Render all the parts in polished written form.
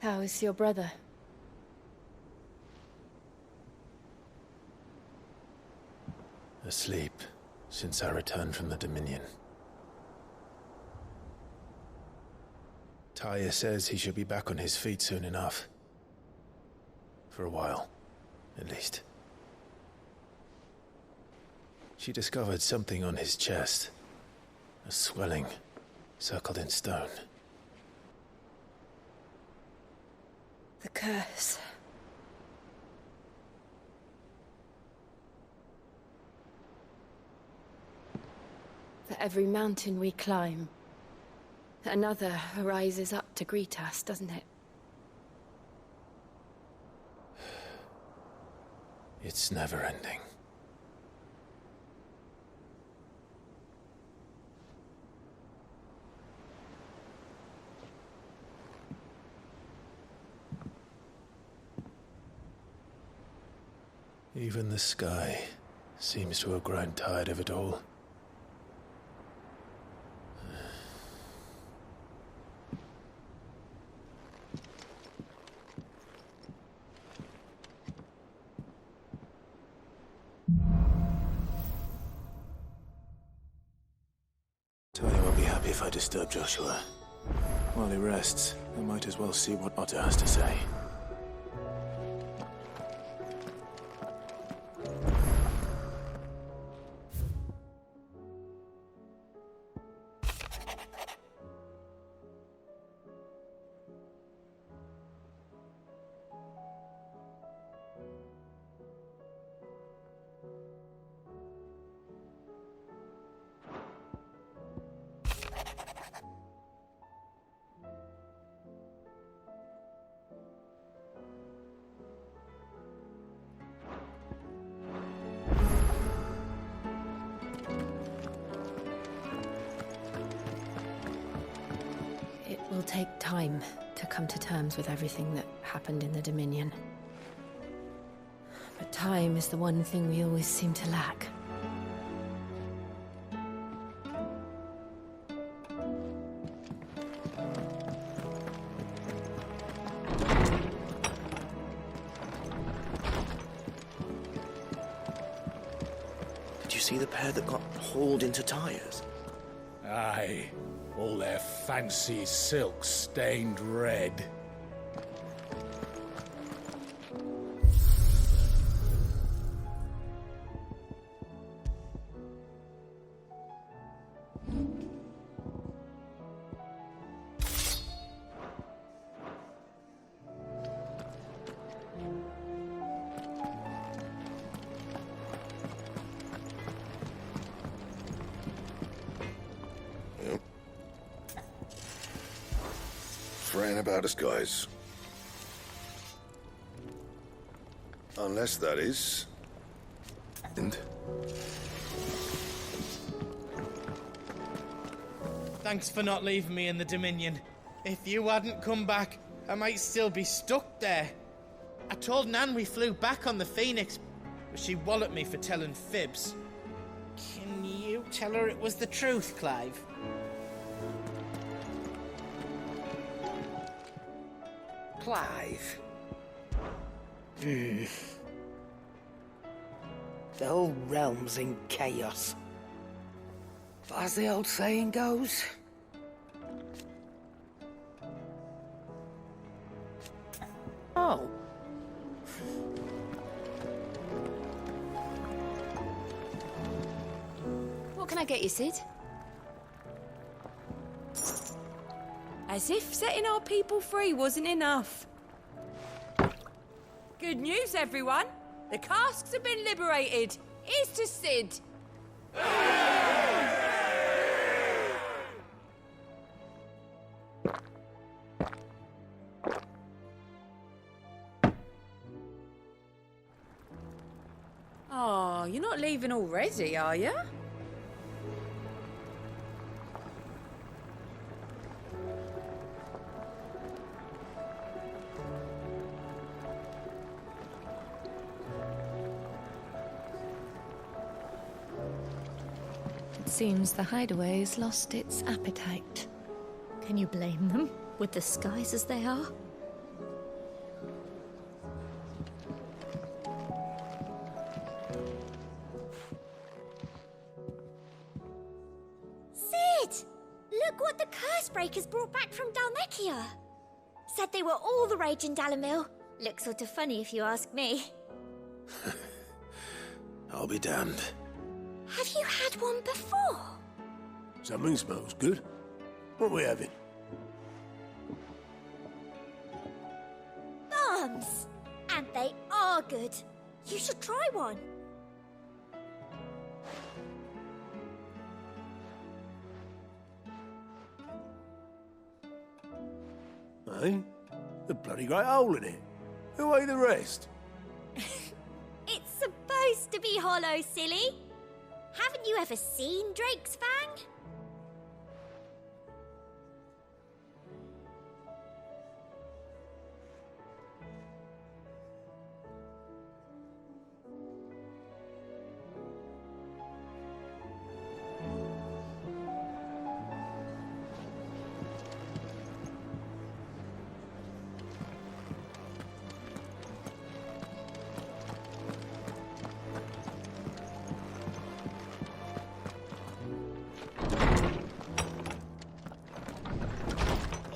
How is your brother? Asleep since I returned from the Dominion. Taya says he should be back on his feet soon enough. For a while, at least. She discovered something on his chest. A swelling, circled in stone. The curse. For every mountain we climb, another rises up to greet us, doesn't it? It's never ending. Even the sky seems to have grown tired of it all. Taya won't be happy if I disturb Joshua. While he rests, I might as well see what Otter has to say. It will take time to come to terms with everything that happened in the Dominion. But time is the one thing we always seem to lack. Did you see the pair that got hauled into tires? Aye. All their fancy silks stained red. Praying about us, guys. Unless that is... And... Thanks for not leaving me in the Dominion. If you hadn't come back, I might still be stuck there. I told Nan we flew back on the Phoenix, but she walloped me for telling fibs. Can you tell her it was the truth, Clive? Clive. The whole realm's in chaos. But as the old saying goes... Oh. What can I get you, Sid? As if setting our people free wasn't enough. Good news, everyone. The casks have been liberated. Here's to Sid. Oh, you're not leaving already, are you? Seems the hideaway's lost its appetite. Can you blame them, with the skies as they are? Look what the Cursebreakers brought back from Dalmekia. Said they were all the rage in Dalamil. Looks sort of funny if you ask me. I'll be damned. Have you had one before? Something smells good. What are we having? Bombs! And they are good. You should try one. Eh? The bloody great hole in it. Who ate the rest? It's supposed to be hollow, silly. Haven't you ever seen Drake's Fang?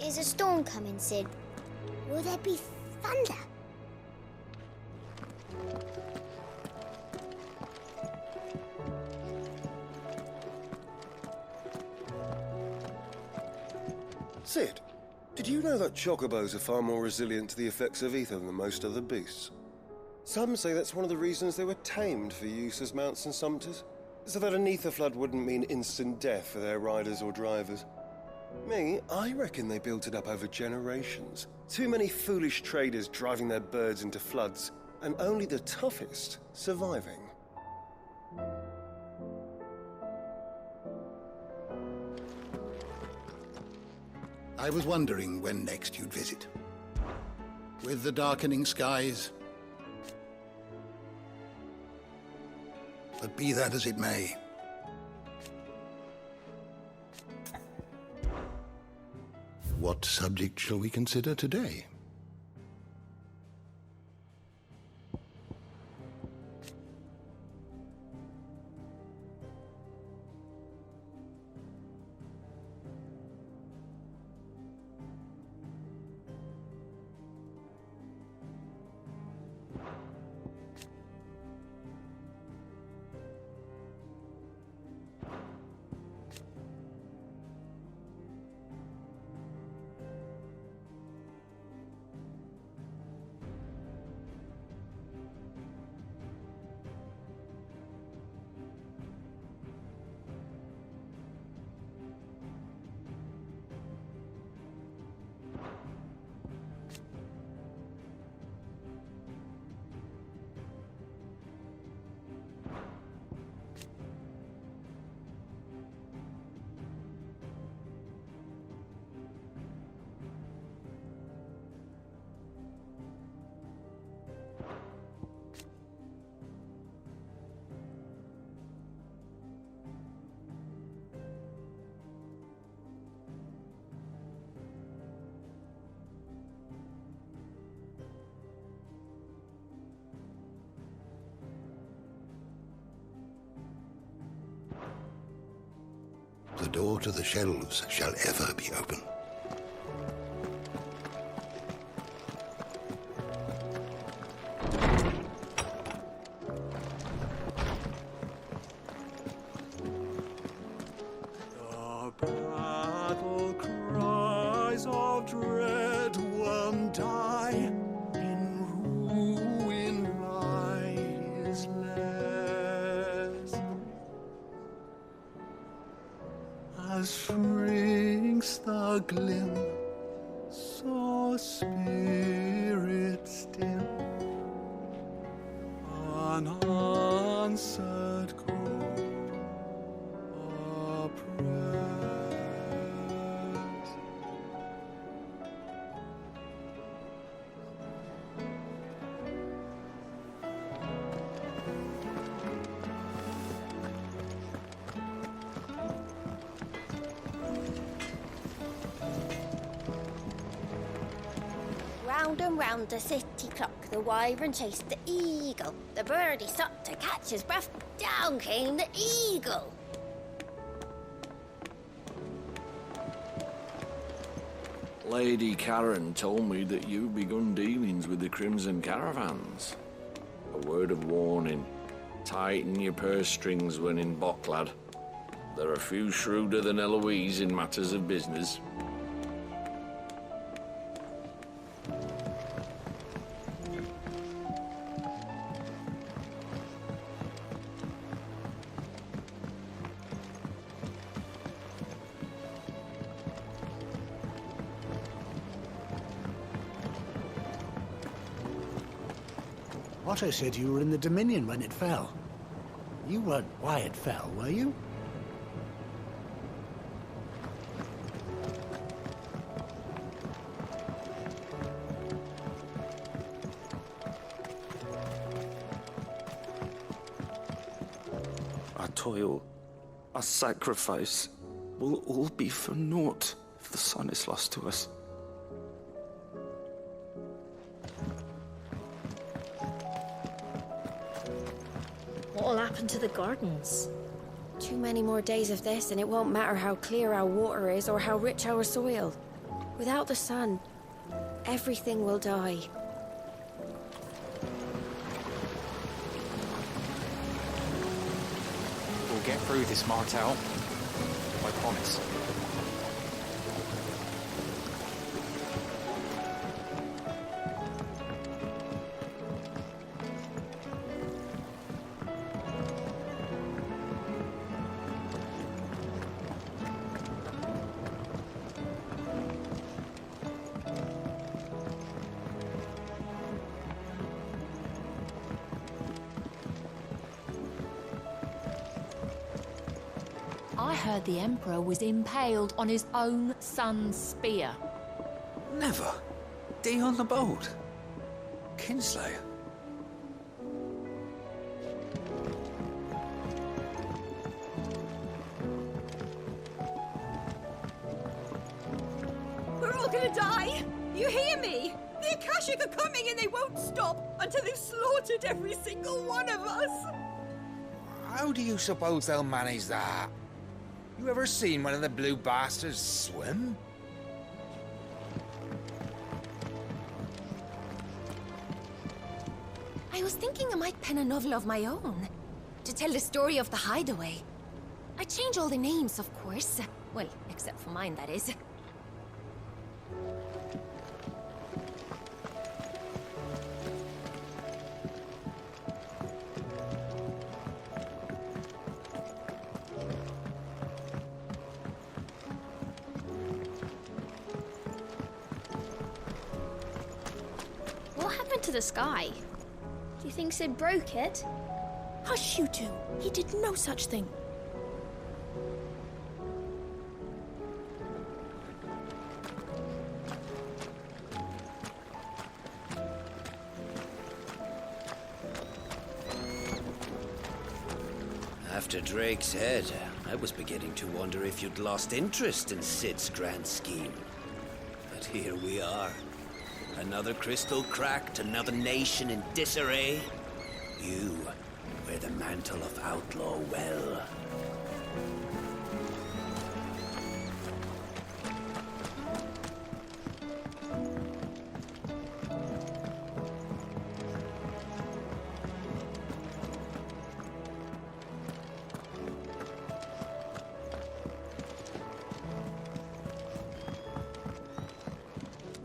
Is a storm coming, Sid? Will there be thunder? Sid, did you know that chocobos are far more resilient to the effects of ether than most other beasts? Some say that's one of the reasons they were tamed for use as mounts and sumpters, so that an ether flood wouldn't mean instant death for their riders or drivers. Me, I reckon they built it up over generations. Too many foolish traders driving their birds into floods, and only the toughest surviving. I was wondering when next you'd visit. With the darkening skies. But be that as it may. What subject shall we consider today? The door to the shelves shall ever be open. The battle cries of dread won't die. In ruin lies less. As shrinks the glim, so spirit still, unanswered call oppressed. Round and round the city clock, the wyvern chased the eagle. The birdie stopped to catch his breath. Down came the eagle. Lady Karen told me that you've begun dealings with the Crimson Caravans. A word of warning. Tighten your purse strings when in Bocklad. There are few shrewder than Eloise in matters of business. Otto said you were in the Dominion when it fell. You weren't why it fell, were you? Our toil, our sacrifice, will all be for naught if the sun is lost to us. What'll happen to the gardens? Too many more days of this, and it won't matter how clear our water is or how rich our soil. Without the sun, everything will die. We'll get through this, Martel. I promise. I heard the Emperor was impaled on his own son's spear. Never. Day on the boat. Kinslayer. We're all gonna die! You hear me? The Akashic are coming and they won't stop until they've slaughtered every single one of us! How do you suppose they'll manage that? You ever seen one of the blue bastards swim? I was thinking I might pen a novel of my own, to tell the story of the hideaway. I'd change all the names, of course. Well, except for mine, that is. What happened to the sky? Do you think Sid broke it? Hush, you two. He did no such thing. After Drake's head, I was beginning to wonder if you'd lost interest in Sid's grand scheme. But here we are. Another crystal cracked, another nation in disarray. You wear the mantle of outlaw well.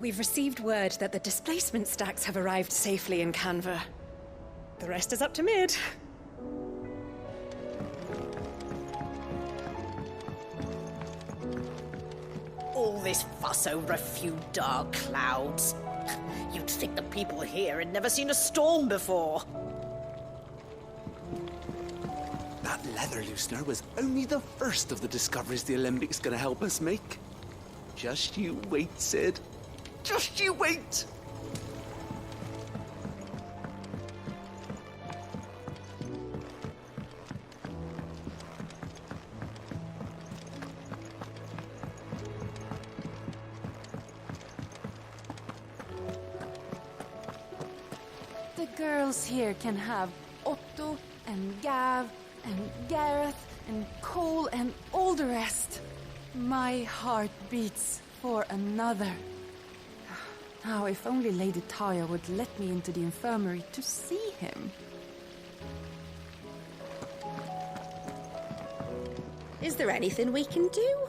We've received word that the displacement stacks have arrived safely in Canva. The rest is up to Mid. All this fuss over a few dark clouds. You'd think the people here had never seen a storm before. That leather loosener was only the first of the discoveries the Alembic is going to help us make. Just you wait, Sid. Just you wait! The girls here can have Otto and Gav and Gareth and Cole and all the rest. My heart beats for another. Now, if only Lady Taya would let me into the infirmary to see him. Is there anything we can do?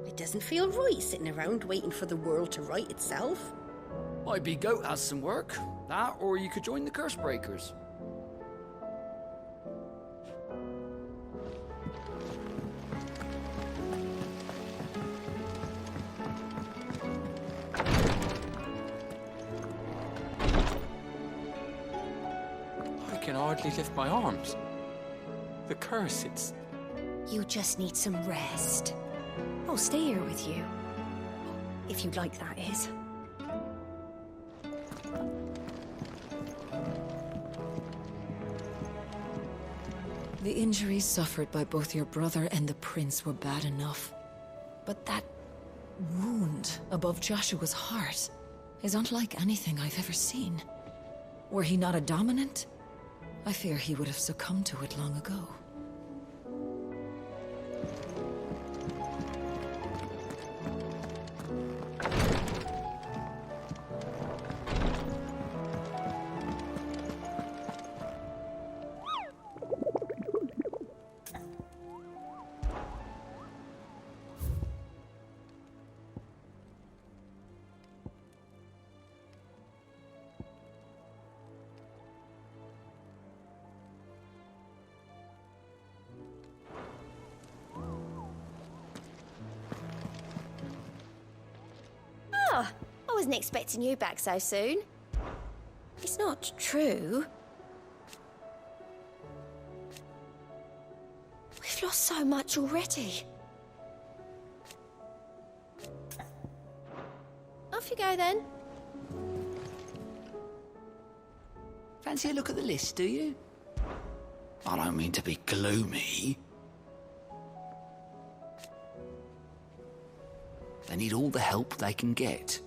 It doesn't feel right sitting around waiting for the world to right itself. Maybe Goat has some work. That, or you could join the Curse Breakers. I can hardly lift my arms. The curse, it's... You just need some rest. I'll stay here with you. If you'd like, that is. The injuries suffered by both your brother and the prince were bad enough. But that wound above Joshua's heart is unlike anything I've ever seen. Were he not a dominant, I fear he would have succumbed to it long ago. Oh, I wasn't expecting you back so soon. It's not true. We've lost so much already. Off you go then. Fancy a look at the list, do you? I don't mean to be gloomy. They need all the help they can get.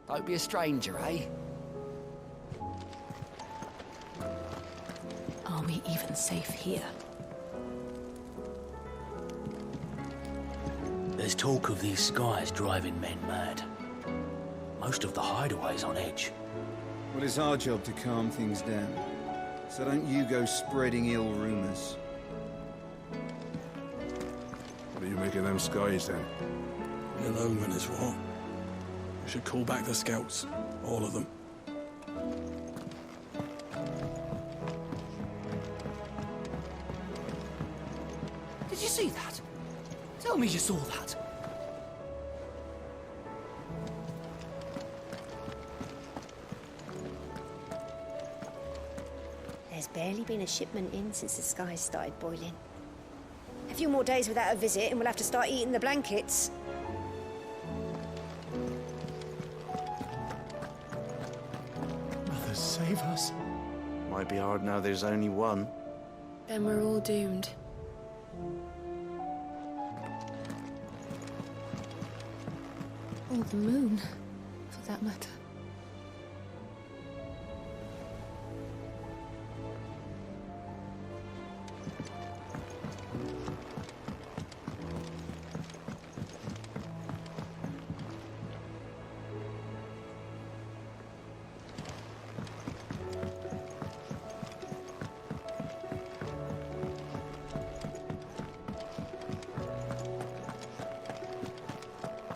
Don't be a stranger, eh? Are we even safe here? There's talk of these skies driving men mad. Most of the hideaways on edge. Well, it's our job to calm things down. So don't you go spreading ill rumors. What do you make of them skies, then? An omen is what? We should call back the scouts. All of them. Did you see that? Tell me you saw that. There's barely been a shipment in since the skies started boiling. A few more days without a visit and we'll have to start eating the blankets. Brothers, save us. Might be hard now there's only one. Then we're all doomed. Or the moon, for that matter.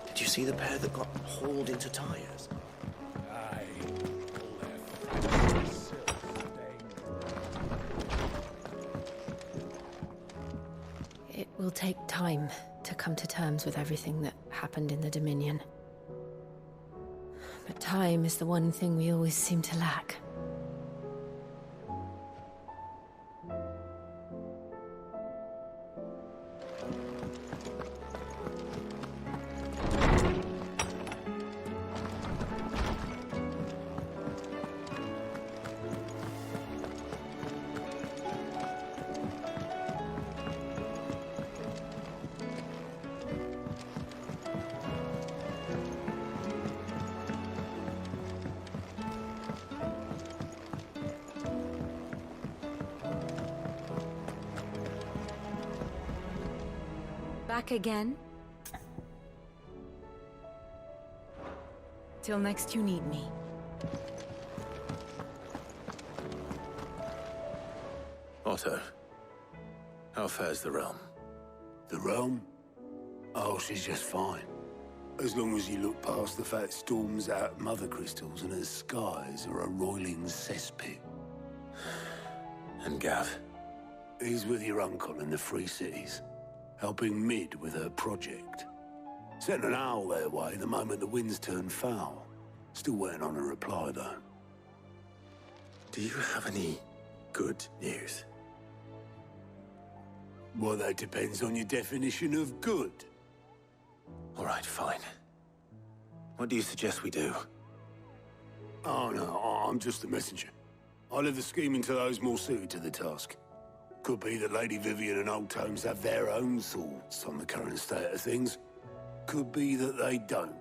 Did you see the pair that got hauled into tires? It will take time to come to terms with everything that happened in the Dominion. But time is the one thing we always seem to lack. Back again? Till next you need me. Otto, how fares the realm? The realm? Oh, she's just fine. As long as you look past the fact storms out mother crystals and her skies are a roiling cesspit. And Gav? He's with your uncle in the Free Cities, helping Mid with her project. Sent an owl their way the moment the winds turned foul. Still waiting on a reply, though. Do you have any good news? Well, that depends on your definition of good. All right, fine. What do you suggest we do? Oh, no, I'm just the messenger. I leave the scheming to those more suited to the task. Could be that Lady Vivian and Old Tomes have their own thoughts on the current state of things. Could be that they don't.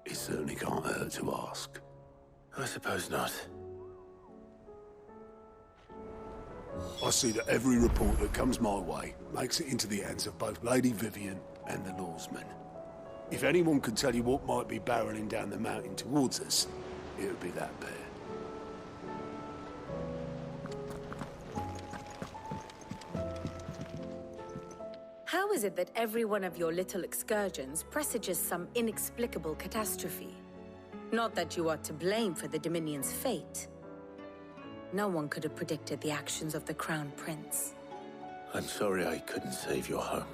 It certainly can't hurt to ask. I suppose not. I see that every report that comes my way makes it into the hands of both Lady Vivian and the Lawsmen. If anyone could tell you what might be barreling down the mountain towards us, it would be that pair. How is it that every one of your little excursions presages some inexplicable catastrophe? Not that you are to blame for the Dominion's fate. No one could have predicted the actions of the Crown Prince. I'm sorry I couldn't save your home.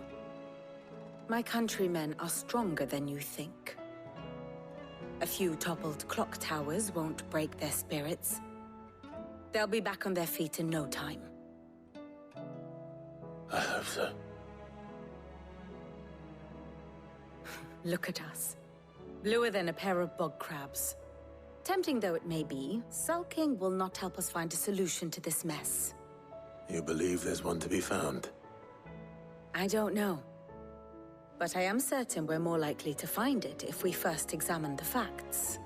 My countrymen are stronger than you think. A few toppled clock towers won't break their spirits. They'll be back on their feet in no time. I hope so. Look at us. Bluer than a pair of bog crabs. Tempting though it may be, sulking will not help us find a solution to this mess. You believe there's one to be found? I don't know. But I am certain we're more likely to find it if we first examine the facts.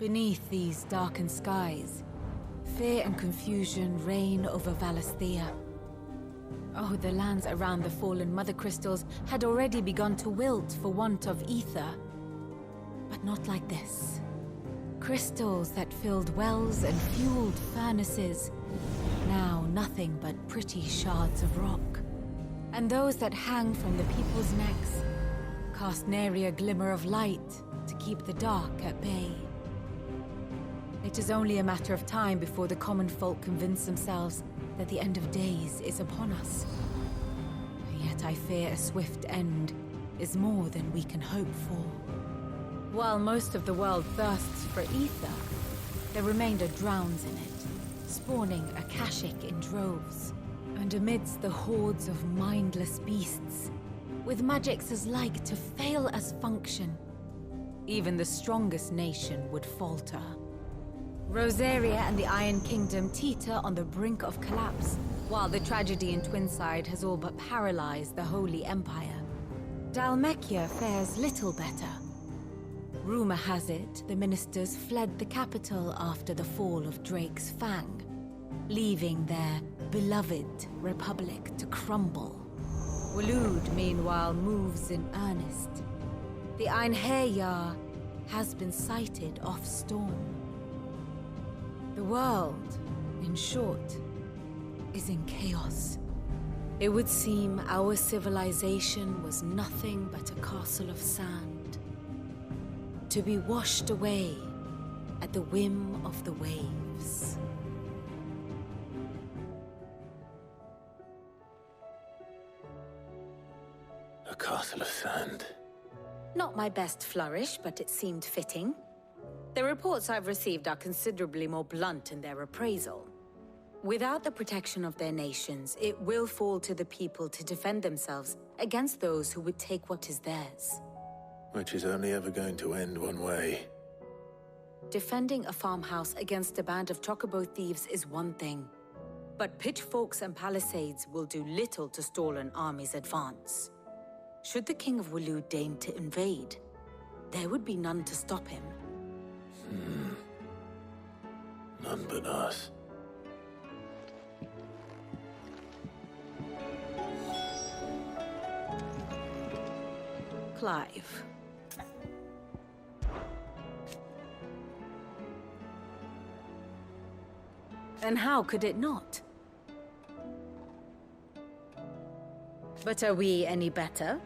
Beneath these darkened skies, fear and confusion reign over Valisthea. Oh, the lands around the fallen Mother Crystals had already begun to wilt for want of ether. But not like this. Crystals that filled wells and fueled furnaces, now nothing but pretty shards of rock. And those that hang from the people's necks cast nary a glimmer of light to keep the dark at bay. It is only a matter of time before the common folk convince themselves that the end of days is upon us. Yet I fear a swift end is more than we can hope for. While most of the world thirsts for ether, the remainder drowns in it, spawning Akashic in droves. And amidst the hordes of mindless beasts, with magics as like to fail as function, even the strongest nation would falter. Rosaria and the Iron Kingdom teeter on the brink of collapse, while the tragedy in Twinside has all but paralyzed the Holy Empire. Dhalmekia fares little better. Rumor has it the ministers fled the capital after the fall of Drake's Fang, leaving their beloved republic to crumble. Waloed, meanwhile, moves in earnest. The Einherjar has been sighted off Storm. The world, in short, is in chaos. It would seem our civilization was nothing but a castle of sand, to be washed away at the whim of the waves. A castle of sand. Not my best flourish, but it seemed fitting. The reports I've received are considerably more blunt in their appraisal. Without the protection of their nations, it will fall to the people to defend themselves against those who would take what is theirs. Which is only ever going to end one way. Defending a farmhouse against a band of chocobo thieves is one thing, but pitchforks and palisades will do little to stall an army's advance. Should the King of Waloed deign to invade, there would be none to stop him. None but us. Clive. And how could it not? But are we any better?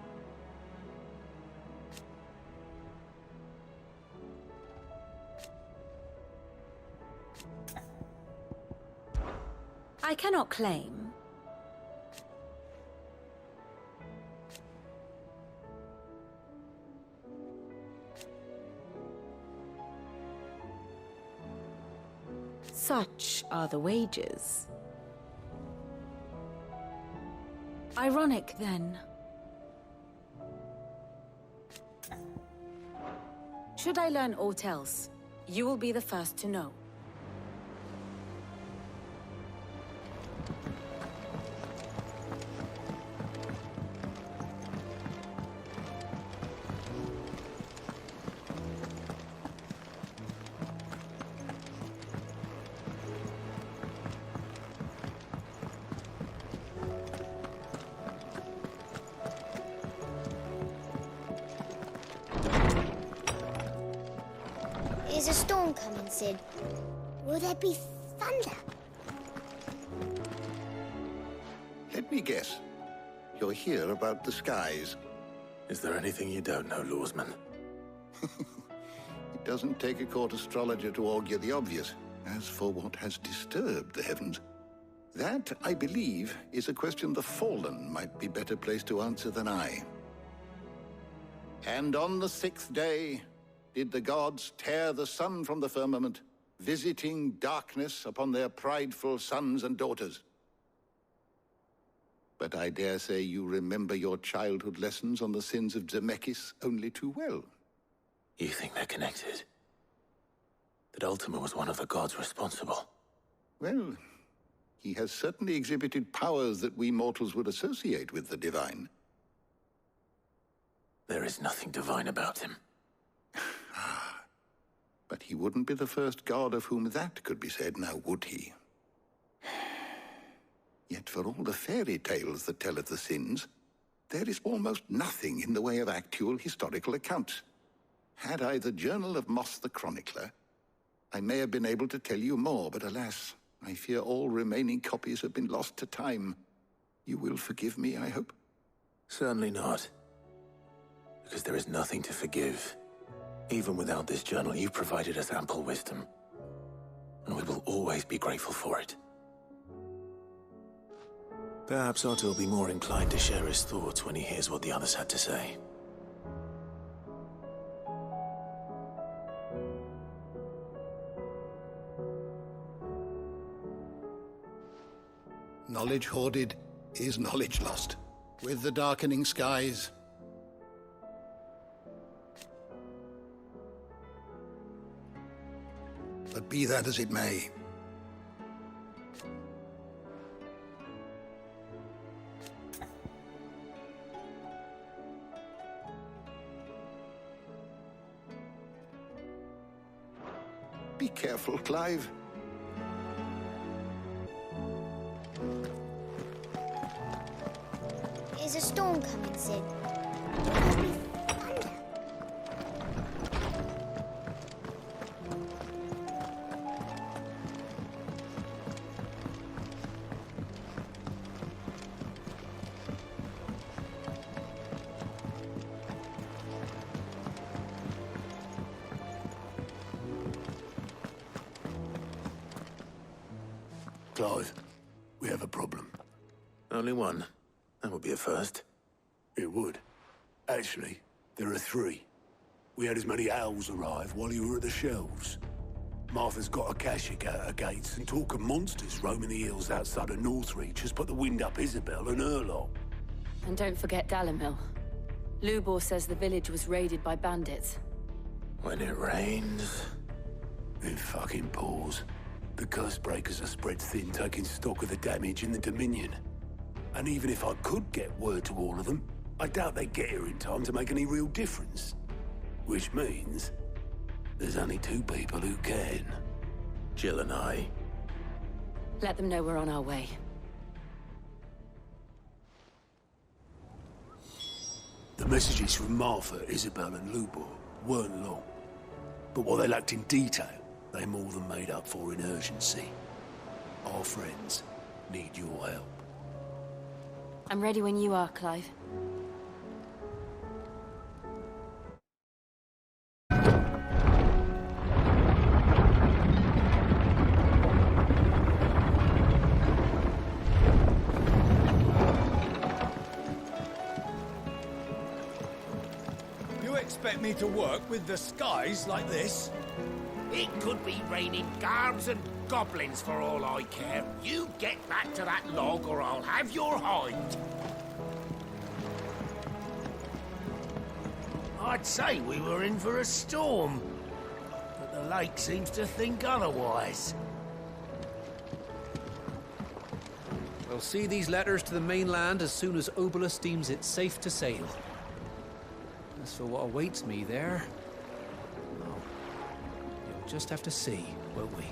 I cannot claim. Such are the wages. Ironic, then. Should I learn aught else, you will be the first to know. Is a storm coming, Sid? Will there be thunder? Let me guess. You're here about the skies. Is there anything you don't know, Lawsman? It doesn't take a court astrologer to augur the obvious. As for what has disturbed the heavens, that, I believe, is a question the Fallen might be better placed to answer than I. And on the 6th day, did the gods tear the sun from the firmament, visiting darkness upon their prideful sons and daughters. But I dare say you remember your childhood lessons on the sins of Zemeckis only too well. You think they're connected? That Ultima was one of the gods responsible? Well, he has certainly exhibited powers that we mortals would associate with the divine. There is nothing divine about him. But he wouldn't be the first god of whom that could be said, now would he? Yet for all the fairy tales that tell of the sins, there is almost nothing in the way of actual historical accounts. Had I the Journal of Moss the Chronicler, I may have been able to tell you more, but alas, I fear all remaining copies have been lost to time. You will forgive me, I hope? Certainly not. Because there is nothing to forgive. Even without this journal, you provided us ample wisdom. And we will always be grateful for it. Perhaps Otto will be more inclined to share his thoughts when he hears what the others had to say. Knowledge hoarded is knowledge lost. With the darkening skies, but be that as it may. Be careful, Clive. Is a storm coming, Sid? Clive, we have a problem. Only one. That would be a first. It would. Actually, there are 3. We had as many owls arrive while you were at the shelves. Martha's got a Akashic at her gates, and talk of monsters roaming the hills outside of Northreach has put the wind up Isabel and her lot. And don't forget Dalimil. Lubor says the village was raided by bandits. When it rains... It fucking pours. The curse breakers are spread thin, taking stock of the damage in the Dominion. And even if I could get word to all of them, I doubt they'd get here in time to make any real difference. Which means there's only 2 people who can. Jill and I. Let them know we're on our way. The messages from Martha, Isabel and Lubor weren't long. But what they lacked in detail, they more than made up for in urgency. Our friends need your help. I'm ready when you are, Clive. You expect me to work with the skies like this? It could be raining garbs and goblins for all I care. You get back to that log or I'll have your hide. I'd say we were in for a storm, but the lake seems to think otherwise. We'll see these letters to the mainland as soon as Obolus deems it safe to sail. As for what awaits me there, well, you'll just have to see, won't we?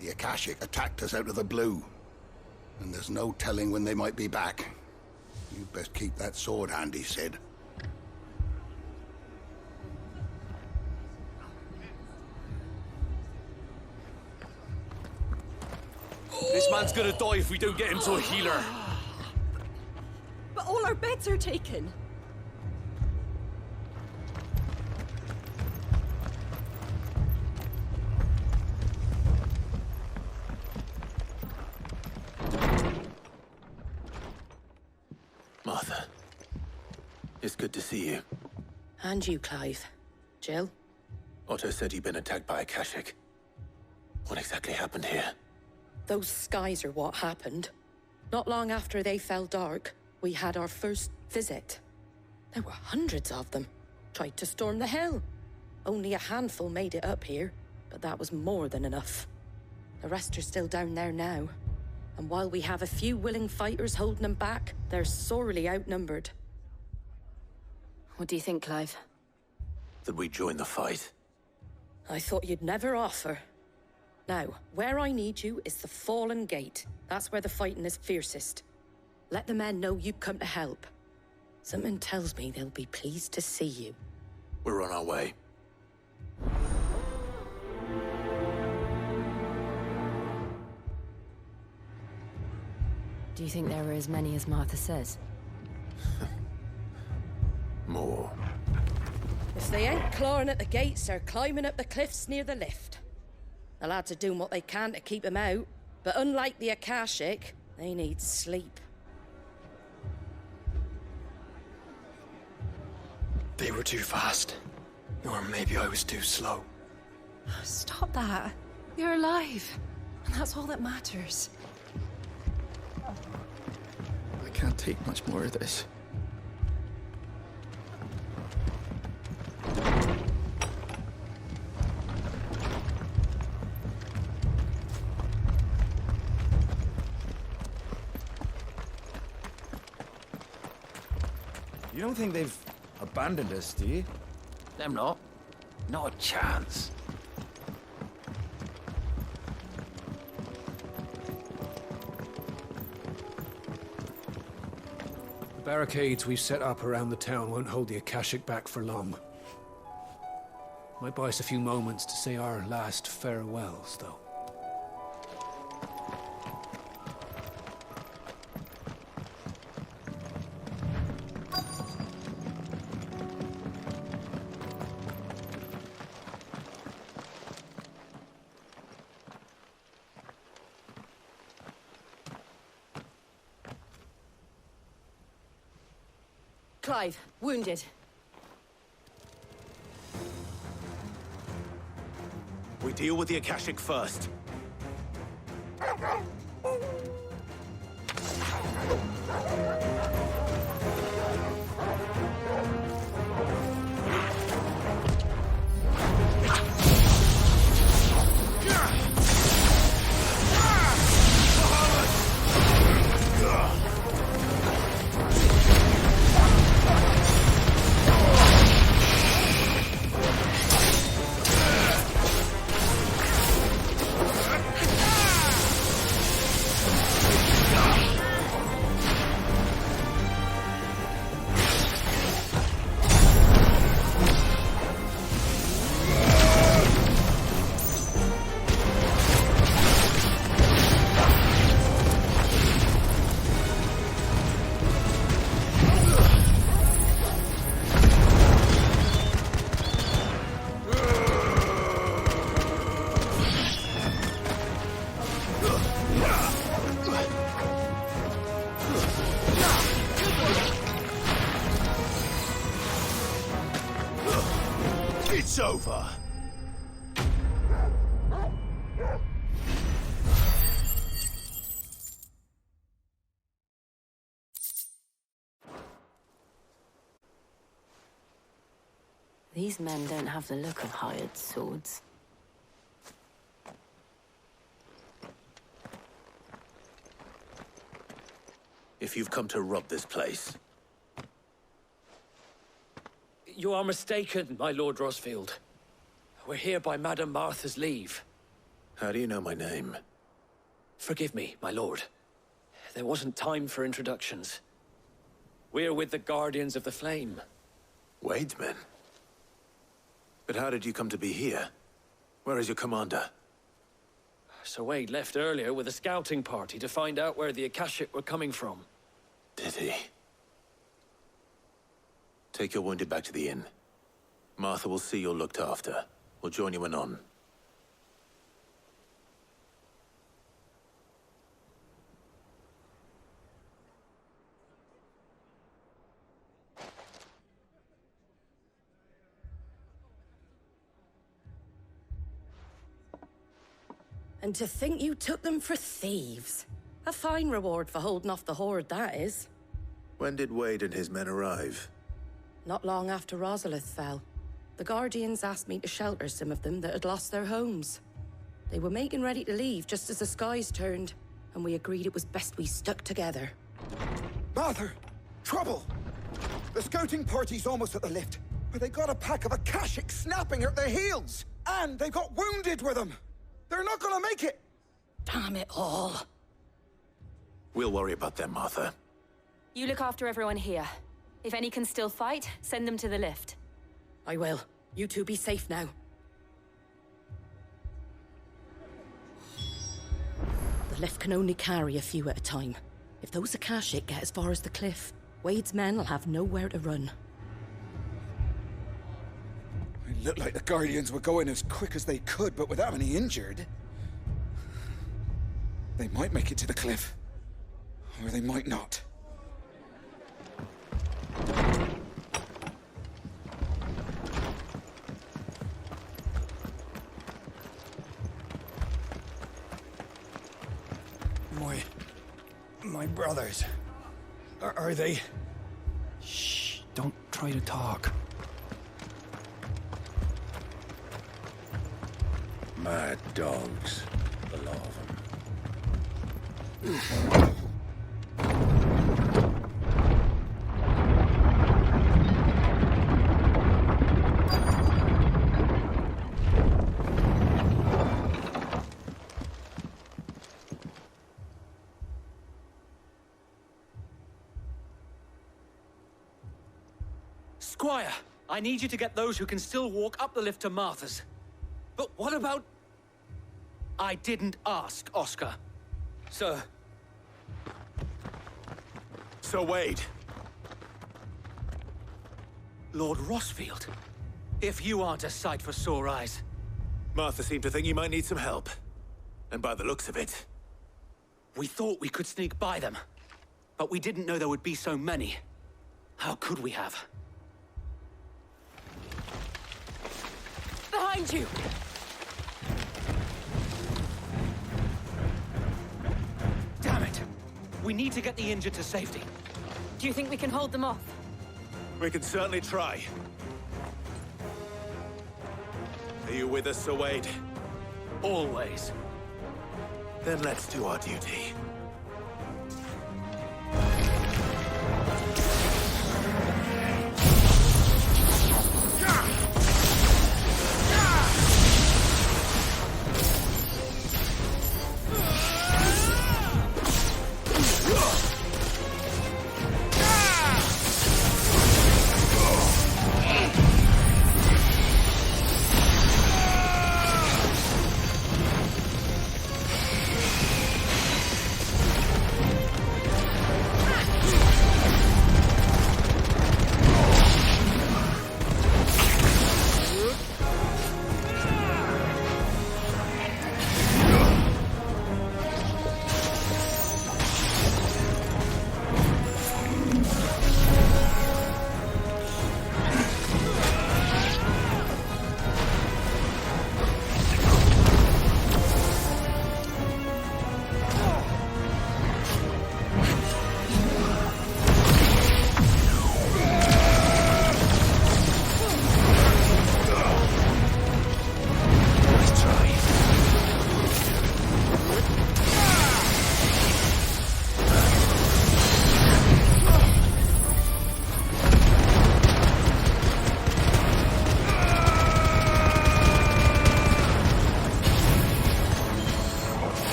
The Akashic attacked us out of the blue, and there's no telling when they might be back. You'd best keep that sword handy, Sid. This man's gonna die if we don't get him to a healer. But all our beds are taken. Martha, it's good to see you. And you, Clive. Jill? Otto said you'd been attacked by Akashic. What exactly happened here? Those skies are what happened. Not long after they fell dark, we had our first visit. There were hundreds of them. Tried to storm the hell. Only a handful made it up here, but that was more than enough. The rest are still down there now. And while we have a few willing fighters holding them back, they're sorely outnumbered. What do you think, Clive? That we join the fight? I thought you'd never offer. Now, where I need you is the Fallen Gate. That's where the fighting is fiercest. Let the men know you've come to help. Something tells me they'll be pleased to see you. We're on our way. Do you think there were as many as Martha says? More. If they ain't clawing at the gates, they're climbing up the cliffs near the lift. The lads are doing what they can to keep them out, but unlike the Akashic, they need sleep. They were too fast. Or maybe I was too slow. Stop that. You're alive. And that's all that matters. I can't take much more of this. You don't think they've abandoned us, do you? Them not. Not a chance. The barricades we've set up around the town won't hold the Akashic back for long. Might buy us a few moments to say our last farewells, though. Clive, wounded. We deal with the Akashic first. over. These men don't have the look of hired swords. If you've come to rob this place... You are mistaken, my Lord Rosfield. We're here by Madame Martha's leave. How do you know my name? Forgive me, my lord. There wasn't time for introductions. We're with the Guardians of the Flame. Wade's men? But how did you come to be here? Where is your commander? Sir Wade left earlier with a scouting party to find out where the Akashic were coming from. Did he? Take your wounded back to the inn. Martha will see you're looked after. We'll join you anon. And to think you took them for thieves. A fine reward for holding off the horde, that is. When did Wade and his men arrive? Not long after Rosalith fell. The Guardians asked me to shelter some of them that had lost their homes. They were making ready to leave just as the skies turned, and we agreed it was best we stuck together. Mother! Trouble! The scouting party's almost at the lift, but they got a pack of Akashic snapping at their heels! And they've got wounded with them! They're not gonna make it! Damn it all. We'll worry about them, Martha. You look after everyone here. If any can still fight, send them to the lift. I will. You two be safe now. The lift can only carry a few at a time. If those Akashic get as far as the cliff, Wade's men will have nowhere to run. It looked like the Guardians were going as quick as they could, but without any injured. They might make it to the cliff. Or they might not. My brothers. Are they... Shh, don't try to talk. Mad dogs, the lot of them. Squire, I need you to get those who can still walk up the lift to Martha's. But what about... I didn't ask, Oscar. Sir. Sir Wade. Lord Rosfield. If you aren't a sight for sore eyes. Martha seemed to think you might need some help. And by the looks of it... We thought we could sneak by them. But we didn't know there would be so many. How could we have? Behind you! Damn it! We need to get the injured to safety. Do you think we can hold them off? We can certainly try. Are you with us, Sir Wade? Always. Then let's do our duty.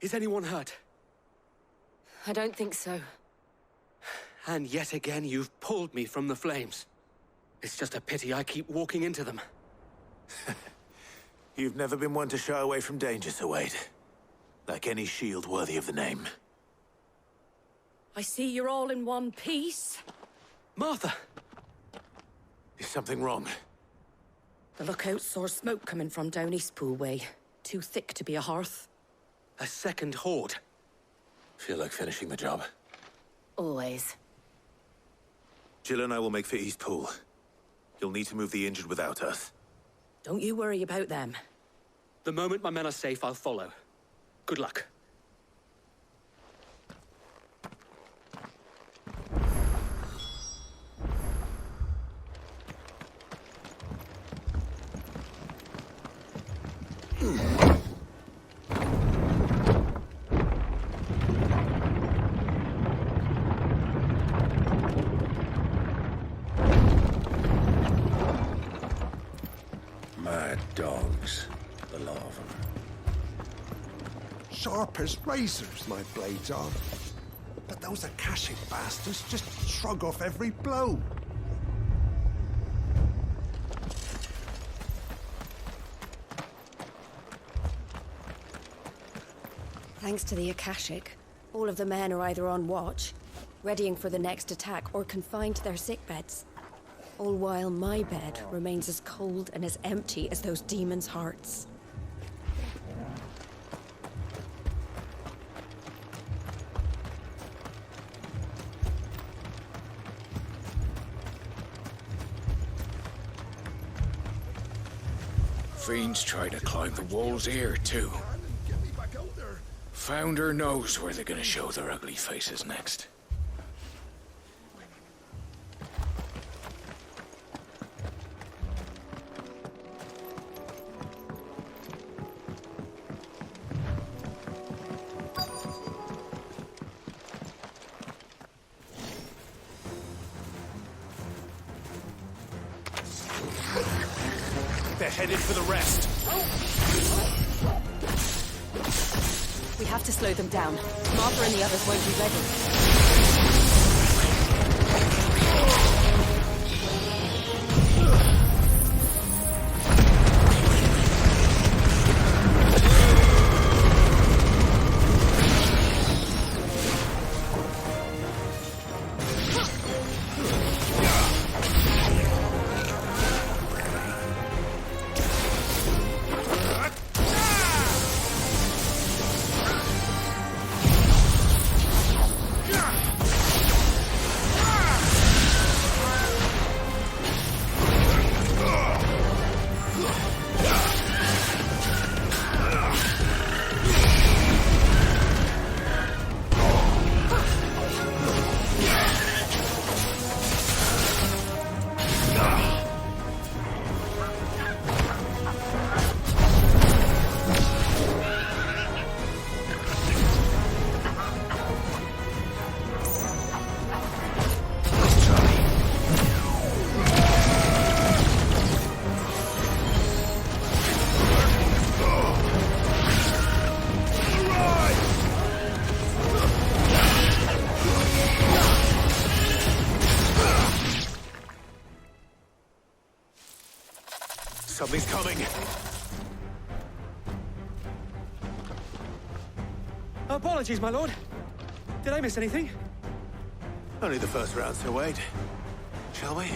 Is anyone hurt? I don't think so. And yet again, you've pulled me from the flames. It's just a pity I keep walking into them. You've never been one to shy away from danger, Sir Wade. Like any shield worthy of the name. I see you're all in one piece. Martha! Is something wrong? The lookout saw smoke coming from down Eastpool way. Too thick to be a hearth. A second horde. Feel like finishing the job? Always. Jill and I will make for Eastpool. You'll need to move the injured without us. Don't you worry about them. The moment my men are safe, I'll follow. Good luck. Mad dogs, the lot of them. Sharp as razors, my blades are. But those Akashic bastards just shrug off every blow. Thanks to the Akashic, all of the men are either on watch, readying for the next attack, or confined to their sickbeds. All while my bed remains as cold and as empty as those demons' hearts. Fiends try to climb the walls here, too. Founder knows where they're gonna show their ugly faces next. They're headed for the rest. We have to slow them down. Martha and the others won't be ready. Something's coming. Apologies, my lord. Did I miss anything? Only the first round, Sir Wade. Shall we?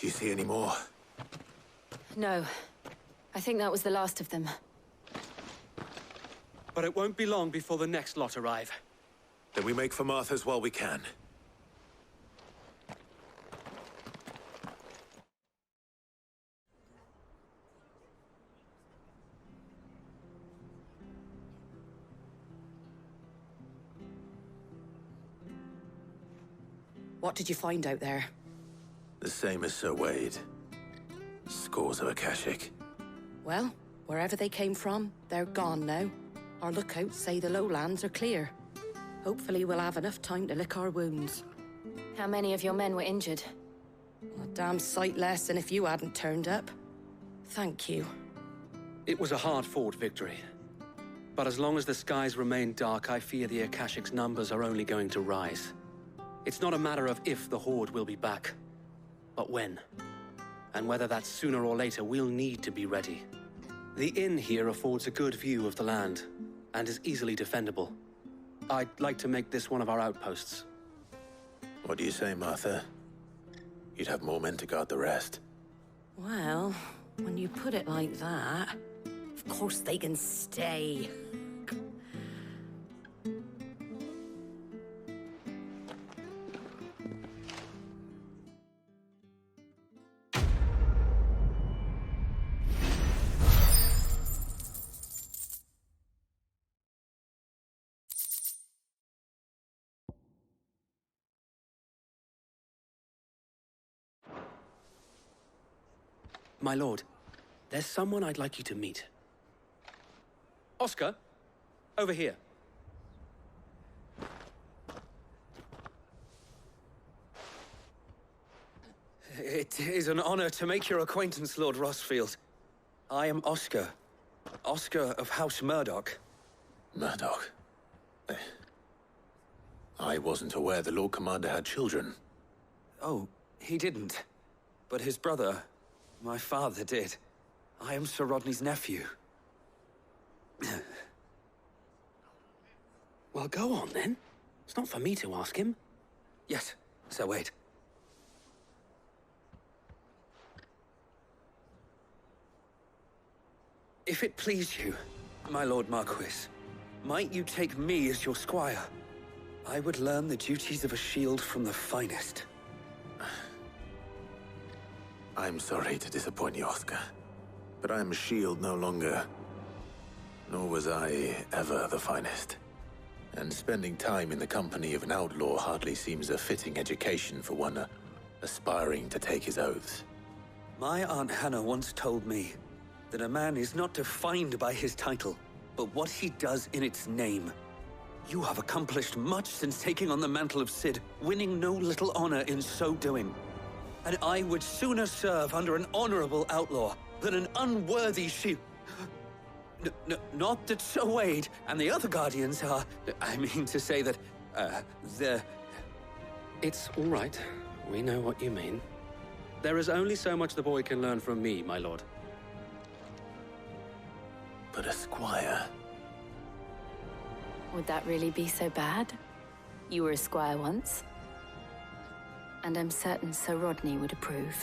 Do you see any more? No. I think that was the last of them. But it won't be long before the next lot arrive. Then we make for Martha's while we can. What did you find out there? The same as Sir Wade. Scores of Akashic. Well, wherever they came from, they're gone now. Our lookouts say the lowlands are clear. Hopefully we'll have enough time to lick our wounds. How many of your men were injured? A damn sight less than if you hadn't turned up. Thank you. It was a hard-fought victory. But as long as the skies remain dark, I fear the Akashic's numbers are only going to rise. It's not a matter of if the Horde will be back, but when. And whether that's sooner or later, we'll need to be ready. The inn here affords a good view of the land, and is easily defendable. I'd like to make this one of our outposts. What do you say, Martha? You'd have more men to guard the rest. Well, when you put it like that, of course they can stay. My lord, there's someone I'd like you to meet. Oscar, over here. It is an honor to make your acquaintance, Lord Rossfield. I am Oscar. Oscar of House Murdoch. Murdoch? I wasn't aware the Lord Commander had children. Oh, he didn't. But his brother, my father, did. I am Sir Rodney's nephew. Well, go on, then. It's not for me to ask him. Yes, Sir Wade. If it please you, my Lord Marquis, might you take me as your squire? I would learn the duties of a shield from the finest. I'm sorry to disappoint you, Oscar, but I am a shield no longer. Nor was I ever the finest. And spending time in the company of an outlaw hardly seems a fitting education for one aspiring to take his oaths. My Aunt Hannah once told me that a man is not defined by his title, but what he does in its name. You have accomplished much since taking on the mantle of Cid, winning no little honor in so doing. And I would sooner serve under an honorable outlaw than an unworthy shield. Not that Sir Wade and the other Guardians are... I mean to say that, they're... It's all right. We know what you mean. There is only so much the boy can learn from me, my lord. But a squire... Would that really be so bad? You were a squire once. And I'm certain Sir Rodney would approve.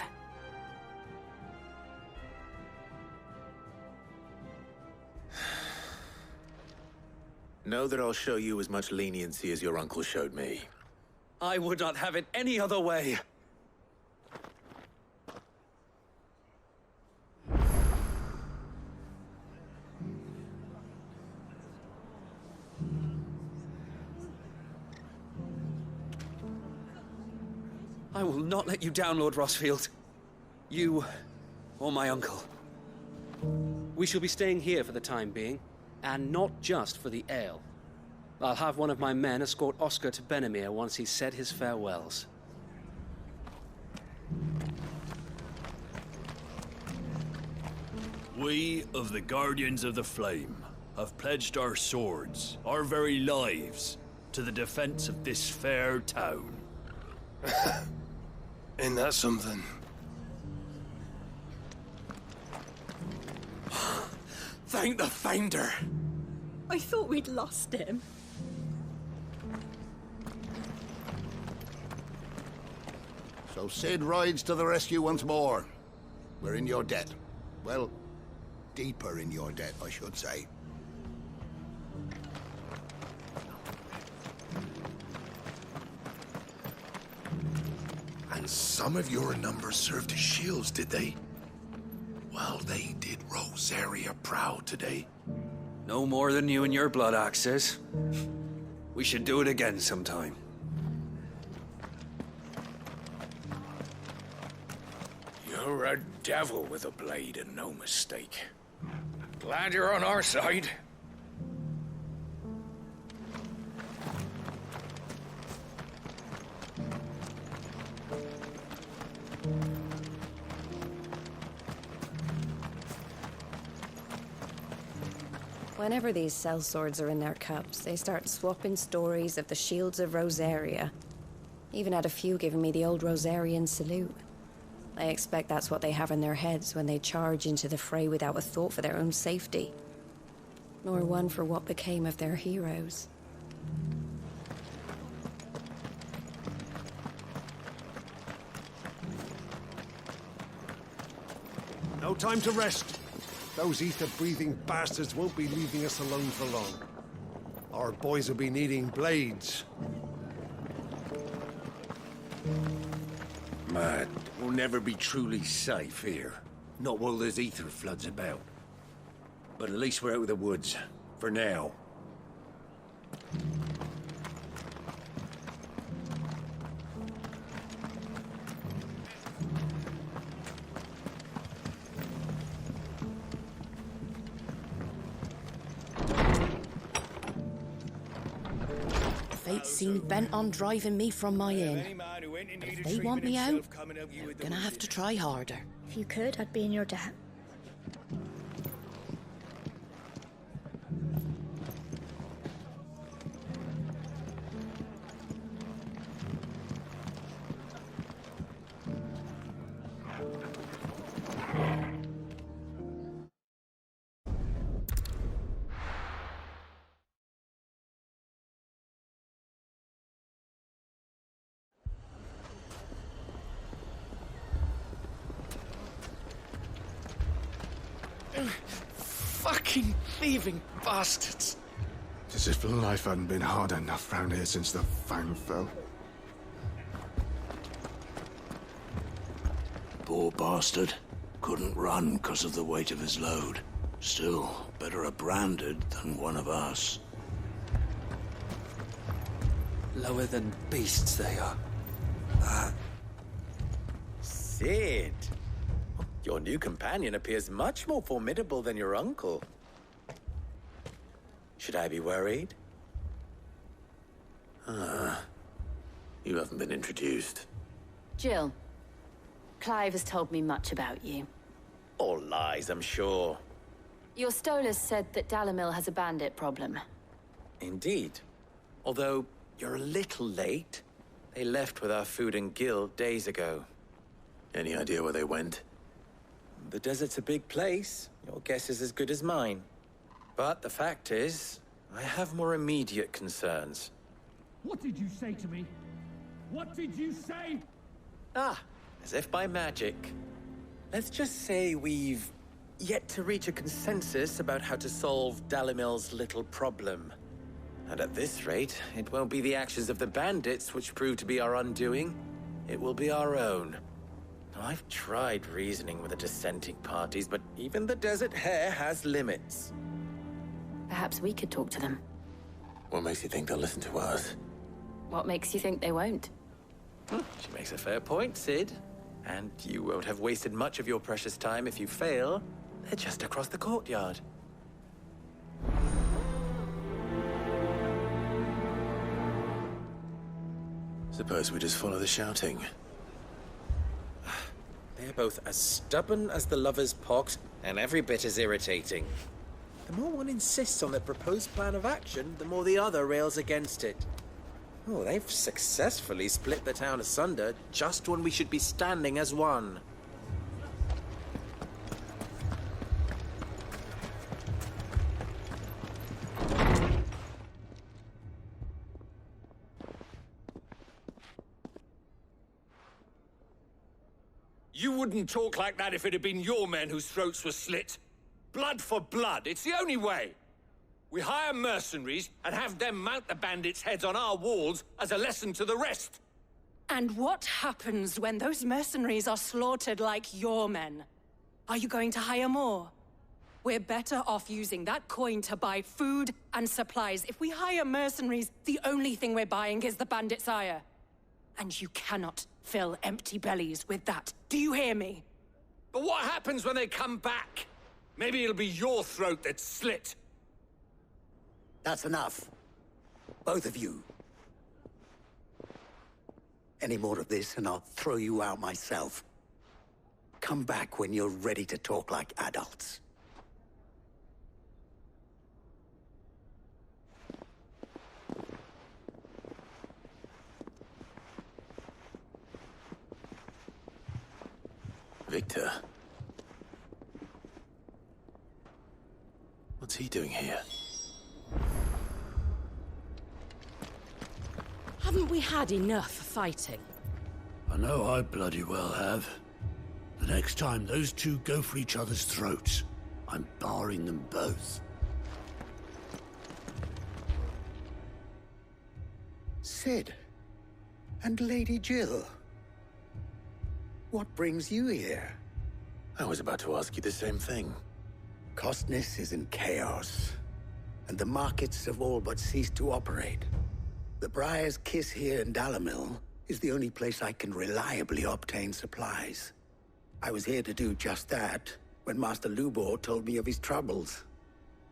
Know that I'll show you as much leniency as your uncle showed me. I would not have it any other way. I will not let you down, Lord Rossfield. You, or my uncle. We shall be staying here for the time being, and not just for the ale. I'll have one of my men escort Oscar to Benimir once he's said his farewells. We of the Guardians of the Flame have pledged our swords, our very lives, to the defense of this fair town. Ain't that something? Thank the Finder! I thought we'd lost him. So Cid rides to the rescue once more. We're in your debt. Well, deeper in your debt, I should say. And some of your numbers served as shields, did they? Well, they did Rosaria proud today. No more than you and your blood axes. We should do it again sometime. You're a devil with a blade and no mistake. Glad you're on our side. Whenever these sellswords are in their cups, they start swapping stories of the shields of Rosaria. Even had a few giving me the old Rosarian salute. I expect that's what they have in their heads when they charge into the fray without a thought for their own safety. Nor one for what became of their heroes. No time to rest. Those ether-breathing bastards won't be leaving us alone for long. Our boys will be needing blades. Mad, we'll never be truly safe here. Not while there's ether floods about. But at least we're out of the woods. For now. Fate seem bent on driving me from my inn. If they want me out, they're gonna have to try harder. If you could, I'd be in your debt. Fucking thieving bastards! It's as if life hadn't been hard enough round here since the Fang fell. Poor bastard. Couldn't run because of the weight of his load. Still, better a branded than one of us. Lower than beasts they are. Cid! Your new companion appears much more formidable than your uncle. Should I be worried? You haven't been introduced. Jill, Clive has told me much about you. All lies, I'm sure. Your Stolas said that Dalamil has a bandit problem. Indeed. Although, you're a little late. They left with our food and guild days ago. Any idea where they went? The desert's a big place. Your guess is as good as mine. But the fact is, I have more immediate concerns. What did you say to me? What did you say? Ah, as if by magic. Let's just say we've yet to reach a consensus about how to solve Dalamil's little problem. And at this rate, it won't be the actions of the bandits which prove to be our undoing. It will be our own. I've tried reasoning with the dissenting parties, but even the Desert Hare has limits. Perhaps we could talk to them. What makes you think they'll listen to us? What makes you think they won't? She makes a fair point, Cid. And you won't have wasted much of your precious time if you fail. They're just across the courtyard. Suppose we just follow the shouting. They're both as stubborn as the lover's pox, and every bit as irritating. The more one insists on their proposed plan of action, the more the other rails against it. Oh, they've successfully split the town asunder just when we should be standing as one. You wouldn't talk like that if it had been your men whose throats were slit. Blood for blood, it's the only way. We hire mercenaries and have them mount the bandits' heads on our walls as a lesson to the rest. And what happens when those mercenaries are slaughtered like your men? Are you going to hire more? We're better off using that coin to buy food and supplies. If we hire mercenaries, the only thing we're buying is the bandits' ire. And you cannot fill empty bellies with that. Do you hear me? But what happens when they come back? Maybe it'll be your throat that's slit. That's enough. Both of you. Any more of this and I'll throw you out myself. Come back when you're ready to talk like adults. Victor. What's he doing here? Haven't we had enough fighting? I know I bloody well have. The next time those two go for each other's throats, I'm barring them both. Cid. And Lady Jill. What brings you here? I was about to ask you the same thing. Costness is in chaos, and the markets have all but ceased to operate. The Briar's Kiss here in Dalimil is the only place I can reliably obtain supplies. I was here to do just that when Master Lubor told me of his troubles.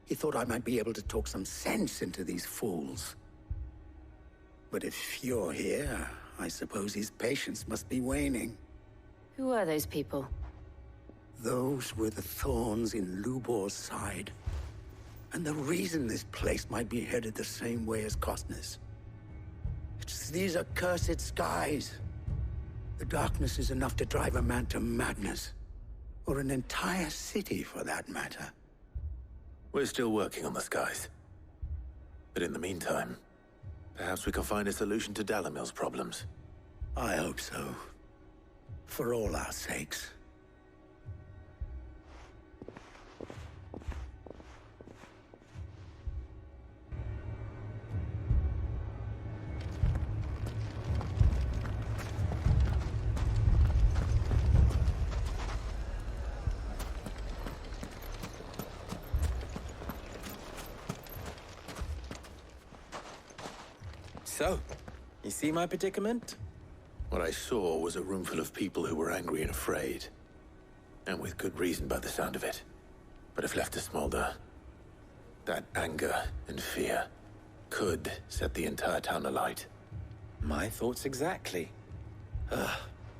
He thought I might be able to talk some sense into these fools. But if you're here, I suppose his patience must be waning. Who are those people? Those were the thorns in Lubor's side. And the reason this place might be headed the same way as Costness. It's these accursed skies. The darkness is enough to drive a man to madness. Or an entire city, for that matter. We're still working on the skies. But in the meantime, perhaps we can find a solution to Dalimil's problems. I hope so. For all our sakes. So, you see my predicament? What I saw was a room full of people who were angry and afraid. And with good reason by the sound of it. But if left to smolder, that anger and fear could set the entire town alight. My thoughts exactly.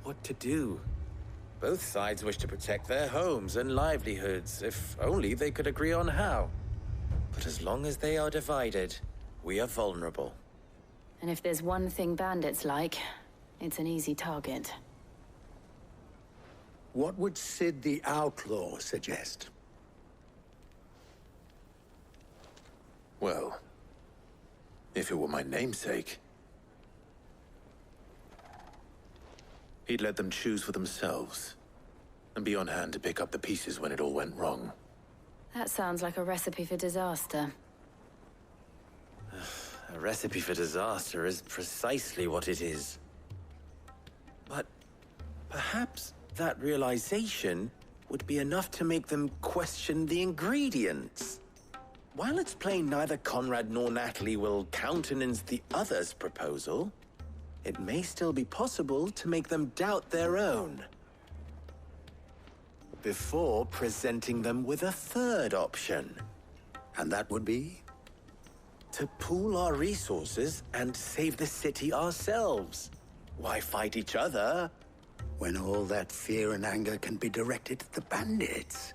What to do? Both sides wish to protect their homes and livelihoods, if only they could agree on how. But as long as they are divided, we are vulnerable. And if there's one thing bandits like, it's an easy target. What would Cid the Outlaw suggest? Well, if it were my namesake, he'd let them choose for themselves, and be on hand to pick up the pieces when it all went wrong. That sounds like a recipe for disaster. A recipe for disaster is precisely what it is. But perhaps that realization would be enough to make them question the ingredients. While it's plain neither Conrad nor Natalie will countenance the other's proposal, it may still be possible to make them doubt their own. Before presenting them with a third option. And that would be? To pool our resources and save the city ourselves. Why fight each other? When all that fear and anger can be directed at the bandits.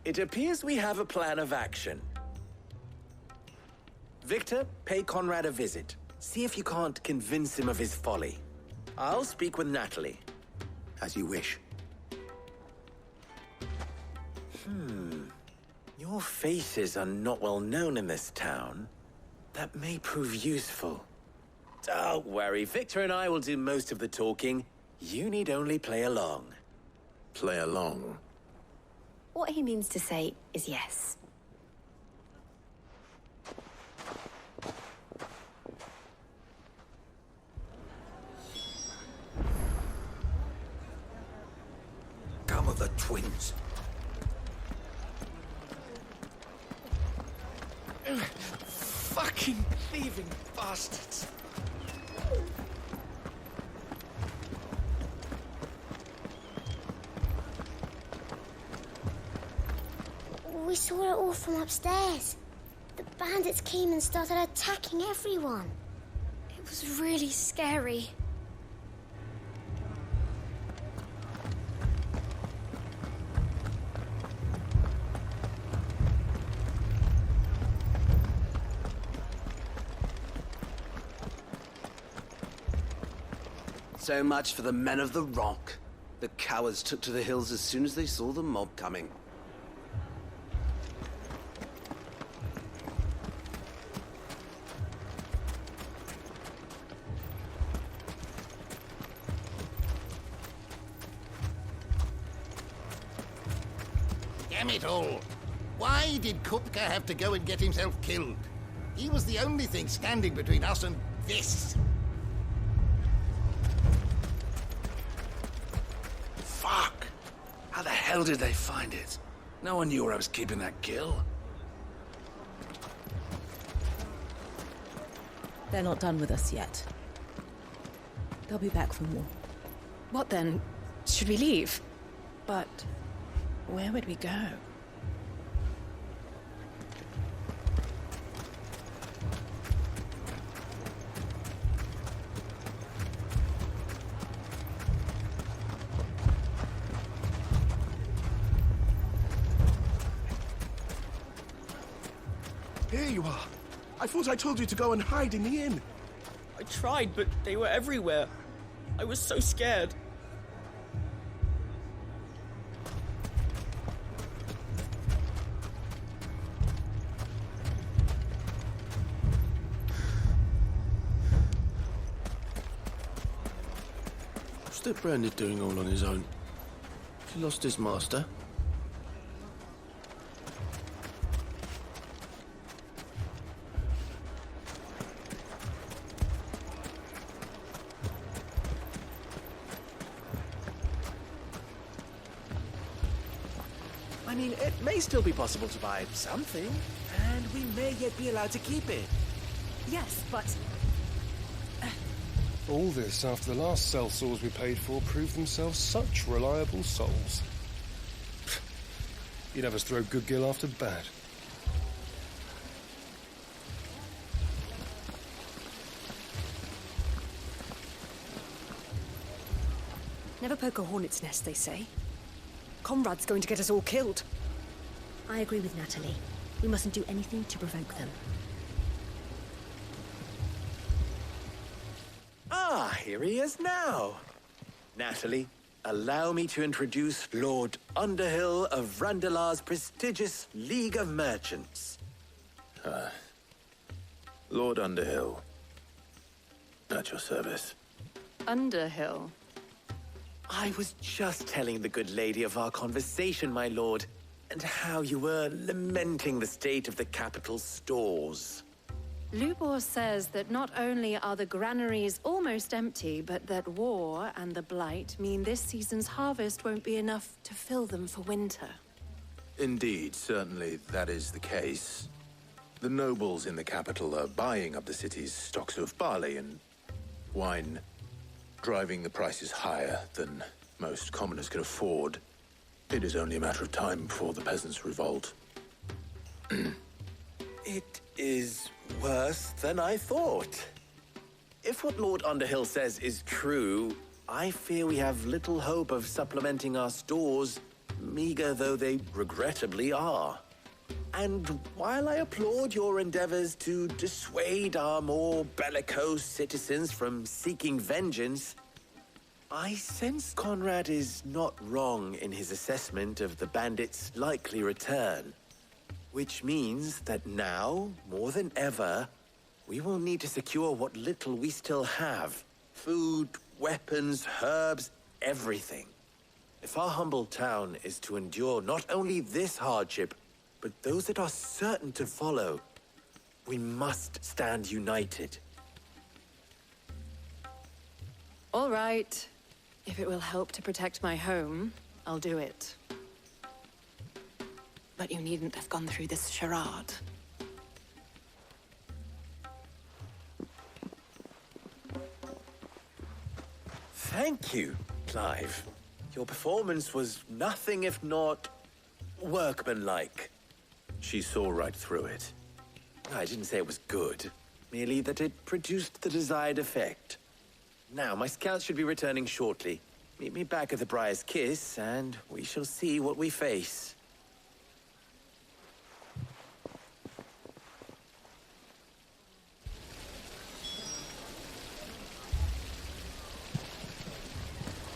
It appears we have a plan of action. Victor, pay Conrad a visit. See if you can't convince him of his folly. I'll speak with Natalie. As you wish. Your faces are not well known in this town. That may prove useful. Don't worry, Victor and I will do most of the talking. You need only play along. play along. What he means to say is yes. Come of the twins. Fucking thieving bastards. We saw it all from upstairs. The bandits came and started attacking everyone. It was really scary. So much for the men of the Rock. The cowards took to the hills as soon as they saw the mob coming. Damn it all! Why did Kupka have to go and get himself killed? He was the only thing standing between us and this. Fuck! How the hell did they find it? No one knew where I was keeping that kill. They're not done with us yet. They'll be back for more. What then? Should we leave? But where would we go? Here you are. I thought I told you to go and hide in the inn. I tried, but they were everywhere. I was so scared. What's that Branded doing all on his own? He lost his master. I mean, it may still be possible to buy something, and we may yet be allowed to keep it. Yes, but... All this after the last sellswords we paid for proved themselves such reliable souls. You'd have us throw good gil after bad. Never poke a hornet's nest, they say. Conrad's going to get us all killed. I agree with Natalie. We mustn't do anything to provoke them. Ah, here he is now. Natalie, allow me to introduce Lord Underhill of Randalar's prestigious League of Merchants. Lord Underhill. At your service. Underhill? I was just telling the good lady of our conversation, my lord, and how you were lamenting the state of the capital's stores. Lubor says that not only are the granaries almost empty, but that war and the Blight mean this season's harvest won't be enough to fill them for winter. Indeed, certainly that is the case. The nobles in the capital are buying up the city's stocks of barley and wine, driving the prices higher than most commoners can afford. It is only a matter of time before the peasants revolt. It is worse than I thought. If what Lord Underhill says is true, I fear we have little hope of supplementing our stores, meager though they regrettably are. And while I applaud your endeavors to dissuade our more bellicose citizens from seeking vengeance, I sense Conrad is not wrong in his assessment of the bandits' likely return. Which means that now, more than ever, we will need to secure what little we still have. Food, weapons, herbs, everything. If our humble town is to endure not only this hardship, but those that are certain to follow, we must stand united. All right. If it will help to protect my home, I'll do it. But you needn't have gone through this charade. Thank you, Clive. Your performance was nothing if not workmanlike. She saw right through it. I didn't say it was good, merely that it produced the desired effect. Now, my scouts should be returning shortly. Meet me back at the Briar's Kiss, and we shall see what we face.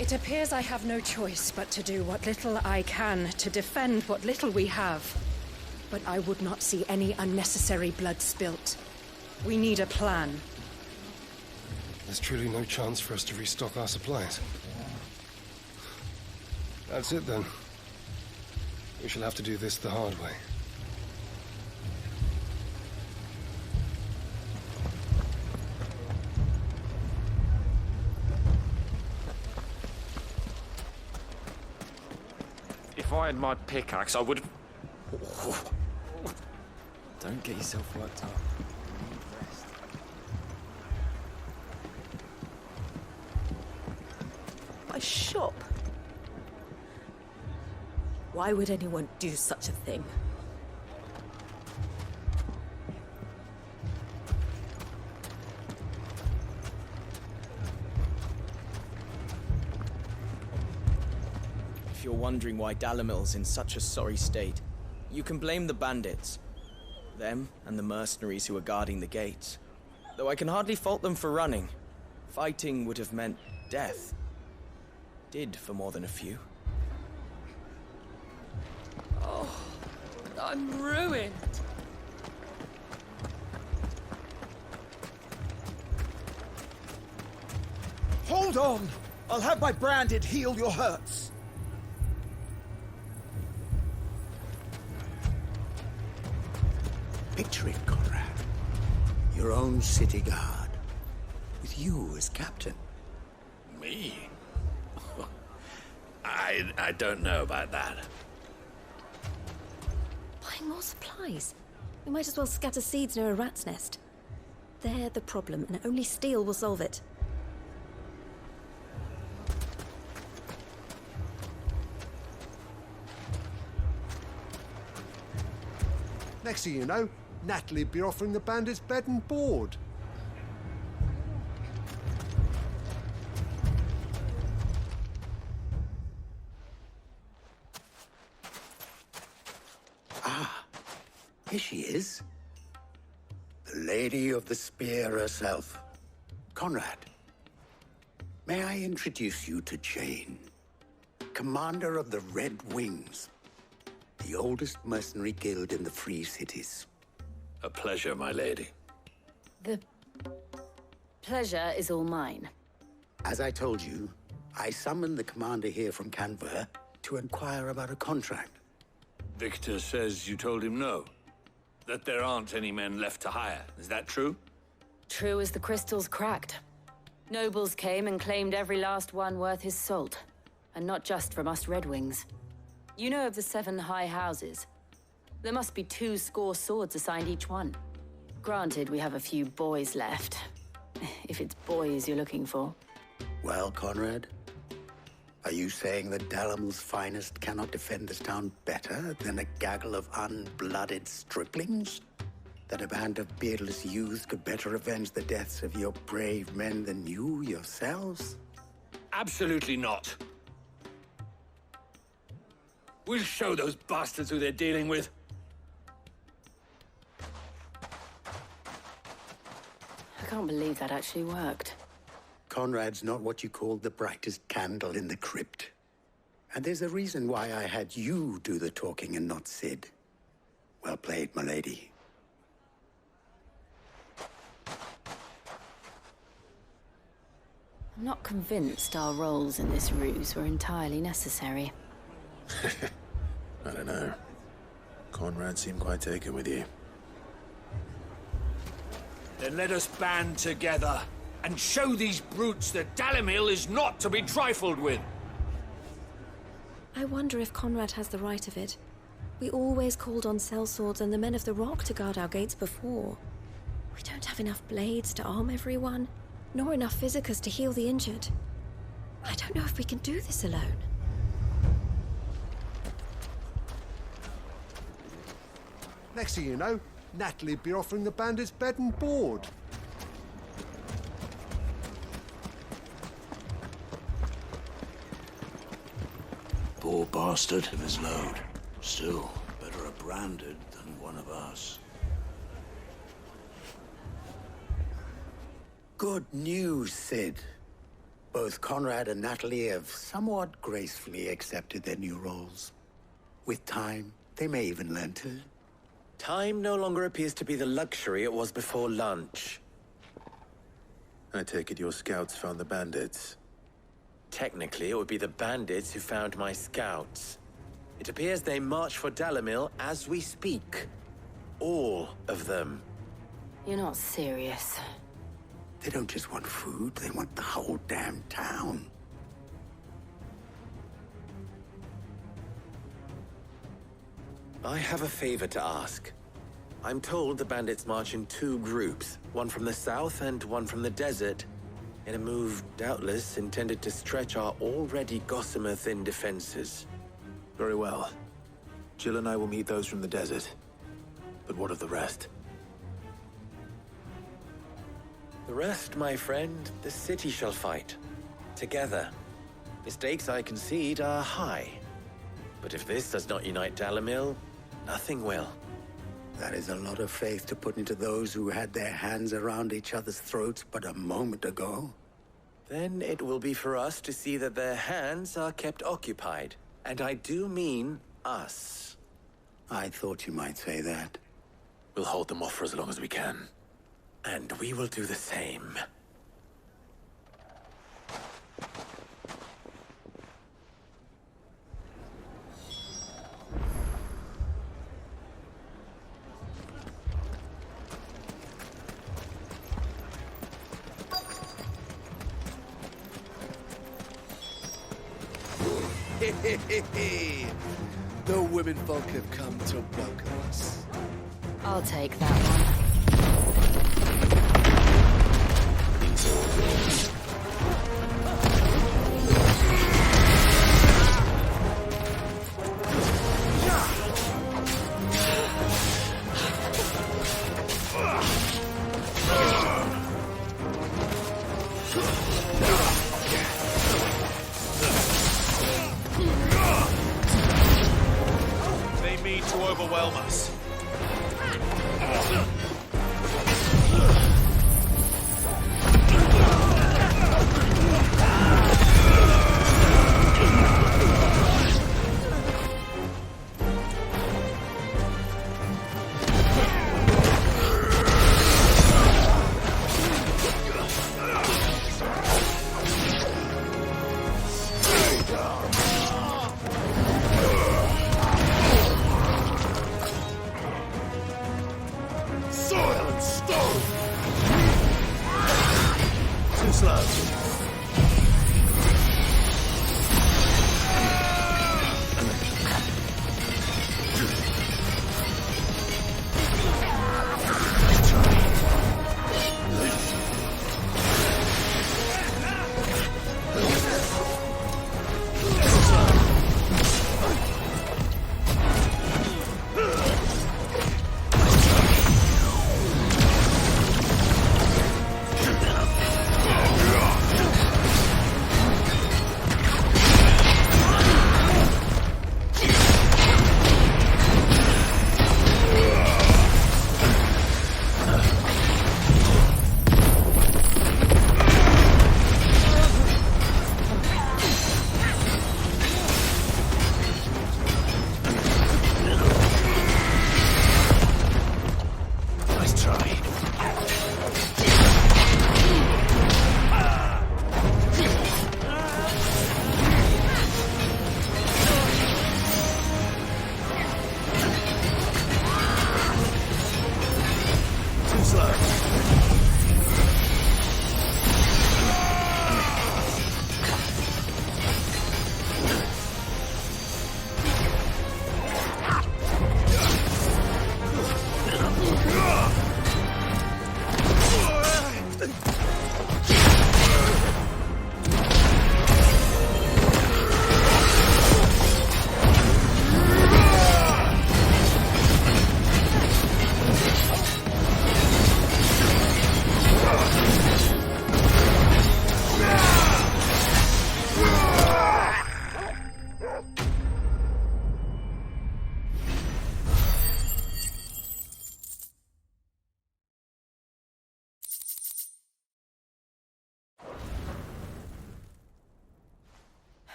It appears I have no choice but to do what little I can to defend what little we have. But I would not see any unnecessary blood spilt. We need a plan. There's truly no chance for us to restock our supplies. That's it then. We shall have to do this the hard way. If I had my pickaxe, I would... Don't get yourself worked up. Rest. My shop? Why would anyone do such a thing? If you're wondering why Dalimil's in such a sorry state, you can blame the bandits. Them and the mercenaries who are guarding the gates. Though I can hardly fault them for running. Fighting would have meant death. Did for more than a few. Oh, I'm ruined. Hold on! I'll have my branded heal your hurts. Picture it, Conrad. Your own city guard. With you as captain. Me? I don't know about that. Buying more supplies? We might as well scatter seeds near a rat's nest. They're the problem, and only steel will solve it. Next thing you know, Natalie'd be offering the bandits bed and board. Ah, here she is. The Lady of the Spear herself. Conrad, may I introduce you to Jane, commander of the Red Wings, the oldest mercenary guild in the Free Cities. A pleasure, my lady. The pleasure is all mine. As I told you, I summoned the commander here from Canver to inquire about a contract. Victor says you told him no. That there aren't any men left to hire. Is that true? True as the crystals cracked. Nobles came and claimed every last one worth his salt. And not just from us Red Wings. You know of the 7 high houses. There must be 200 swords assigned each one. Granted, we have a few boys left. If it's boys you're looking for. Well, Conrad, are you saying that Dalimil's finest cannot defend this town better than a gaggle of unblooded striplings? That a band of beardless youths could better avenge the deaths of your brave men than you yourselves? Absolutely not. We'll show those bastards who they're dealing with. I can't believe that actually worked. Conrad's not what you call the brightest candle in the crypt. And there's a reason why I had you do the talking and not Sid. Well played, my lady. I'm not convinced our roles in this ruse were entirely necessary. I don't know. Conrad seemed quite taken with you. Then let us band together and show these brutes that Dalimil is not to be trifled with. I wonder if Conrad has the right of it. We always called on sellswords and the men of the Rock to guard our gates before. We don't have enough blades to arm everyone, nor enough physicers to heal the injured. I don't know if we can do this alone. Next thing you know, Natalie'd be offering the bandits bed and board. Poor bastard of his load. Still, better a branded than one of us. Good news, Sid. Both Conrad and Natalie have somewhat gracefully accepted their new roles. With time, they may even learn to... Time no longer appears to be the luxury it was before lunch. I take it your scouts found the bandits. Technically, it would be the bandits who found my scouts. It appears they march for Dalimil as we speak. All of them. You're not serious. They don't just want food, they want the whole damn town. I have a favor to ask. I'm told the bandits march in 2 groups, one from the south and one from the desert, in a move doubtless intended to stretch our already gossamer-thin defenses. Very well. Jill and I will meet those from the desert. But what of the rest? The rest, my friend, the city shall fight. Together. The stakes, I concede, are high. But if this does not unite Dalimil, nothing will. That is a lot of faith to put into those who had their hands around each other's throats but a moment ago. Then it will be for us to see that their hands are kept occupied. And I do mean us. I thought you might say that. We'll hold them off for as long as we can. And we will do the same. The women folk have come to welcome us. I'll take that one. They mean to overwhelm us.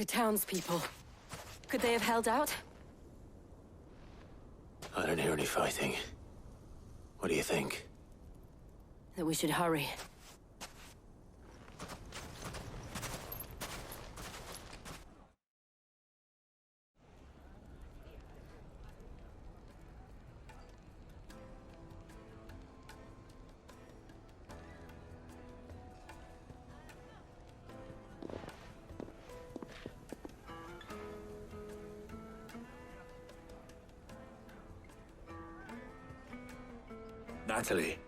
The townspeople. Could they have held out? I don't hear any fighting. What do you think? That we should hurry. Natalie,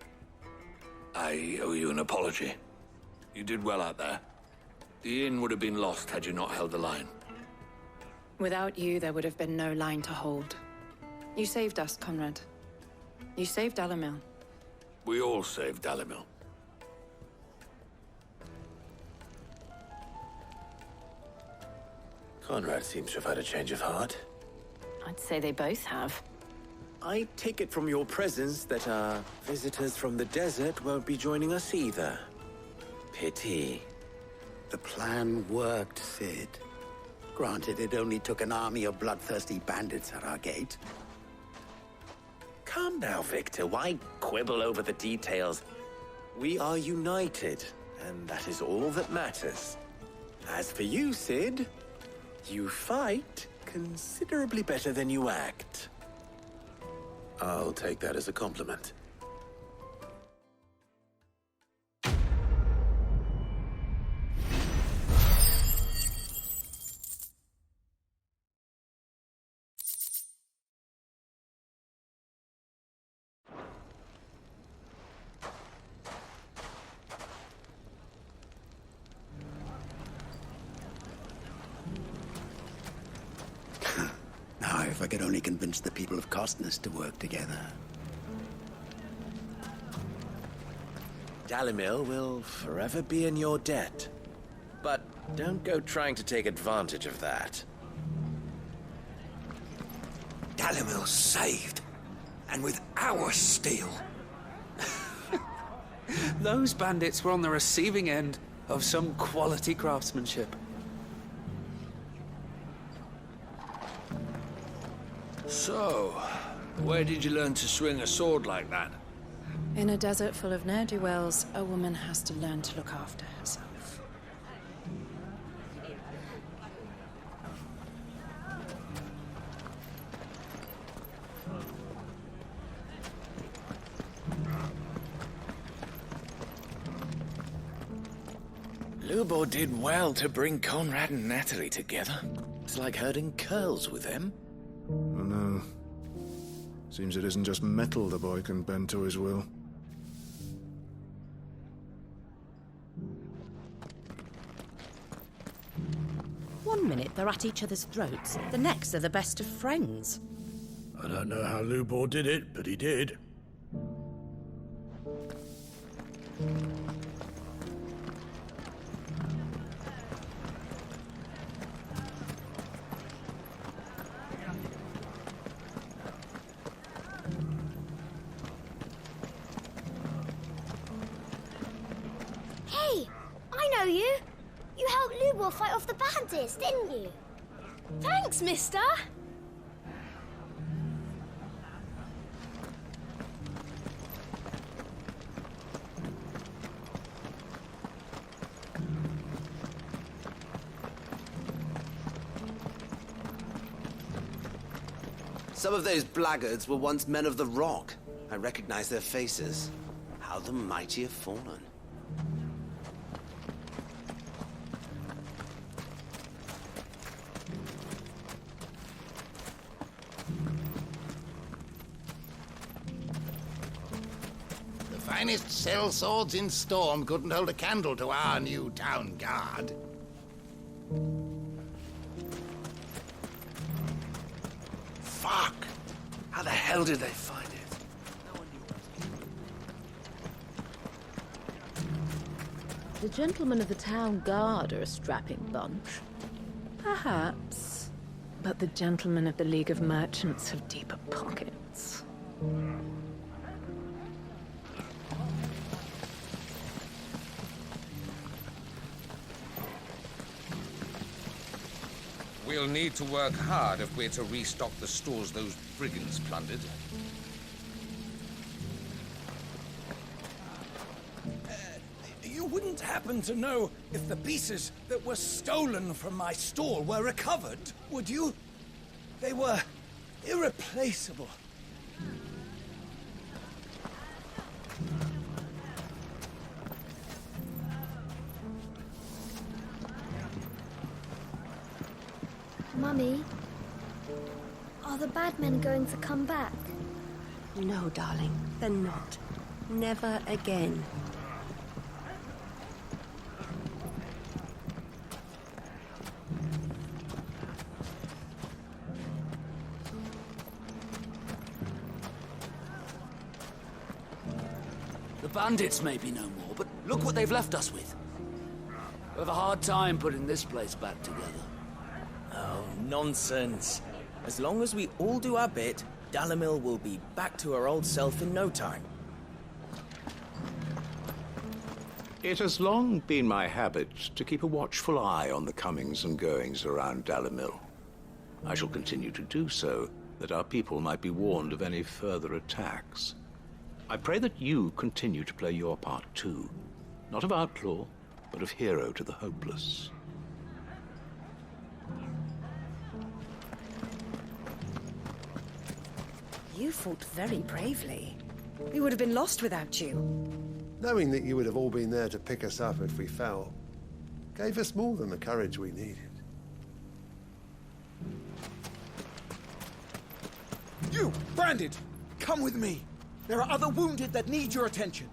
I owe you an apology. You did well out there. The inn would have been lost had you not held the line. Without you, there would have been no line to hold. You saved us, Conrad. You saved Dalimil. We all saved Dalimil. Conrad seems to have had a change of heart. I'd say they both have. I take it from your presence that our visitors from the desert won't be joining us either. Pity. The plan worked, Sid. Granted, it only took an army of bloodthirsty bandits at our gate. Calm now, Victor. Why quibble over the details? We are united, and that is all that matters. As for you, Sid, you fight considerably better than you act. I'll take that as a compliment. Now, if I could only convince the people of Costness to work together. Dalimil will forever be in your debt. But don't go trying to take advantage of that. Dalimil's saved. And with our steel. Those bandits were on the receiving end of some quality craftsmanship. So, where did you learn to swing a sword like that? In a desert full of ne'er-do-wells, a woman has to learn to look after herself. Lubor did well to bring Conrad and Natalie together. It's like herding curls with them. I know. Seems it isn't just metal the boy can bend to his will. One minute they're at each other's throats, the next they're the best of friends. I don't know how Lubor did it, but he did. Hey, I know you. You helped Lubor fight off the bandits, didn't you? Thanks, mister. Some of those blackguards were once men of the Rock. I recognize their faces. How the mighty have fallen. The finest cell swords in Storm couldn't hold a candle to our new town guard. Fuck! How the hell did they find it? The gentlemen of the town guard are a strapping bunch. Perhaps. But the gentlemen of the League of Merchants have deeper pockets. We'll need to work hard if we're to restock the stores those brigands plundered. You wouldn't happen to know if the pieces that were stolen from my store were recovered, would you? They were irreplaceable. Mummy, are the bad men going to come back? No, darling, they're not. Never again. The bandits may be no more, but look what they've left us with. We have a hard time putting this place back together. Oh, nonsense. As long as we all do our bit, Dalimil will be back to her old self in no time. It has long been my habit to keep a watchful eye on the comings and goings around Dalimil. I shall continue to do so, that our people might be warned of any further attacks. I pray that you continue to play your part too, not of outlaw, but of hero to the hopeless. You fought very bravely. We would have been lost without you. Knowing that you would have all been there to pick us up if we fell, gave us more than the courage we needed. You, Branded! Come with me! There are other wounded that need your attention.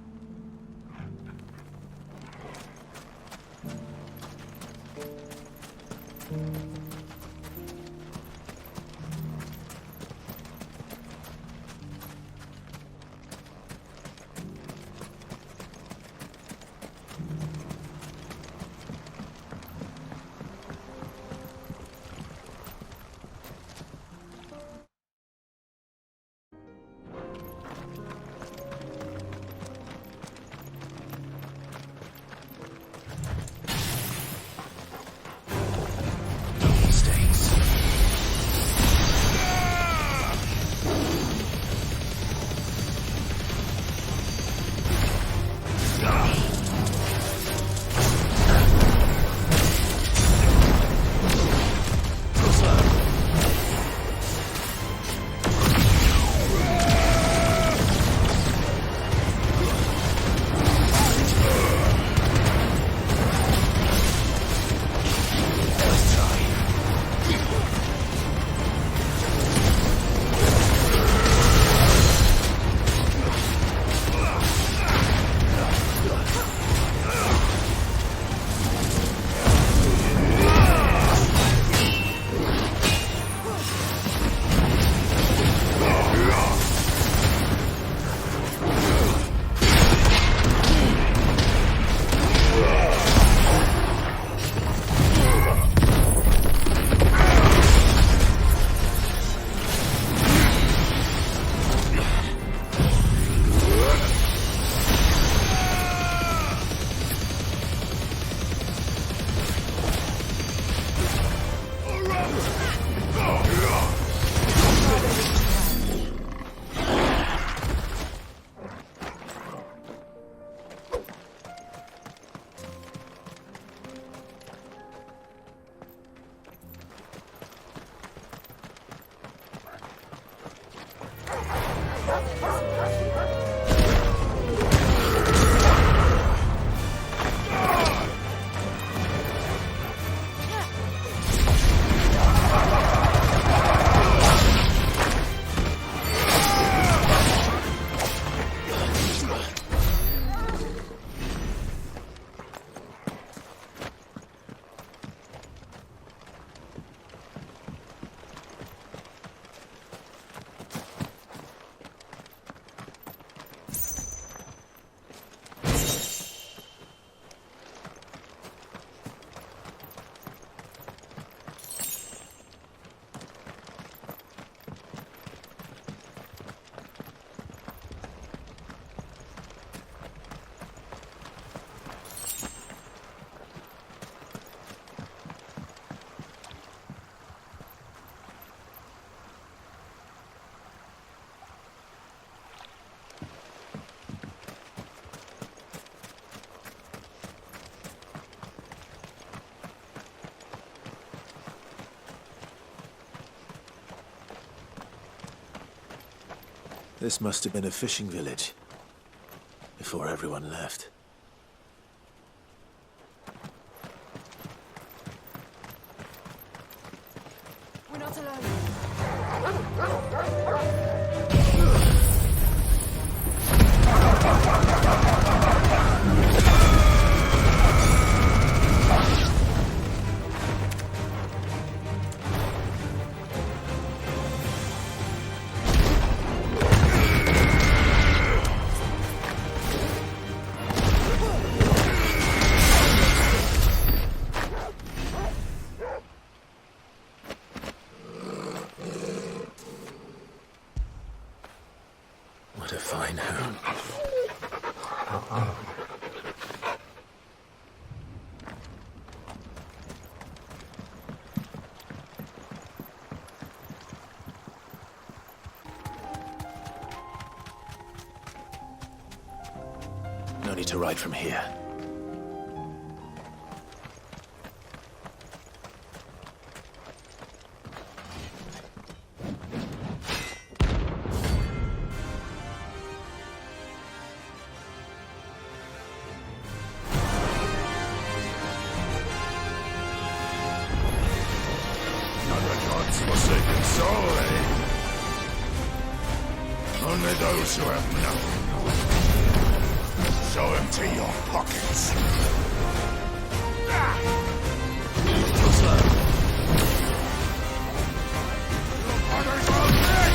This must have been a fishing village before everyone left. We're not alone. What a fine hound. No need to ride from here. Forsaken soul, eh? Only those who have nothing. So empty your pockets. Too slow. Your father's all dead!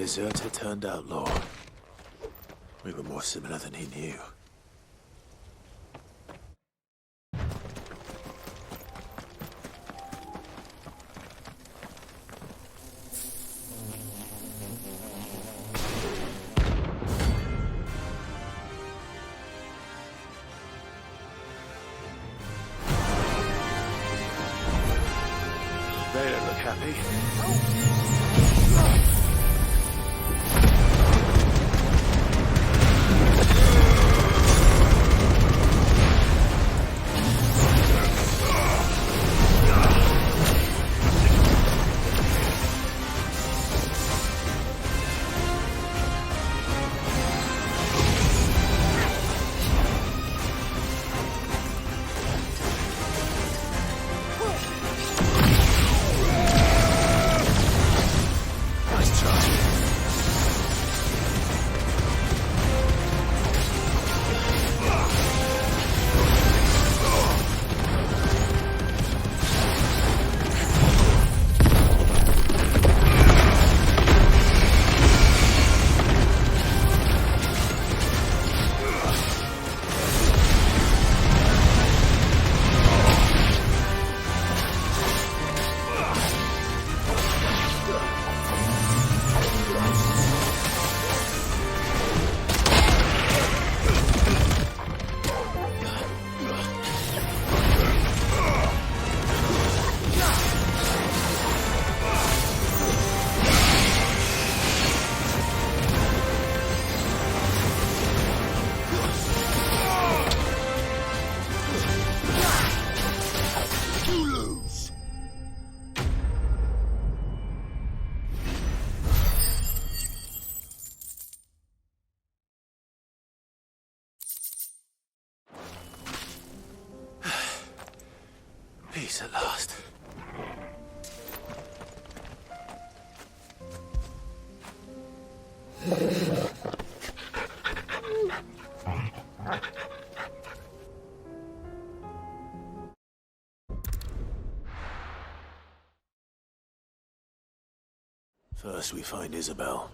deserter turned outlaw. We were more similar than he knew. They don't look happy. Peace at last. First we find Isabel.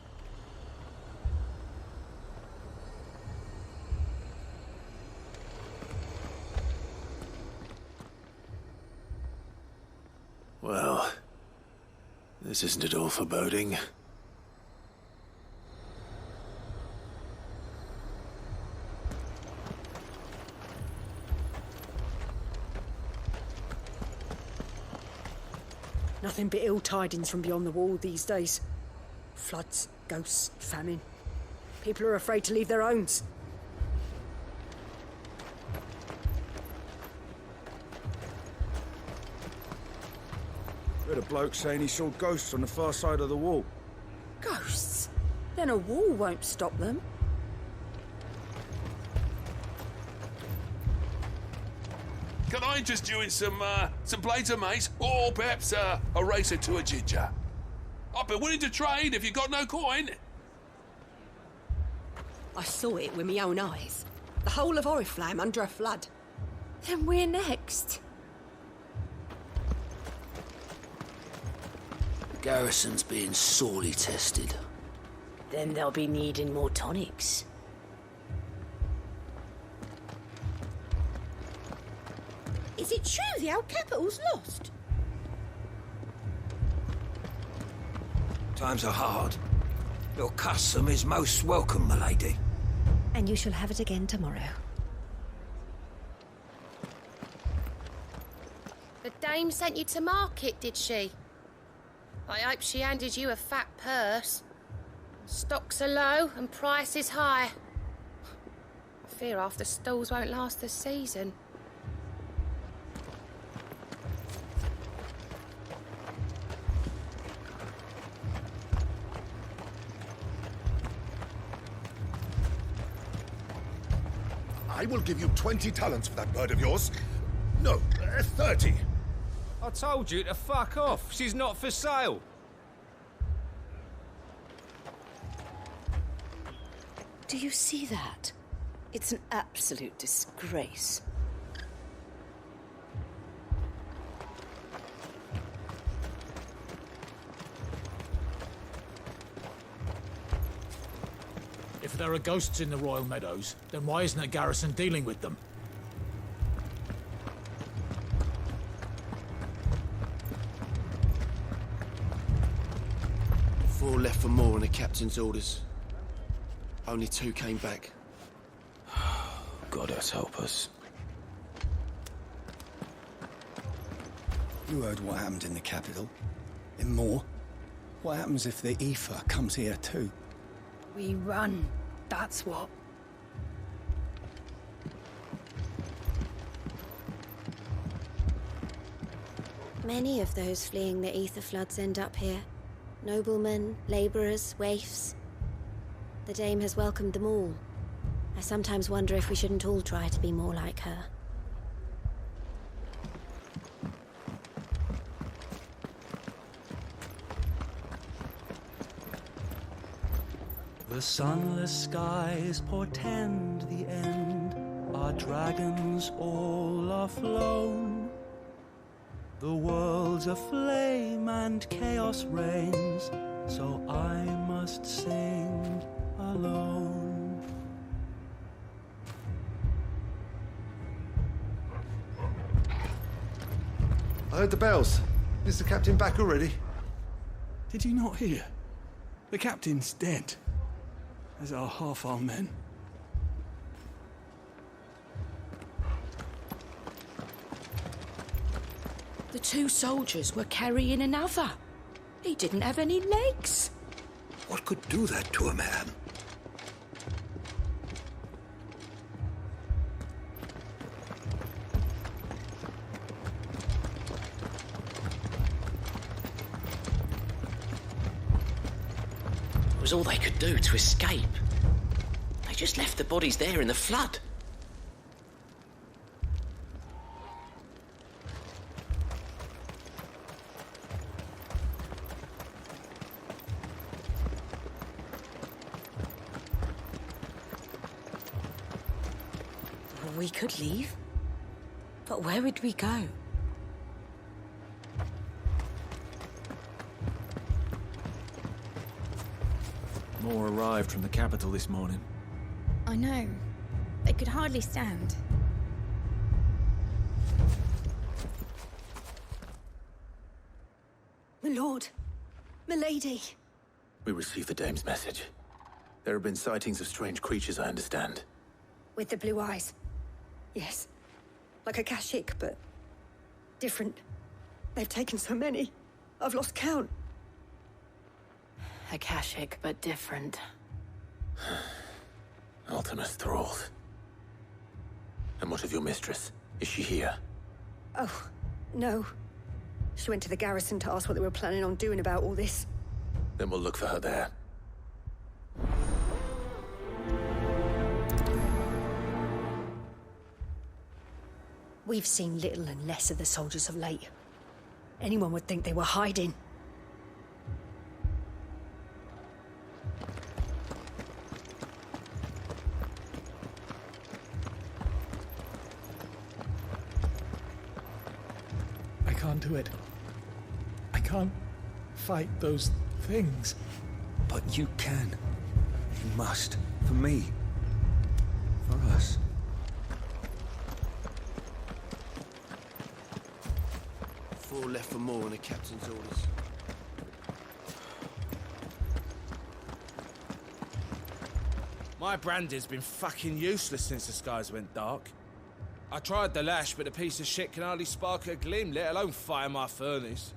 Well, this isn't at all foreboding. Nothing but ill tidings from beyond the wall these days. Floods, ghosts, famine. People are afraid to leave their homes. Heard a bloke saying he saw ghosts on the far side of the wall. Ghosts? Then a wall won't stop them. Can I interest you in some blades of mace, or perhaps a racer to a ginger? I'd be willing to trade if you got no coin. I saw it with my own eyes. The whole of Oriflamme under a flood. Then we're next. The garrison's being sorely tested. Then they'll be needing more tonics. Is it true the old capital's lost? Times are hard. Your custom is most welcome, my lady. And you shall have it again tomorrow. The dame sent you to market, did she? I hope she handed you a fat purse. Stocks are low and prices high. I fear half the stalls won't last the season. I will give you 20 talents for that bird of yours. No, 30. I told you to fuck off. She's not for sale. Do you see that? It's an absolute disgrace. If there are ghosts in the Royal Meadows, then why isn't a garrison dealing with them? Four left for more on the captain's orders. Only 2 came back. God help us. You heard what happened in the capital. In Moor. What happens if the Ether comes here too? We run, that's what. Many of those fleeing the ether floods end up here. Noblemen, labourers, waifs. The Dame has welcomed them all. I sometimes wonder if we shouldn't all try to be more like her. The sunless skies portend the end. Our dragons all are flown. The world's aflame and chaos reigns, so I must sing alone. I heard the bells. Is the captain back already? Did you not hear? The captain's dead, as are half our men. The 2 soldiers were carrying another. He didn't have any legs. What could do that to a man? It was all they could do to escape. They just left the bodies there in the flood. We could leave. But where would we go? More arrived from the capital this morning. I know. They could hardly stand. My lord. Milady. We received the Dame's message. There have been sightings of strange creatures, I understand. With the blue eyes. Yes. Like a Kashik, but different. They've taken so many. I've lost count. Akashic, but different. Ultimus thralls. And what of your mistress? Is she here? Oh, no. She went to the garrison to ask what they were planning on doing about all this. Then we'll look for her there. We've seen little and less of the soldiers of late. Anyone would think they were hiding. I can't do it. I can't fight those things. But you can. You must. For me. For us. Four left for more on the captain's orders. My brandy's been fucking useless since the skies went dark. I tried the lash, but the piece of shit can hardly spark a gleam, let alone fire my furnace.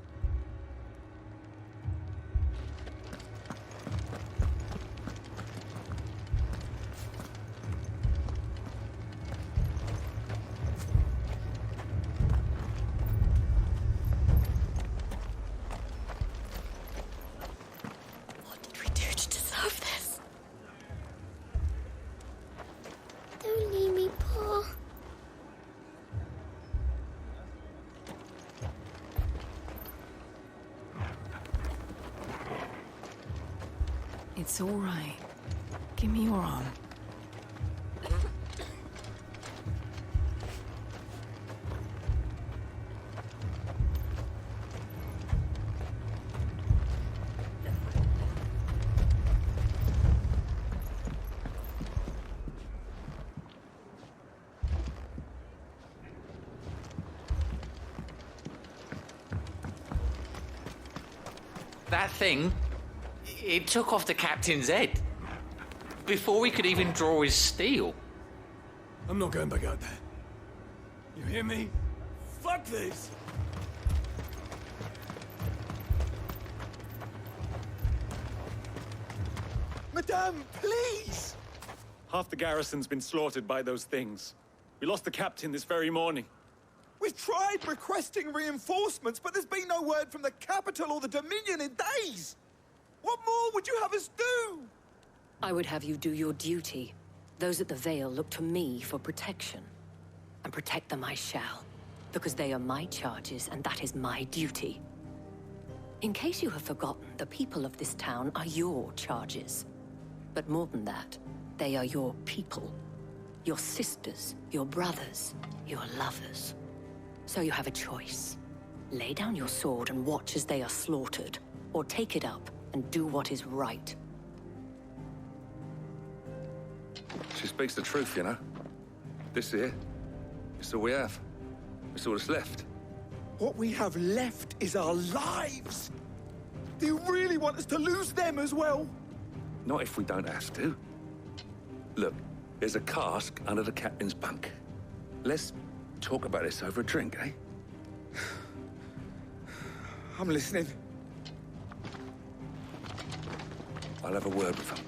What did we do to deserve this? Don't leave me, Paul. It's all right. Give me your arm. That thing, it took off the captain's head. Before we could even draw his steel. I'm not going back out there. You hear me? Fuck this! Madame, please! Half the garrison's been slaughtered by those things. We lost the captain this very morning. We've tried requesting reinforcements, but there's been no word from the capital or the Dominion in days! What more would you have us do? I would have you do your duty. Those at the Vale look to me for protection. And protect them I shall. Because they are my charges, and that is my duty. In case you have forgotten, the people of this town are your charges. But more than that, they are your people. Your sisters, your brothers, your lovers. So you have a choice. Lay down your sword and watch as they are slaughtered, or take it up and do what is right. She speaks the truth, you know. This here, it's all we have. It's all that's left. What we have left is our lives! Do you really want us to lose them as well? Not if we don't have to. Look, there's a cask under the captain's bunk. Let's talk about this over a drink, eh? I'm listening. I'll have a word with him.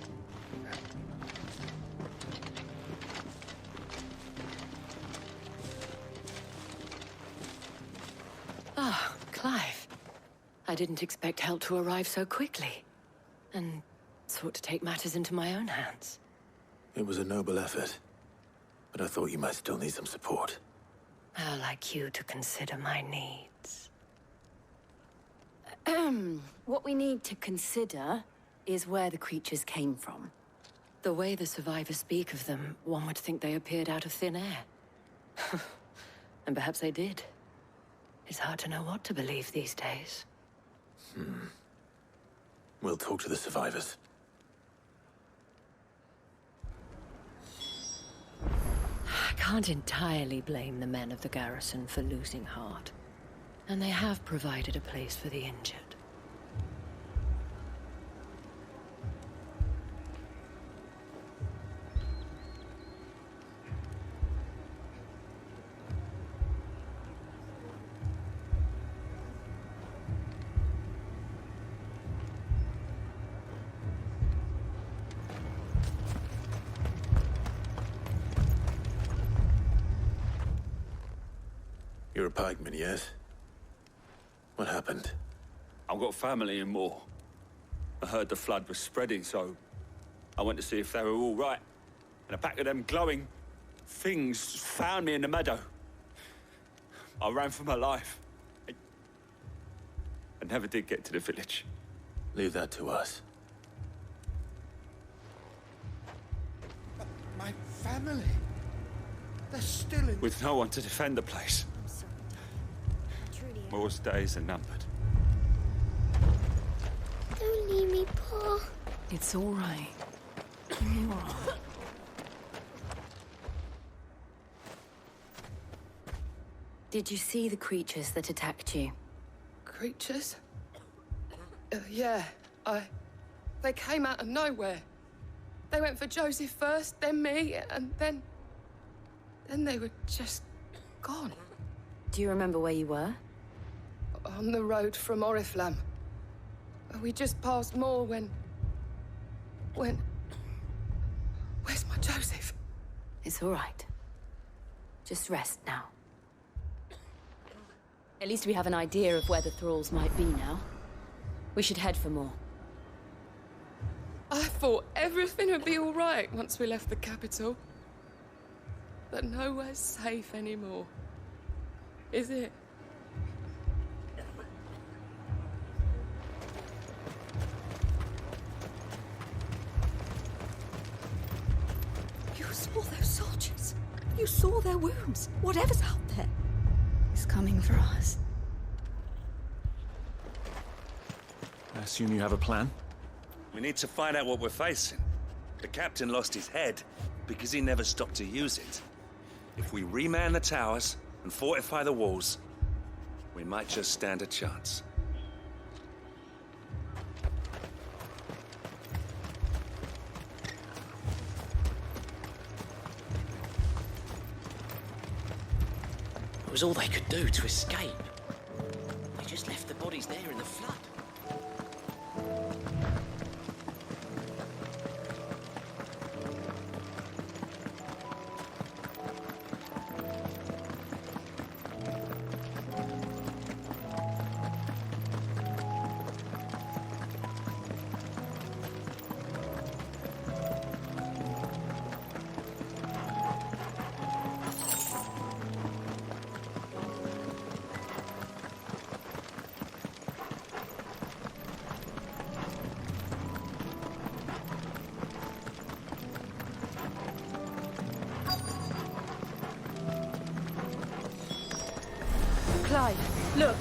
Ah, Clive. I didn't expect help to arrive so quickly. And sought to take matters into my own hands. It was a noble effort, but I thought you might still need some support. I'd like you to consider my needs. What we need to consider is where the creatures came from. The way the survivors speak of them, one would think they appeared out of thin air. And perhaps they did. It's hard to know what to believe these days. We'll talk to the survivors. I can't entirely blame the men of the garrison for losing heart. And they have provided a place for the injured. You're a pikeman, yes? What happened? I've got family in Moor. I heard the flood was spreading, so I went to see if they were all right. And a pack of them glowing things found me in the meadow. I ran for my life. I never did get to the village. Leave that to us. My family? They're still in... With no one to defend the place. Moor's days are numbered. Don't leave me, Pa. It's all right. You are. Did you see the creatures that attacked you? Creatures? Yeah, They came out of nowhere. They went for Joseph first, then me, and then they were just gone. Do you remember where you were? On the road from Oriflamme. We just passed Moor when... Where's my Joseph? It's all right. Just rest now. At least we have an idea of where the thralls might be now. We should head for more. I thought everything would be all right once we left the capital. But nowhere's safe anymore. Is it? You saw those soldiers. You saw their wounds. Whatever's out there is coming for us. I assume you have a plan? We need to find out what we're facing. The captain lost his head because he never stopped to use it. If we reman the towers and fortify the walls, we might just stand a chance. was all they could do to escape. They just left the bodies there in the flood. Clive, look!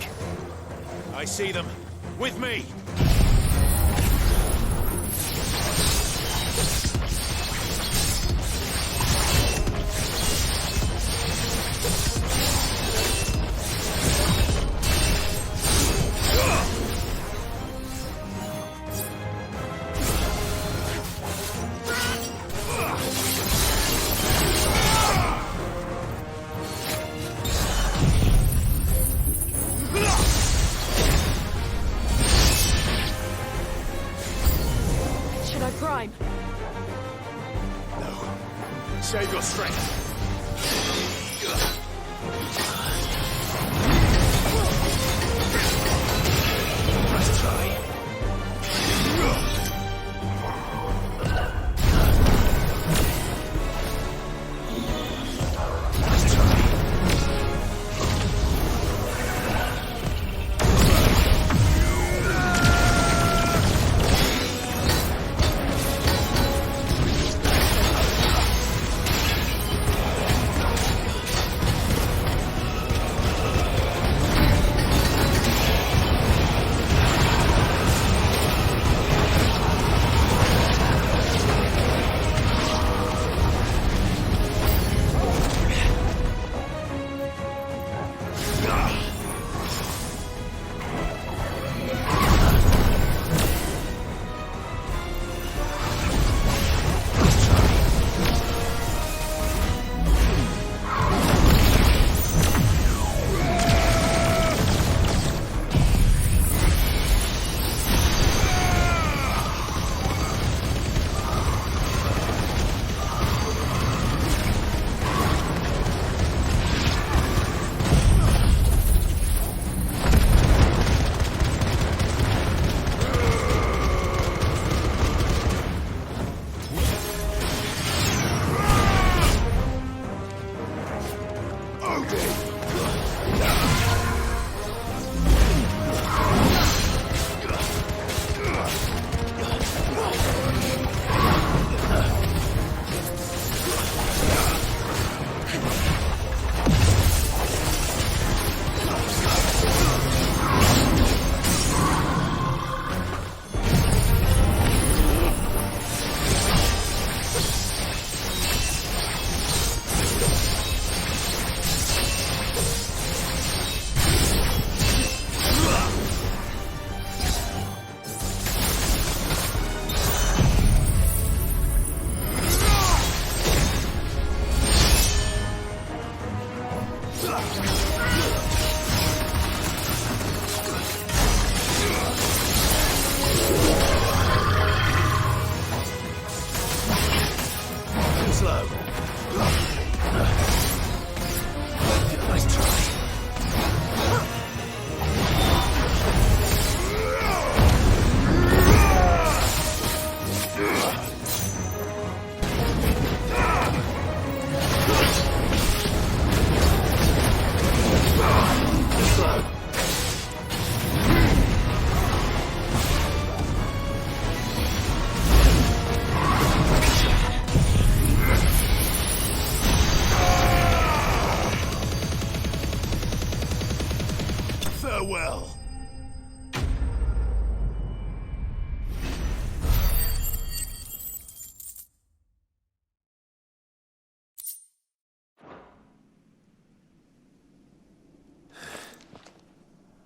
I see them. With me! Save your strength. Let's try.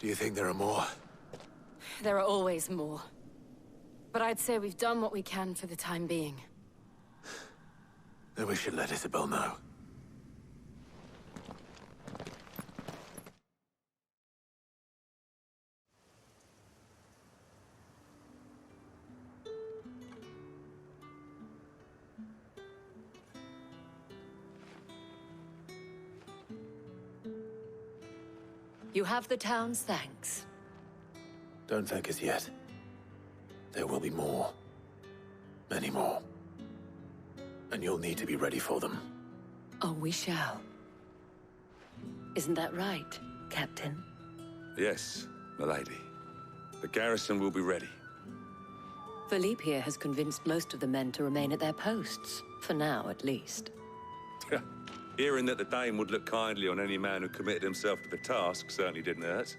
Do you think there are more? There are always more. But I'd say we've done what we can for the time being. Then we should let Isabel know. You have the town's thanks. Don't thank us yet. There will be more. Many more. And you'll need to be ready for them. Oh, we shall. Isn't that right, Captain? Yes, milady. The garrison will be ready. Philippe here has convinced most of the men to remain at their posts. For now, at least. Hearing that the Dane would look kindly on any man who committed himself to the task certainly didn't hurt.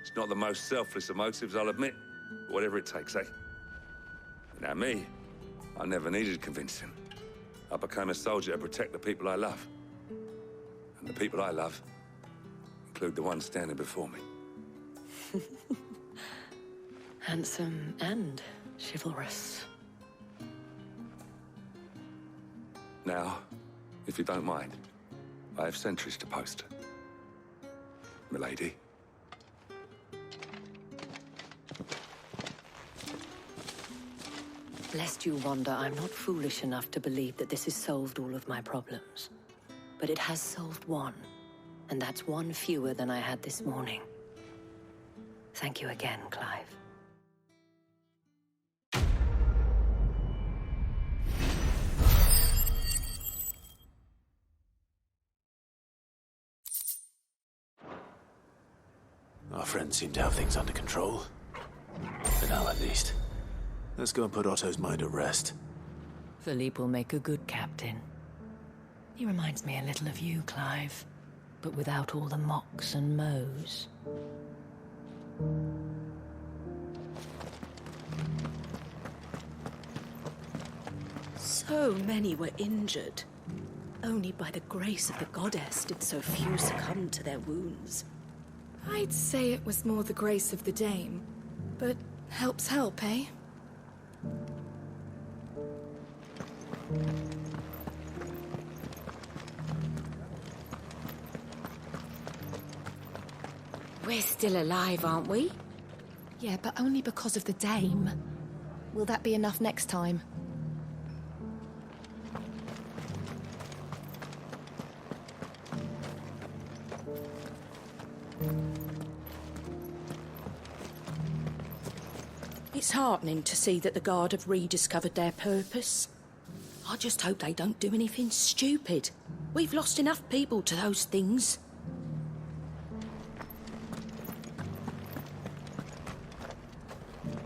It's not the most selfless of motives, I'll admit. But whatever it takes, eh? Now me, I never needed convincing. I became a soldier to protect the people I love. And the people I love include the ones standing before me. Handsome and chivalrous. Now, if you don't mind, I have sentries to post. Milady. Lest you wonder, I'm not foolish enough to believe that this has solved all of my problems. But it has solved one, and that's one fewer than I had this morning. Thank you again, Clive. Our friends seem to have things under control. For now, at least. Let's go and put Otto's mind at rest. Philippe will make a good captain. He reminds me a little of you, Clive, but without all the mocks and mows. So many were injured. Only by the grace of the goddess did so few succumb to their wounds. I'd say it was more the grace of the dame. But help's help, eh? We're still alive, aren't we? Yeah, but only because of the dame. Will that be enough next time? It's heartening to see that the Guard have rediscovered their purpose. I just hope they don't do anything stupid. We've lost enough people to those things.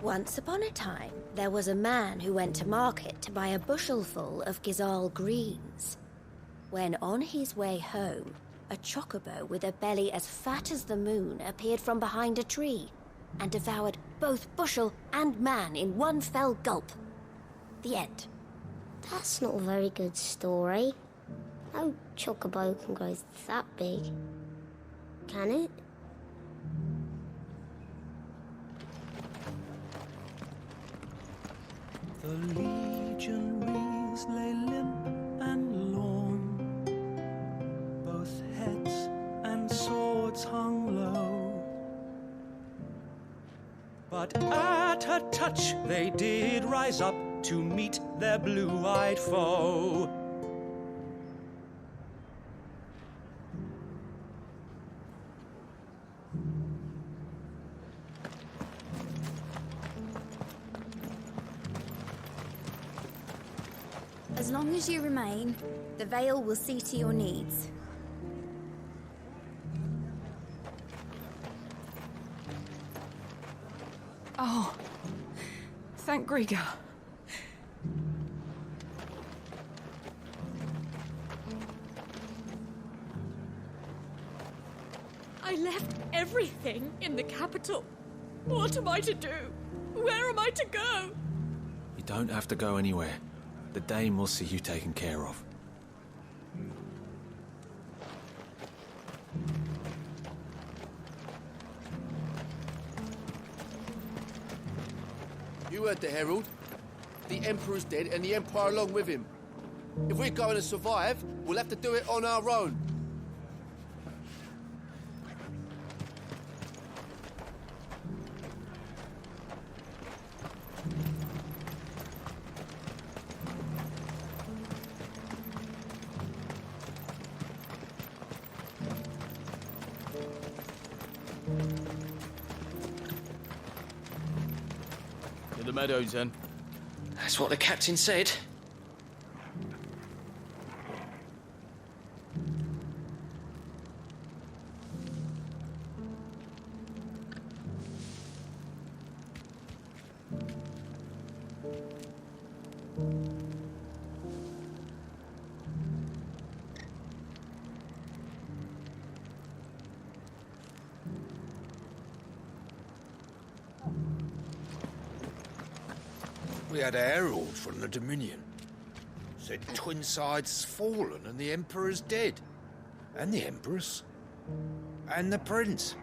Once upon a time, there was a man who went to market to buy a bushelful of Gizal greens. When on his way home, a chocobo with a belly as fat as the moon appeared from behind a tree and devoured both bushel and man in one fell gulp. The end. That's not a very good story. No chocobo can grow that big. Can it? The legionaries lay limp and lorn. Both heads and swords hung low. But at her touch they did rise up to meet their blue-eyed foe. As long as you remain, the Veil will see to your needs. Oh, thank Grieger. I left everything in the capital. What am I to do? Where am I to go? You don't have to go anywhere. The Dame will see you taken care of. You heard the Herald. The Emperor's dead and the Empire along with him. If we're going to survive, we'll have to do it on our own. meadows, then. That's what the captain said. We had a herald from the Dominion. Said Twinside's fallen and the Emperor's dead. And the Empress. And the Prince.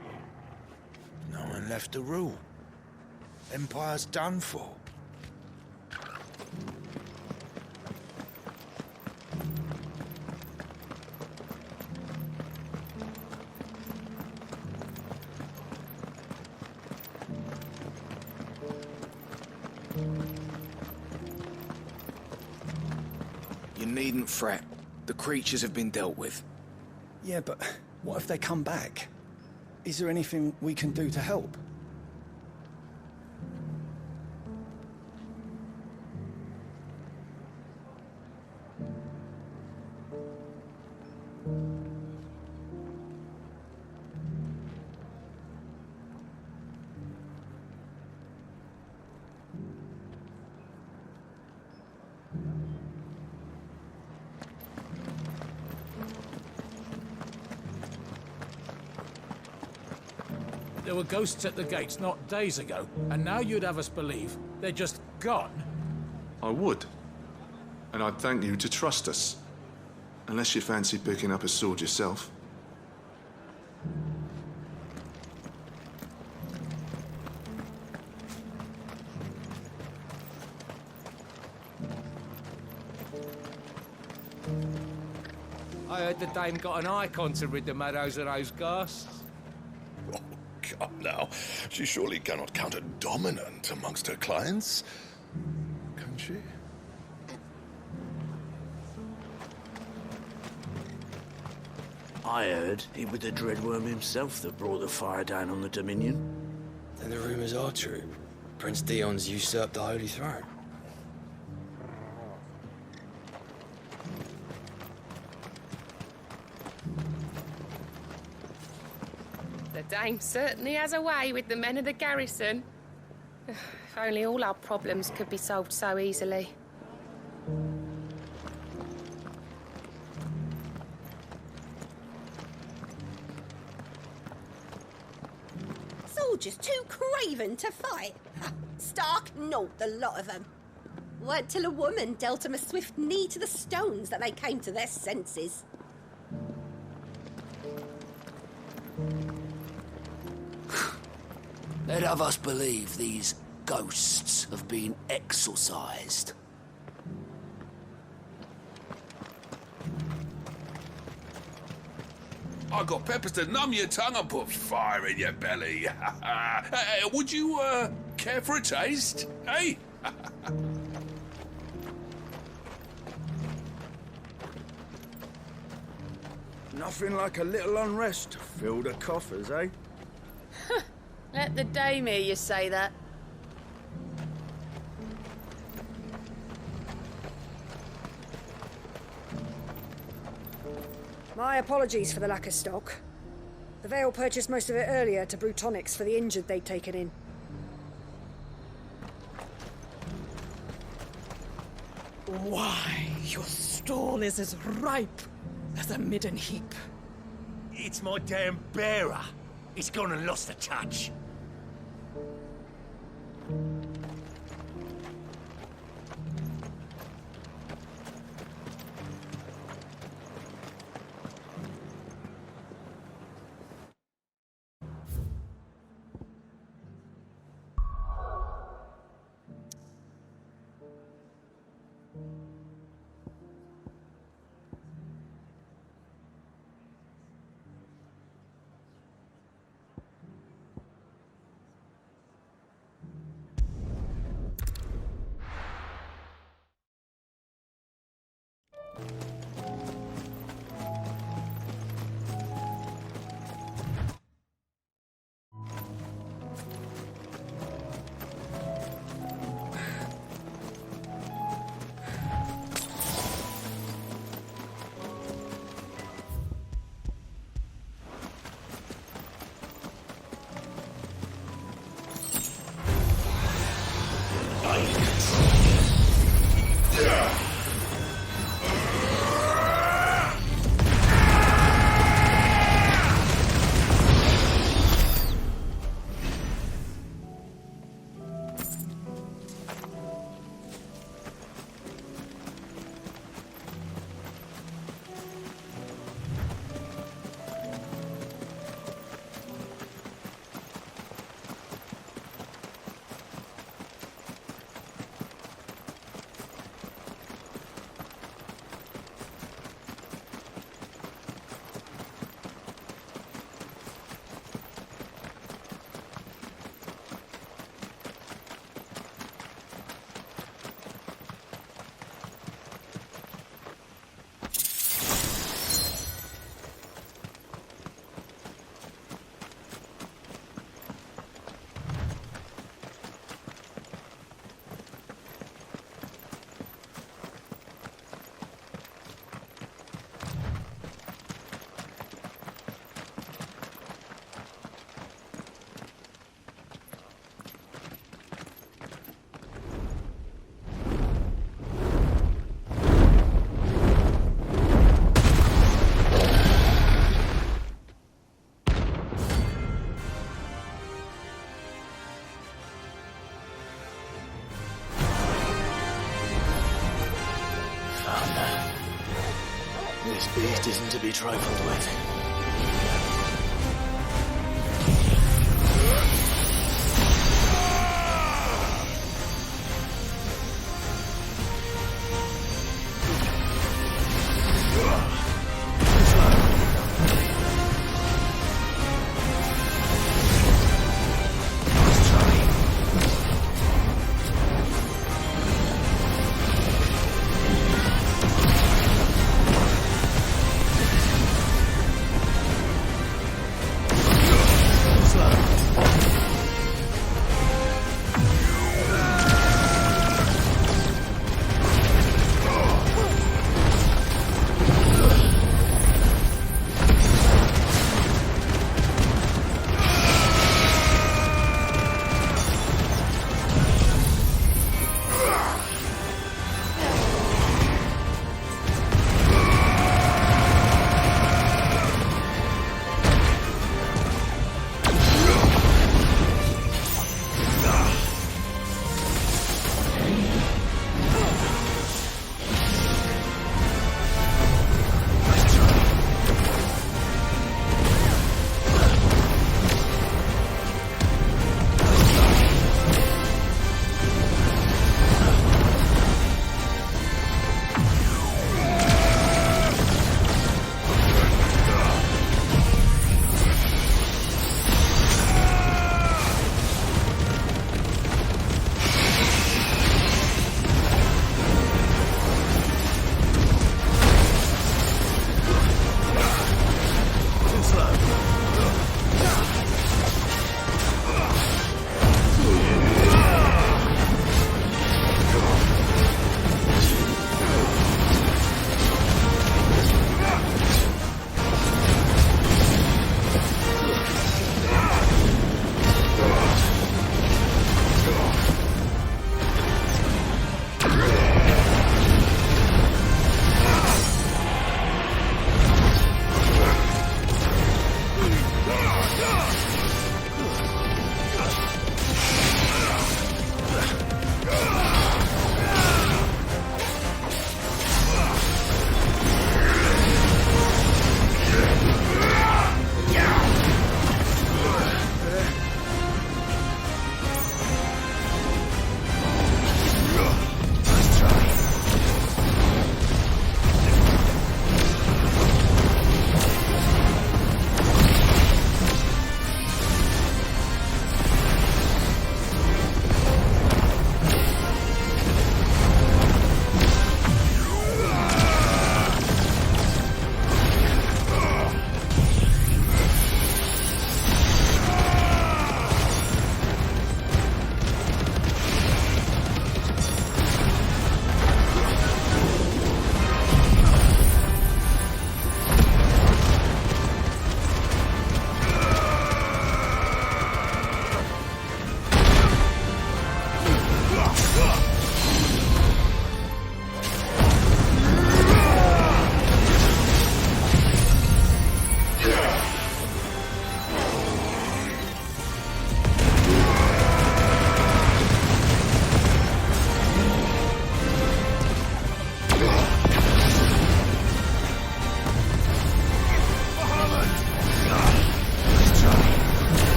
No one left to rule. Empire's done for. You needn't fret. The creatures have been dealt with. Yeah, but what if they come back? Is there anything we can do to help? There were ghosts at the gates not days ago, and now you'd have us believe they're just gone? I would. And I'd thank you to trust us. Unless you fancy picking up a sword yourself. I heard the dame got an icon to rid the meadows of those ghosts. Come now, she surely cannot count a dominant amongst her clients. Can she? I heard it was the Dreadworm himself that brought the fire down on the Dominion. Then the rumours are true. Prince Dion's usurped the Holy Throne. The dame certainly has a way with the men of the garrison. If only all our problems could be solved so easily. Soldiers too craven to fight. Stark naught, the lot of them. Weren't till a woman dealt them a swift knee to the stones that they came to their senses. They'd have us believe these ghosts have been exorcised. I got peppers to numb your tongue and put fire in your belly. Would you, care for a taste? Hey? Nothing like a little unrest to fill the coffers, eh? Let the dame hear you say that. My apologies for the lack of stock. The Vale purchased most of it earlier to brew tonics for the injured they'd taken in. Why, your stall is as ripe as a midden heap. It's my damn bearer. It's gone and lost the touch. thunder. This beast isn't to be trifled with.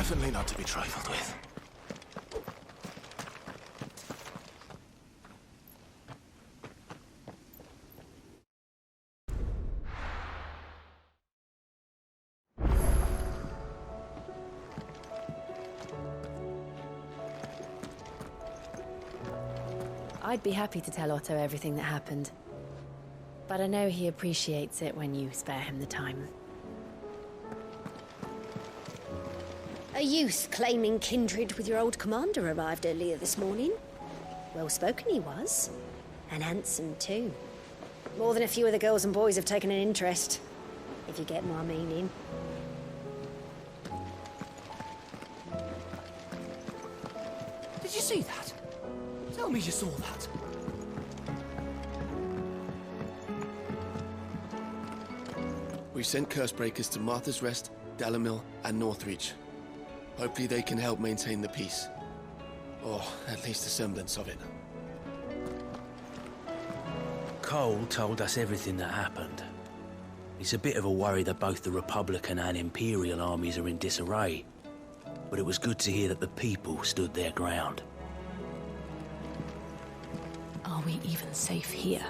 Definitely not to be trifled with. I'd be happy to tell Otto everything that happened. But I know he appreciates it when you spare him the time. A youth claiming kindred with your old commander arrived earlier this morning. Well-spoken he was. And handsome, too. More than a few of the girls and boys have taken an interest, if you get my meaning. Did you see that? Tell me you saw that. We've sent Cursebreakers to Martha's Rest, Dalamil, and Northreach. Hopefully they can help maintain the peace. Or at least a semblance of it. Cole told us everything that happened. It's a bit of a worry that both the Republican and Imperial armies are in disarray. But it was good to hear that the people stood their ground. Are we even safe here?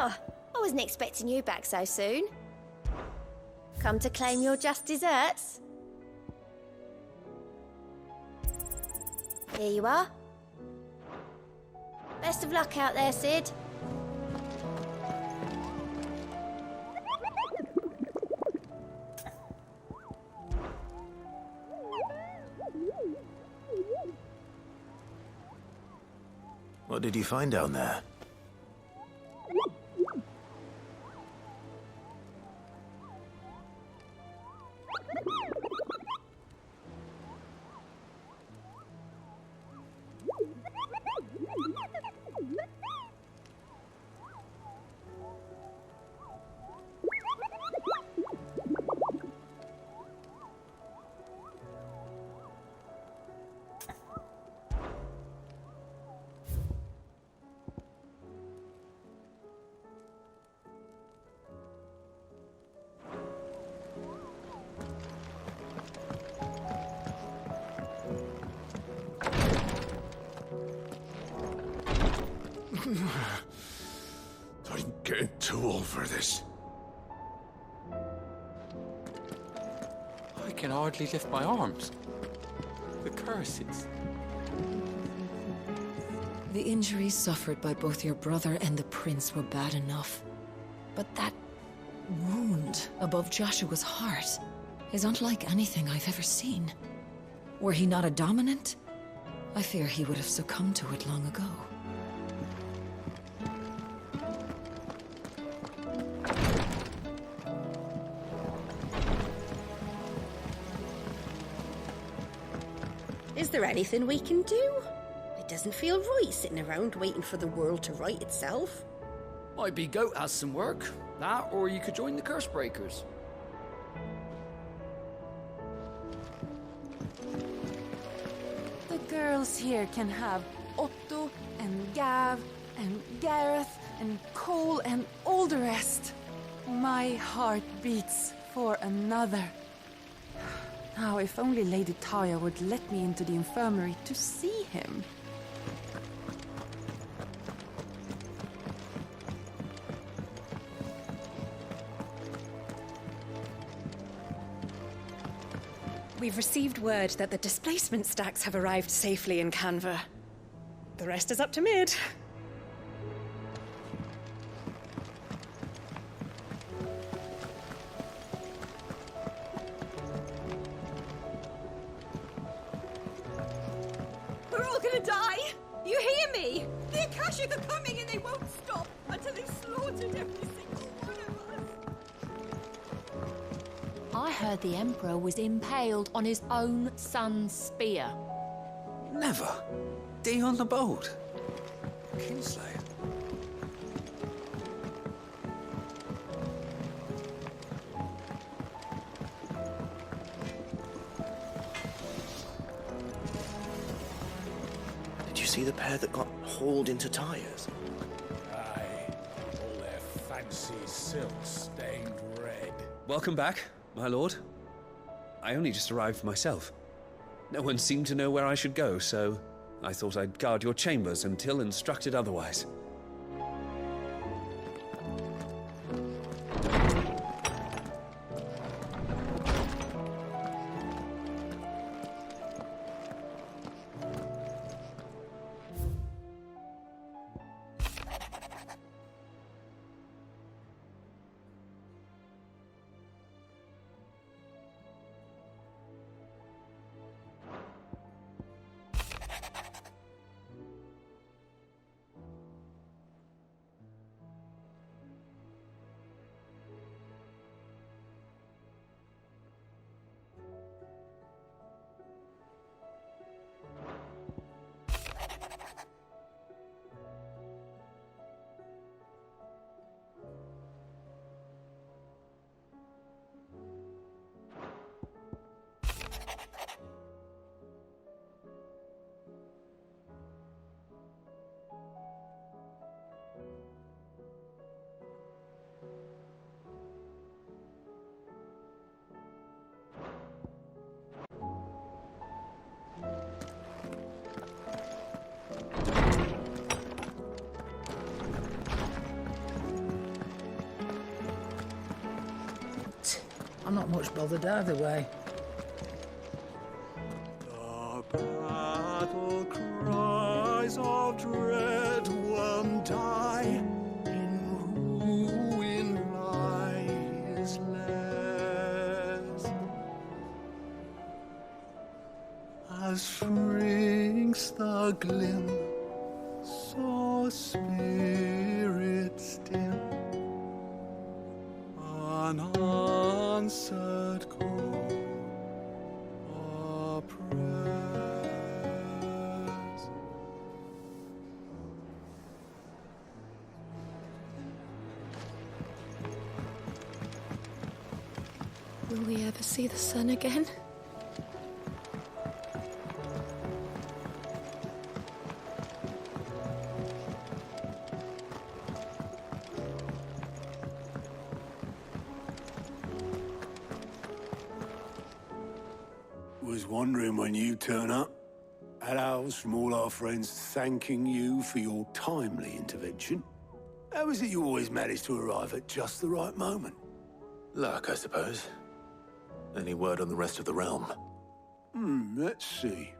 Oh, I wasn't expecting you back so soon. Come to claim your just desserts? Here you are. Best of luck out there, Sid. What did you find down there? I'm getting too old for this. I can hardly lift my arms. The curses. The injuries suffered by both your brother and the prince were bad enough. But that wound above Joshua's heart is unlike anything I've ever seen. Were he not a dominant, I fear he would have succumbed to it long ago. Is there anything we can do? It doesn't feel right sitting around waiting for the world to right itself. Maybe Goat has some work. That, or you could join the Cursebreakers. The girls here can have Otto and Gav and Gareth and Cole and all the rest. My heart beats for another. Now, if only Lady Taya would let me into the infirmary to see him. We've received word that the displacement stacks have arrived safely in Canva. The rest is up to Mid. We're all gonna die! You hear me? The Akashic are coming and they won't stop until they've slaughtered every single one of us. I heard the Emperor was impaled on his own son's spear. Never. Day on the boat. Kinslayer. Did you see the pair that got hauled into tires? Aye. All their fancy silk stained red. Welcome back, my lord. I only just arrived myself. No one seemed to know where I should go, so I thought I'd guard your chambers until instructed otherwise. I'm not much bothered either way. The battle cries of dread worm die. In ruin lie his lares. As shrinks the glim, so spirits dim. Unanswered call or prayers. Will we ever see the sun again? Was wondering when you turn up. Had owls from all our friends thanking you for your timely intervention. How is it you always manage to arrive at just the right moment? Luck, I suppose. Any word on the rest of the realm? Let's see.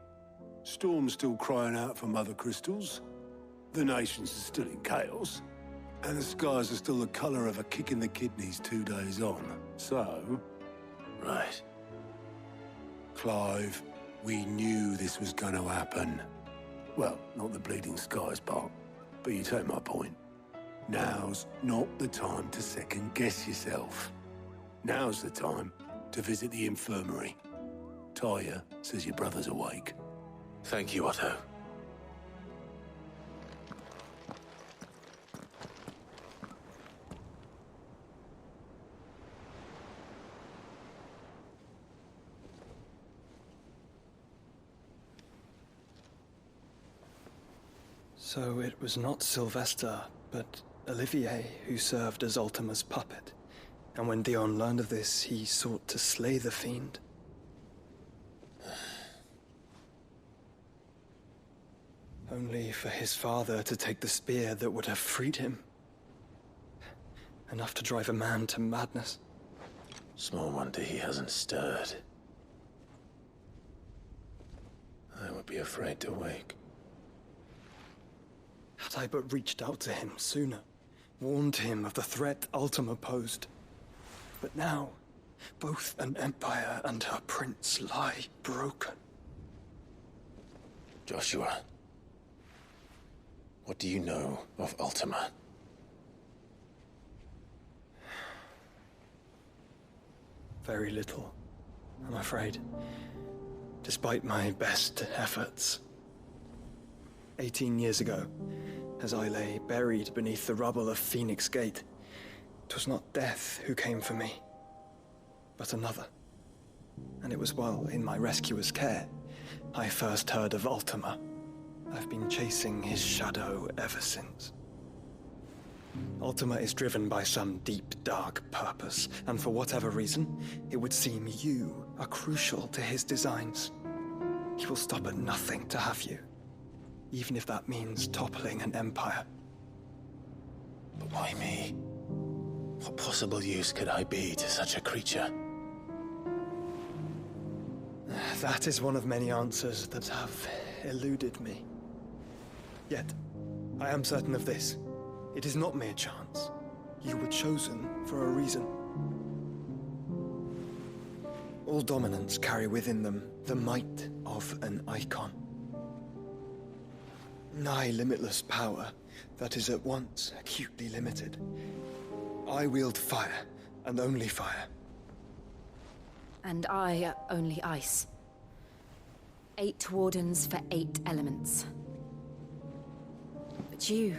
Storm's still crying out for mother crystals. The nations are still in chaos. And the skies are still the colour of a kick in the kidneys 2 days on. So... Right. Clive, we knew this was going to happen. Well, not the bleeding skies part, but you take my point. Now's not the time to second-guess yourself. Now's the time to visit the infirmary. Talia says your brother's awake. Thank you, Otto. So it was not Sylvester, but Olivier who served as Ultima's puppet. And when Dion learned of this, he sought to slay the fiend. Only for his father to take the spear that would have freed him. Enough to drive a man to madness. Small wonder he hasn't stirred. I would be afraid to wake. Had I but reached out to him sooner, warned him of the threat Ultima posed. But now, both an empire and her prince lie broken. Joshua, what do you know of Ultima? Very little, I'm afraid. Despite my best efforts. 18 years ago, as I lay buried beneath the rubble of Phoenix Gate, 'twas not death who came for me, but another. And it was while in my rescuer's care, I first heard of Ultima. I've been chasing his shadow ever since. Ultima is driven by some deep, dark purpose, and for whatever reason, it would seem you are crucial to his designs. He will stop at nothing to have you, even if that means toppling an empire. But why me? What possible use could I be to such a creature? That is one of many answers that have eluded me. Yet, I am certain of this. It is not mere chance. You were chosen for a reason. All dominants carry within them the might of an icon. Nigh limitless power that is at once acutely limited. I wield fire, and only fire. And I only ice. 8 wardens for 8 elements. But you,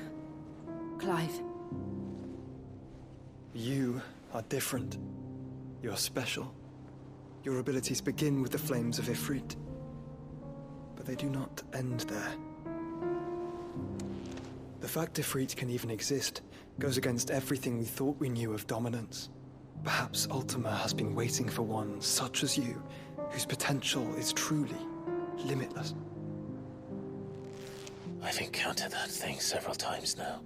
Clive. You are different. You're special. Your abilities begin with the flames of Ifrit. But they do not end there. The fact Ifrit can even exist goes against everything we thought we knew of dominance. Perhaps Ultima has been waiting for one such as you, whose potential is truly limitless. I've encountered that thing several times now.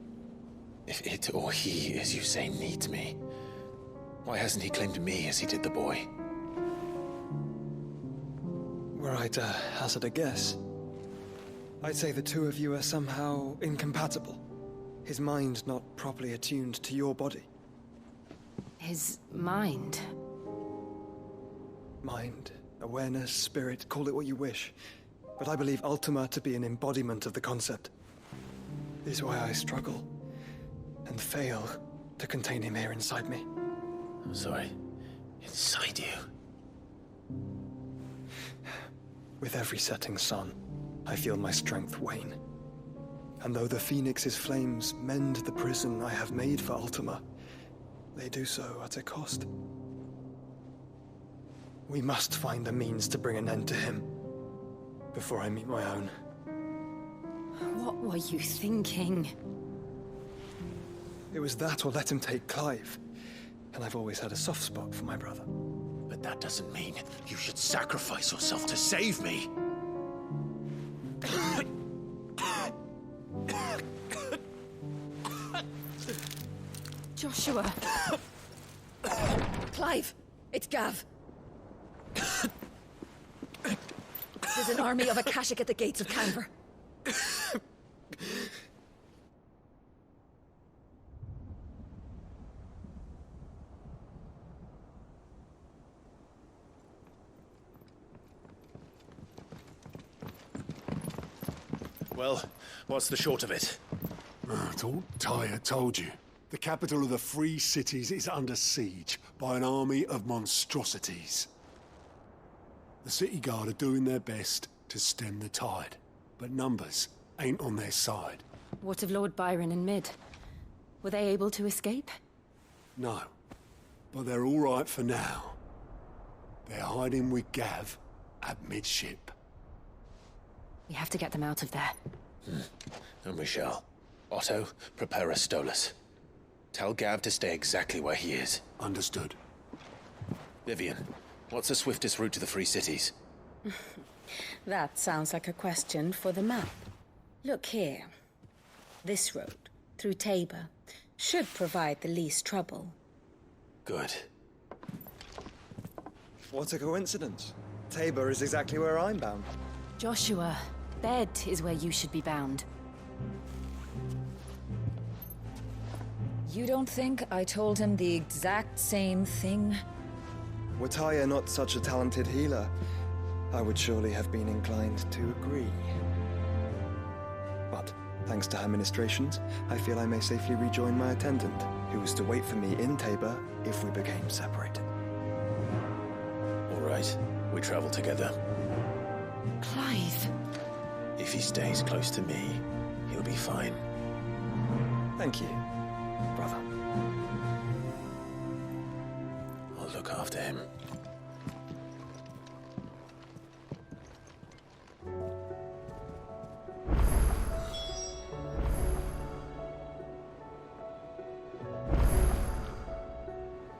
If it or he, as you say, needs me, why hasn't he claimed me as he did the boy? Were I to hazard a guess, I'd say the two of you are somehow incompatible. His mind not properly attuned to your body. His mind? Mind, awareness, spirit, call it what you wish. But I believe Ultima to be an embodiment of the concept. This is why I struggle and fail to contain him here inside me. I'm sorry. Inside you? With every setting sun, I feel my strength wane. And though the Phoenix's flames mend the prison I have made for Ultima, they do so at a cost. We must find a means to bring an end to him before I meet my own. What were you thinking? It was that or let him take Clive. And I've always had a soft spot for my brother. But that doesn't mean you should sacrifice yourself to save me. Joshua. Clive, it's Gav. There's an army of Akashic at the gates of Canver. Well, what's the short of it? I thought Ty had told you. The capital of the Free Cities is under siege by an army of monstrosities. The city guard are doing their best to stem the tide, but numbers ain't on their side. What of Lord Byron and Mid? Were they able to escape? No, but they're all right for now. They're hiding with Gav at midship. We have to get them out of there. And we shall. Otto, prepare a Stolas. Tell Gav to stay exactly where he is. Understood. Vivian, what's the swiftest route to the Free Cities? That sounds like a question for the map. Look here. This road, through Tabor, should provide the least trouble. Good. What a coincidence. Tabor is exactly where I'm bound. Joshua, bed is where you should be bound. You don't think I told him the exact same thing? Were Tyre not such a talented healer, I would surely have been inclined to agree. But, thanks to her ministrations, I feel I may safely rejoin my attendant, who was to wait for me in Tabor if we became separated. All right, we travel together. Clive. If he stays close to me, he'll be fine. Thank you, brother. I'll look after him.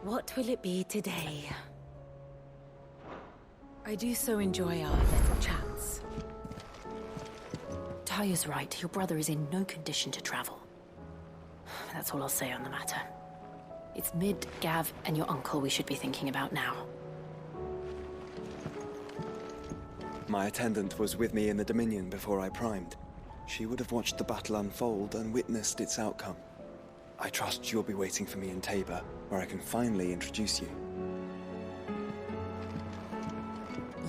What will it be today? I do so enjoy our little chats. Taya's right. Your brother is in no condition to travel. That's all I'll say on the matter. It's Mid, Gav, and your uncle we should be thinking about now. My attendant was with me in the Dominion before I primed. She would have watched the battle unfold and witnessed its outcome. I trust you'll be waiting for me in Tabor, where I can finally introduce you.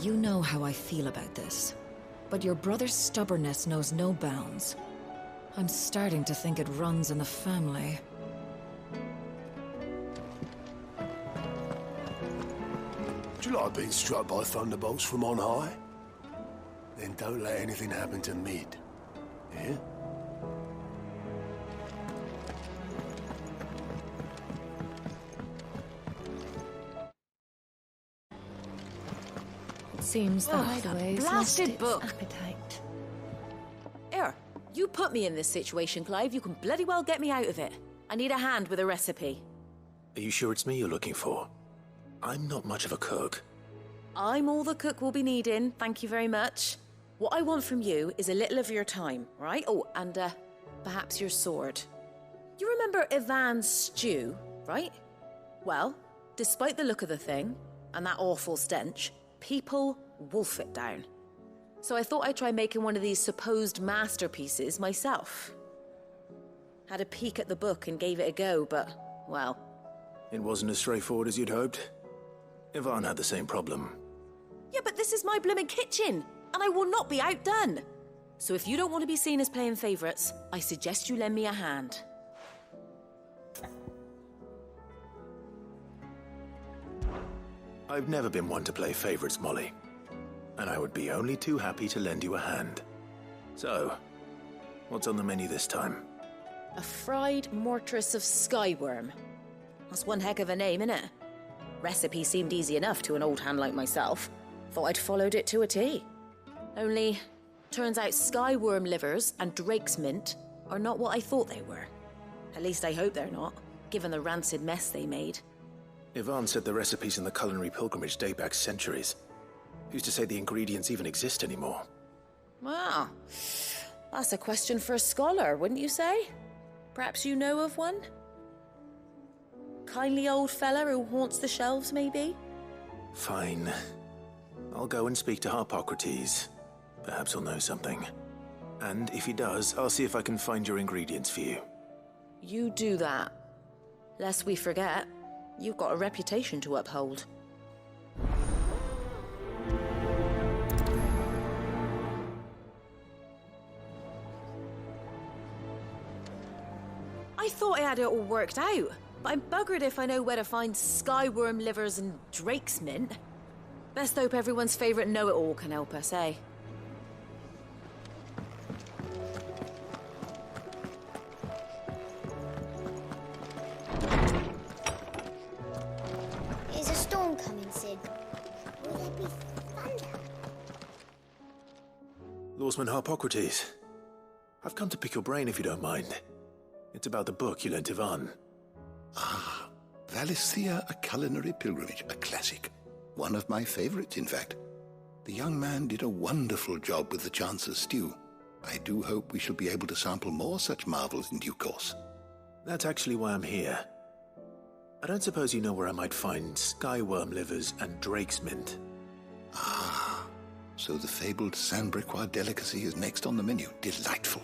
You know how I feel about this, but your brother's stubbornness knows no bounds. I'm starting to think it runs in the family. Do you like being struck by thunderbolts from on high? Then don't let anything happen to Mid. Yeah? It seems the hideaway's lost blasted its book. appetite. Here, you put me in this situation, Clive. You can bloody well get me out of it. I need a hand with a recipe. Are you sure it's me you're looking for? I'm not much of a cook. I'm all the cook will be needing, thank you very much. What I want from you is a little of your time, right? Oh, and perhaps your sword. You remember Ivan's stew, right? Well, despite the look of the thing, and that awful stench, people wolf it down. So I thought I'd try making one of these supposed masterpieces myself. Had a peek at the book and gave it a go, but, well... It wasn't as straightforward as you'd hoped. Ivan had the same problem. Yeah, but this is my blimmin' kitchen, and I will not be outdone. So if you don't want to be seen as playing favourites, I suggest you lend me a hand. I've never been one to play favourites, Molly. And I would be only too happy to lend you a hand. So, what's on the menu this time? A fried mortress of skyworm. That's one heck of a name, innit? Recipe seemed easy enough to an old hand like myself. Thought I'd followed it to a T. Only, turns out skyworm livers and drake's mint are not what I thought they were. At least I hope they're not, given the rancid mess they made. Ivan said the recipes in the culinary pilgrimage date back centuries. Who's to say the ingredients even exist anymore? Well, that's a question for a scholar, wouldn't you say? Perhaps you know of one? Kindly old fella who haunts the shelves, maybe? Fine. I'll go and speak to Harpocrates. Perhaps he'll know something. And if he does, I'll see if I can find your ingredients for you. You do that. Lest we forget, you've got a reputation to uphold. I thought I had it all worked out, but I'm buggered if I know where to find skyworm livers and drake's mint. Best hope everyone's favourite know-it-all can help us, eh? Is a storm coming, Sid? Will there be thunder? Lawsman Harpocrates. I've come to pick your brain if you don't mind. It's about the book you lent Ivan. Ah, Valisthea, A Culinary Pilgrimage, a classic. One of my favorites, in fact. The young man did a wonderful job with the Chance's stew. I do hope we shall be able to sample more such marvels in due course. That's actually why I'm here. I don't suppose you know where I might find skyworm livers and drake's mint. Ah, so the fabled Sandbricois delicacy is next on the menu. Delightful.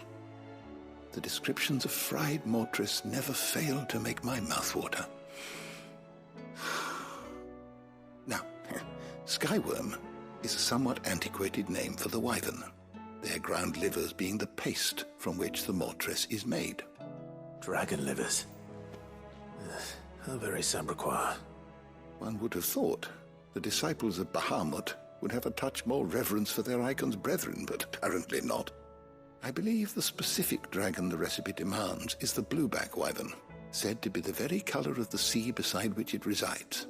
The descriptions of fried mortress never fail to make my mouth water. Now, skyworm is a somewhat antiquated name for the wyvern, their ground livers being the paste from which the mortress is made. Dragon livers. How very Sandbricois. One would have thought the disciples of Bahamut would have a touch more reverence for their icon's brethren, but apparently not. I believe the specific dragon the recipe demands is the blueback wyvern, said to be the very colour of the sea beside which it resides.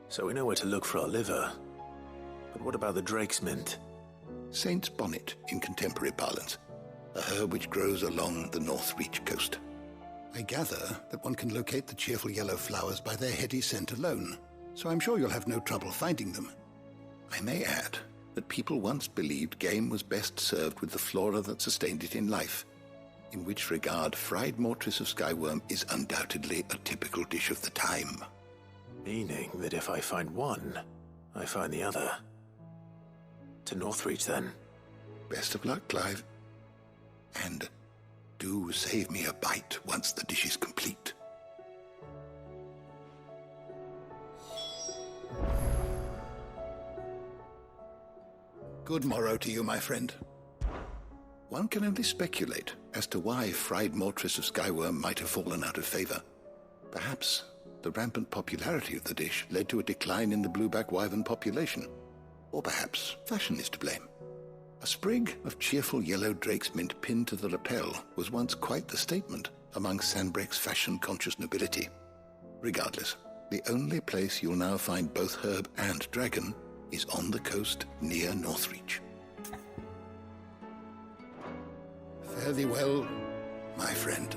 So we know where to look for our liver. But what about the drake's mint? Saint's bonnet in contemporary parlance, a herb which grows along the North Reach coast. I gather that one can locate the cheerful yellow flowers by their heady scent alone, so I'm sure you'll have no trouble finding them. I may add that people once believed game was best served with the flora that sustained it in life, in which regard fried mortress of skyworm is undoubtedly a typical dish of the time. Meaning that if I find one, I find the other. To Northreach, then. Best of luck, Clive. And do save me a bite once the dish is complete. Good morrow to you, my friend. One can only speculate as to why fried mortress of skyworm might have fallen out of favor. Perhaps the rampant popularity of the dish led to a decline in the blueback wyvern population. Or perhaps fashion is to blame. A sprig of cheerful yellow drake's mint pinned to the lapel was once quite the statement among Sanbreque's fashion-conscious nobility. Regardless, the only place you'll now find both herb and dragon is on the coast near Northreach. Fare thee well, my friend.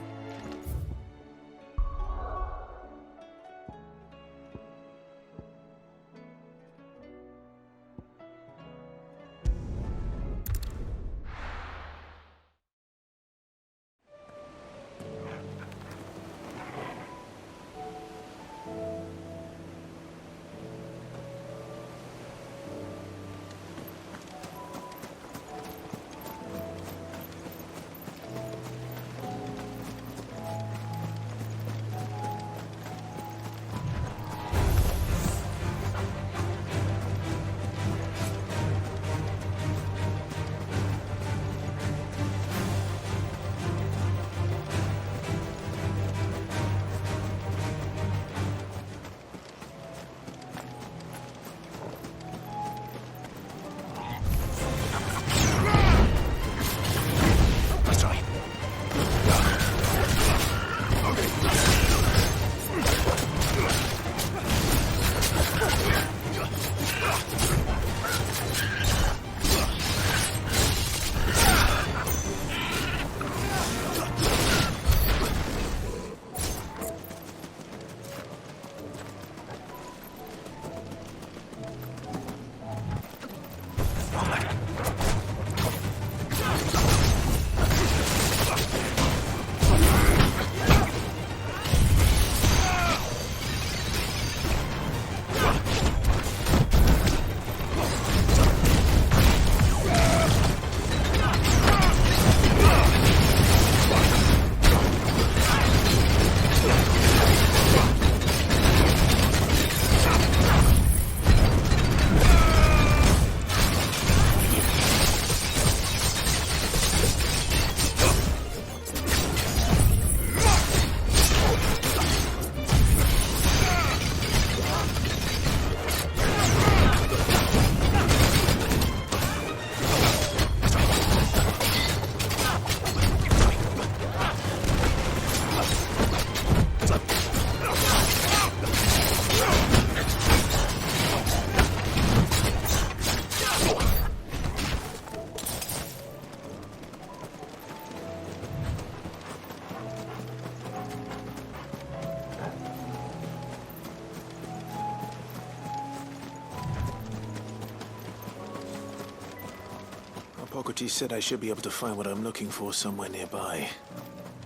Hippocrates said I should be able to find what I'm looking for somewhere nearby.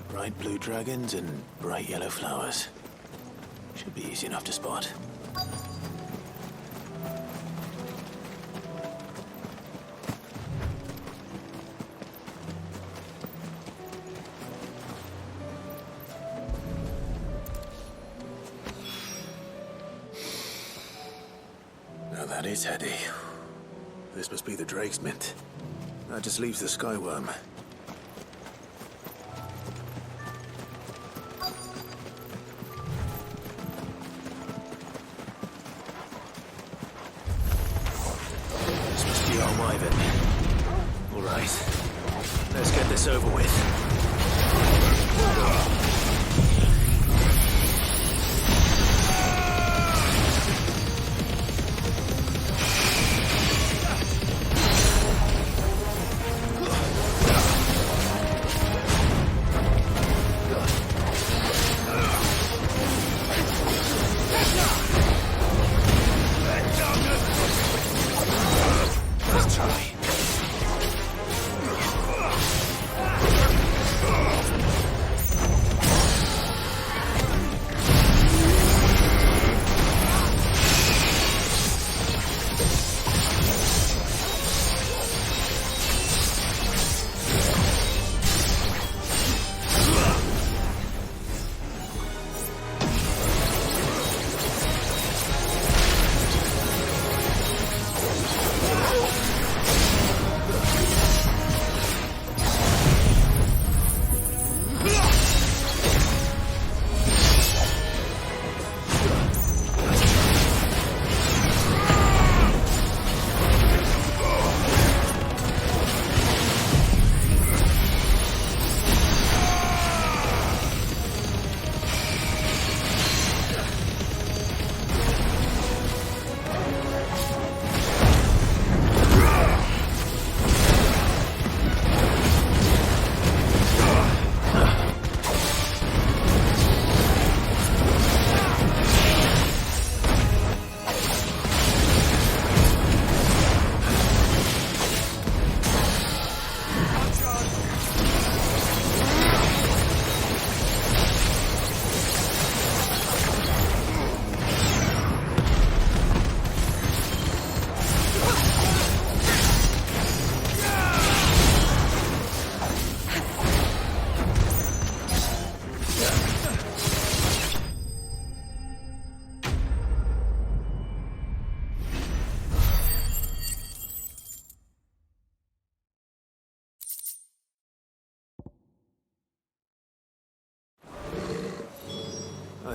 Bright blue dragons and bright yellow flowers. Should be easy enough to spot. Now that is heady. This must be the Drake's Mint. That just leaves the Skyworm. This must be our wyvern. All right. Let's get this over with.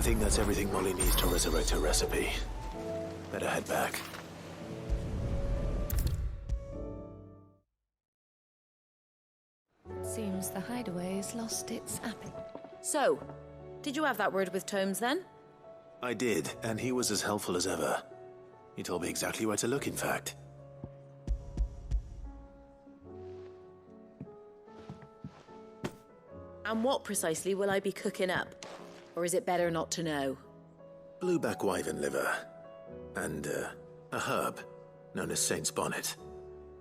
think that's everything Molly needs to resurrect her recipe. Better head back. Seems the hideaway's lost its apple. So, did you have that word with Tomes then? I did, and he was as helpful as ever. He told me exactly where to look, in fact. And what precisely will I be cooking up? Or is it better not to know? Blueback wyvern liver. And, a herb known as Saint's Bonnet.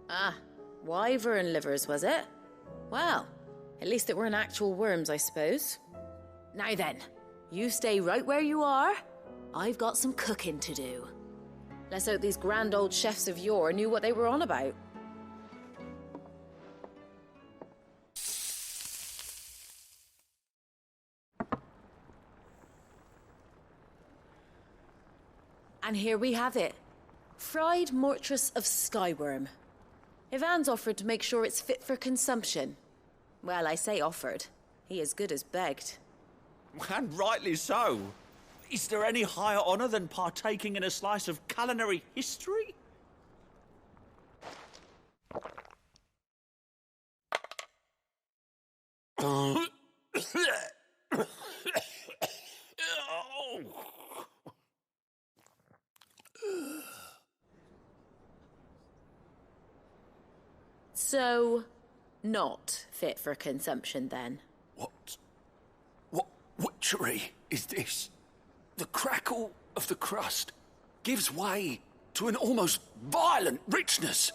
Ah, wyvern livers, was it? Well, at least it weren't actual worms, I suppose. Now then, you stay right where you are. I've got some cooking to do. Let's hope these grand old chefs of yore knew what they were on about. And here we have it. Fried mortress of skyworm. Ivan's offered to make sure it's fit for consumption. Well, I say offered. He as good as begged. And rightly so. Is there any higher honour than partaking in a slice of culinary history? So, not fit for consumption then? What witchery is this? The crackle of the crust gives way to an almost violent richness.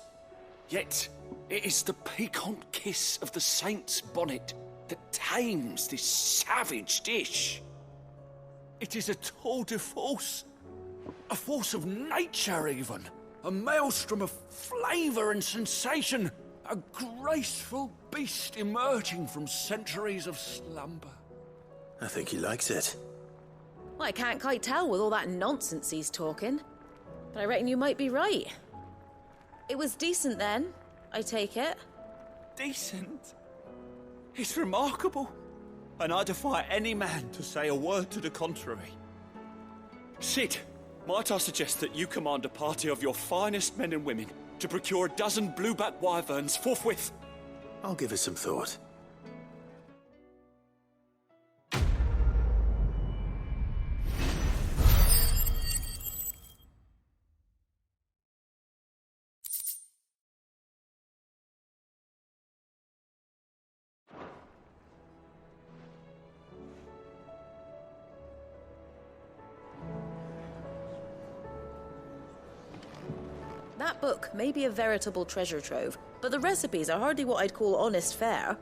Yet, it is the piquant kiss of the saint's bonnet that tames this savage dish. It is a tour de force, a force of nature even, a maelstrom of flavour and sensation, a graceful beast emerging from centuries of slumber. I think he likes it. Well, I can't quite tell with all that nonsense he's talking. But I reckon you might be right. It was decent then, I take it. Decent? It's remarkable. And I defy any man to say a word to the contrary. Sid, might I suggest that you command a party of your finest men and women to procure a dozen blueback wyverns forthwith? I'll give it some thought. That book may be a veritable treasure trove, but the recipes are hardly what I'd call honest fare.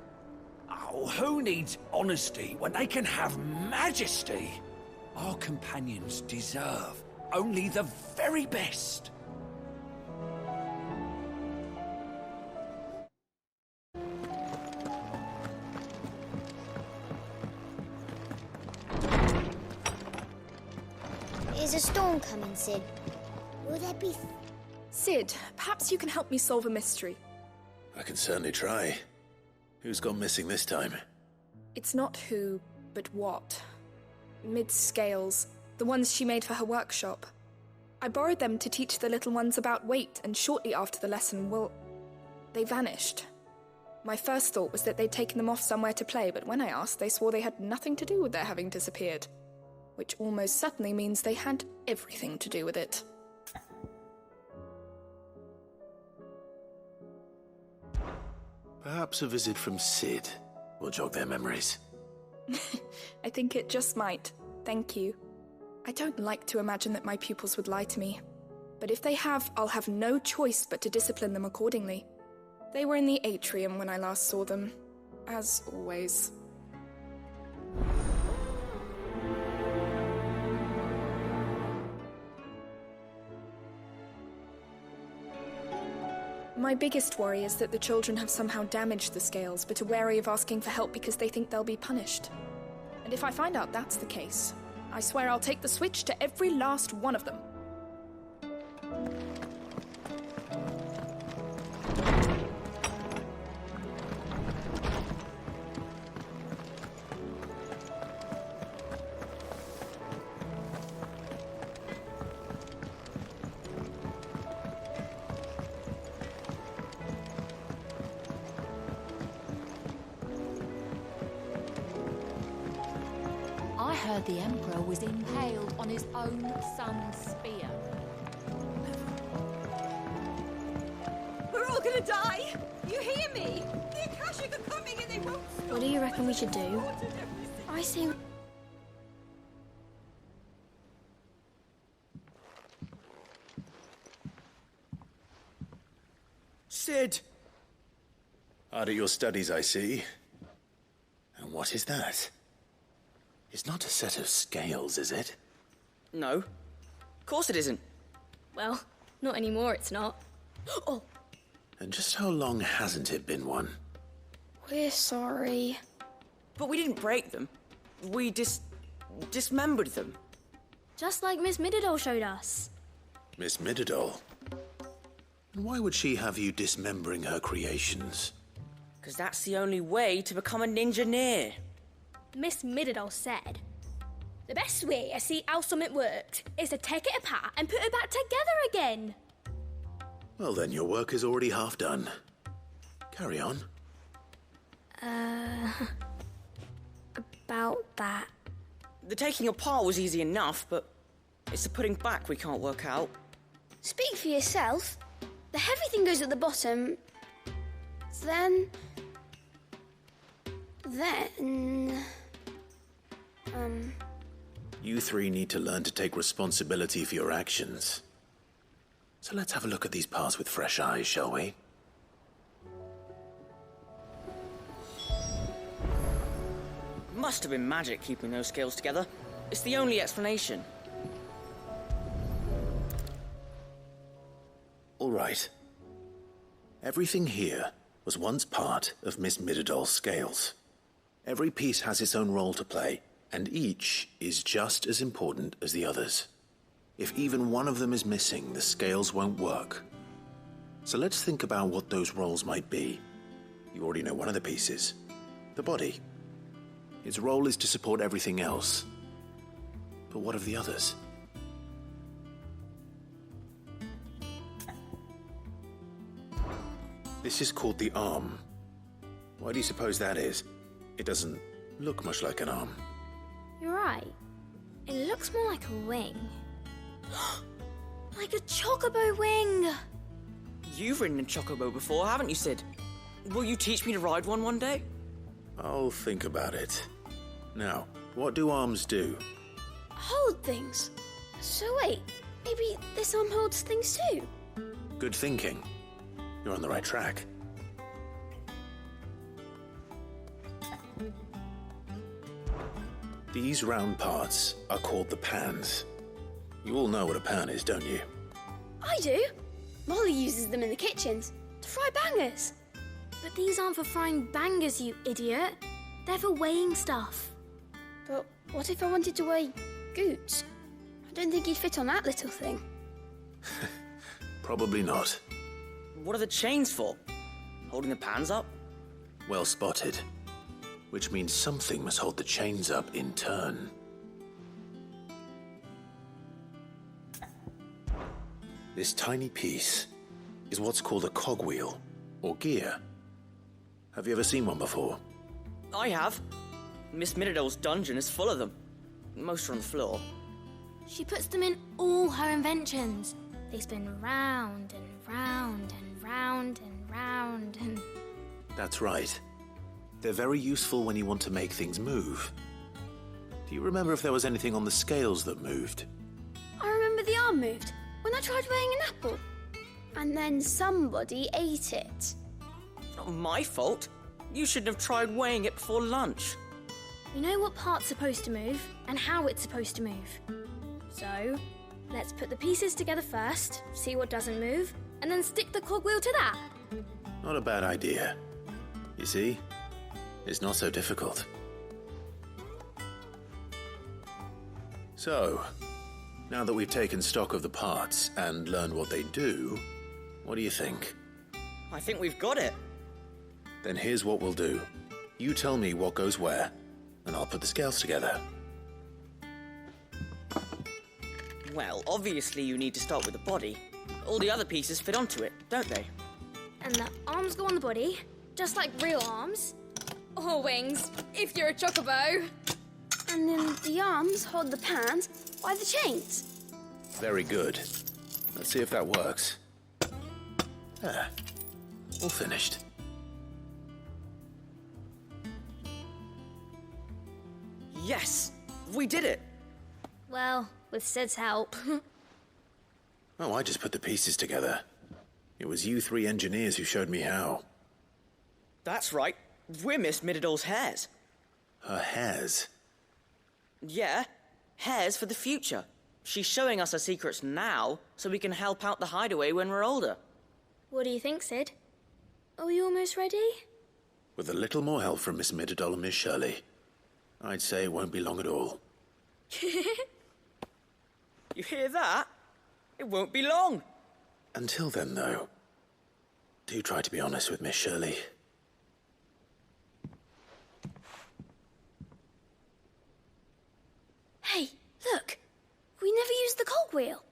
Oh, who needs honesty when they can have majesty? Our companions deserve only the very best. Is a storm coming, Sid? Will there be... Sid, perhaps you can help me solve a mystery. I can certainly try. Who's gone missing this time? It's not who, but what. Mid's scales, the ones she made for her workshop. I borrowed them to teach the little ones about weight, and shortly after the lesson, well, they vanished. My first thought was that they'd taken them off somewhere to play, but when I asked, they swore they had nothing to do with their having disappeared. Which almost certainly means they had everything to do with it. Perhaps a visit from Sid will jog their memories. I think it just might. Thank you. I don't like to imagine that my pupils would lie to me. But if they have, I'll have no choice but to discipline them accordingly. They were in the atrium when I last saw them. As always. My biggest worry is that the children have somehow damaged the scales, but are wary of asking for help because they think they'll be punished. And if I find out that's the case, I swear I'll take the switch to every last one of them. heard the Emperor was impaled on his own son's spear. We're all gonna die! You hear me? The Akashic are coming and they won't stop. What do you reckon we should do? I say... Sid! Hard at your studies, I see. And what is that? It's not a set of scales, is it? No. Of course it isn't. Well, not anymore, it's not. Oh! And just how long hasn't it been one? We're sorry. But we didn't break them. We dismembered them. Just like Miss Mididol showed us. Miss Mididol? And why would she have you dismembering her creations? Because that's the only way to become a ninja-neer. Miss Mididol said, the best way I see how something worked is to take it apart and put it back together again. Well then, your work is already half done. Carry on. About that. The taking apart was easy enough, but it's the putting back we can't work out. Speak for yourself. The heavy thing goes at the bottom. Then... You three need to learn to take responsibility for your actions. So let's have a look at these parts with fresh eyes, shall we? Must have been magic keeping those scales together. It's the only explanation. All right. Everything here was once part of Miss Mididol's scales. Every piece has its own role to play, and each is just as important as the others. If even one of them is missing, the scales won't work. So let's think about what those roles might be. You already know one of the pieces, the body. Its role is to support everything else. But what of the others? This is called the arm. Why do you suppose that is? It doesn't look much like an arm. You're right. It looks more like a wing. Like a chocobo wing! You've ridden a chocobo before, haven't you, Sid? Will you teach me to ride one day? I'll think about it. Now, what do arms do? Hold things. So wait, maybe this arm holds things too? Good thinking. You're on the right track. These round parts are called the pans. You all know what a pan is, don't you? I do. Molly uses them in the kitchens to fry bangers. But these aren't for frying bangers, you idiot. They're for weighing stuff. But what if I wanted to weigh goots? I don't think he'd fit on that little thing. Probably not. What are the chains for? Holding the pans up? Well spotted. Which means something must hold the chains up in turn. This tiny piece is what's called a cogwheel, or gear. Have you ever seen one before? I have. Miss Mididol's dungeon is full of them. Most are on the floor. She puts them in all her inventions. They spin round and round and round and round and... That's right. They're very useful when you want to make things move. Do you remember if there was anything on the scales that moved? I remember the arm moved when I tried weighing an apple. And then somebody ate it. It's not my fault. You shouldn't have tried weighing it before lunch. We know what part's supposed to move and how it's supposed to move. So, let's put the pieces together first, see what doesn't move, and then stick the cogwheel to that. Not a bad idea. You see? It's not so difficult. So, now that we've taken stock of the parts and learned what they do, what do you think? I think we've got it. Then here's what we'll do. You tell me what goes where, and I'll put the scales together. Well, obviously you need to start with the body. All the other pieces fit onto it, don't they? And the arms go on the body, just like real arms. Or wings, if you're a chocobo. And then the arms hold the pans by the chains. Very good. Let's see if that works. Ah, all finished. Yes! We did it! Well, with Sid's help. Oh, I just put the pieces together. It was you three engineers who showed me how. That's right. We're Miss Mididol's hairs. Her hairs? Yeah, hairs for the future. She's showing us her secrets now, so we can help out the hideaway when we're older. What do you think, Sid? Are we almost ready? With a little more help from Miss Mididol and Miss Shirley, I'd say it won't be long at all. You hear that? It won't be long. Until then, though, do try to be honest with Miss Shirley. Hey, look! We never used the cogwheel.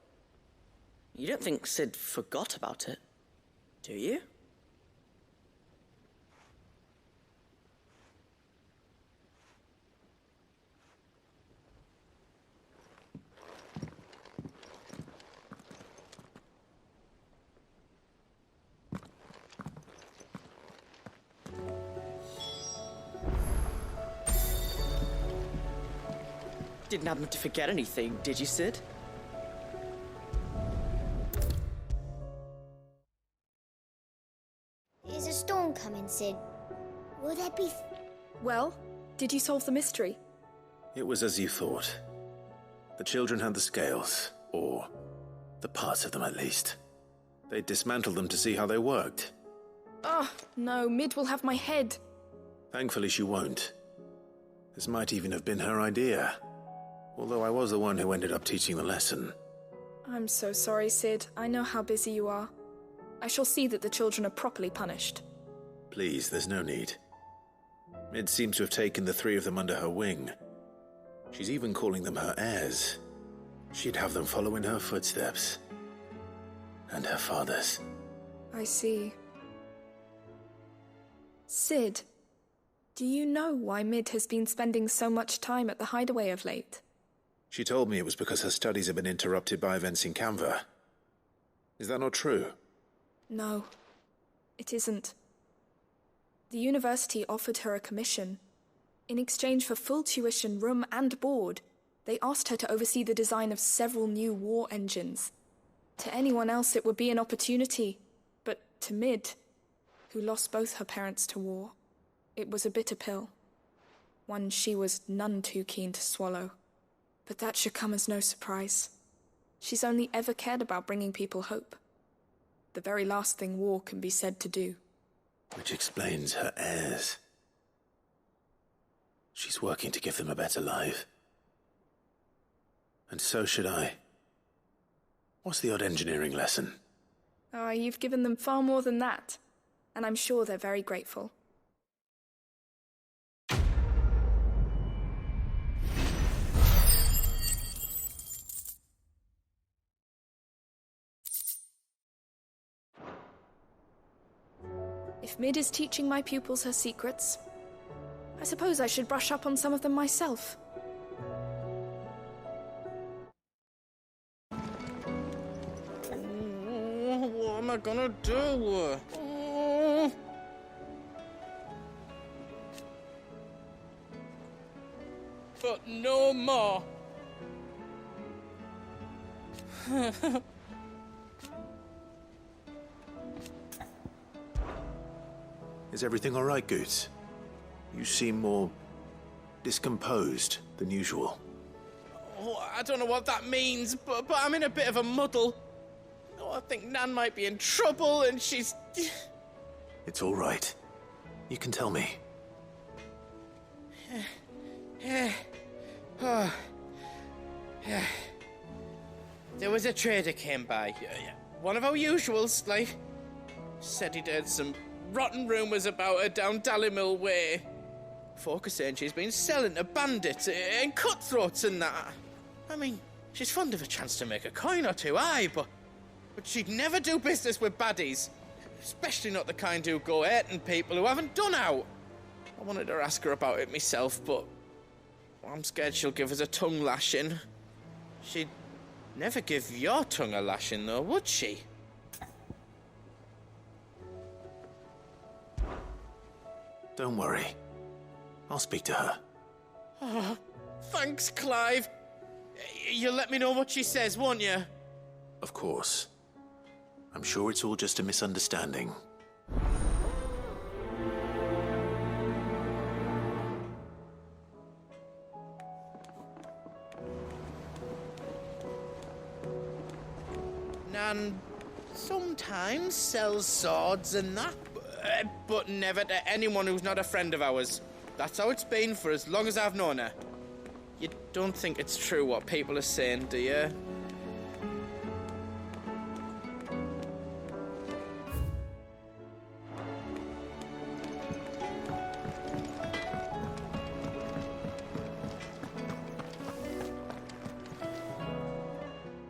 You don't think Sid forgot about it, do you? Didn't happen to forget anything, did you, Sid? Is a storm coming, Sid? Will there be... Well, did you solve the mystery? It was as you thought. The children had the scales, or the parts of them at least. They dismantled them to see how they worked. Oh, no, Mid will have my head. Thankfully she won't. This might even have been her idea. Although I was the one who ended up teaching the lesson. I'm so sorry, Sid. I know how busy you are. I shall see that the children are properly punished. Please, there's no need. Mid seems to have taken the three of them under her wing. She's even calling them her heirs. She'd have them follow in her footsteps. And her father's. I see. Sid, do you know why Mid has been spending so much time at the hideaway of late? She told me it was because her studies have been interrupted by events in Canva. Is that not true? No, it isn't. The university offered her a commission. In exchange for full tuition, room and board, they asked her to oversee the design of several new war engines. To anyone else it would be an opportunity, but to Mid, who lost both her parents to war, it was a bitter pill. One she was none too keen to swallow. But that should come as no surprise. She's only ever cared about bringing people hope. The very last thing war can be said to do. Which explains her heirs. She's working to give them a better life. And so should I. What's the odd engineering lesson? Oh, you've given them far more than that. And I'm sure they're very grateful. If Mid is teaching my pupils her secrets, I suppose I should brush up on some of them myself. What am I gonna do? But no more. Is everything all right, Goots? You seem more discomposed than usual. Oh, I don't know what that means, but I'm in a bit of a muddle. Oh, I think Nan might be in trouble, and she's... It's all right. You can tell me. There was a trader came by. One of our usuals, like. Said he'd heard some rotten rumours about her down Dallymill Way. Folk are saying she's been selling to bandits and cutthroats and that. I mean, she's fond of a chance to make a coin or two, aye, but she'd never do business with baddies. Especially not the kind who go hurting people who haven't done out. I wanted to ask her about it myself, but I'm scared she'll give us a tongue lashing. She'd never give your tongue a lashing, though, would she? Don't worry. I'll speak to her. Oh, thanks, Clive. You'll let me know what she says, won't you? Of course. I'm sure it's all just a misunderstanding. Nan sometimes sells swords and that, but never to anyone who's not a friend of ours. That's how it's been for as long as I've known her. You don't think it's true what people are saying, do you?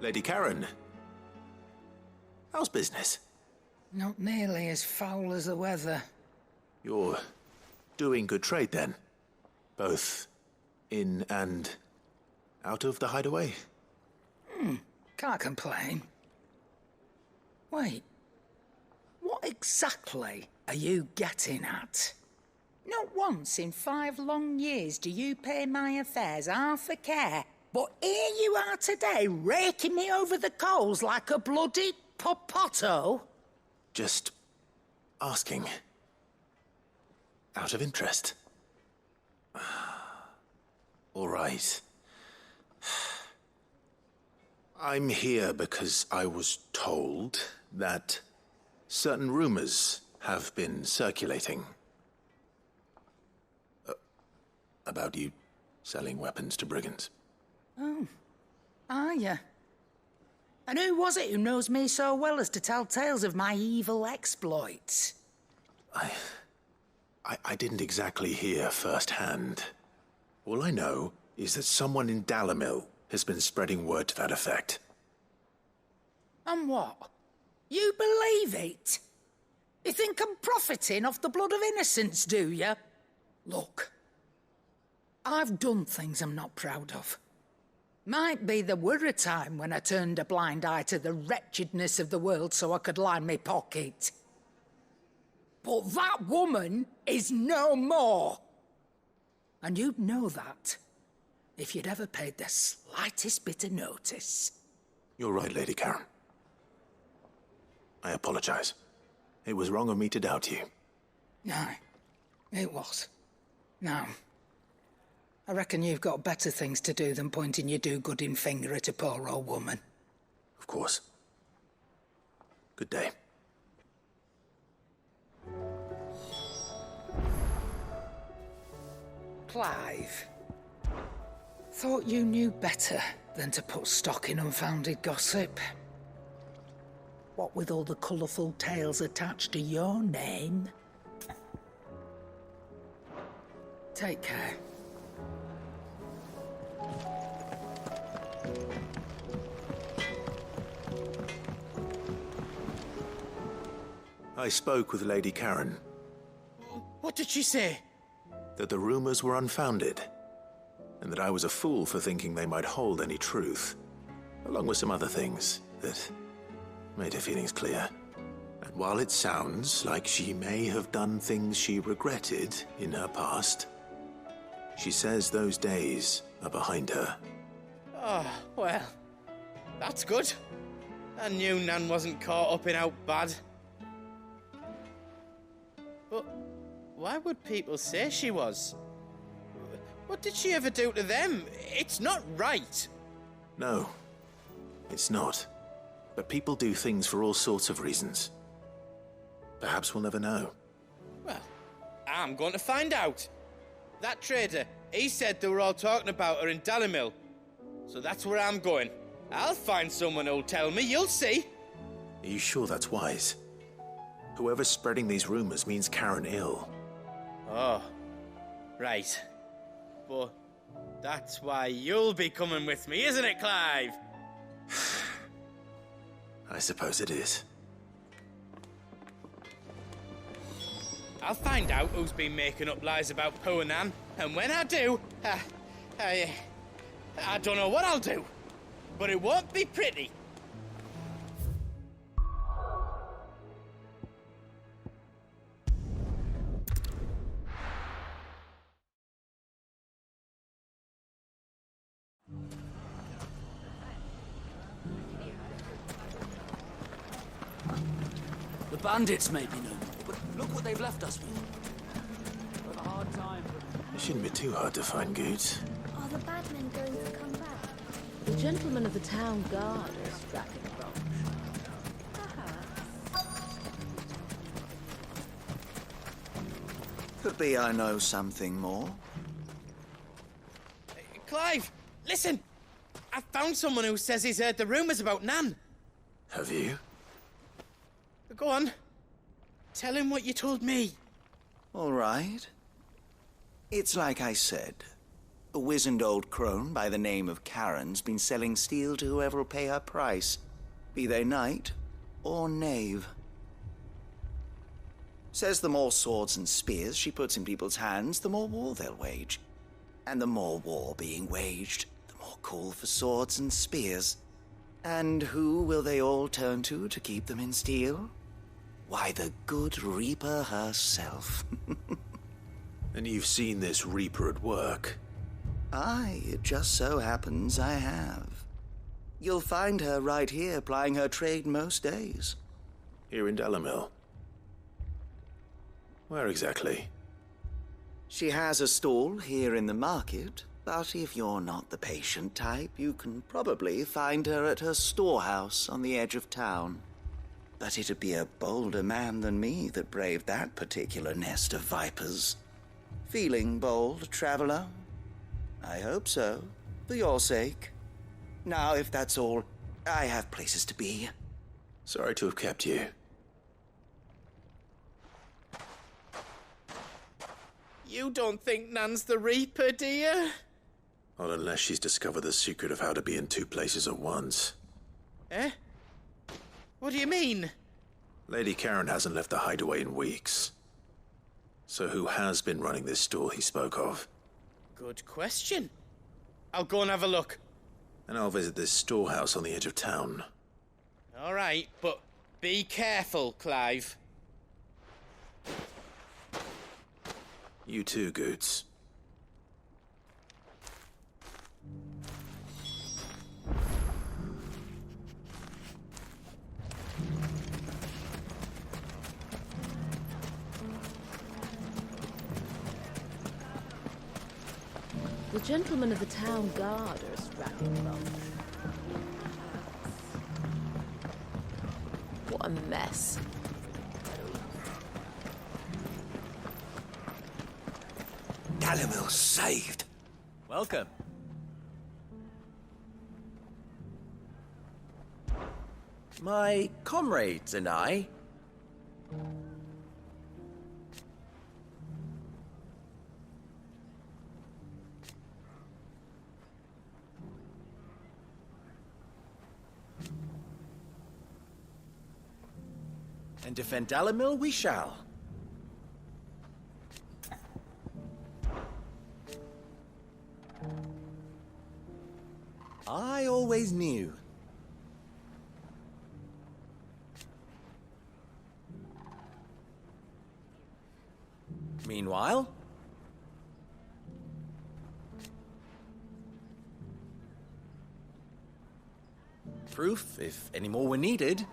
Lady Karen. How's business? Not nearly as foul as the weather. You're doing good trade, then? Both in and out of the hideaway? Can't complain. Wait. What exactly are you getting at? Not once in 5 long years do you pay my affairs half a care, but here you are today, raking me over the coals like a bloody popoto? Just asking. Out of interest. All right. I'm here because I was told that certain rumors have been circulating. About you selling weapons to brigands. Oh, are you? And who was it who knows me so well as to tell tales of my evil exploits? I didn't exactly hear firsthand. All I know is that someone in Dalimil has been spreading word to that effect. And what? You believe it? You think I'm profiting off the blood of innocents, do you? Look, I've done things I'm not proud of. Might be there were a time when I turned a blind eye to the wretchedness of the world so I could line my pocket. But that woman is no more. And you'd know that if you'd ever paid the slightest bit of notice. You're right, Lady Karen. I apologize. It was wrong of me to doubt you. No, it was. Now, I reckon you've got better things to do than pointing your do-gooding finger at a poor old woman. Of course. Good day. Clive. Thought you knew better than to put stock in unfounded gossip. What with all the colourful tales attached to your name. Take care. I spoke with Lady Karen. What did she say? That the rumors were unfounded, and that I was a fool for thinking they might hold any truth, along with some other things that made her feelings clear. And while it sounds like she may have done things she regretted in her past, she says those days are behind her. Oh, well, that's good. I knew Nan wasn't caught up in out bad. But why would people say she was? What did she ever do to them? It's not right. No, it's not. But people do things for all sorts of reasons. Perhaps we'll never know. Well, I'm going to find out. That trader, he said they were all talking about her in Dalimil. So that's where I'm going. I'll find someone who'll tell me, you'll see. Are you sure that's wise? Whoever's spreading these rumors means Karen ill. Oh, right. But that's why you'll be coming with me, isn't it, Clive? I suppose it is. I'll find out who's been making up lies about poor Nan, and when I do, I don't know what I'll do, but it won't be pretty. The bandits may be no more, but look what they've left us with. We've a hard time. It shouldn't be too hard to find goods. Are the bad men going to come back? The gentlemen of the town guard are strapping the branch. Could be I know something more. Clive, listen! I found someone who says he's heard the rumours about Nan. Have you? Go on. Tell him what you told me. All right. It's like I said. A wizened old crone by the name of Karen's been selling steel to whoever will pay her price, be they knight or knave. Says the more swords and spears she puts in people's hands, the more war they'll wage. And the more war being waged, the more call for swords and spears. And who will they all turn to keep them in steel? Why, the good Reaper herself. And you've seen this Reaper at work? Aye, it just so happens I have. You'll find her right here plying her trade most days. Here in Dalimil? Where exactly? She has a stall here in the market, but if you're not the patient type, you can probably find her at her storehouse on the edge of town. But it'd be a bolder man than me that braved that particular nest of vipers. Feeling bold, traveler? I hope so, for your sake. Now, if that's all, I have places to be. Sorry to have kept you. You don't think Nan's the Reaper, do you? Not unless she's discovered the secret of how to be in two places at once. Eh? What do you mean? Lady Karen hasn't left the hideaway in weeks. So who has been running this stall he spoke of? Good question. I'll go and have a look. And I'll visit this storehouse on the edge of town. All right, but be careful, Clive. You too, Goots. The gentlemen of the town guard are strapping the branch. What a mess. Dalimil saved. Welcome. My comrades and I... and defend Dalimil we shall. I always knew. Meanwhile... proof, if any more were needed.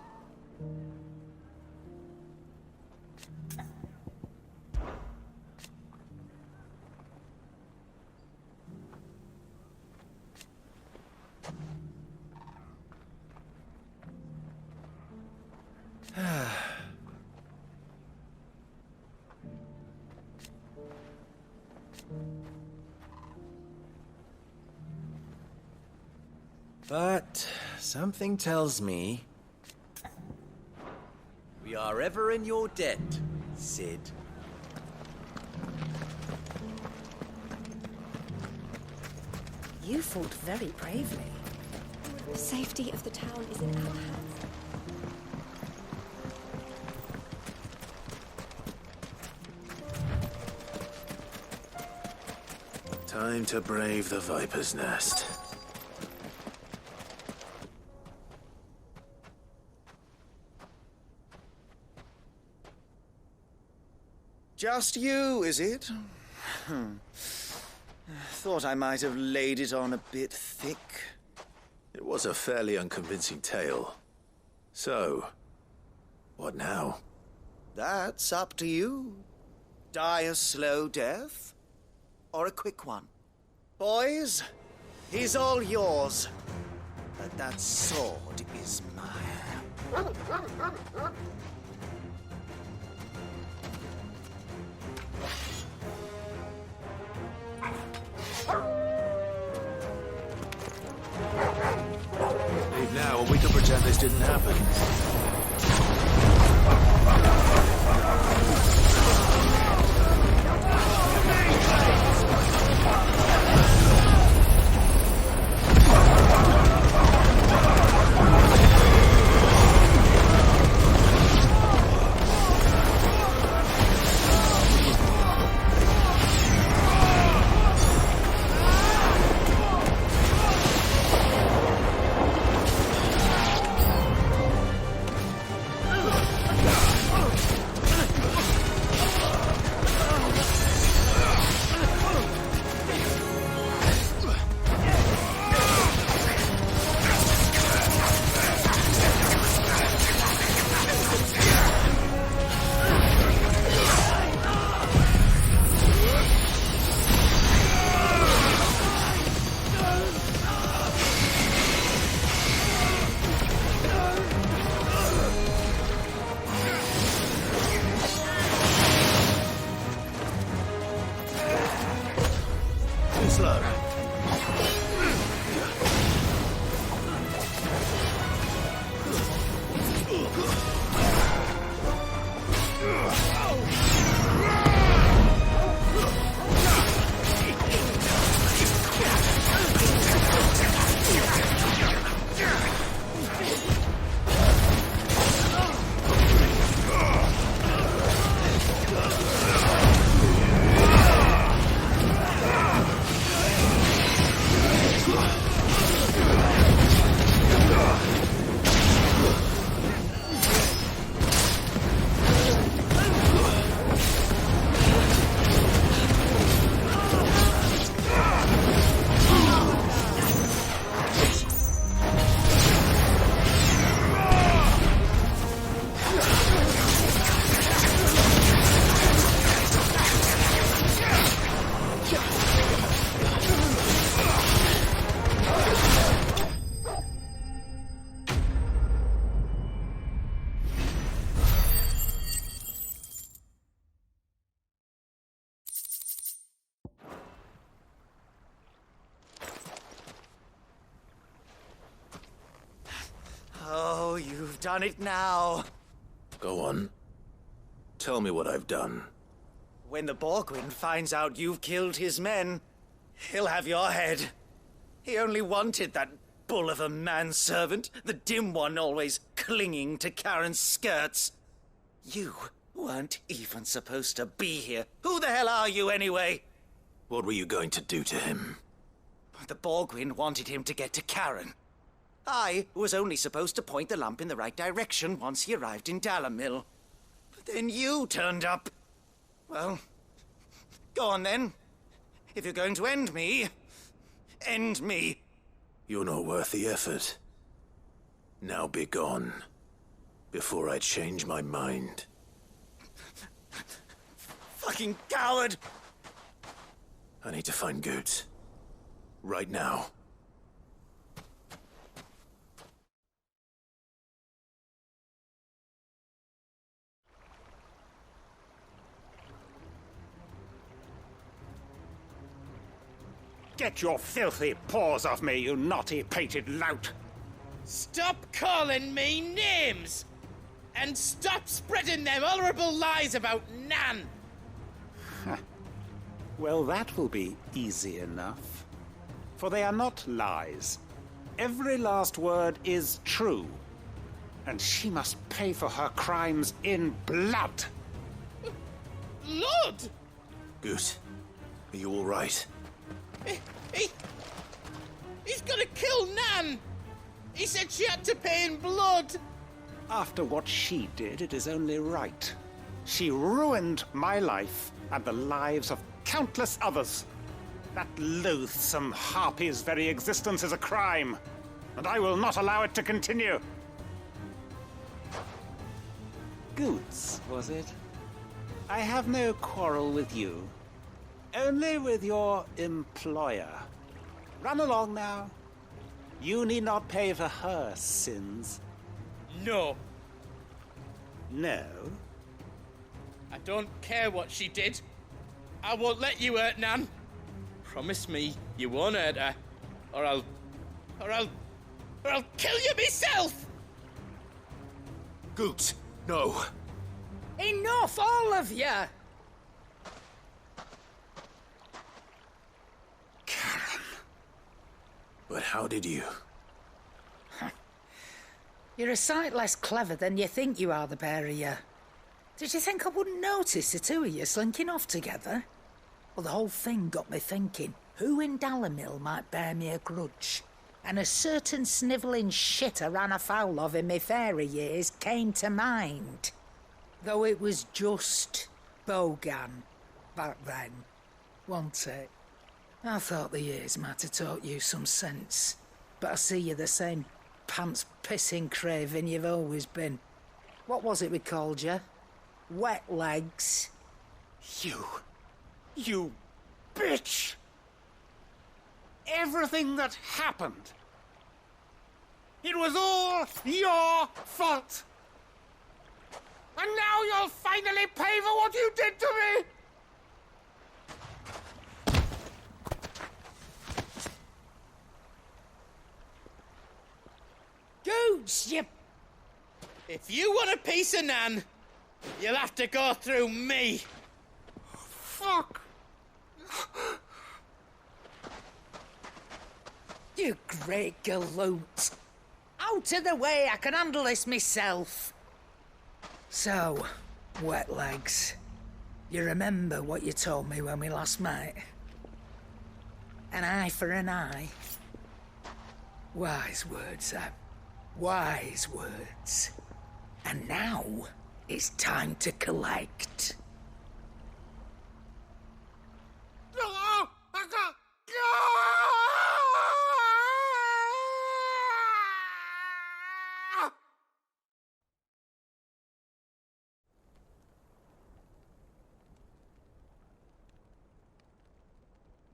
But something tells me we are ever in your debt, Cid. You fought very bravely. The safety of the town is in our hands. Time to brave the Viper's Nest. Just you, is it? Thought I might have laid it on a bit thick. It was a fairly unconvincing tale. So, what now? That's up to you. Die a slow death, or a quick one. Boys, he's all yours. But that sword is mine. Leave now, or we can pretend this didn't happen. Oh, you've done it now. Go on. Tell me what I've done. When the Borgwyn finds out you've killed his men, he'll have your head. He only wanted that bull of a manservant, the dim one always clinging to Karen's skirts. You weren't even supposed to be here. Who the hell are you, anyway? What were you going to do to him? The Borgwyn wanted him to get to Karen. I was only supposed to point the lamp in the right direction once he arrived in Dalamil. But then you turned up. Well, go on then. If you're going to end me, end me. You're not worth the effort. Now be gone, before I change my mind. Fucking coward! I need to find Goods. Right now. Get your filthy paws off me, you naughty-pated lout! Stop calling me names! And stop spreading them horrible lies about Nan! Well, that will be easy enough. For they are not lies. Every last word is true. And she must pay for her crimes in blood! Lord! Goose, are you all right? He's gonna kill Nan! He said she had to pay in blood! After what she did, it is only right. She ruined my life and the lives of countless others. That loathsome harpy's very existence is a crime, and I will not allow it to continue. Goots, was it? I have no quarrel with you. Only with your employer. Run along now. You need not pay for her sins. No. No? I don't care what she did. I won't let you hurt Nan. Promise me you won't hurt her, or I'll kill you myself! Goots, no. Enough, all of you! Karen. But how did you? You're a sight less clever than you think you are, the pair of you. Did you think I wouldn't notice the two of you slinking off together? Well, the whole thing got me thinking, who in Dalimil might bear me a grudge? And a certain snivelling shit I ran afoul of in my fairy years came to mind. Though it was just Bogan back then, wasn't it? I thought the years might have taught you some sense, but I see you're the same pants-pissing craven you've always been. What was it we called you? Wet legs? You bitch! Everything that happened, it was all your fault! And now you'll finally pay for what you did to me! Goots, you... If you want a piece of Nan, you'll have to go through me. Fuck! You great galoot. Out of the way, I can handle this myself. So, wet legs, you remember what you told me when we last met? An eye for an eye. Wise words, Sam. Wise words. And now, it's time to collect.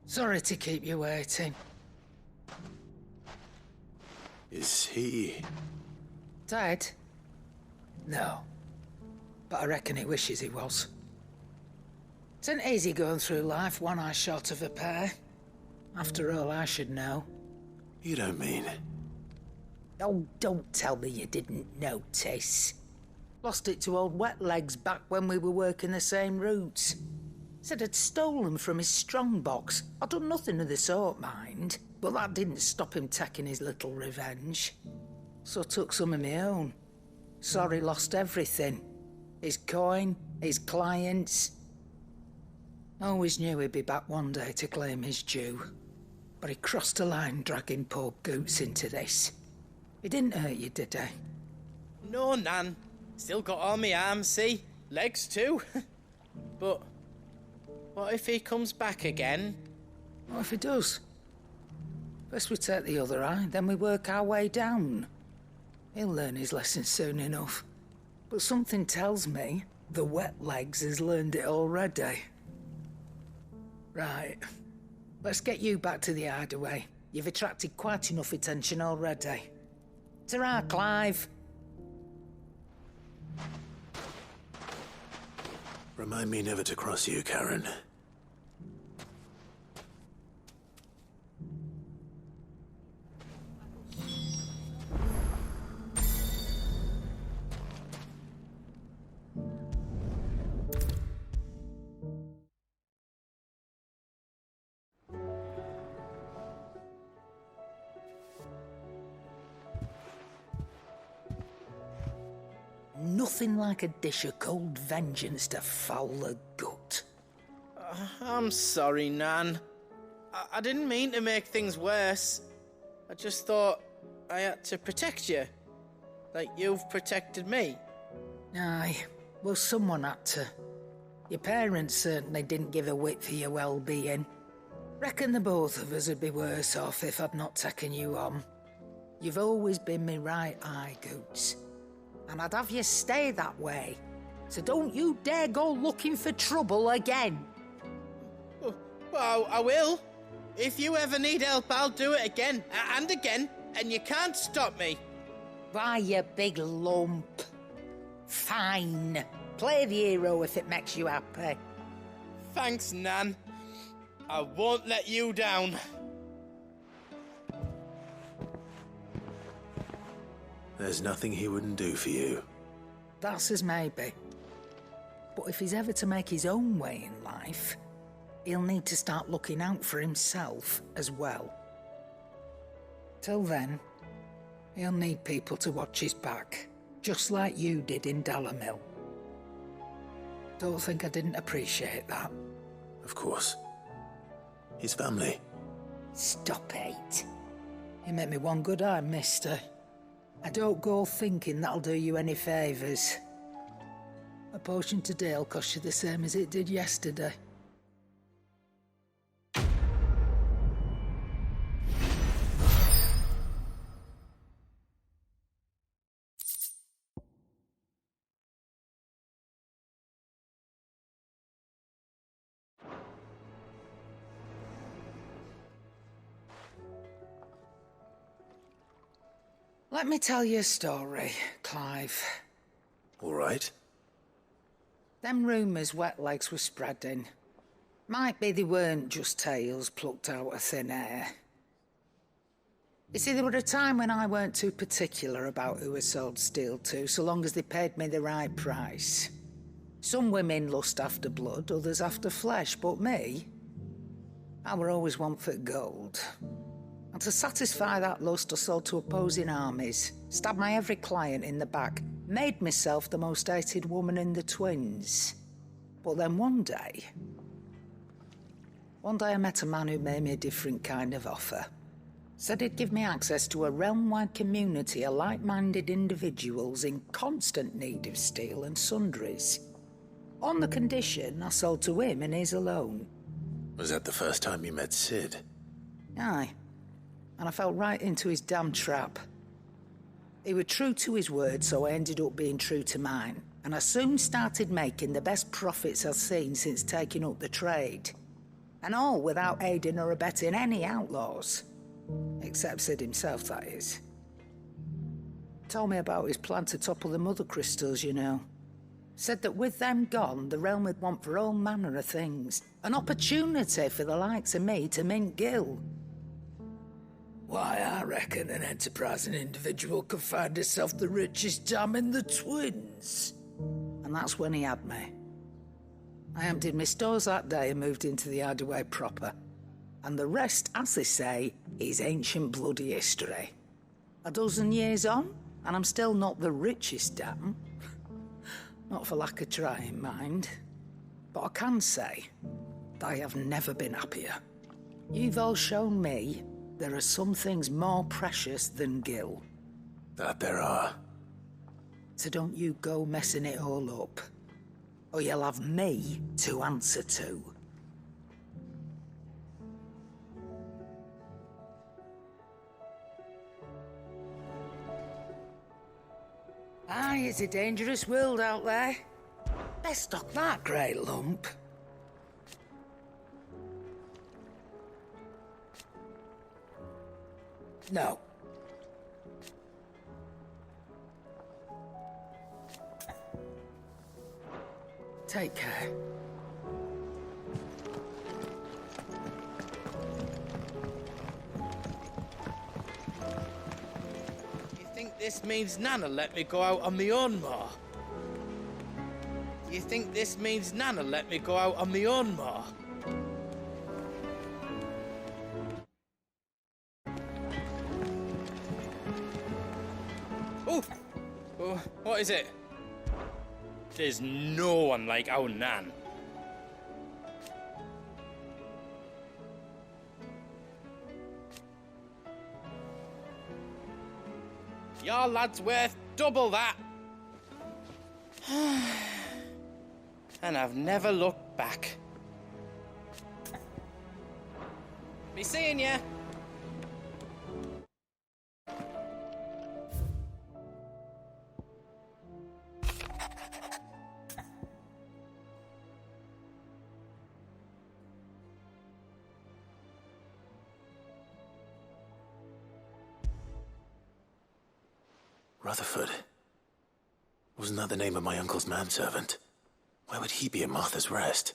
Sorry to keep you waiting. Is he... Dead? No. But I reckon he wishes he was. It isn't easy going through life one eye short of a pair. After all, I should know. You don't mean... Oh, don't tell me you didn't notice. Lost it to old Wet Legs back when we were working the same routes. Said I'd stolen from his strongbox. I'd done nothing of the sort, mind. But that didn't stop him taking his little revenge. So I took some of my own. Sorry, lost everything. His coin, his clients. Always knew he'd be back one day to claim his due. But he crossed a line dragging poor Goots into this. He didn't hurt you, did he? No, Nan. Still got all my arms, see? Legs too. But what if he comes back again? What if he does? First we take the other eye, then we work our way down. He'll learn his lesson soon enough. But something tells me the Wet Legs has learned it already. Right. Let's get you back to the hideaway. You've attracted quite enough attention already. Ta-ra, Clive. Remind me never to cross you, Karen. Nothing like a dish of cold vengeance to foul the gut. I'm sorry, Nan. I didn't mean to make things worse. I just thought I had to protect you. Like you've protected me. Aye, well, someone had to. Your parents certainly didn't give a whit for your well-being. Reckon the both of us would be worse off if I'd not taken you on. You've always been me right eye, Goots. And I'd have you stay that way. So don't you dare go looking for trouble again. Well, I will. If you ever need help, I'll do it again and again, and you can't stop me. Why, you big lump. Fine. Play the hero if it makes you happy. Thanks, Nan. I won't let you down. There's nothing he wouldn't do for you. That's as maybe. But if he's ever to make his own way in life, he'll need to start looking out for himself as well. Till then, he'll need people to watch his back, just like you did in Dalamil. Don't think I didn't appreciate that. Of course. His family. Stop it. You make me one good eye, mister. I don't go thinking that'll do you any favours. A potion today'll cost you the same as it did yesterday. Let me tell you a story, Clive. All right. Them rumours Wetlegs were spreading. Might be they weren't just tales plucked out of thin air. You see, there were a time when I weren't too particular about who I sold steel to, so long as they paid me the right price. Some women lust after blood, others after flesh, but me, I were always one for gold. And to satisfy that lust, I sold to opposing armies, stabbed my every client in the back, made myself the most hated woman in the twins. But then one day I met a man who made me a different kind of offer. Said he'd give me access to a realm-wide community of like-minded individuals in constant need of steel and sundries. On the condition I sold to him and his alone. Was that the first time you met Sid? Aye. And I fell right into his damn trap. He was true to his word, so I ended up being true to mine. And I soon started making the best profits I've seen since taking up the trade. And all without aiding or abetting any outlaws. Except Sid himself, that is. Told me about his plan to topple the mother crystals, you know. Said that with them gone, the realm would want for all manner of things. An opportunity for the likes of me to mint gil. Why, I reckon an enterprising individual could find himself the richest dam in the twins. And that's when he had me. I emptied my stores that day and moved into the hideaway proper. And the rest, as they say, is ancient bloody history. A dozen years on, and I'm still not the richest dam. Not for lack of trying, mind. But I can say, I have never been happier. You've all shown me there are some things more precious than gil. That there are. So don't you go messing it all up, or you'll have me to answer to. Aye, it's a dangerous world out there. Best stop that, great lump. No. Take care. You think this means Nana let me go out on my own more? You think this means Nana let me go out on my own more? Oh, what is it? There's no one like our Nan. Your lad's worth double that. And I've never looked back. Be seeing ya. Rutherford. Wasn't that the name of my uncle's manservant? Why would he be at Martha's Rest?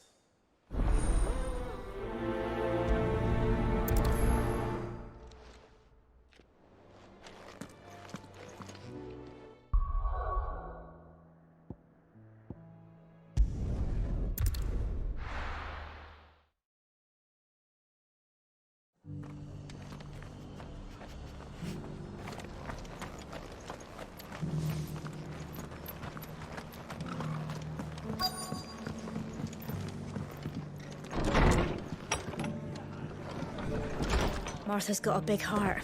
Martha's got a big heart.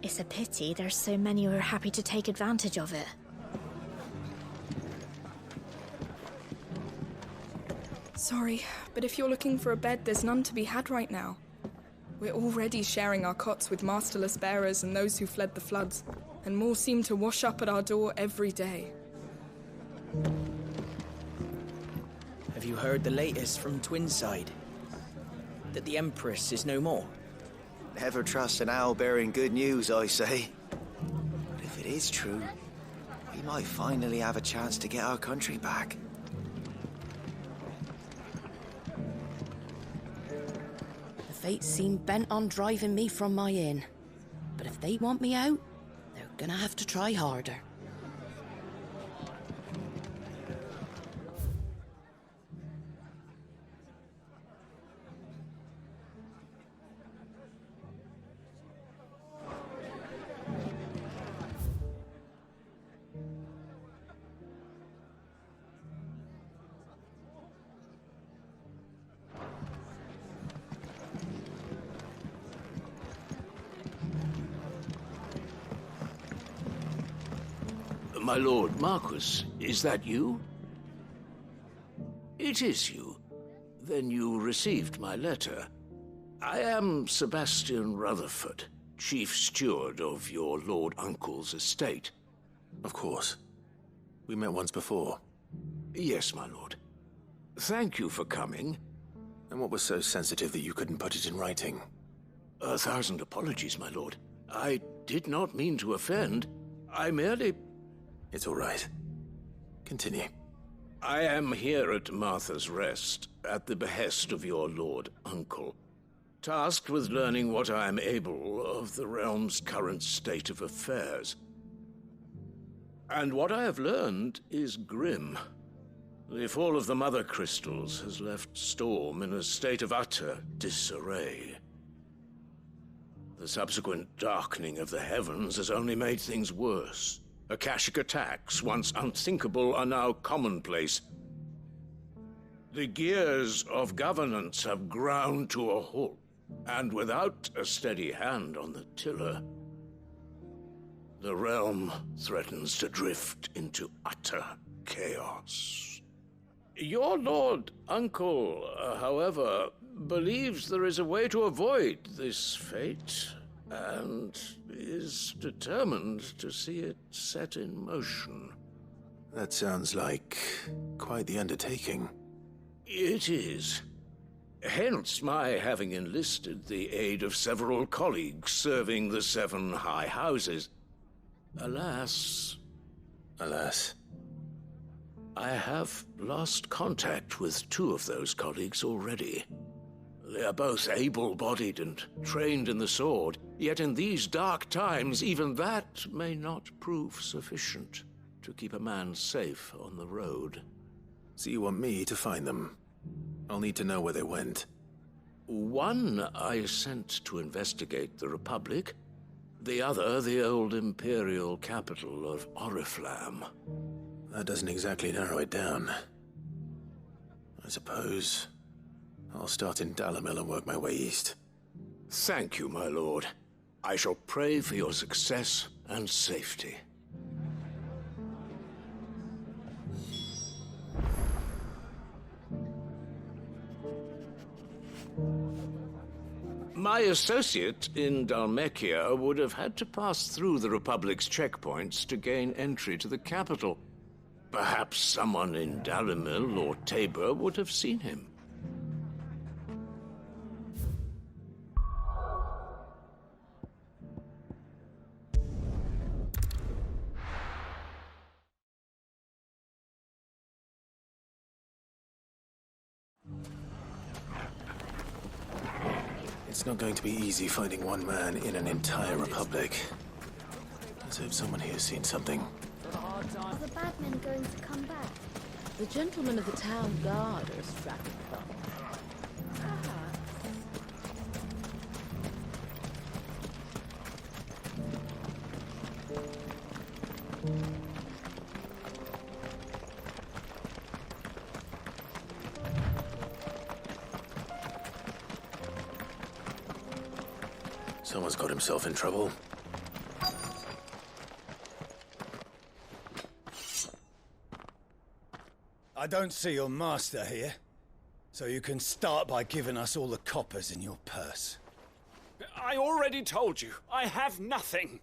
It's a pity there's so many who are happy to take advantage of it. Sorry, but if you're looking for a bed, there's none to be had right now. We're already sharing our cots with masterless bearers and those who fled the floods, and more seem to wash up at our door every day. Have you heard the latest from Twinside? That the Empress is no more? Never trust an owl bearing good news, I say. But if it is true, we might finally have a chance to get our country back. The fates seem bent on driving me from my inn. But if they want me out, they're gonna have to try harder. My lord Marquis, is that you? It is you. Then you received my letter. I am Sebastian Rutherford, chief steward of your lord uncle's estate. Of course. We met once before. Yes, my lord. Thank you for coming. And what was so sensitive that you couldn't put it in writing? 1,000 apologies, my lord. I did not mean to offend. I merely... It's all right. Continue. I am here at Martha's Rest, at the behest of your lord uncle, tasked with learning what I am able of the realm's current state of affairs. And what I have learned is grim. The fall of the Mother Crystals has left Storm in a state of utter disarray. The subsequent darkening of the heavens has only made things worse. Akashic attacks, once unthinkable, are now commonplace. The gears of governance have ground to a halt, and without a steady hand on the tiller, the realm threatens to drift into utter chaos. Your lord uncle, however, believes there is a way to avoid this fate, and is determined to see it set in motion. That sounds like quite the undertaking. It is. Hence my having enlisted the aid of several colleagues serving the 7 high houses. Alas... Alas? I have lost contact with 2 of those colleagues already. They are both able-bodied and trained in the sword, yet in these dark times, even that may not prove sufficient to keep a man safe on the road. So you want me to find them? I'll need to know where they went. One I sent to investigate the Republic, the other the old Imperial capital of Oriflamme. That doesn't exactly narrow it down. I suppose I'll start in Dalimil and work my way east. Thank you, my lord. I shall pray for your success and safety. My associate in Dhalmekia would have had to pass through the Republic's checkpoints to gain entry to the capital. Perhaps someone in Dalimil or Tabor would have seen him. It's not going to be easy finding one man in an entire republic. Let's hope someone here's seen something. Are the bad men going to come back? The gentlemen of the town guard are strapping up. Someone's got himself in trouble. I don't see your master here, so you can start by giving us all the coppers in your purse. I already told you, I have nothing.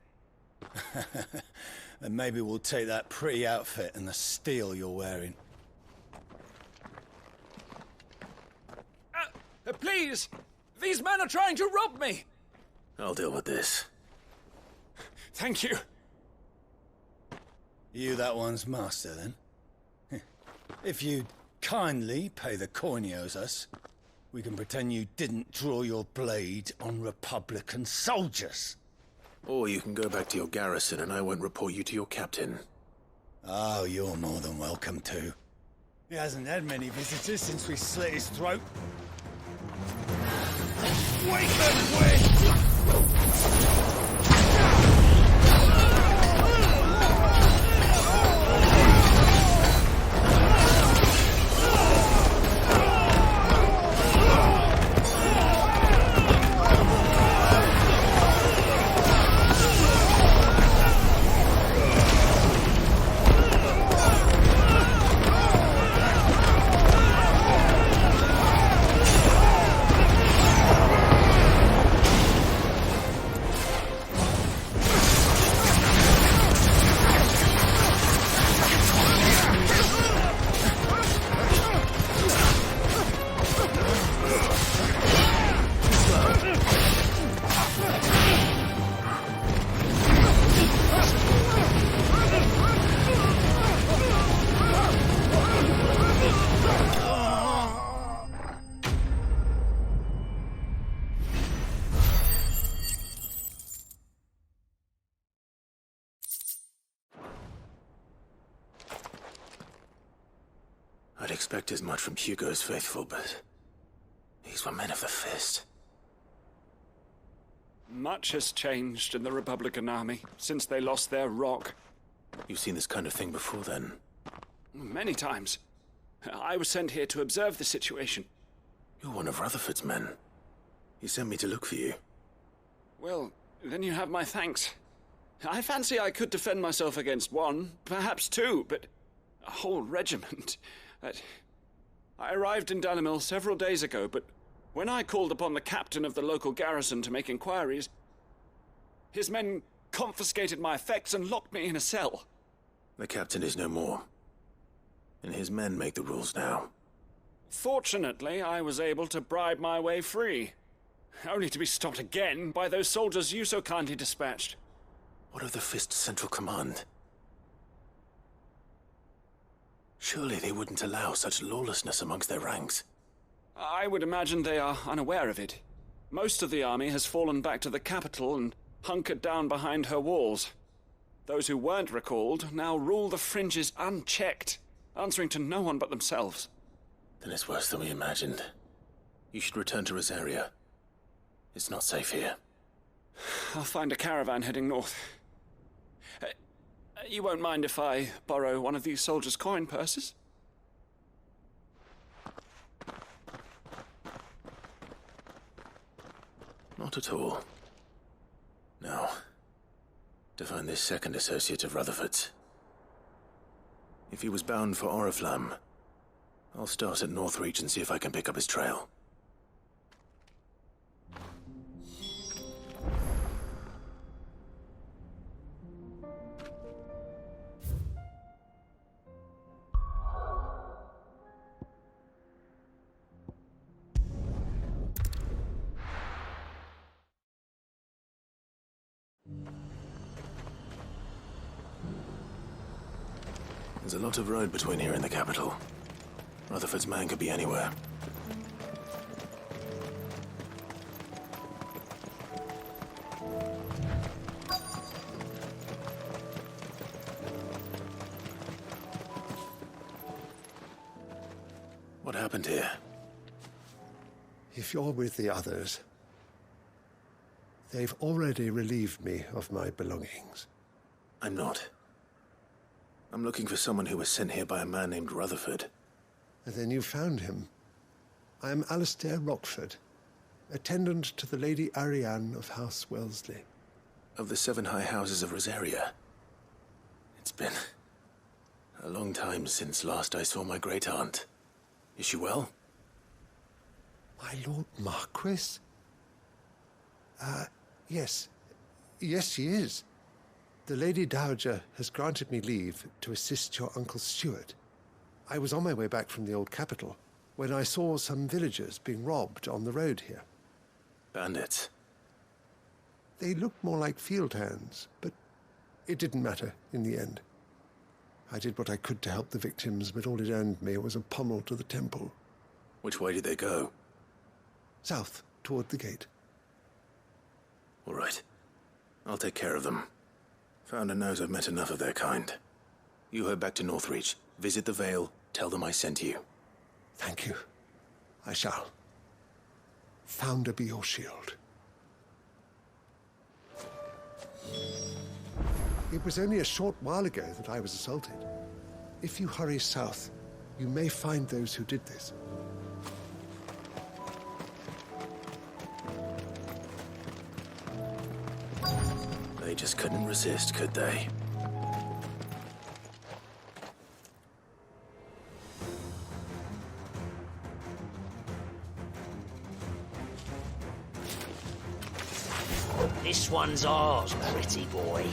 And maybe we'll take that pretty outfit and the steel you're wearing. Please! These men are trying to rob me! I'll deal with this. Thank you. You that one's master, then? If you'd kindly pay the coin he owes us, we can pretend you didn't draw your blade on Republican soldiers. Or you can go back to your garrison and I won't report you to your captain. Oh, you're more than welcome to. He hasn't had many visitors since we slit his throat. Wake and win! I'd expect as much from Hugo's faithful, but these were men of the fist. Much has changed in the Republican army since they lost their rock. You've seen this kind of thing before, then? Many times. I was sent here to observe the situation. You're one of Rutherford's men. He sent me to look for you. Well, then you have my thanks. I fancy I could defend myself against one, perhaps two, but a whole regiment. I arrived in Dalimil several days ago, but when I called upon the captain of the local garrison to make inquiries, his men confiscated my effects and locked me in a cell. The captain is no more, and his men make the rules now. Fortunately, I was able to bribe my way free, only to be stopped again by those soldiers you so kindly dispatched. What of the Fist's Central Command? Surely they wouldn't allow such lawlessness amongst their ranks. I would imagine they are unaware of it. Most of the army has fallen back to the capital and hunkered down behind her walls. Those who weren't recalled now rule the fringes unchecked, answering to no one but themselves. Then it's worse than we imagined. You should return to Rosaria. It's not safe here. I'll find a caravan heading north. You won't mind if I borrow one of these soldiers' coin purses? Not at all. Now, to find this second associate of Rutherford's. If he was bound for Oriflamme, I'll start at Northreach and see if I can pick up his trail. There's a lot of road between here and the capital. Rutherford's man could be anywhere. What happened here? If you're with the others, they've already relieved me of my belongings. I'm not. I'm looking for someone who was sent here by a man named Rutherford. And then you found him. I am Alistair Rockford, attendant to the Lady Ariane of House Wellesley. Of the 7 high houses of Rosaria. It's been a long time since last I saw my great-aunt. Is she well? My Lord Marquis? Yes. Yes, she is. The Lady Dowager has granted me leave to assist your Uncle Stuart. I was on my way back from the old capital when I saw some villagers being robbed on the road here. Bandits? They looked more like field hands, but it didn't matter in the end. I did what I could to help the victims, but all it earned me was a pommel to the temple. Which way did they go? South, toward the gate. All right. I'll take care of them. Founder knows I've met enough of their kind. You head back to Northreach, visit the Vale, tell them I sent you. Thank you. I shall. Founder be your shield. It was only a short while ago that I was assaulted. If you hurry south, you may find those who did this. They just couldn't resist, could they? This one's ours, pretty boy.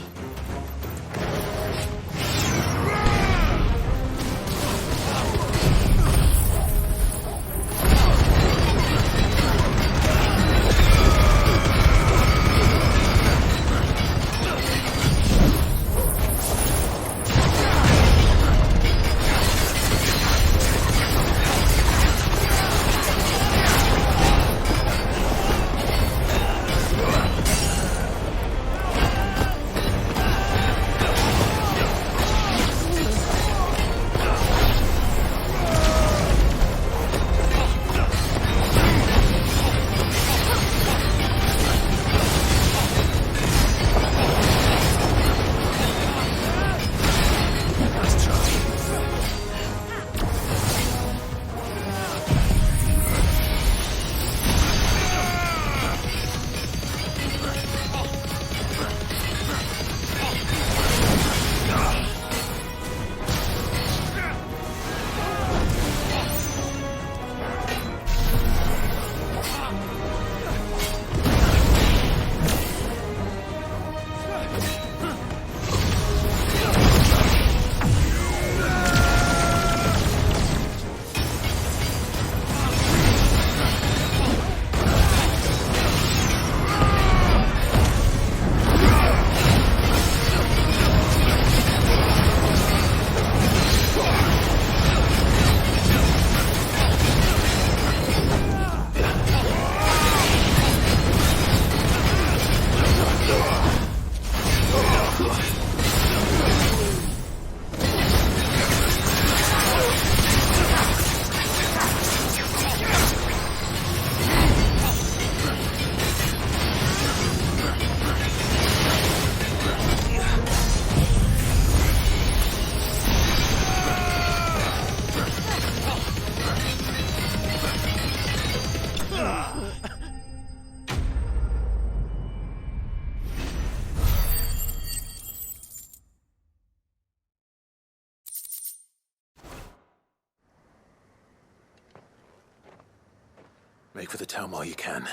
Make for the town while you can.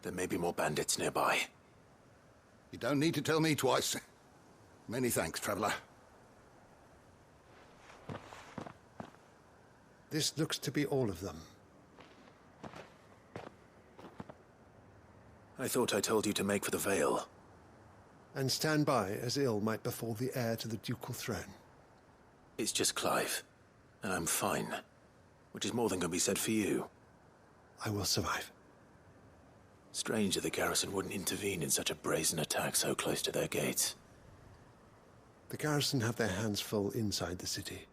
There may be more bandits nearby. You don't need to tell me twice. Many thanks, traveler. This looks to be all of them. I thought I told you to make for the Vale. And stand by as ill might befall the heir to the ducal throne. It's just Clive, and I'm fine. Which is more than can be said for you. I will survive. Strange that the garrison wouldn't intervene in such a brazen attack so close to their gates. The garrison have their hands full inside the city.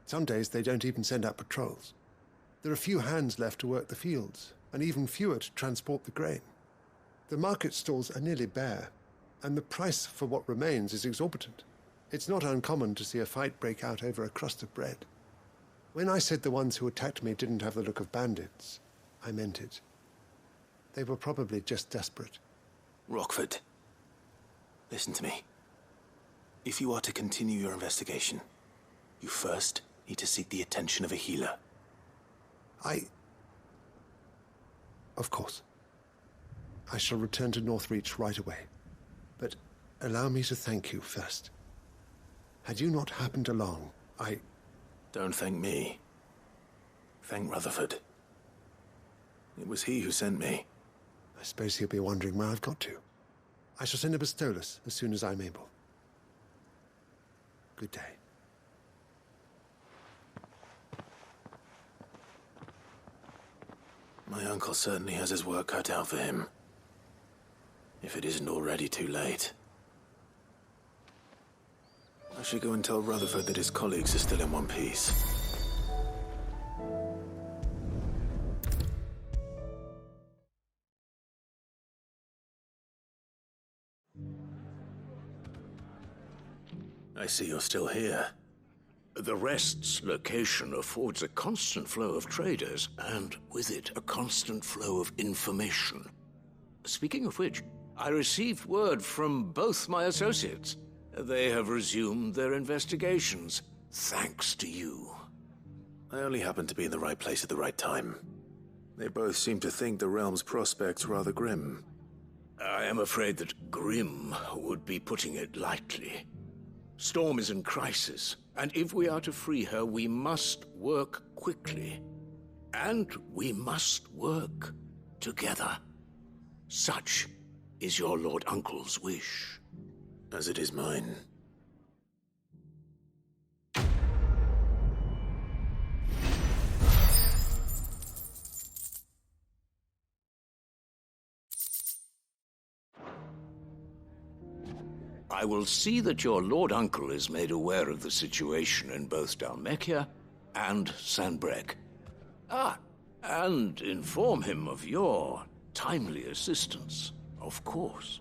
Some days they don't even send out patrols. There are few hands left to work the fields, and even fewer to transport the grain. The market stalls are nearly bare, and the price for what remains is exorbitant. It's not uncommon to see a fight break out over a crust of bread. When I said the ones who attacked me didn't have the look of bandits, I meant it. They were probably just desperate. Rockford, listen to me. If you are to continue your investigation, you first need to seek the attention of a healer. Of course. I shall return to Northreach right away. But allow me to thank you first. Had you not happened along, Don't thank me. Thank Rutherford. It was he who sent me. I suppose he'll be wondering where I've got to. I shall send a Bastolus as soon as I'm able. Good day. My uncle certainly has his work cut out for him. If it isn't already too late. I should go and tell Rutherford that his colleagues are still in one piece. I see you're still here. The Rest's location affords a constant flow of traders, and with it, a constant flow of information. Speaking of which, I received word from both my associates. They have resumed their investigations, thanks to you. I only happened to be in the right place at the right time. They both seem to think the realm's prospects rather grim. I am afraid that grim would be putting it lightly. Storm is in crisis, and if we are to free her, we must work quickly. And we must work together. Such is your Lord Uncle's wish. As it is mine. I will see that your Lord Uncle is made aware of the situation in both Dhalmekia and Sanbreque. And inform him of your timely assistance, of course.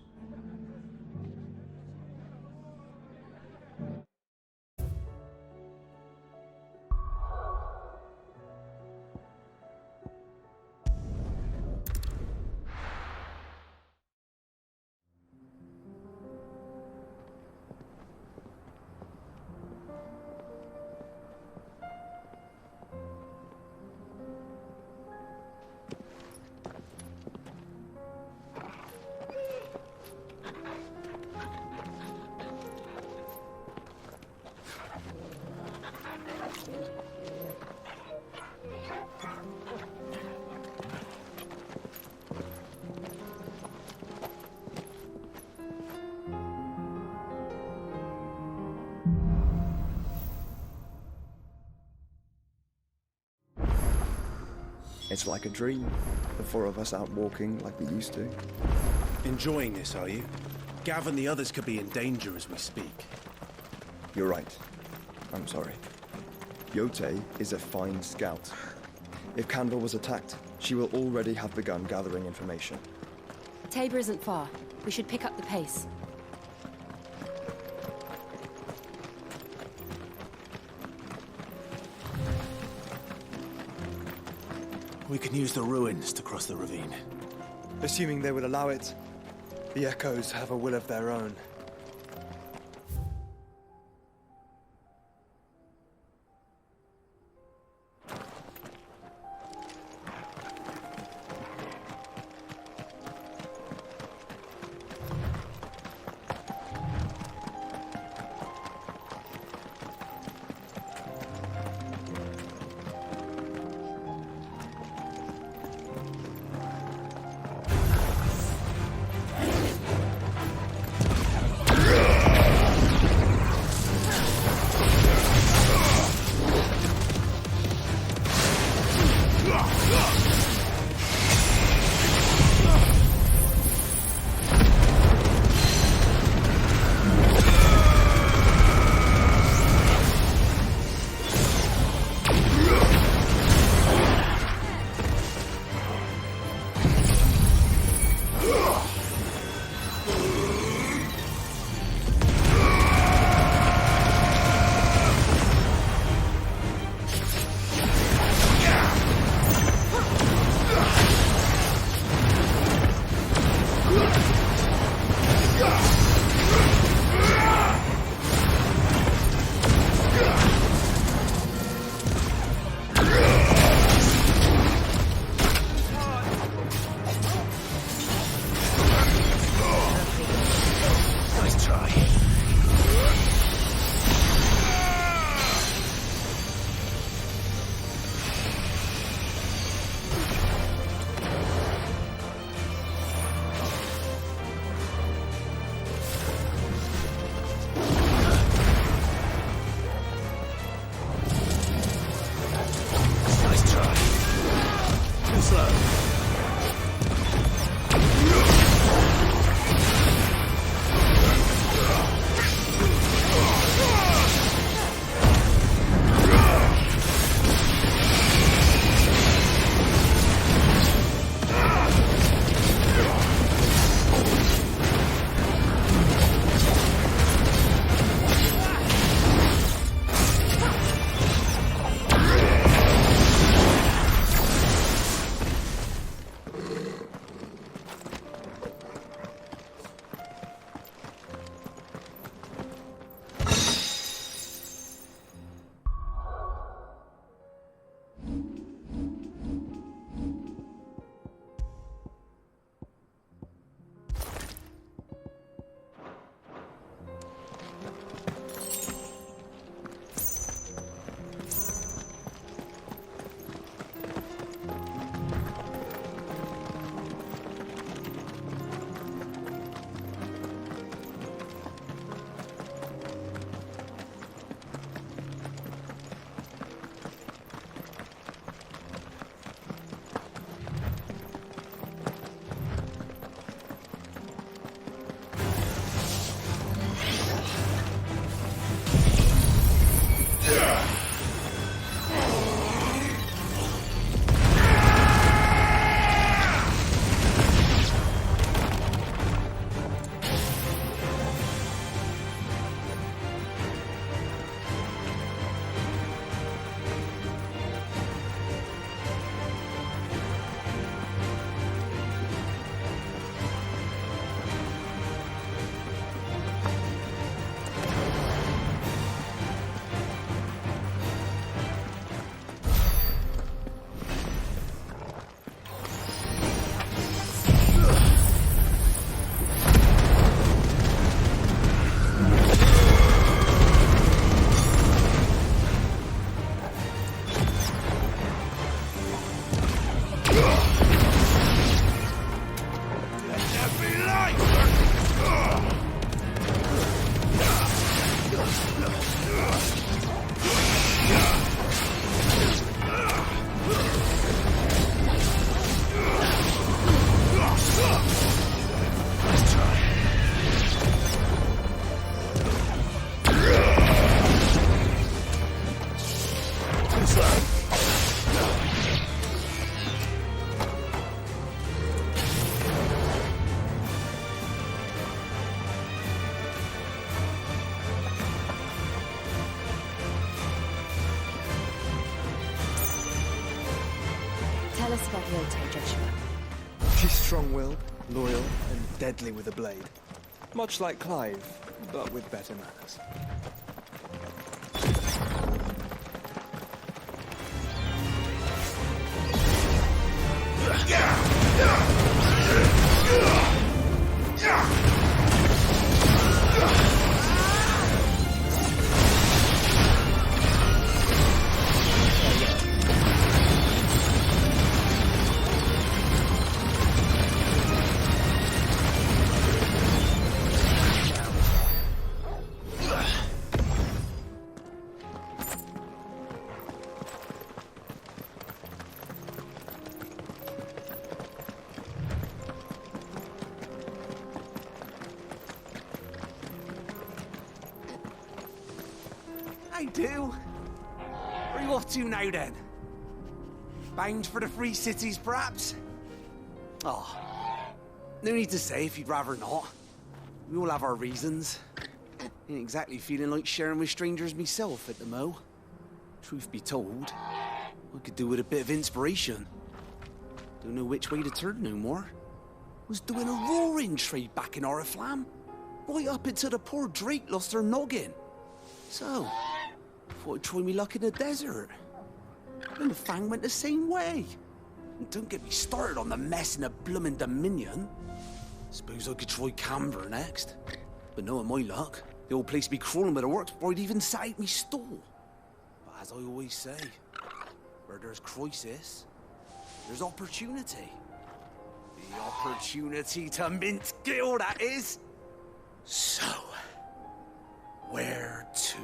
It's like a dream. The four of us out walking like we used to. Enjoying this, are you? Gav and the others could be in danger as we speak. You're right. I'm sorry. Yote is a fine scout. If Canville was attacked, she will already have begun gathering information. Tabor isn't far. We should pick up the pace. We can use the ruins to cross the ravine. Assuming they would allow it, the Echoes have a will of their own. Tell us about Yotei, Joshua. She's strong-willed, loyal, and deadly with a blade. Much like Clive, but with better manners. I do. Where are you off to now, then? Bound for the Free Cities, perhaps? Oh, no need to say if you'd rather not. We all have our reasons. Ain't exactly feeling like sharing with strangers myself at the mo. Truth be told, I could do with a bit of inspiration. Don't know which way to turn no more. Was doing a roaring trade back in Oriflamme. Right up until the poor Drake lost her noggin. So, thought I'd try me luck in the desert. And the Fang went the same way. And don't get me started on the mess in the bloomin' Dominion. Suppose I could try Canberra next. But knowing my luck, the old place be crawling with the works before I'd even sat out me stall. But as I always say, where there's crisis, there's opportunity. The opportunity to mint Gil, that is. So, where to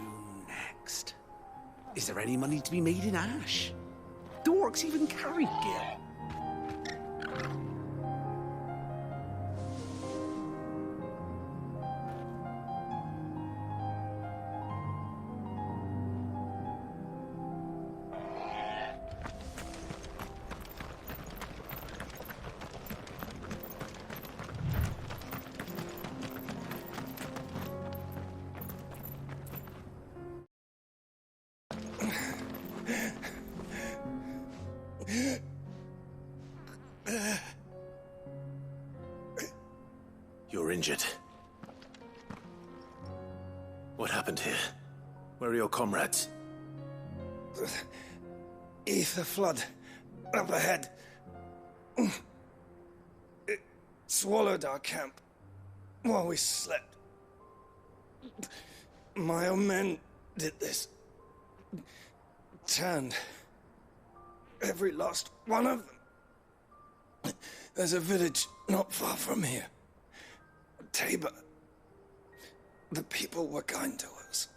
next? Is there any money to be made in Ash? Do orcs even carry Gil? You're injured. What happened here? Where are your comrades? Ether flood. Up ahead. It swallowed our camp while we slept. My own men did this. Turned every last one of them. There's a village not far from here. Tabor. The people were kind to us.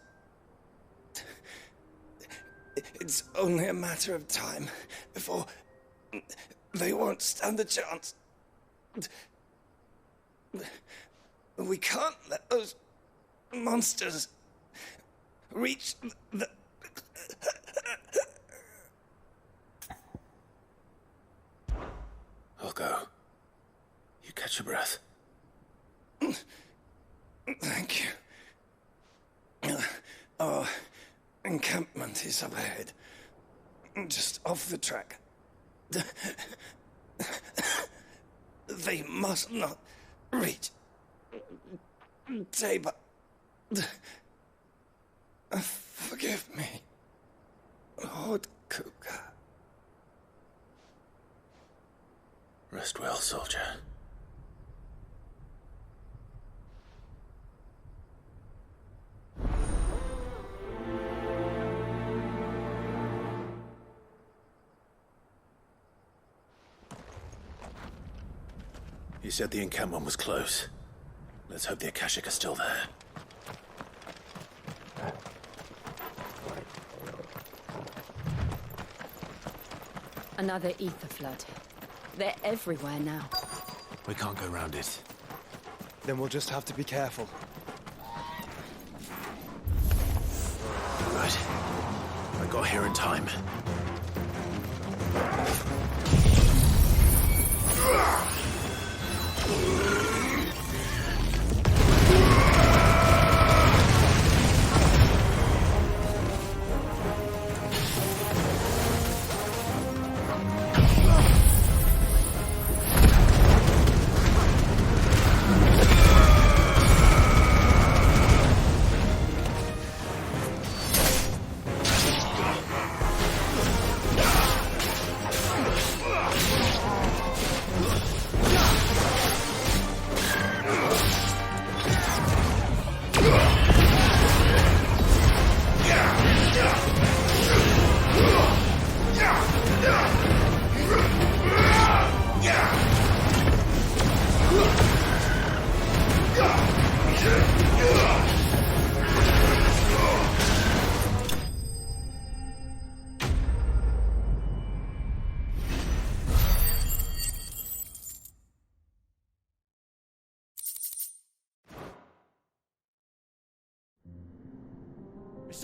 It's only a matter of time before they won't stand a chance. We can't let those monsters reach the... I'll go. You catch your breath. Thank you. Our encampment is up ahead. Just off the track. They must not reach Tabor. Forgive me, Lord Kuka. Rest well, soldier. You said the encampment was close. Let's hope the Akashic are still there. Another ether flood. They're everywhere now. We can't go round it. Then we'll just have to be careful. Right. I got here in time.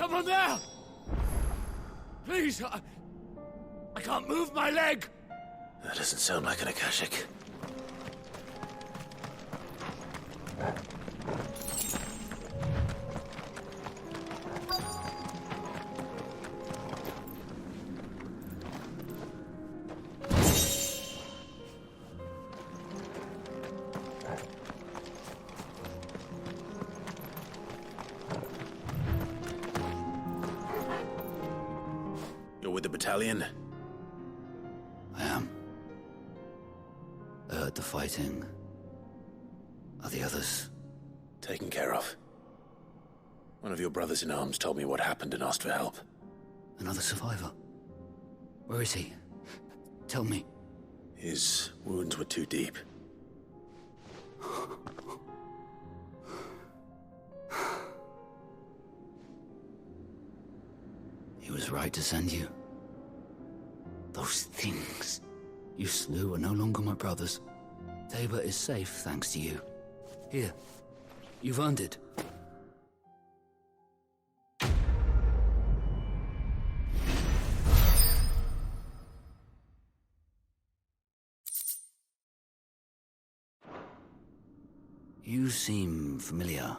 Someone there! Please, I can't move my leg! That doesn't sound like an Akashic. You're with the battalion? I am. I heard the fighting. Are the others? Taken care of. One of your brothers in arms told me what happened and asked for help. Another survivor? Where is he? Tell me. His wounds were too deep. He was right to send you. Those things you slew are no longer my brothers. Tabor is safe thanks to you. Here, you've earned it. You seem familiar.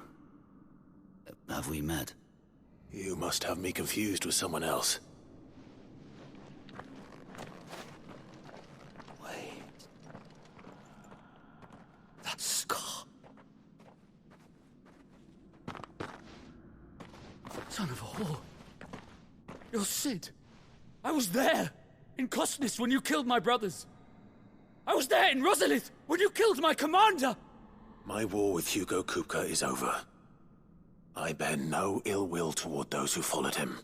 Have we met? You must have me confused with someone else. Wait. That scar. Son of a whore. You're Sid. I was there, in Costness, when you killed my brothers. I was there in Rosalith, when you killed my commander! My war with Hugo Kupka is over. I bear no ill will toward those who followed him.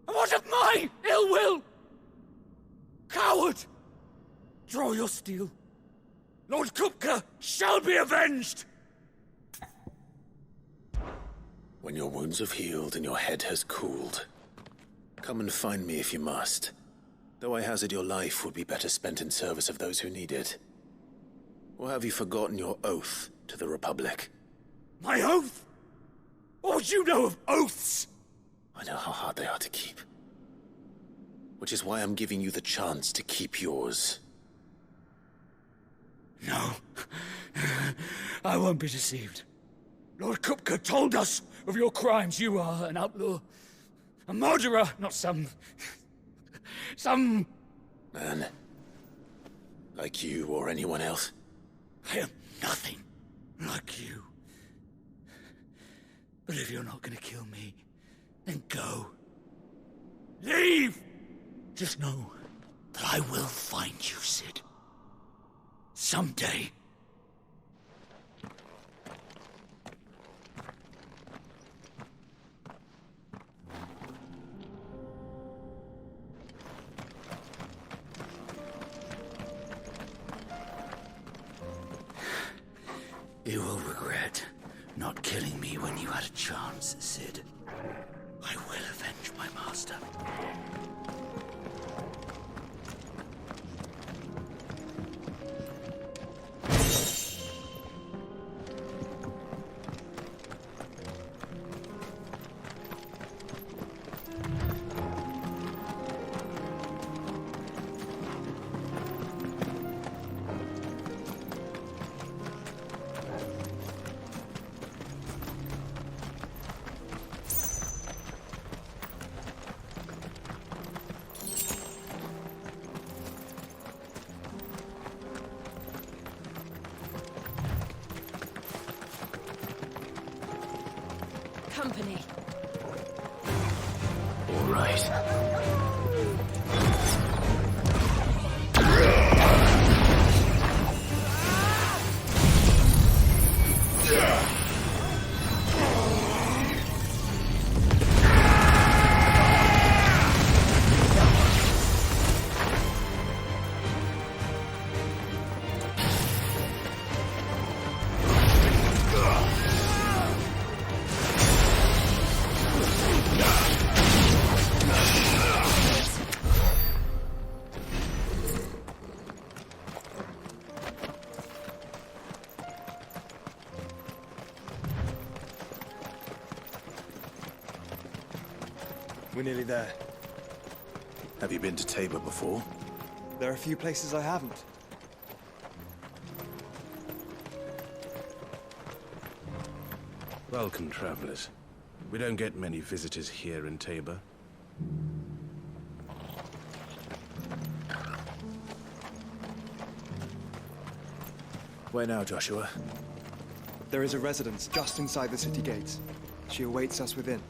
What of my ill will? Coward! Draw your steel. Lord Kupka shall be avenged! When your wounds have healed and your head has cooled, come and find me if you must. Though I hazard your life would be better spent in service of those who need it. Or have you forgotten your oath to the Republic? My oath? What would you know of oaths? I know how hard they are to keep. Which is why I'm giving you the chance to keep yours. No. I won't be deceived. Lord Kupka told us of your crimes. You are an outlaw. A murderer, not some man. Like you or anyone else. I am nothing like you. But if you're not gonna kill me, then go. Leave! Just know that I will find you, Sid. Someday. You will regret not killing me when you had a chance, Sid. I will avenge my master. Company. All right. We're nearly there. Have you been to Tabor before? There are a few places I haven't. Welcome, travelers. We don't get many visitors here in Tabor. Where now, Joshua? There is a residence just inside the city gates. She awaits us within.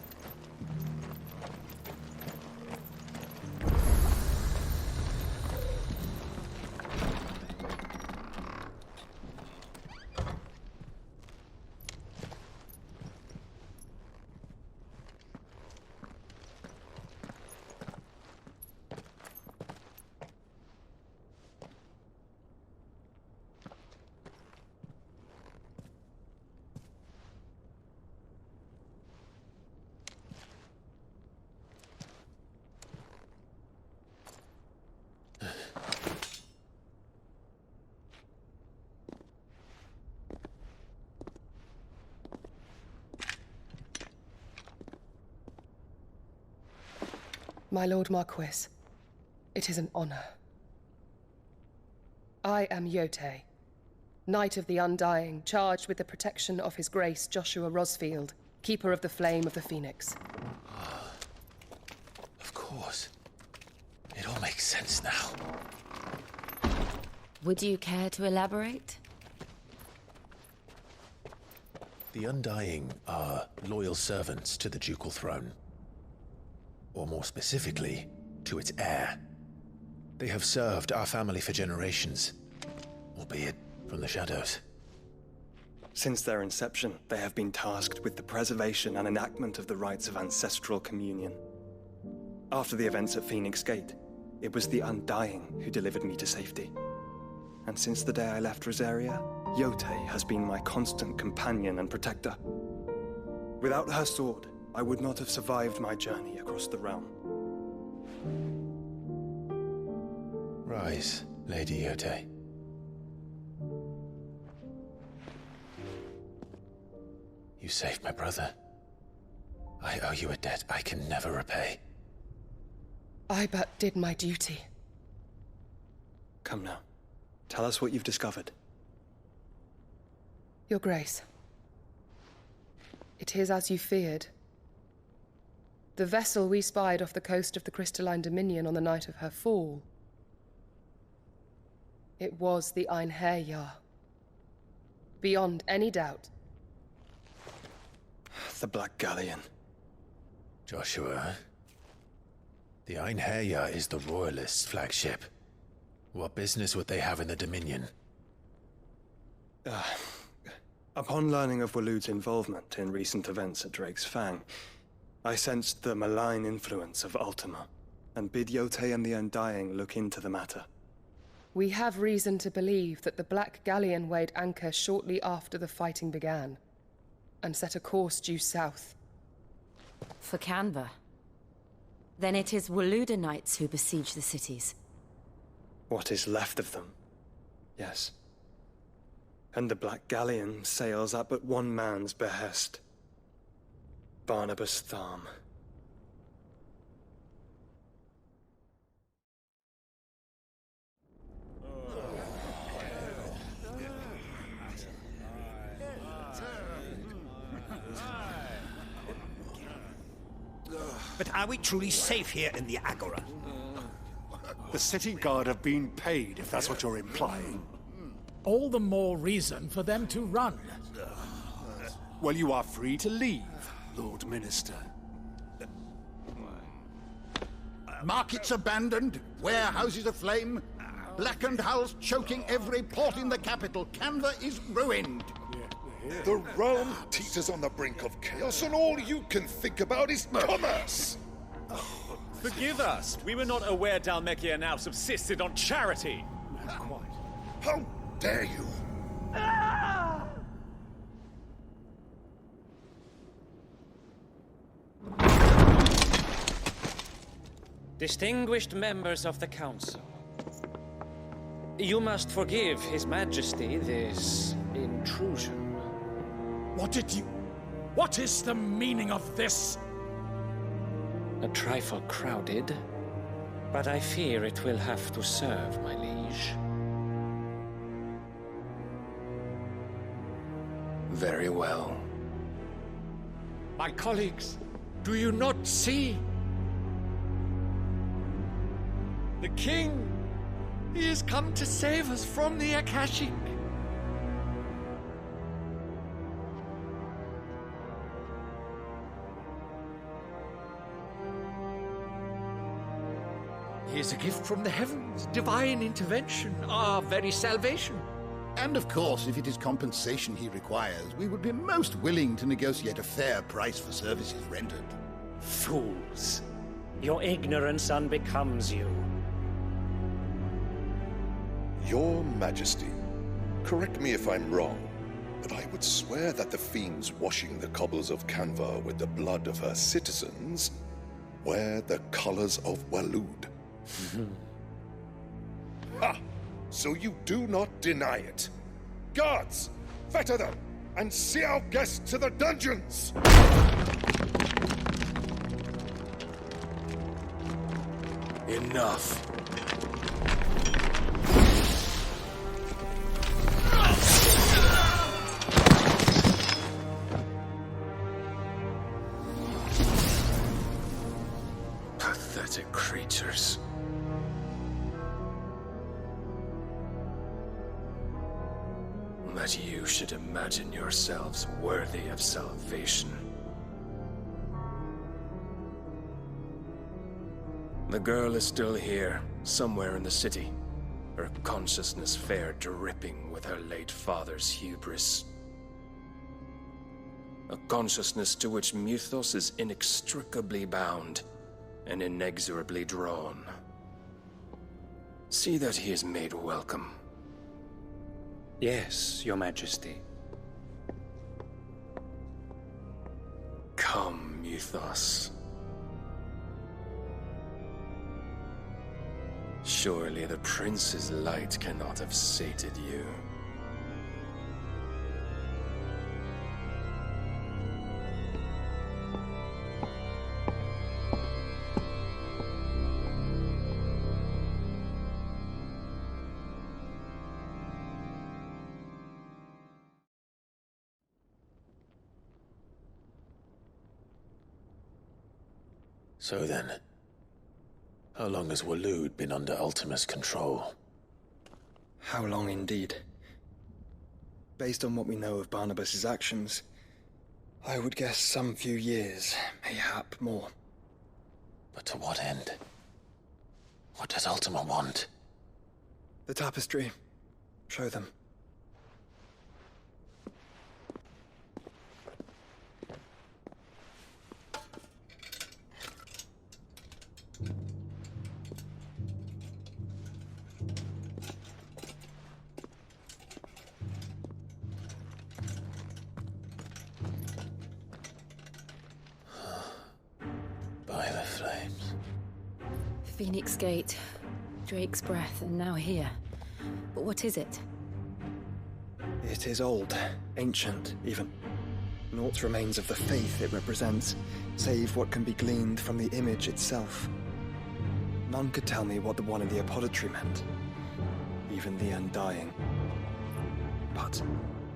My Lord Marquis, it is an honor. I am Yotei, Knight of the Undying, charged with the protection of His Grace Joshua Rosfield, Keeper of the Flame of the Phoenix. Of course. It all makes sense now. Would you care to elaborate? The Undying are loyal servants to the ducal throne. Or more specifically, to its heir. They have served our family for generations, albeit from the shadows. Since their inception, they have been tasked with the preservation and enactment of the rites of ancestral communion. After the events at Phoenix Gate, it was the Undying who delivered me to safety. And since the day I left Rosaria, Yotei has been my constant companion and protector. Without her sword, I would not have survived my journey across the realm. Rise, Lady Yotei. You saved my brother. I owe you a debt I can never repay. I but did my duty. Come now. Tell us what you've discovered. Your Grace. It is as you feared. The vessel we spied off the coast of the Crystalline Dominion on the night of her fall. It was the Einherjar. Beyond any doubt. The Black Galleon. Joshua, the Einherjar is the Royalists' flagship. What business would they have in the Dominion? Upon learning of Waloed's involvement in recent events at Drake's Fang, I sensed the malign influence of Ultima, and bid Yotei and the Undying look into the matter. We have reason to believe that the Black Galleon weighed anchor shortly after the fighting began, and set a course due south. For Canva. Then it is Waloed knights who besiege the cities. What is left of them, yes. And the Black Galleon sails at but one man's behest. Barnabas Tharm. But are we truly safe here in the Agora? The city guard have been paid, if that's what you're implying. All the more reason for them to run. Well, you are free to leave, Lord Minister. Markets abandoned, warehouses aflame, blackened hulls choking every port in the capital. Canva is ruined. The realm teeters on the brink of chaos, and all you can think about is commerce! Forgive us! We were not aware Dhalmekia now subsisted on charity! How dare you! Distinguished members of the Council, you must forgive His Majesty this intrusion. What is the meaning of this? A trifle crowded, but I fear it will have to serve, my liege. Very well. My colleagues, do you not see? The king! He has come to save us from the Akashic! He is a gift from the heavens, divine intervention, our very salvation. And of course, if it is compensation he requires, we would be most willing to negotiate a fair price for services rendered. Fools. Your ignorance unbecomes you. Your Majesty, correct me if I'm wrong, but I would swear that the fiends washing the cobbles of Canva with the blood of her citizens wear the colors of Waloed. Ha! So you do not deny it. Guards, fetter them, and see our guests to the dungeons! Enough. Pathetic creatures. That you should imagine yourselves worthy of salvation. The girl is still here, somewhere in the city, her consciousness fair dripping with her late father's hubris. A consciousness to which Mythos is inextricably bound and inexorably drawn. See that he is made welcome. Yes, Your Majesty. Come, Mythos. Surely the prince's light cannot have sated you. So then, how long has Waloed been under Ultima's control? How long indeed? Based on what we know of Barnabas's actions, I would guess some few years, mayhap more. But to what end? What does Ultima want? The tapestry. Show them. By the flames. Phoenix Gate, Drake's Breath, and now here. But what is it? It is old, ancient, even. Naught remains of the faith it represents, save what can be gleaned from the image itself. None could tell me what the one in the apothecary meant, even the Undying. But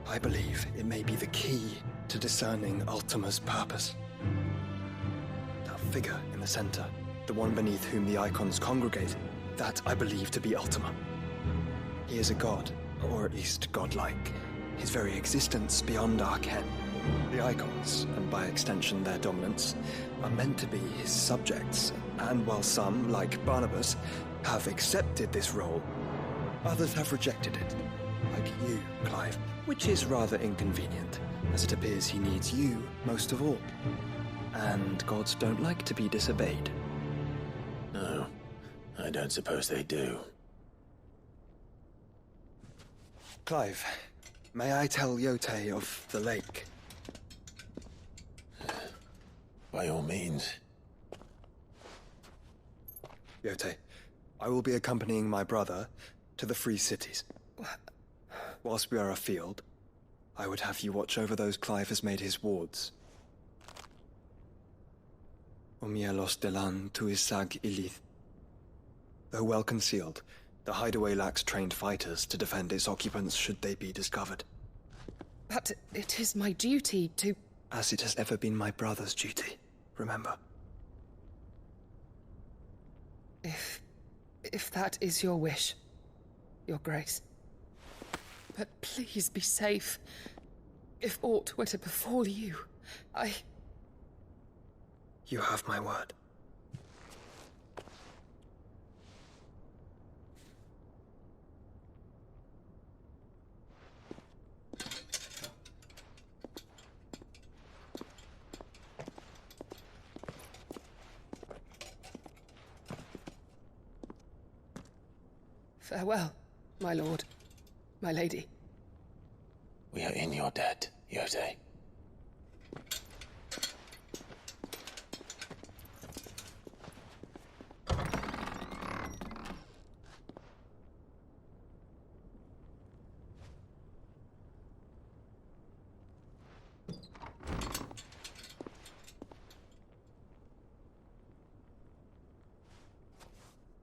I believe it may be the key to discerning Ultima's purpose. That figure in the center, the one beneath whom the icons congregate, that I believe to be Ultima. He is a god, or at least godlike, his very existence beyond our ken. The icons, and by extension their dominance, are meant to be his subjects, and while some, like Barnabas, have accepted this role, others have rejected it, like you, Clive, which is rather inconvenient, as it appears he needs you most of all. And gods don't like to be disobeyed. No, I don't suppose they do. Clive, may I tell Yote of the lake? By all means. Yote, I will be accompanying my brother to the Free Cities. Whilst we are afield, I would have you watch over those Clive has made his wards. Omielos delan tuisag ilith. Though well concealed, the hideaway lacks trained fighters to defend its occupants should they be discovered. But it is my duty to... As it has ever been my brother's duty, remember. If that is your wish, Your Grace. But please be safe. If aught were to befall you, You have my word. Farewell, my lord, my lady. We are in your debt, Yode.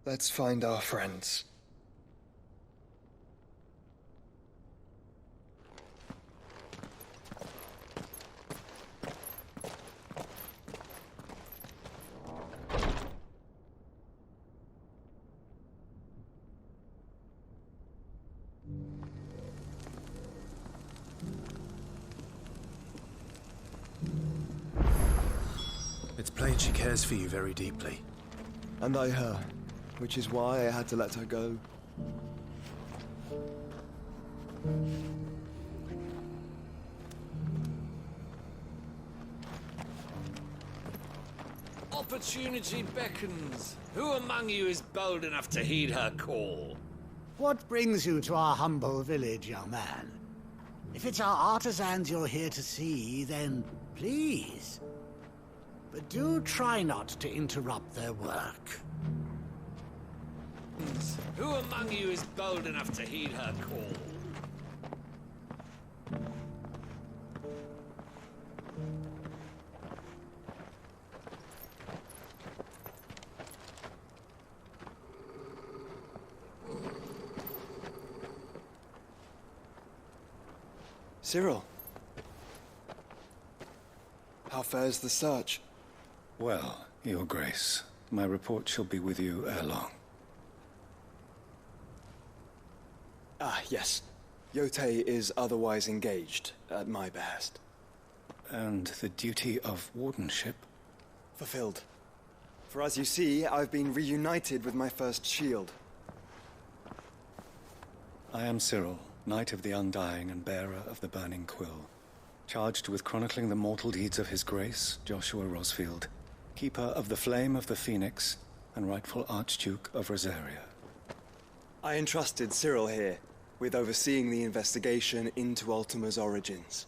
Let's find our friends. It's plain she cares for you very deeply. And I her, which is why I had to let her go. Opportunity beckons. Who among you is bold enough to heed her call? What brings you to our humble village, young man? If it's our artisans you're here to see, then please. But do try not to interrupt their work. Who among you is bold enough to heed her call? Cyril. How fares the search? Well, Your Grace, my report shall be with you ere long. Ah, yes. Yotei is otherwise engaged, at my behest. And the duty of wardenship? Fulfilled. For as you see, I've been reunited with my first shield. I am Cyril, Knight of the Undying and bearer of the Burning Quill, charged with chronicling the mortal deeds of His Grace, Joshua Rosfield, Keeper of the Flame of the Phoenix, and rightful Archduke of Rosaria. I entrusted Cyril here with overseeing the investigation into Ultima's origins.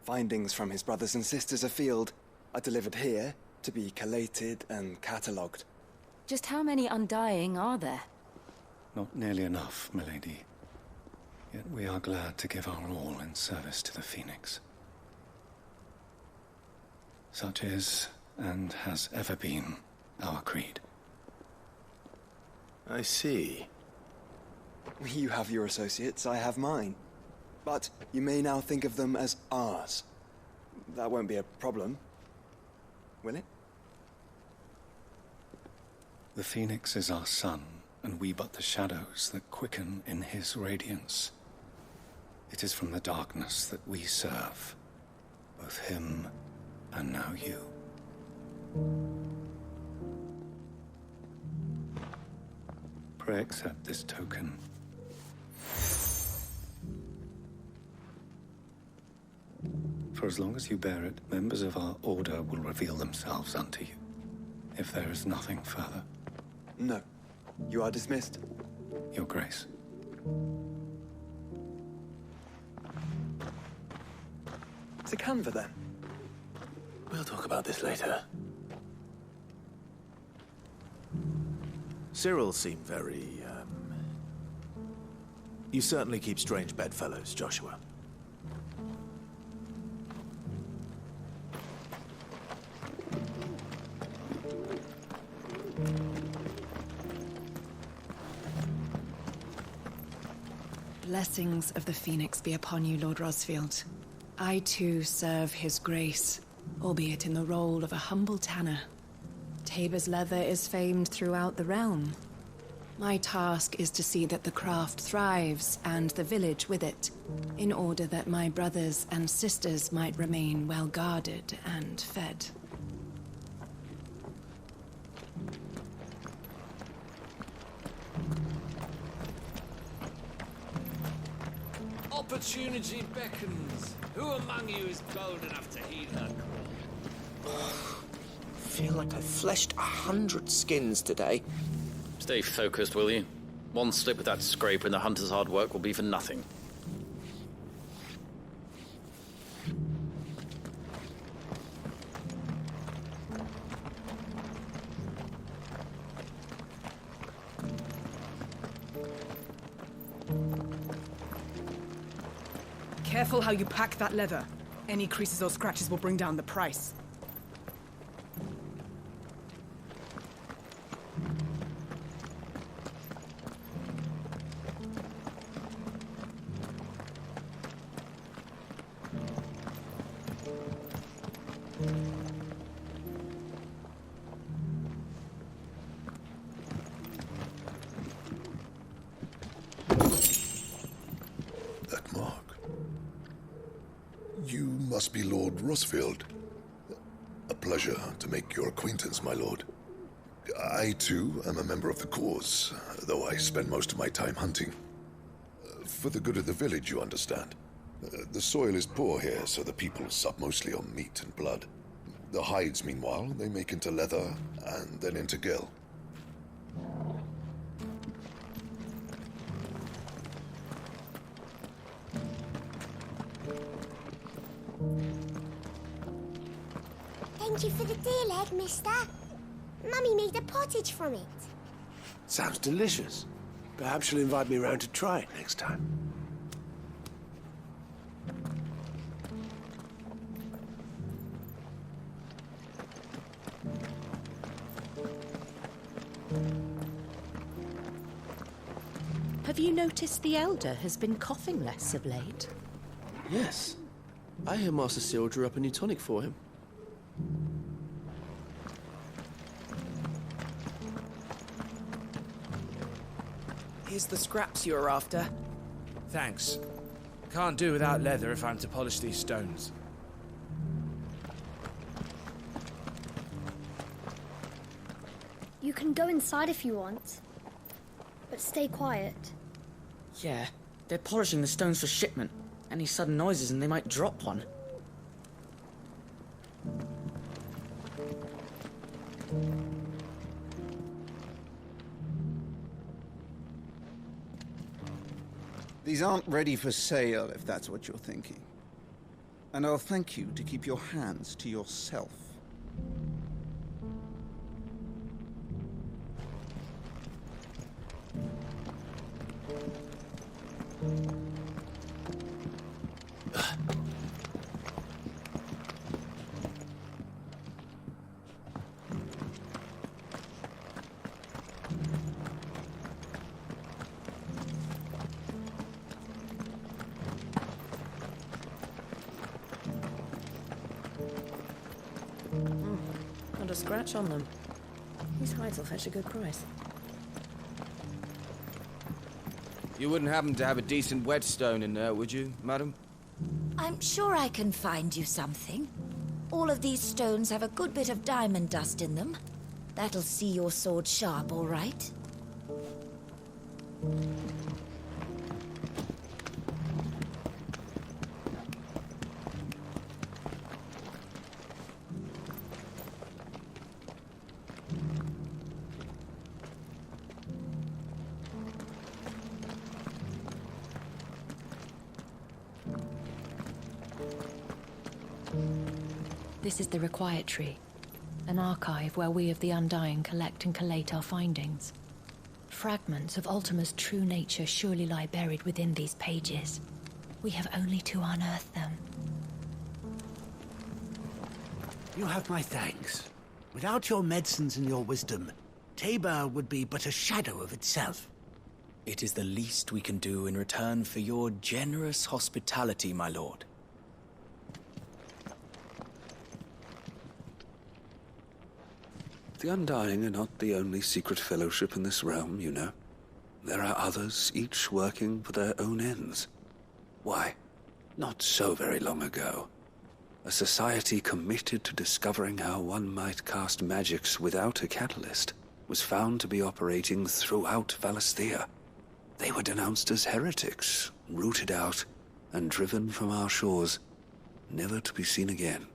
Findings from his brothers and sisters afield are delivered here to be collated and catalogued. Just how many Undying are there? Not nearly enough, milady. Yet we are glad to give our all in service to the Phoenix. Such is, and has ever been, our creed. I see. You have your associates, I have mine. But you may now think of them as ours. That won't be a problem, will it? The Phoenix is our sun, and we but the shadows that quicken in his radiance. It is from the darkness that we serve, both him and now you. Pray accept this token. For as long as you bear it, members of our order will reveal themselves unto you, if there is nothing further. No. You are dismissed. Your Grace. To Canva, then. We'll talk about this later. Cyril seemed very, You certainly keep strange bedfellows, Joshua. Blessings of the Phoenix be upon you, Lord Rosfield. I too serve his grace, albeit in the role of a humble tanner. Tabor's leather is famed throughout the realm. My task is to see that the craft thrives, and the village with it, in order that my brothers and sisters might remain well guarded and fed. Opportunity beckons. Who among you is bold enough to heed her call? Feel like I've fleshed 100 skins today. Stay focused, will you? One slip with that scraper and the hunter's hard work will be for nothing. Careful how you pack that leather. Any creases or scratches will bring down the price. You must be Lord Rosfield. A pleasure to make your acquaintance, my lord. I, too, am a member of the cause, though I spend most of my time hunting. For the good of the village, you understand. The soil is poor here, so the people sup mostly on meat and blood. The hides, meanwhile, they make into leather, and then into gil. Thank you for the deer leg, mister. Mummy made a pottage from it. Sounds delicious. Perhaps she'll invite me around to try it next time. Have you noticed the Elder has been coughing less of late? Yes. I hear Master Cyril drew up a new tonic for him. Here's the scraps you're after. Thanks. Can't do without leather if I'm to polish these stones. You can go inside if you want, but stay quiet. Yeah, they're polishing the stones for shipment. Any sudden noises and they might drop one. These aren't ready for sale, if that's what you're thinking. And I'll thank you to keep your hands to yourself. Not a scratch on them. These hides will fetch a good price. You wouldn't happen to have a decent whetstone in there, would you, madam? I'm sure I can find you something. All of these stones have a good bit of diamond dust in them. That'll see your sword sharp, all right? This is the Required Tree, an archive where we of the Undying collect and collate our findings. Fragments of Ultima's true nature surely lie buried within these pages. We have only to unearth them. You have my thanks. Without your medicines and your wisdom, Tabor would be but a shadow of itself. It is the least we can do in return for your generous hospitality, my lord. The Undying are not the only secret fellowship in this realm, you know. There are others, each working for their own ends. Why, not so very long ago, a society committed to discovering how one might cast magics without a catalyst was found to be operating throughout Valisthea. They were denounced as heretics, rooted out, and driven from our shores, never to be seen again.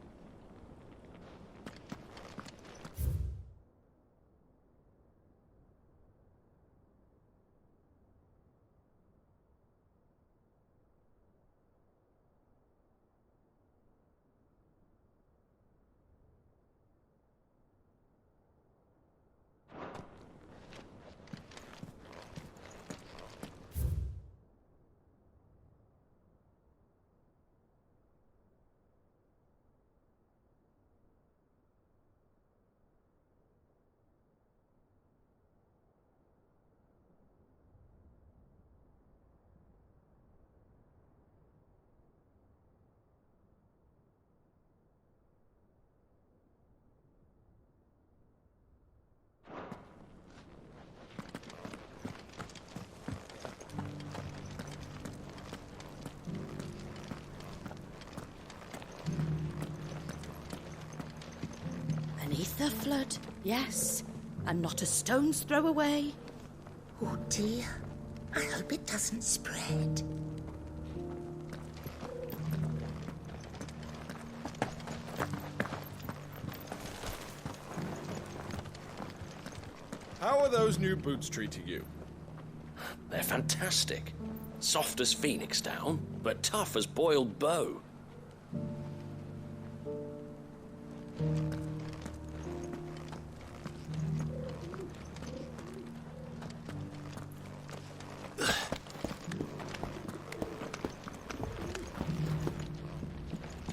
Beneath the flood, yes, and not a stone's throw away. Oh dear, I hope it doesn't spread. How are those new boots treating you? They're fantastic. Soft as phoenix down, but tough as boiled bow.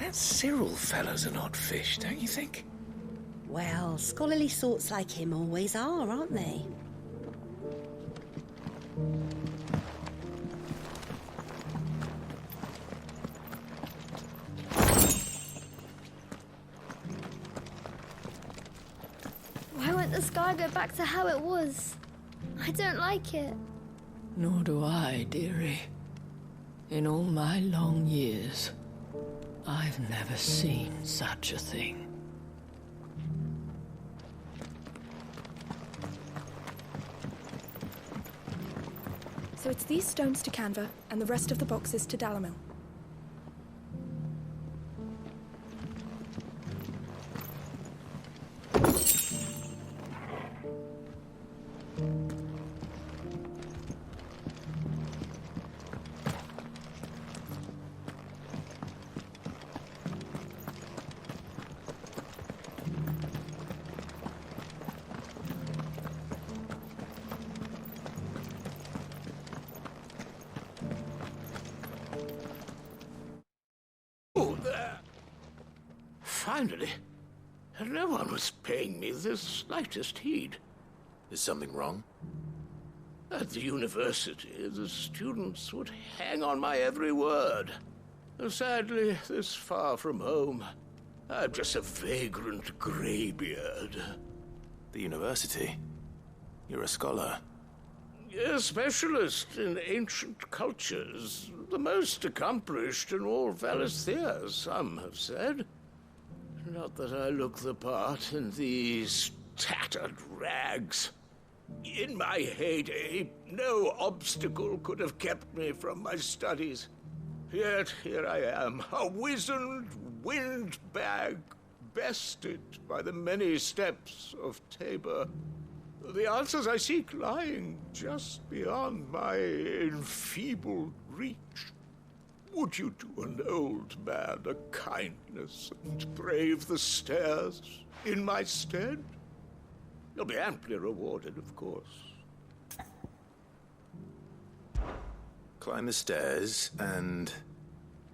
That Cyril fellow's an odd fish, don't you think? Well, scholarly sorts like him always are, aren't they? Why won't the sky go back to how it was? I don't like it. Nor do I, dearie. In all my long years, I've never seen such a thing. So it's these stones to Canva, and the rest of the boxes to Dalamil. Finally, no one was paying me the slightest heed. Is something wrong? At the university, the students would hang on my every word. Sadly, this far from home, I'm just a vagrant greybeard. The university? You're a scholar. A specialist in ancient cultures. The most accomplished in all Valisthea, some have said. Not that I look the part in these tattered rags. In my heyday, no obstacle could have kept me from my studies. Yet here I am, a wizened windbag, bested by the many steps of Tabor. The answers I seek lying just beyond my enfeebled reach. Would you do an old man a kindness and brave the stairs in my stead? You'll be amply rewarded, of course. Climb the stairs and...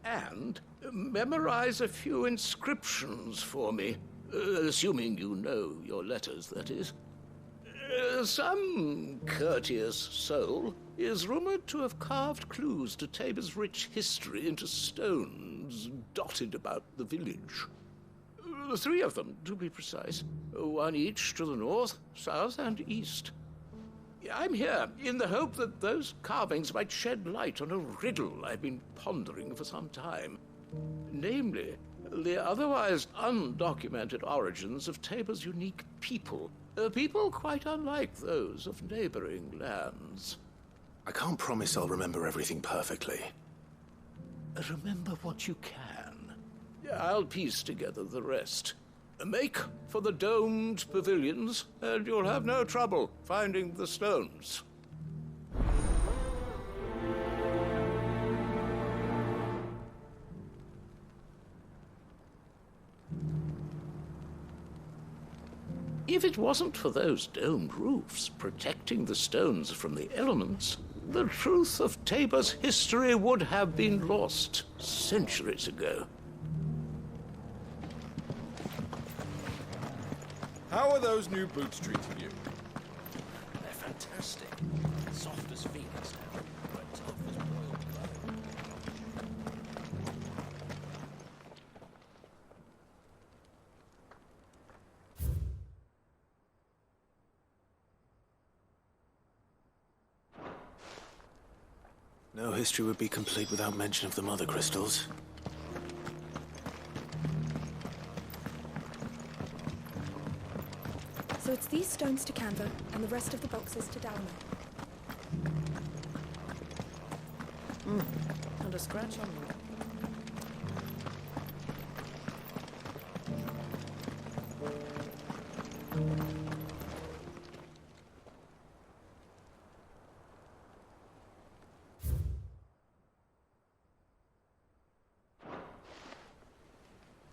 And memorize a few inscriptions for me. Assuming you know your letters, that is. Some courteous soul is rumored to have carved clues to Tabor's rich history into stones dotted about the village. 3 of them, to be precise. 1 each to the north, south, and east. I'm here in the hope that those carvings might shed light on a riddle I've been pondering for some time. Namely, the otherwise undocumented origins of Tabor's unique people. People quite unlike those of neighboring lands. I can't promise I'll remember everything perfectly. Remember what you can. I'll piece together the rest. Make for the domed pavilions, and you'll have no trouble finding the stones. If it wasn't for those domed roofs protecting the stones from the elements, the truth of Tabor's history would have been lost centuries ago. How are those new boots treating you? They're fantastic. Soft as phoenix down, but tough as boiled butter. No history would be complete without mention of the mother crystals. So it's these stones to Canva, and the rest of the boxes to Downer. Not a scratch on them.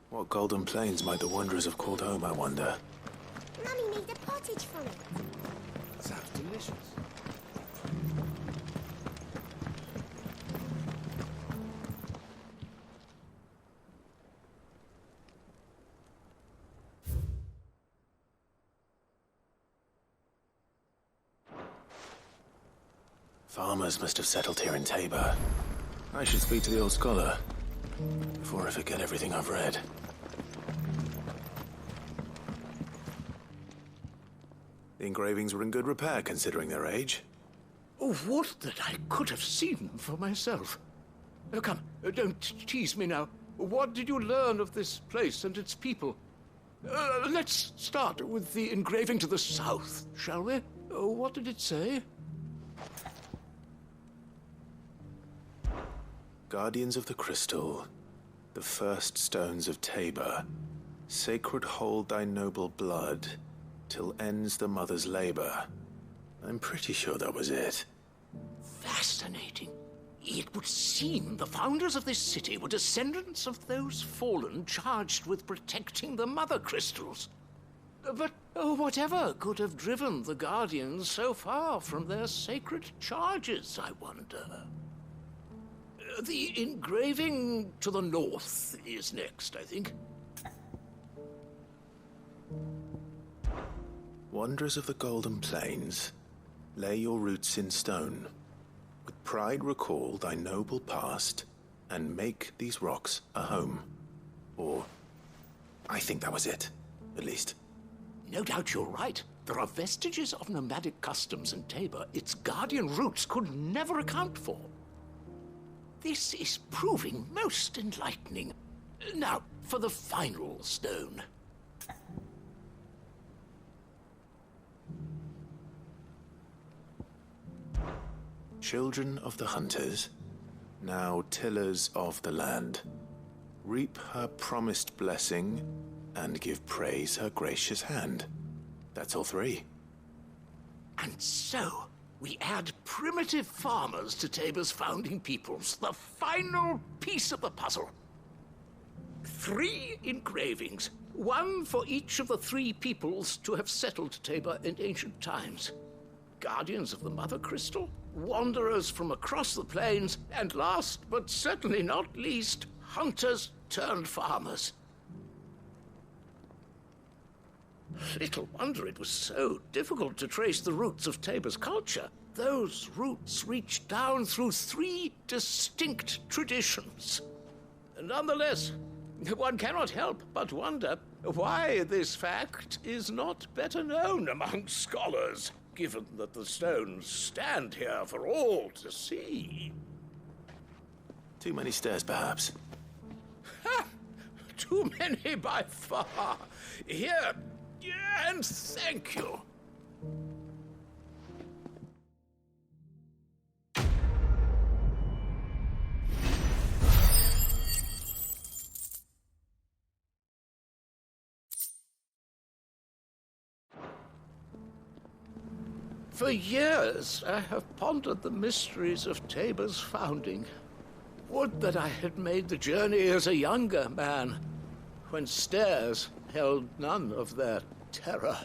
What golden plains might the wanderers have called home, I wonder? Mummy made a pottage from it. Sounds delicious. Farmers must have settled here in Tabor. I should speak to the old scholar before I forget everything I've read. The engravings were in good repair, considering their age. Oh, would that I could have seen them for myself. Come, don't tease me now. What did you learn of this place and its people? Let's start with the engraving to the south, shall we? What did it say? Guardians of the Crystal, the first stones of Tabor, sacred hold thy noble blood, till ends the mother's labor. I'm pretty sure that was it. Fascinating. It would seem the founders of this city were descendants of those fallen charged with protecting the mother crystals. But whatever could have driven the Guardians so far from their sacred charges, I wonder? The engraving to the north is next, I think. Wanderers of the Golden Plains, lay your roots in stone. With pride recall thy noble past, and make these rocks a home. Or, I think that was it, at least. No doubt you're right. There are vestiges of nomadic customs in Tabor its guardian roots could never account for. This is proving most enlightening. Now, for the final stone. Children of the hunters, now tillers of the land, reap her promised blessing and give praise her gracious hand. That's all 3. And so, we add primitive farmers to Tabor's founding peoples, the final piece of the puzzle. 3 engravings, 1 for each of the 3 peoples to have settled Tabor in ancient times. Guardians of the Mother Crystal, wanderers from across the plains, and last but certainly not least, hunters turned farmers. Little wonder it was so difficult to trace the roots of Tabor's culture. Those roots reach down through 3 distinct traditions. Nonetheless, one cannot help but wonder why this fact is not better known among scholars, given that the stones stand here for all to see. Too many stairs, perhaps. Ha! Too many by far. Here, and thank you. For years, I have pondered the mysteries of Tabor's founding. Would that I had made the journey as a younger man, when stairs held none of their terror.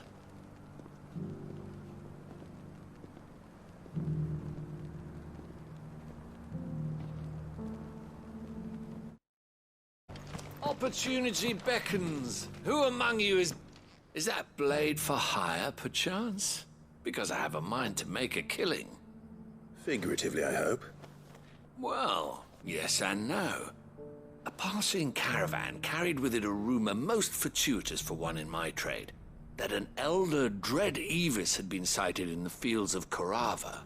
Opportunity beckons. Who among you is that blade for hire, perchance? Because I have a mind to make a killing. Figuratively, I hope. Well, yes and no. A passing caravan carried with it a rumor most fortuitous for one in my trade, that an elder Dread Evis had been sighted in the fields of Carava.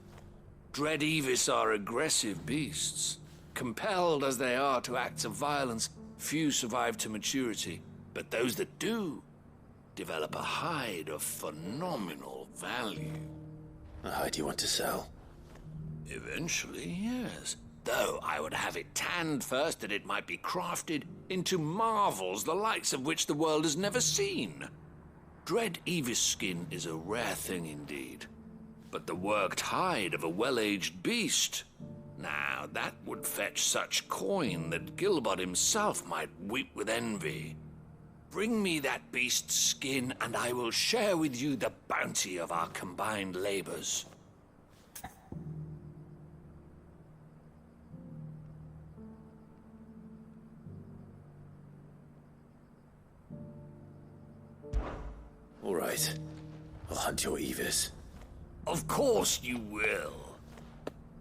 Dread Evis are aggressive beasts. Compelled as they are to acts of violence, few survive to maturity, but those that do develop a hide of phenomenal value. A hide you want to sell? Eventually, yes. Though I would have it tanned first that it might be crafted into marvels the likes of which the world has never seen. Dread Evis skin is a rare thing indeed. But the worked hide of a well-aged beast, now that would fetch such coin that Gilbert himself might weep with envy. Bring me that beast's skin, and I will share with you the bounty of our combined labors. All right. I'll hunt your Evis. Of course you will.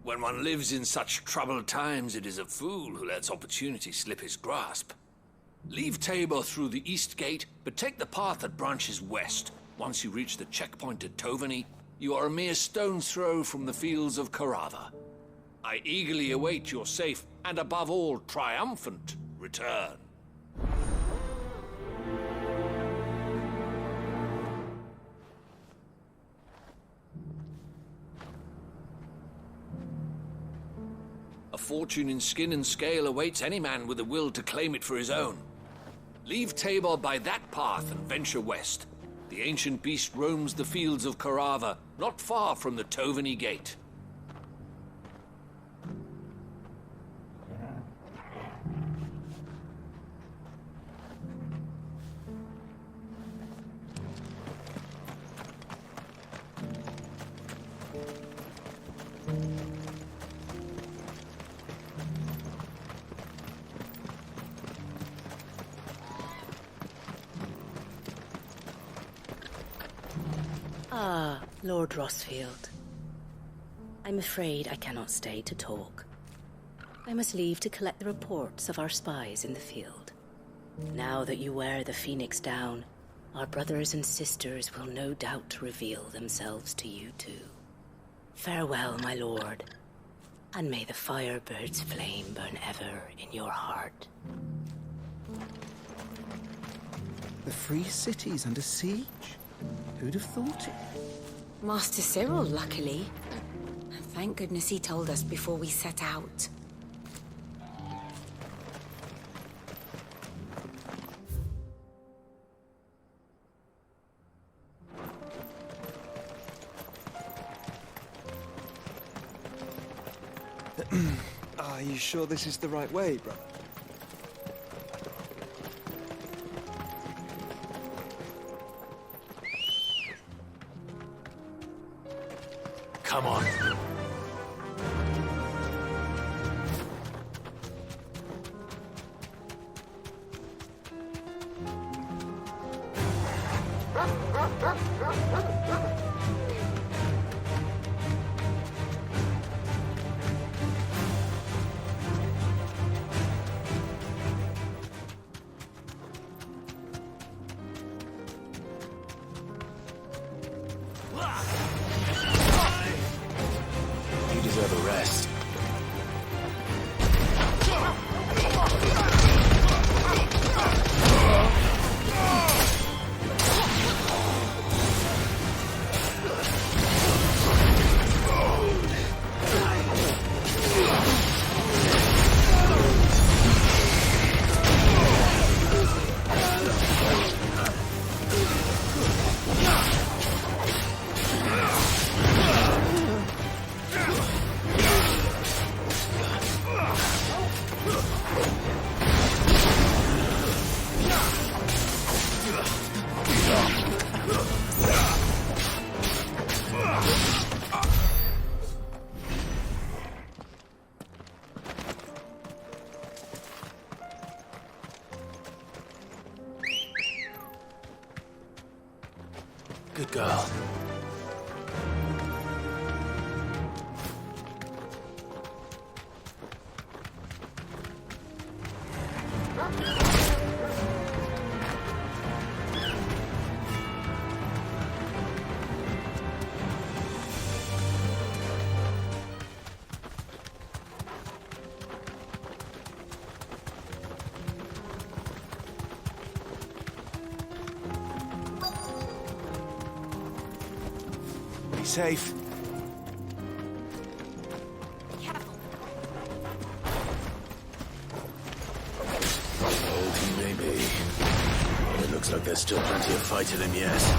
When one lives in such troubled times, it is a fool who lets opportunity slip his grasp. Leave Tabor through the east gate, but take the path that branches west. Once you reach the checkpoint at Tovany, you are a mere stone's throw from the fields of Carava. I eagerly await your safe, and above all, triumphant return. A fortune in skin and scale awaits any man with a will to claim it for his own. Leave Tabor by that path and venture west. The ancient beast roams the fields of Carava, not far from the Tovany Gate. Ah, Lord Rosfield. I'm afraid I cannot stay to talk. I must leave to collect the reports of our spies in the field. Now that you wear the Phoenix down, our brothers and sisters will no doubt reveal themselves to you too. Farewell, my lord, and may the Firebird's flame burn ever in your heart. The free city's under siege? Who'd have thought it? Master Cyril, luckily. Thank goodness he told us before we set out. Are you sure this is the right way, brother? Come on. girl. Be safe. Old he may be. It looks like there's still plenty of fight in him yet.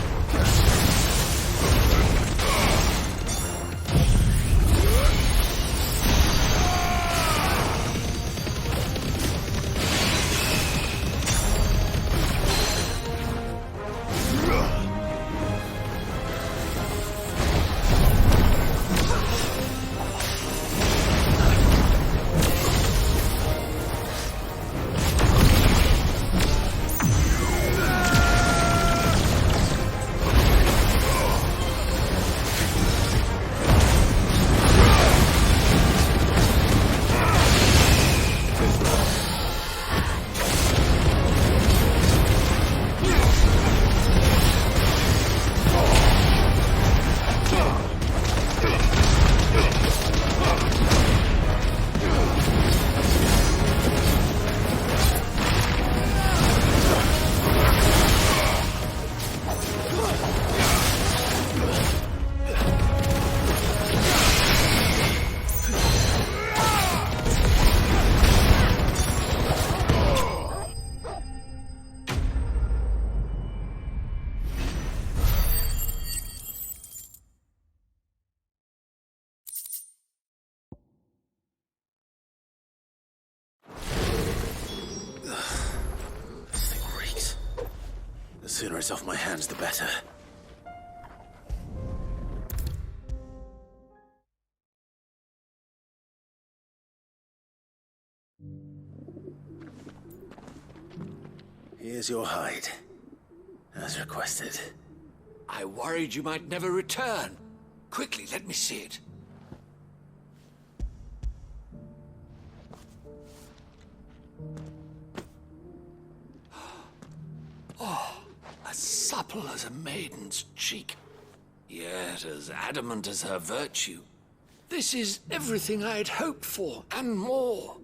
The sooner it's off my hands, the better. Here's your hide, as requested. I worried you might never return. Quickly, let me see it. Oh, as supple as a maiden's cheek, yet as adamant as her virtue. This is everything I had hoped for, and more.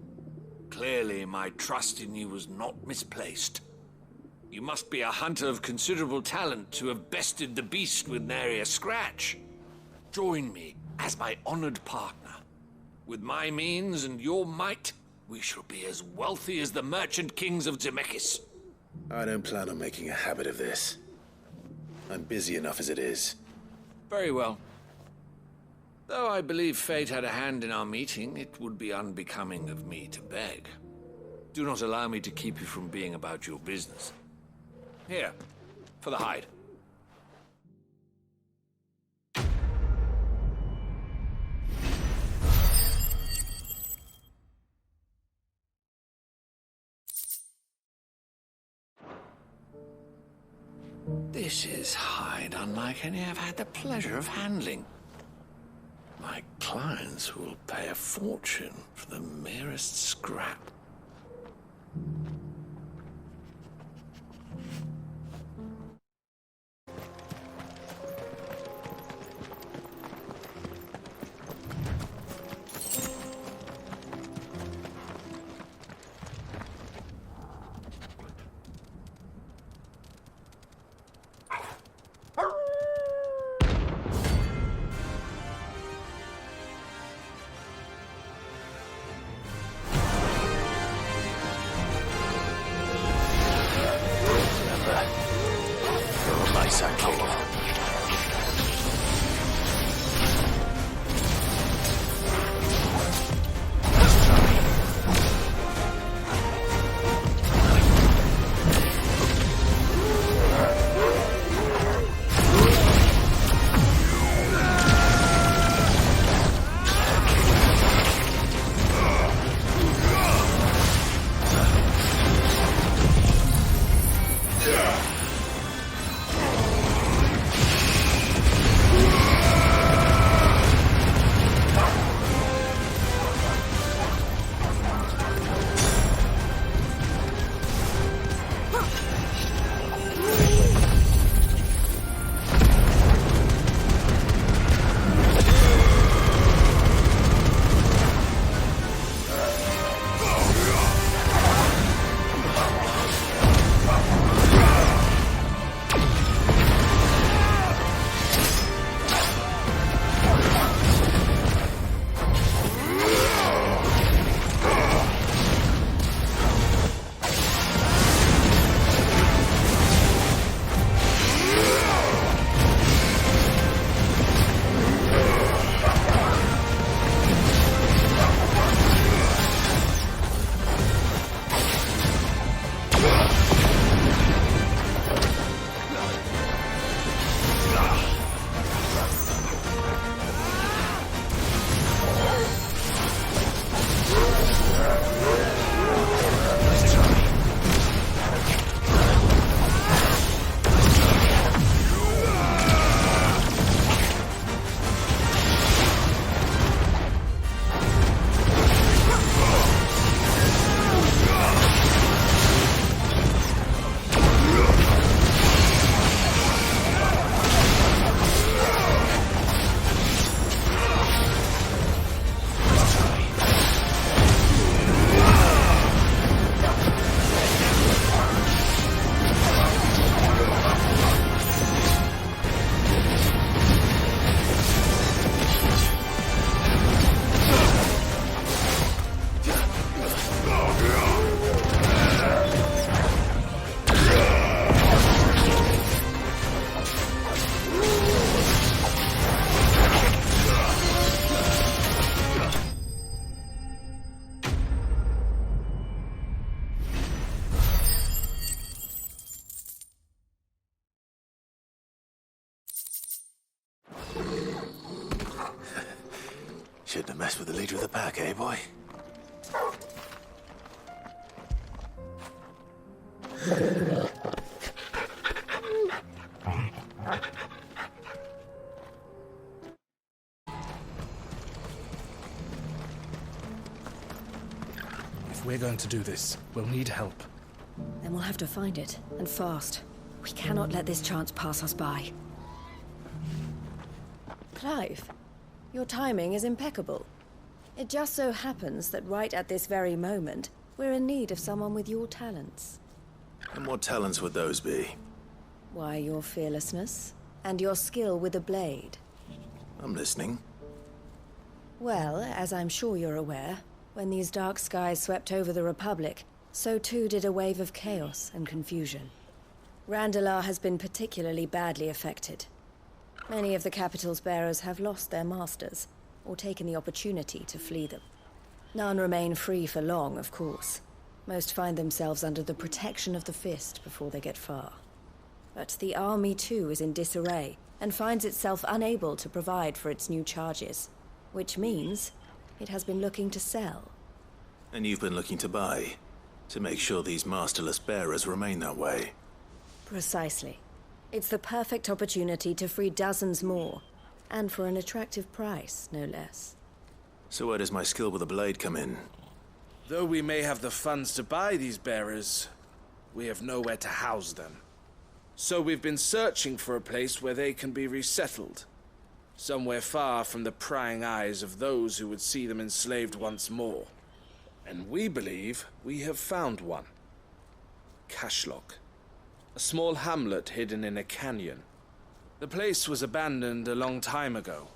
Clearly, my trust in you was not misplaced. You must be a hunter of considerable talent to have bested the beast with nary a scratch. Join me as my honored partner. With my means and your might, we shall be as wealthy as the merchant kings of Zemeckis. I don't plan on making a habit of this. I'm busy enough as it is. Very well. Though I believe fate had a hand in our meeting, it would be unbecoming of me to beg. Do not allow me to keep you from being about your business. Here, for the hide. This is hide unlike any I've had the pleasure of handling. My clients will pay a fortune for the merest scrap. Shouldn't have messed with the leader of the pack, eh, boy? If we're going to do this, we'll need help. Then we'll have to find it, and fast. We cannot let this chance pass us by. Clive, your timing is impeccable. It just so happens that right at this very moment, we're in need of someone with your talents. And what talents would those be? Why, your fearlessness, and your skill with a blade. I'm listening. Well, as I'm sure you're aware, when these dark skies swept over the Republic, so too did a wave of chaos and confusion. Randalar has been particularly badly affected. Many of the capital's bearers have lost their masters, or taken the opportunity to flee them. None remain free for long, of course. Most find themselves under the protection of the Fist before they get far. But the army too is in disarray, and finds itself unable to provide for its new charges. Which means it has been looking to sell. And you've been looking to buy, to make sure these masterless bearers remain that way. Precisely. It's the perfect opportunity to free dozens more, and for an attractive price, no less. So where does my skill with a blade come in? Though we may have the funds to buy these bearers, we have nowhere to house them. So we've been searching for a place where they can be resettled. Somewhere far from the prying eyes of those who would see them enslaved once more. And we believe we have found one. Cashlock. A small hamlet hidden in a canyon. The place was abandoned a long time ago,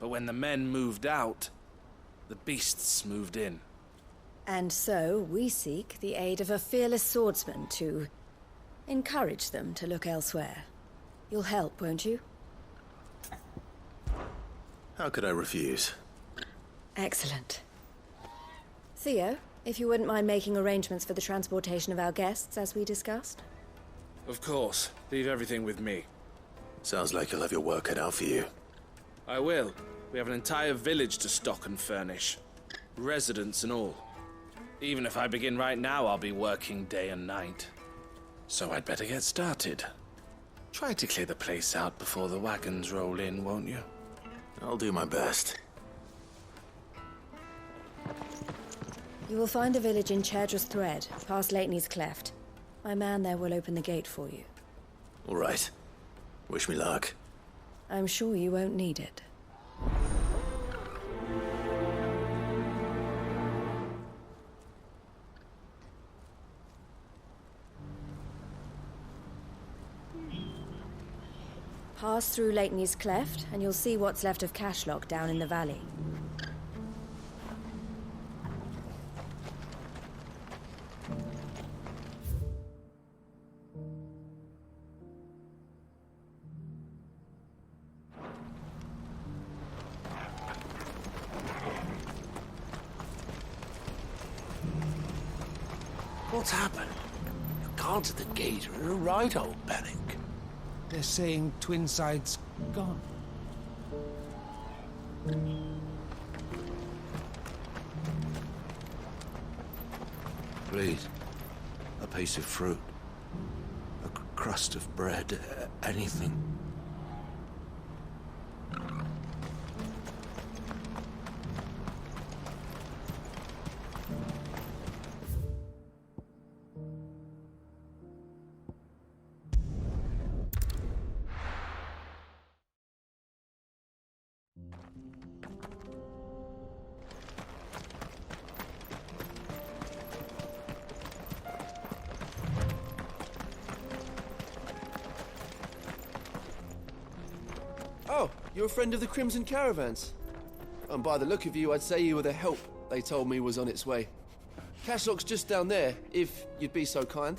but when the men moved out, the beasts moved in. And so we seek the aid of a fearless swordsman to encourage them to look elsewhere. You'll help, won't you? How could I refuse? Excellent. Theo, if you wouldn't mind making arrangements for the transportation of our guests, as we discussed. Of course. Leave everything with me. Sounds like you'll have your work cut out for you. I will. We have an entire village to stock and furnish. Residents and all. Even if I begin right now, I'll be working day and night. So I'd better get started. Try to clear the place out before the wagons roll in, won't you? I'll do my best. You will find a village in Chairdress Thread, past Leitney's Cleft. My man there will open the gate for you. All right. Wish me luck. I'm sure you won't need it. Pass through Leitney's Cleft, and you'll see what's left of Cashlock down in the valley. What's happened? The guards at the gate are in a right old panic. They're saying Twinside's gone. Please. A piece of fruit. A crust of bread. Anything. Oh, you're a friend of the Crimson Caravans. And by the look of you, I'd say you were the help they told me was on its way. Cashlock's just down there, if you'd be so kind.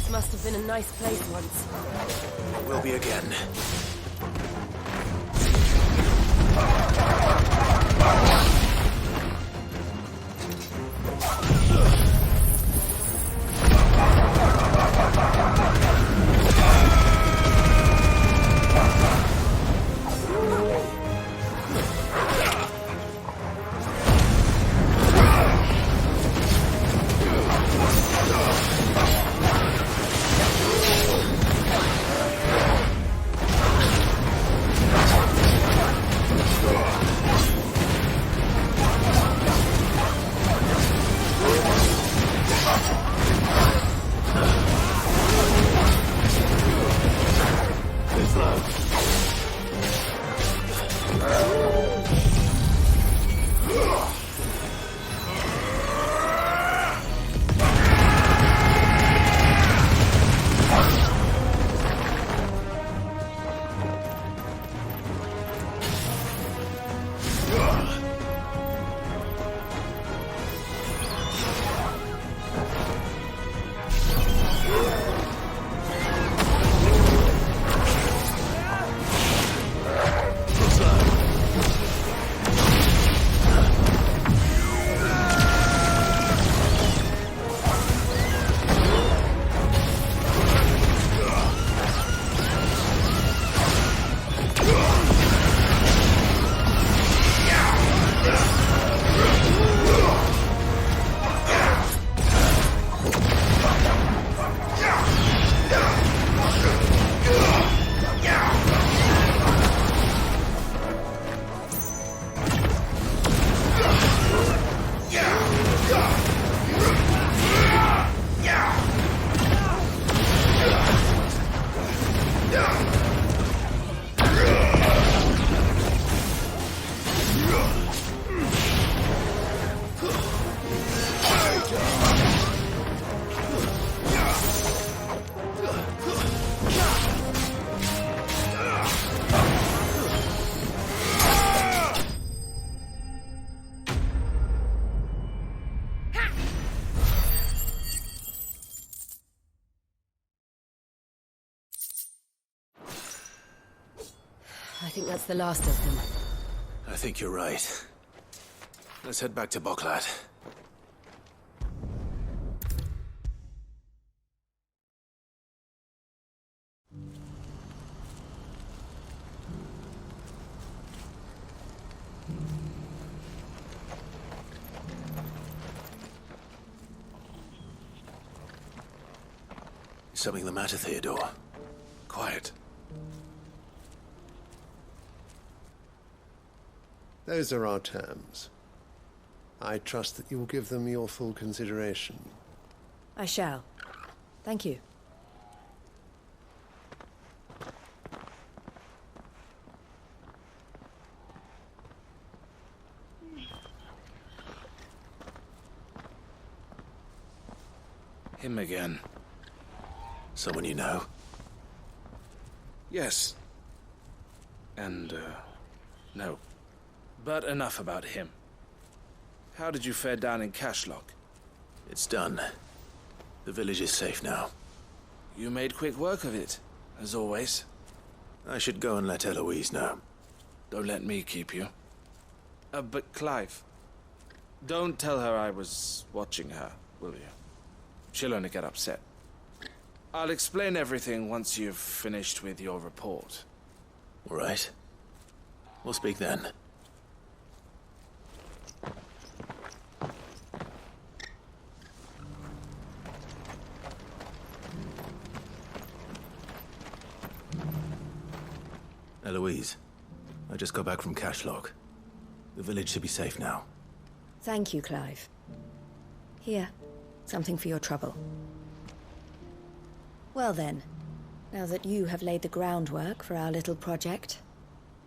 This must have been a nice place once. It will be again. I think that's the last of them. I think you're right. Let's head back to Boklat. Is something the matter, Theodore? Quiet. Those are our terms. I trust that you will give them your full consideration. I shall. Thank you. Him again. Someone you know? Yes. And, no. But enough about him. How did you fare down in Cashlock? It's done. The village is safe now. You made quick work of it, as always. I should go and let Eloise know. Don't let me keep you. But Clive, don't tell her I was watching her, will you? She'll only get upset. I'll explain everything once you've finished with your report. All right. We'll speak then. Eloise, I just got back from Cashlock. The village should be safe now. Thank you, Clive. Here, something for your trouble. Well then, now that you have laid the groundwork for our little project,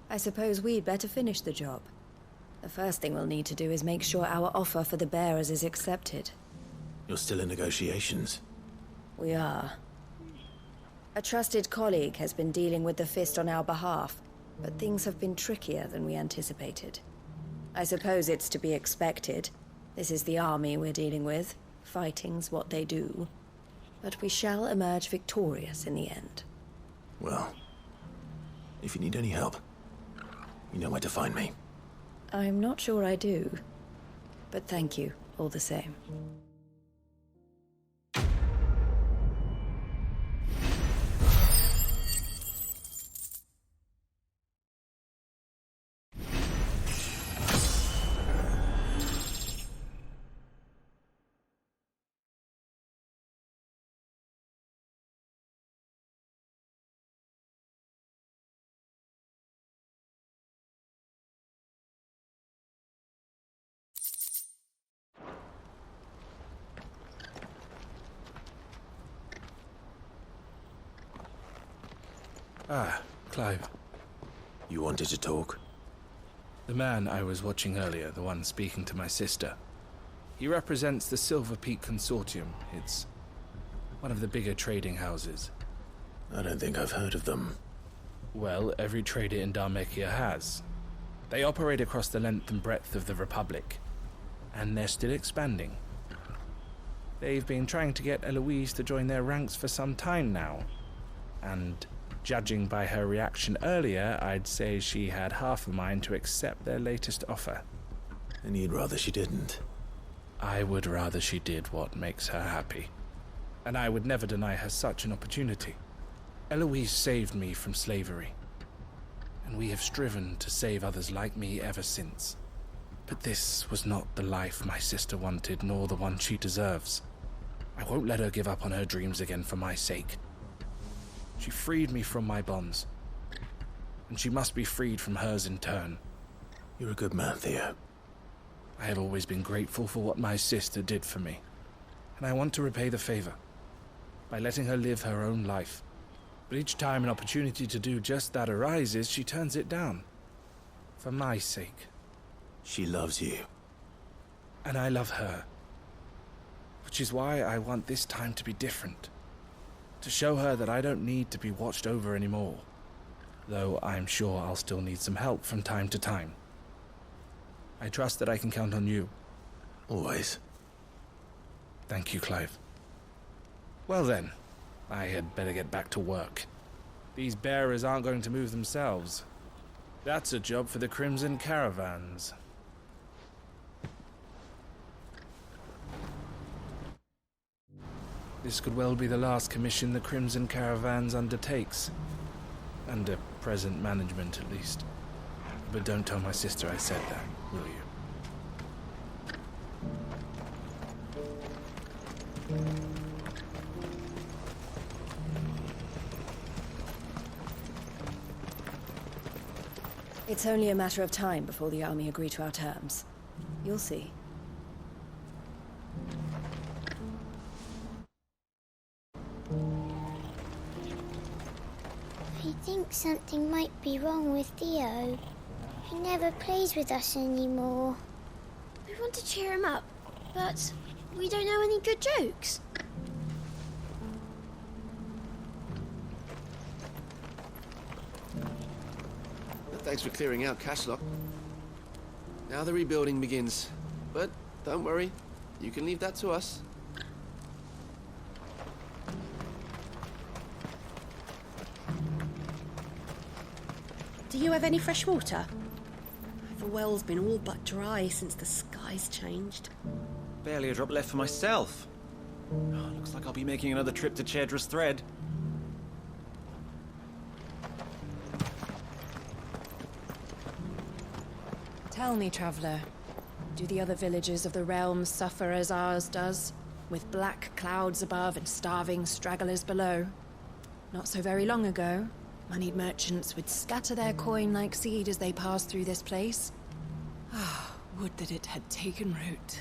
I suppose we'd better finish the job. The first thing we'll need to do is make sure our offer for the bearers is accepted. You're still in negotiations? We are. A trusted colleague has been dealing with the Fist on our behalf, but things have been trickier than we anticipated. I suppose it's to be expected. This is the army we're dealing with. Fighting's what they do. but we shall emerge victorious in the end. Well, if you need any help, you know where to find me. I'm not sure I do, but thank you all the same. Ah, Clive. You wanted to talk? The man I was watching earlier, the one speaking to my sister. He represents the Silver Peak Consortium. It's one of the bigger trading houses. I don't think I've heard of them. Well, every trader in Dhalmekia has. They operate across the length and breadth of the Republic, and they're still expanding. They've been trying to get Eloise to join their ranks for some time now, and judging by her reaction earlier, I'd say she had half a mind to accept their latest offer. And you'd rather she didn't? I would rather she did what makes her happy. And I would never deny her such an opportunity. Eloise saved me from slavery, and we have striven to save others like me ever since. But this was not the life my sister wanted, nor the one she deserves. I won't let her give up on her dreams again for my sake. She freed me from my bonds, and she must be freed from hers in turn. You're a good man, Theo. I have always been grateful for what my sister did for me, and I want to repay the favor by letting her live her own life. But each time an opportunity to do just that arises, she turns it down. For my sake. She loves you. And I love her. Which is why I want this time to be different. To show her that I don't need to be watched over anymore. Though I'm sure I'll still need some help from time to time. I trust that I can count on you. Always. Thank you, Clive. Well then, I had better get back to work. These bearers aren't going to move themselves. That's a job for the Crimson Caravans. This could well be the last commission the Crimson Caravans undertakes. Under present management, at least. But don't tell my sister I said that, will you? It's only a matter of time before the army agree to our terms. You'll see. I think something might be wrong with Theo. He never plays with us anymore. We want to cheer him up, but we don't know any good jokes. Thanks for clearing out Cashlock. Now the rebuilding begins. But don't worry, you can leave that to us. Do you have any fresh water? The well's been all but dry since the skies changed. Barely a drop left for myself. Oh, looks like I'll be making another trip to Chedra's Thread. Tell me, traveller, do the other villages of the realm suffer as ours does, with black clouds above and starving stragglers below? Not so very long ago, moneyed merchants would scatter their coin like seed as they passed through this place. Ah, would that it had taken root.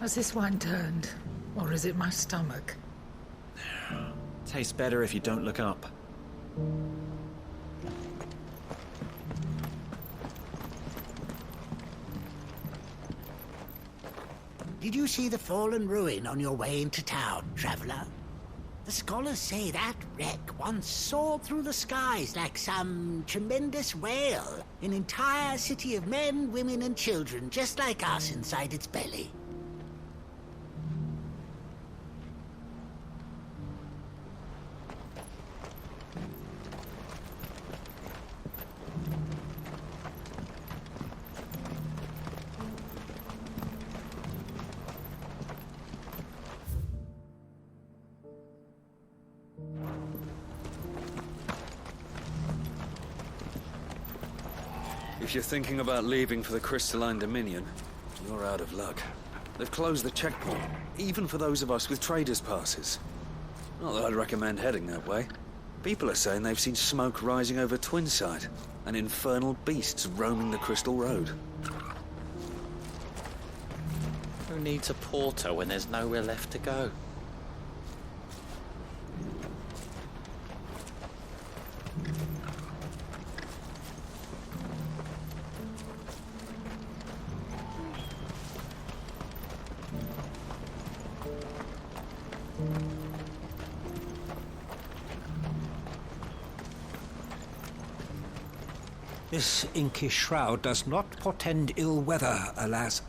Has this wine turned, or is it my stomach? Tastes better if you don't look up. Did you see the fallen ruin on your way into town, traveller? The scholars say that wreck once soared through the skies like some tremendous whale. An entire city of men, women, and children, just like us, inside its belly. If you're thinking about leaving for the Crystalline Dominion, you're out of luck. They've closed the checkpoint, even for those of us with traders' passes. Not that I'd recommend heading that way. People are saying they've seen smoke rising over Twinside, and infernal beasts roaming the Crystal Road. Who needs a porter when there's nowhere left to go? This inky shroud does not portend ill weather, alas.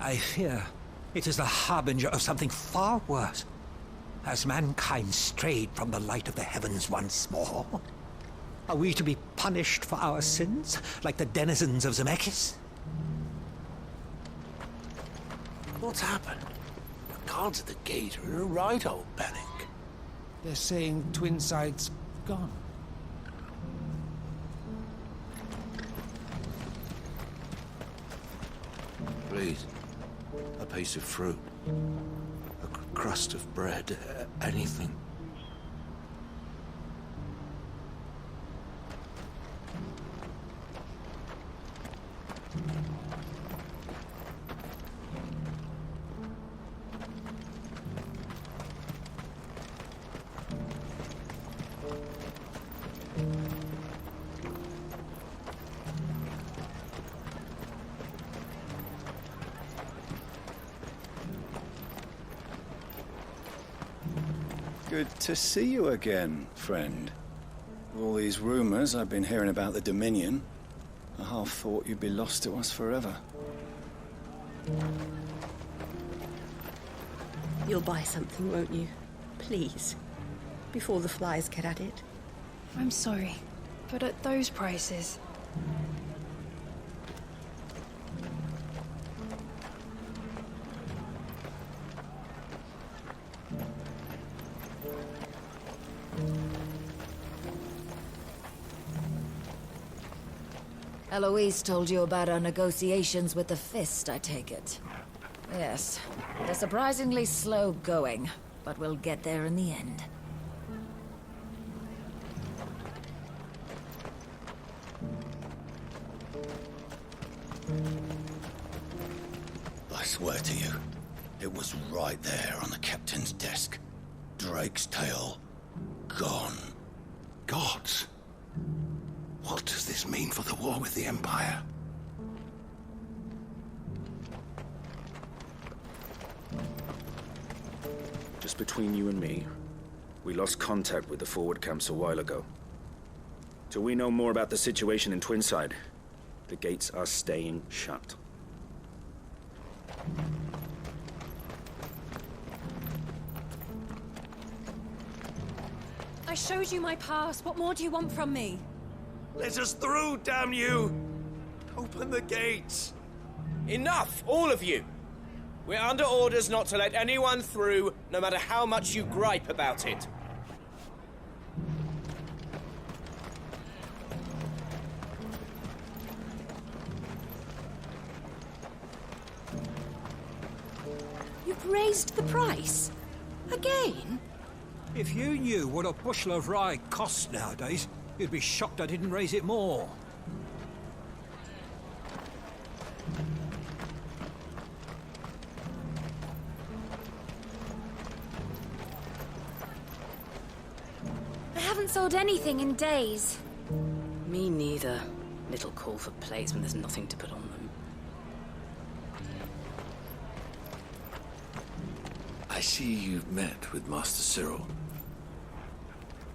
I fear it is the harbinger of something far worse. Has mankind strayed from the light of the heavens once more? Are we to be punished for our sins, like the denizens of Zemeckis? What's happened? The guards at the gate are in a right old panic. They're saying Twinside's gone. Please, a piece of fruit, a crust of bread, anything. Good to see you again, friend. With all these rumors I've been hearing about the Dominion, I half thought you'd be lost to us forever. You'll buy something, won't you? Please. Before the flies get at it. I'm sorry, but at those prices... Eloise told you about our negotiations with the Fist, I take it. Yes. They're surprisingly slow going, but we'll get there in the end. I swear to you, it was right there on the captain's desk. Drake's tail, gone. Gods! What does this mean for the war with the Empire? Just between you and me, we lost contact with the forward camps a while ago. Till we know more about the situation in Twinside, the gates are staying shut. I showed you my pass. What more do you want from me? Let us through, damn you! Open the gates! Enough, all of you! We're under orders not to let anyone through, no matter how much you gripe about it. You've raised the price? Again? If you knew what a bushel of rye costs nowadays, you'd be shocked I didn't raise it more. I haven't sold anything in days. Me neither. Little call for plays when there's nothing to put on them. I see you've met with Master Cyril.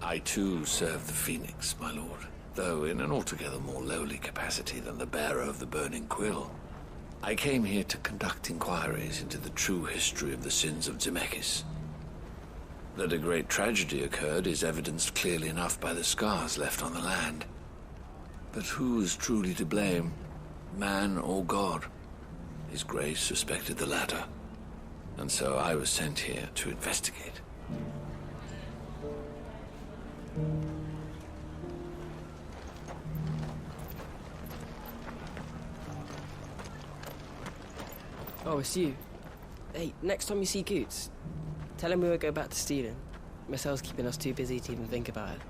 I too serve the Phoenix, my lord, though in an altogether more lowly capacity than the bearer of the Burning Quill. I came here to conduct inquiries into the true history of the sins of Zemeckis. That a great tragedy occurred is evidenced clearly enough by the scars left on the land. But who is truly to blame, man or God? His Grace suspected the latter, and so I was sent here to investigate. Oh, it's you. Hey, next time you see Goots, tell him we won't go back to stealing. Marcel's keeping us too busy to even think about it.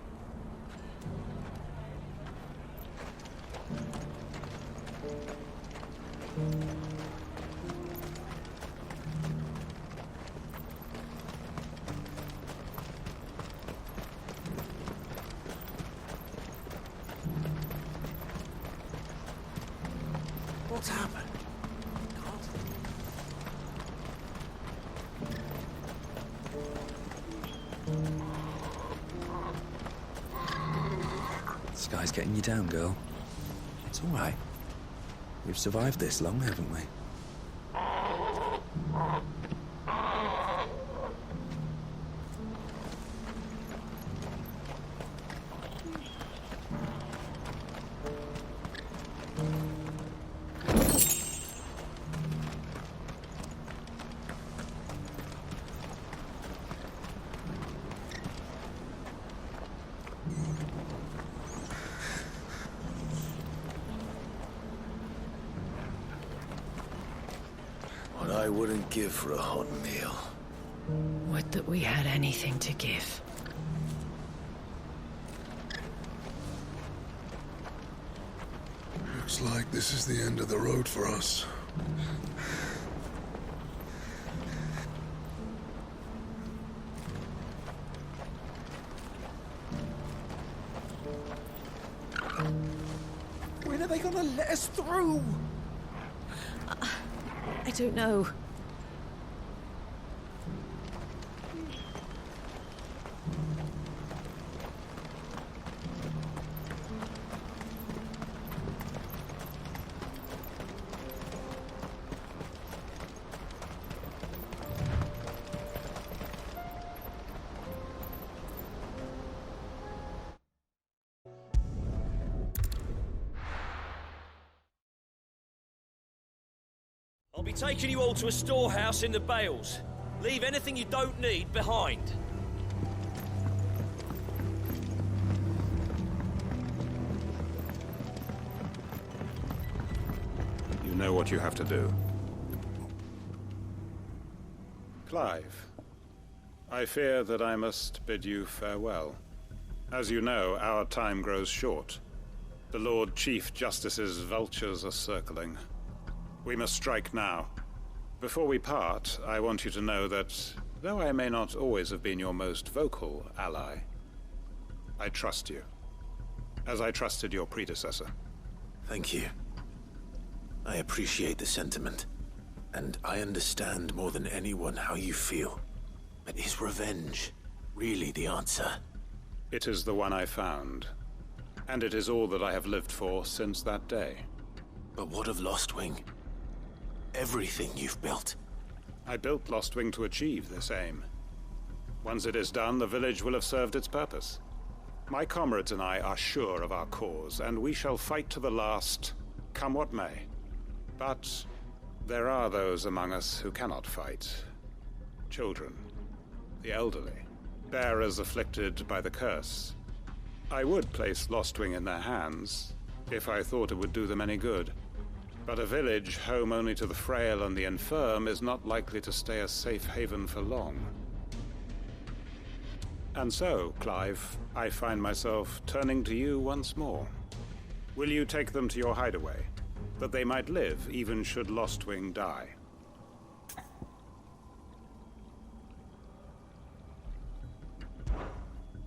What's happened? Sky's getting you down, girl. It's all right. We've survived this long, haven't we? What I wouldn't give for a hot meal. Would that we had anything to give. Looks like this is the end of the road for us. When are they gonna let us through? I don't know. I'll be taking you all to a storehouse in the Bales. Leave anything you don't need behind. You know what you have to do. Clive, I fear that I must bid you farewell. As you know, our time grows short. The Lord Chief Justice's vultures are circling. We must strike now. Before we part, I want you to know that, though I may not always have been your most vocal ally, I trust you, as I trusted your predecessor. Thank you. I appreciate the sentiment, and I understand more than anyone how you feel. But is revenge really the answer? It is the one I found, and it is all that I have lived for since that day. But what of Lostwing? Everything you've built. I built Lostwing to achieve this aim. Once it is done, the village will have served its purpose. My comrades and I are sure of our cause, and we shall fight to the last, come what may. But there are those among us who cannot fight. Children, the elderly, bearers afflicted by the curse. I would place Lostwing in their hands, if I thought it would do them any good. But a village home only to the frail and the infirm is not likely to stay a safe haven for long. And so, Clive, I find myself turning to you once more. Will you take them to your hideaway, that they might live even should Lostwing die?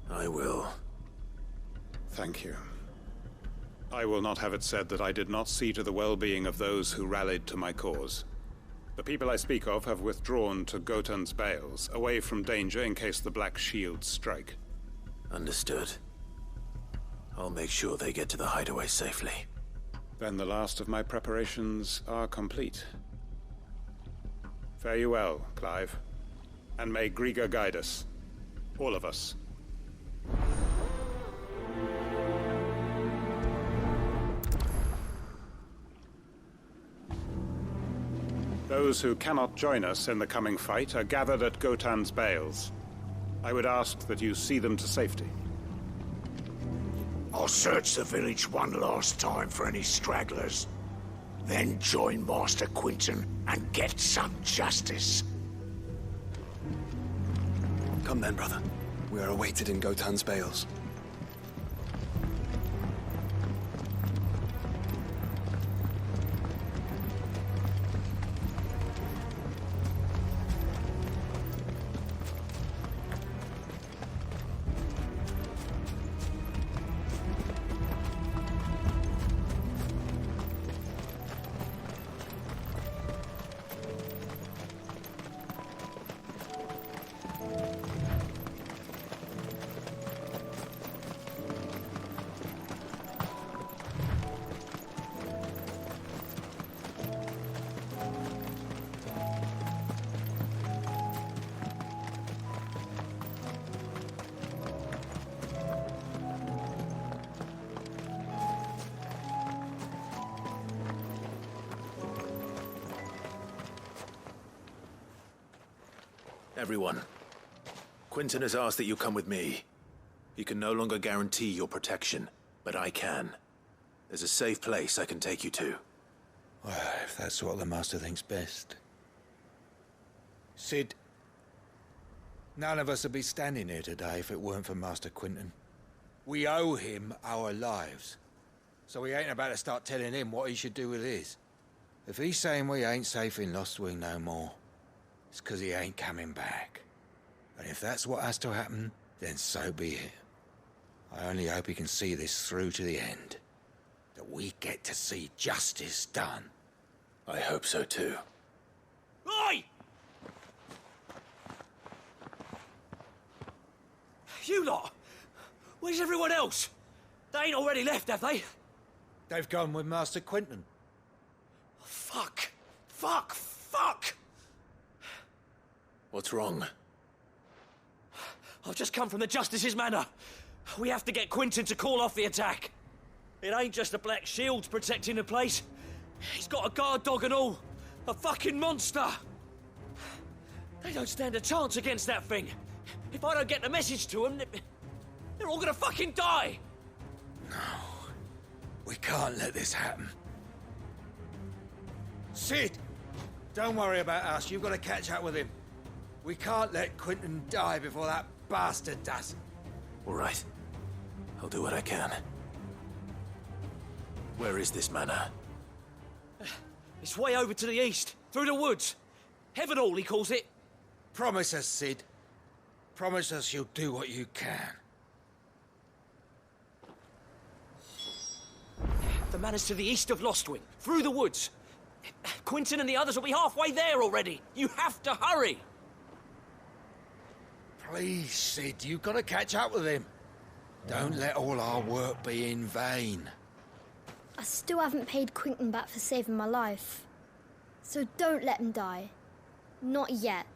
I will. Thank you. I will not have it said that I did not see to the well-being of those who rallied to my cause. The people I speak of have withdrawn to Gotan's Bales, away from danger in case the Black Shields strike. Understood. I'll make sure they get to the hideaway safely. Then the last of my preparations are complete. Fare you well, Clive. And may Griga guide us. All of us. Those who cannot join us in the coming fight are gathered at Gotan's bales. I would ask that you see them to safety. I'll search the village one last time for any stragglers. Then join Master Quinton and get some justice. Come then, brother. We are awaited in Gotan's bales. Everyone, Quinton has asked that you come with me. He can no longer guarantee your protection, but I can. There's a safe place I can take you to. Well, if that's what the Master thinks best. Sid, none of us would be standing here today if it weren't for Master Quinton. We owe him our lives. So we ain't about to start telling him what he should do with his. If he's saying we ain't safe in Lostwing no more, it's 'cause he ain't coming back. And if that's what has to happen, then so be it. I only hope he can see this through to the end. That we get to see justice done. I hope so too. Oi! You lot! Where's everyone else? They ain't already left, have they? They've gone with Master Quinton. Fuck! Fuck! Fuck! What's wrong? I've just come from the Justice's manor. We have to get Quinton to call off the attack. It ain't just the Black Shields protecting the place. He's got a guard dog and all. A fucking monster. They don't stand a chance against that thing. If I don't get the message to them, they're all gonna fucking die. No. We can't let this happen. Sid! Don't worry about us. You've got to catch up with him. We can't let Quinton die before that bastard does. All right. I'll do what I can. Where is this manor? It's way over to the east, through the woods. Heavenhall, he calls it. Promise us, Sid. Promise us you'll do what you can. The manor's to the east of Lostwing, through the woods. Quinton and the others will be halfway there already. You have to hurry. Please, Sid, you've got to catch up with him. Don't let all our work be in vain. I still haven't paid Quinton back for saving my life. So don't let him die. Not yet.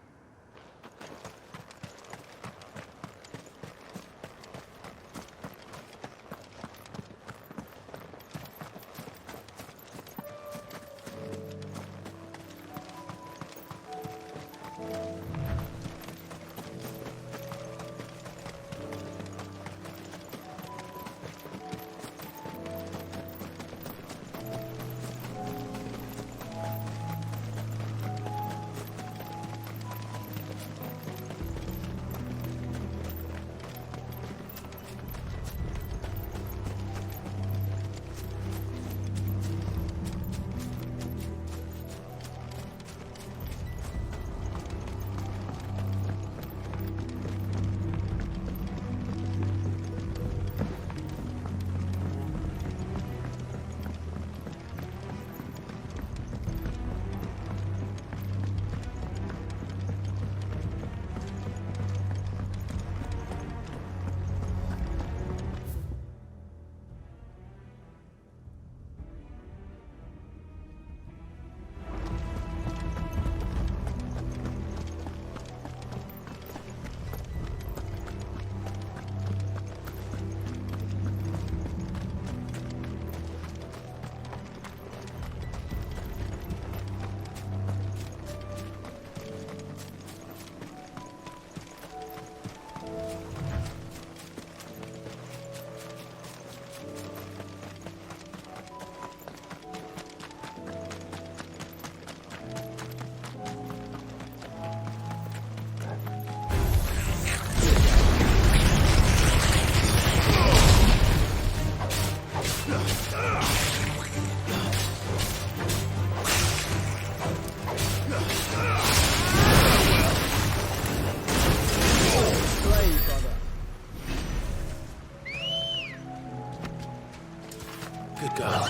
Good girl.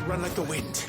Run like the wind.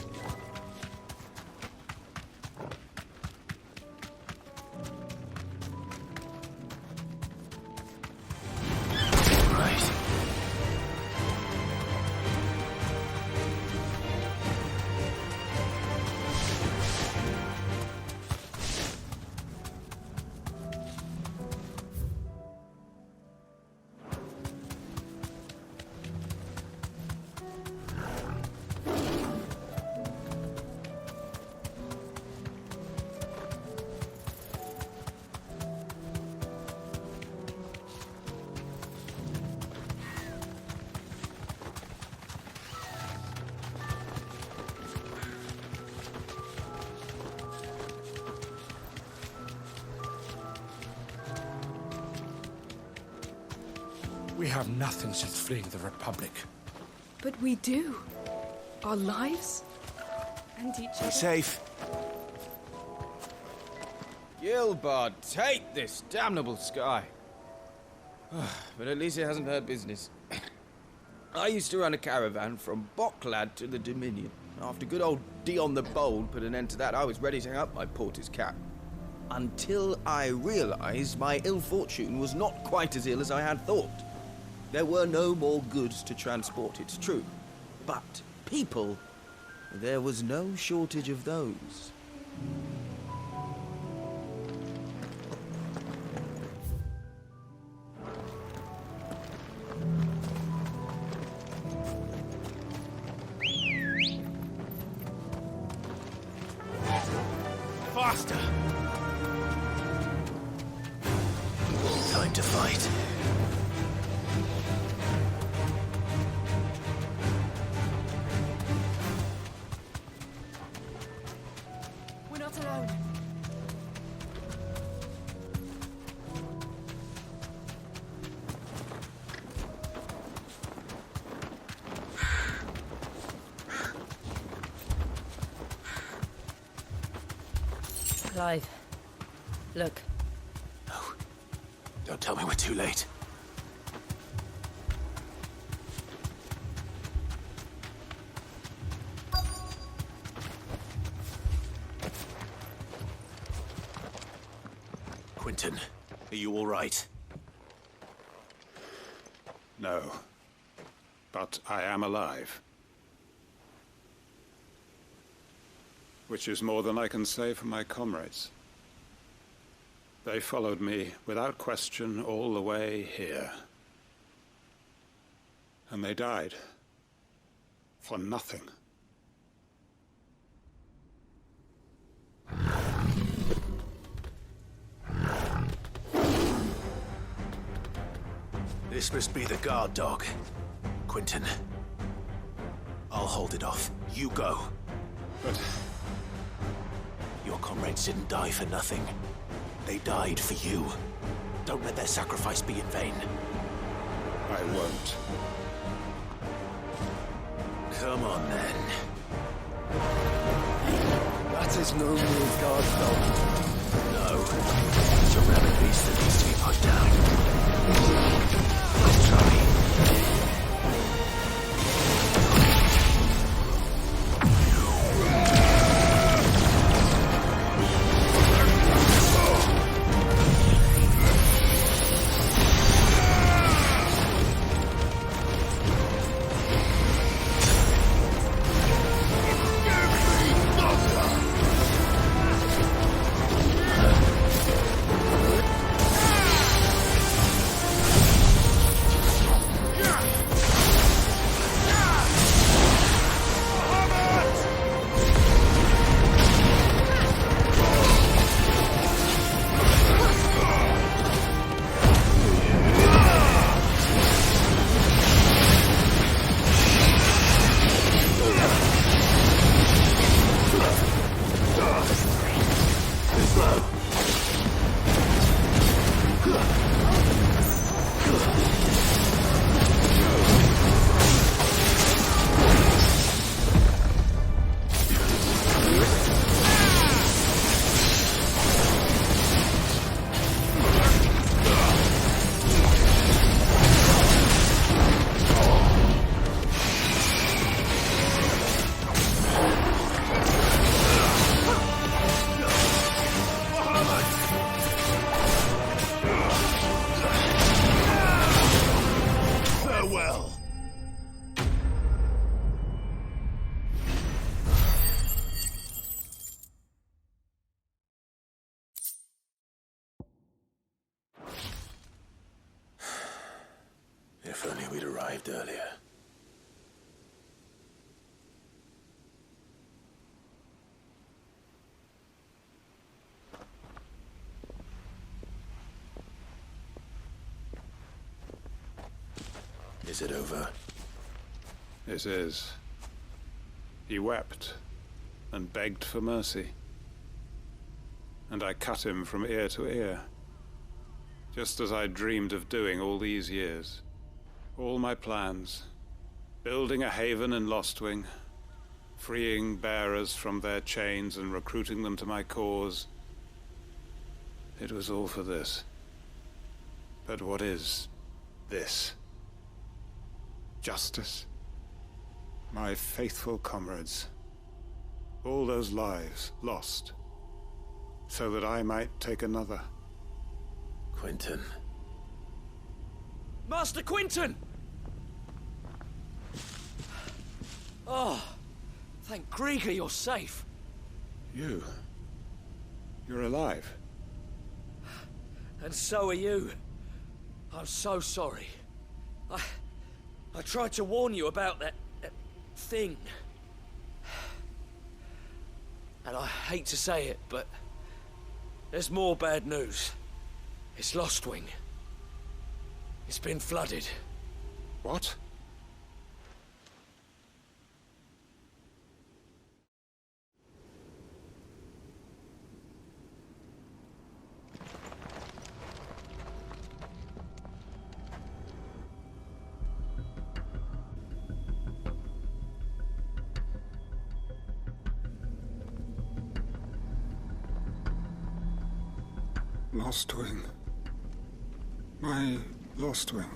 We have nothing since fleeing the Republic. But we do. Our lives and each other. Be safe. Gilbard, take this damnable sky. But at least it hasn't hurt business. I used to run a caravan from Bocklad to the Dominion. After good old Dion the Bold put an end to that, I was ready to hang up my porter's cap. Until I realized my ill fortune was not quite as ill as I had thought. There were no more goods to transport, it's true. But people, there was no shortage of those. Faster! Time to fight. We're not alone. Clive, look. No. Don't tell me we're too late. Quentin, are you all right? No. But I am alive. Which is more than I can say for my comrades. They followed me without question all the way here. And they died. For nothing. This must be the guard dog. Quentin. I'll hold it off. You go. But your comrades didn't die for nothing. They died for you. Don't let their sacrifice be in vain. I won't. Come on, then. That is no mere guard dog. No. It's a rabid beast that needs to be put down. I'll try. If only we'd arrived earlier. Is it over? It is. He wept and begged for mercy. And I cut him from ear to ear. Just as I dreamed of doing all these years. All my plans. Building a haven in Lostwing. Freeing bearers from their chains and recruiting them to my cause. It was all for this. But what is this? Justice. My faithful comrades. All those lives lost. So that I might take another. Quentin. Master Quentin! Oh, thank Grieger you're safe. You're alive. And so are you. I'm so sorry. I tried to warn you about that thing. And I hate to say it, but there's more bad news. It's Lostwing. It's been flooded. What? Lostwing. My Lostwing.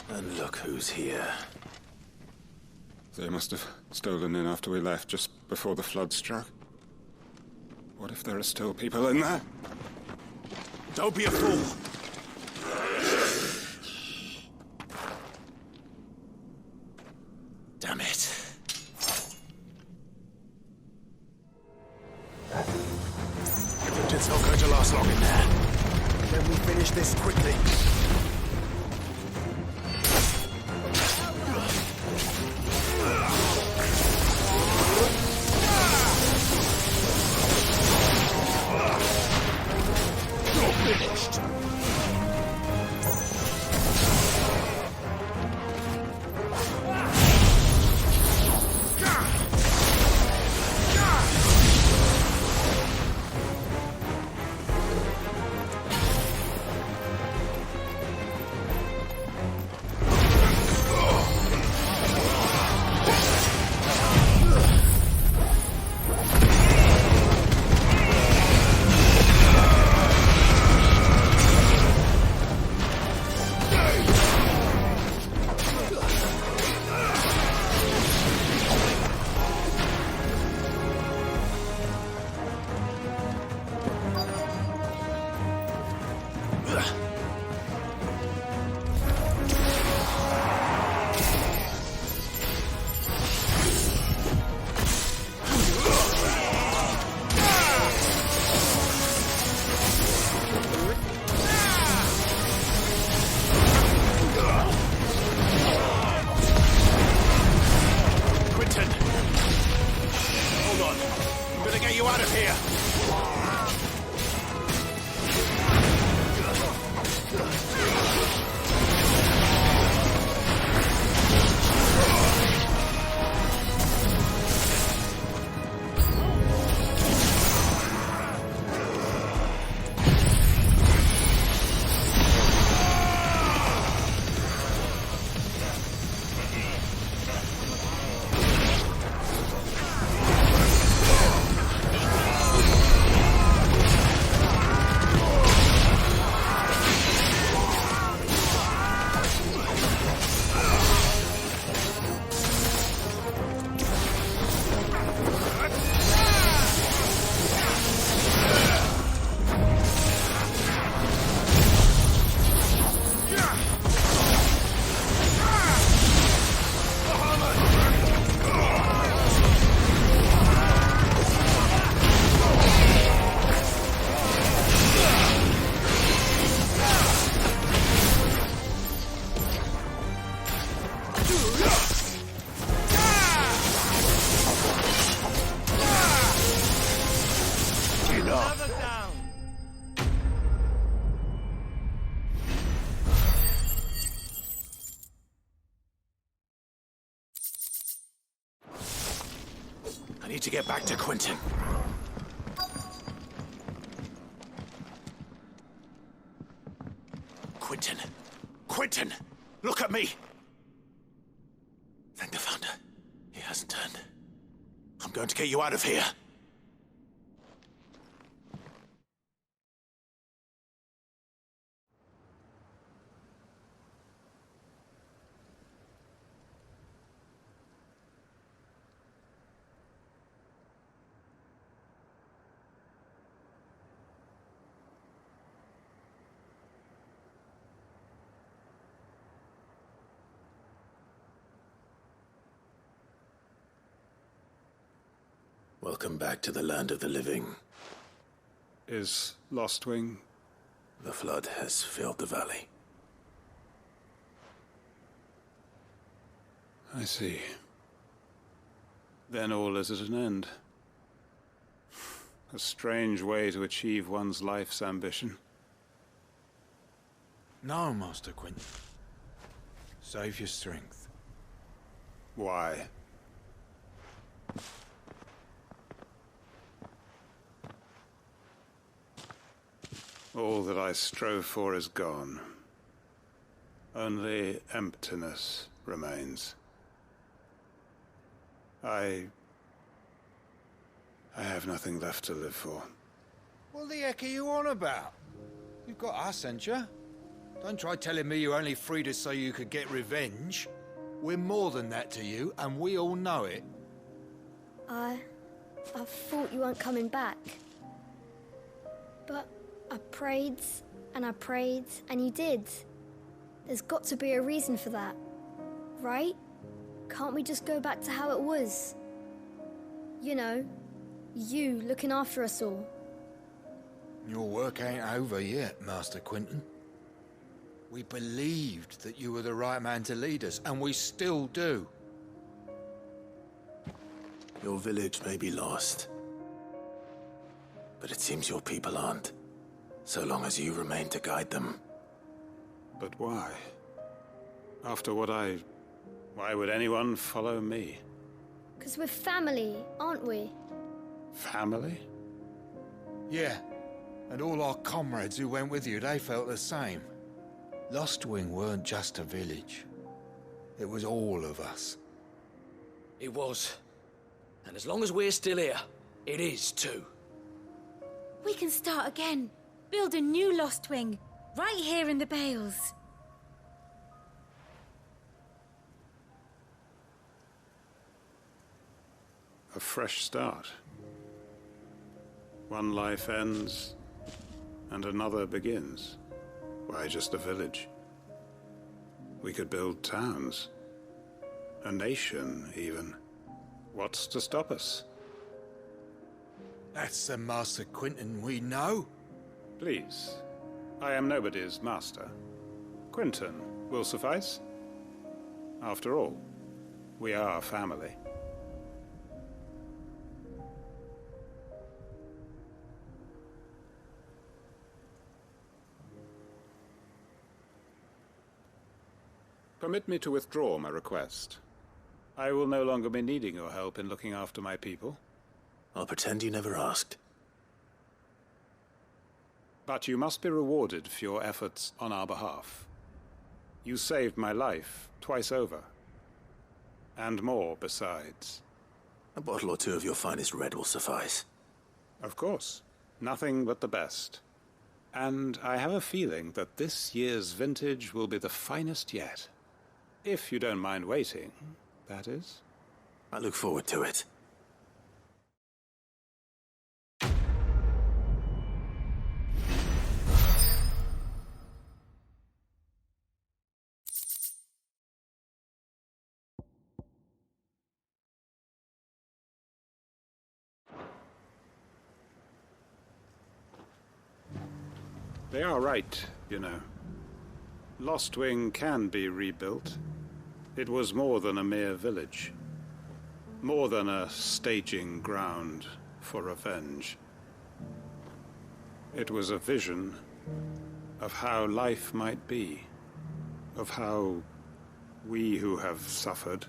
And look who's here. They must have stolen in after we left, just before the flood struck. What if there are still people in there? Don't be a fool! Damn it. It's not going to last long in there. Then we finish this quickly. You're finished. I need to get back to Quentin. Quentin! Quentin! Look at me! Thank the Founder. He hasn't turned. I'm going to get you out of here. Welcome back to the land of the living. Is Lostwing? The flood has filled the valley. I see. Then all is at an end. A strange way to achieve one's life's ambition. No, Master Quentin. Save your strength. Why? All that I strove for is gone. Only emptiness remains. I have nothing left to live for. What the heck are you on about? You've got us, ain't you? Don't try telling me you only freed us so you could get revenge. We're more than that to you, and we all know it. I thought you weren't coming back. But I prayed, and you did. There's got to be a reason for that, right? Can't we just go back to how it was? You know, you looking after us all. Your work ain't over yet, Master Quentin. We believed that you were the right man to lead us, and we still do. Your village may be lost, but it seems your people aren't. So long as you remain to guide them. But why? After what why would anyone follow me? 'Cause we're family, aren't we? Family? Yeah, and all our comrades who went with you, they felt the same. Lostwing weren't just a village. It was all of us. It was. And as long as we're still here, it is too. We can start again. Build a new Lostwing, right here in the Bales. A fresh start. One life ends, and another begins. Why just a village? We could build towns. A nation, even. What's to stop us? That's the Master Quentin we know. Please. I am nobody's master. Quentin will suffice. After all, we are family. Permit me to withdraw my request. I will no longer be needing your help in looking after my people. I'll pretend you never asked. But you must be rewarded for your efforts on our behalf. You saved my life twice over. And more besides. A bottle or two of your finest red will suffice. Of course. Nothing but the best. And I have a feeling that this year's vintage will be the finest yet. If you don't mind waiting, that is. I look forward to it. They are right, you know. Lostwing can be rebuilt. It was more than a mere village. More than a staging ground for revenge. It was a vision of how life might be. Of how we who have suffered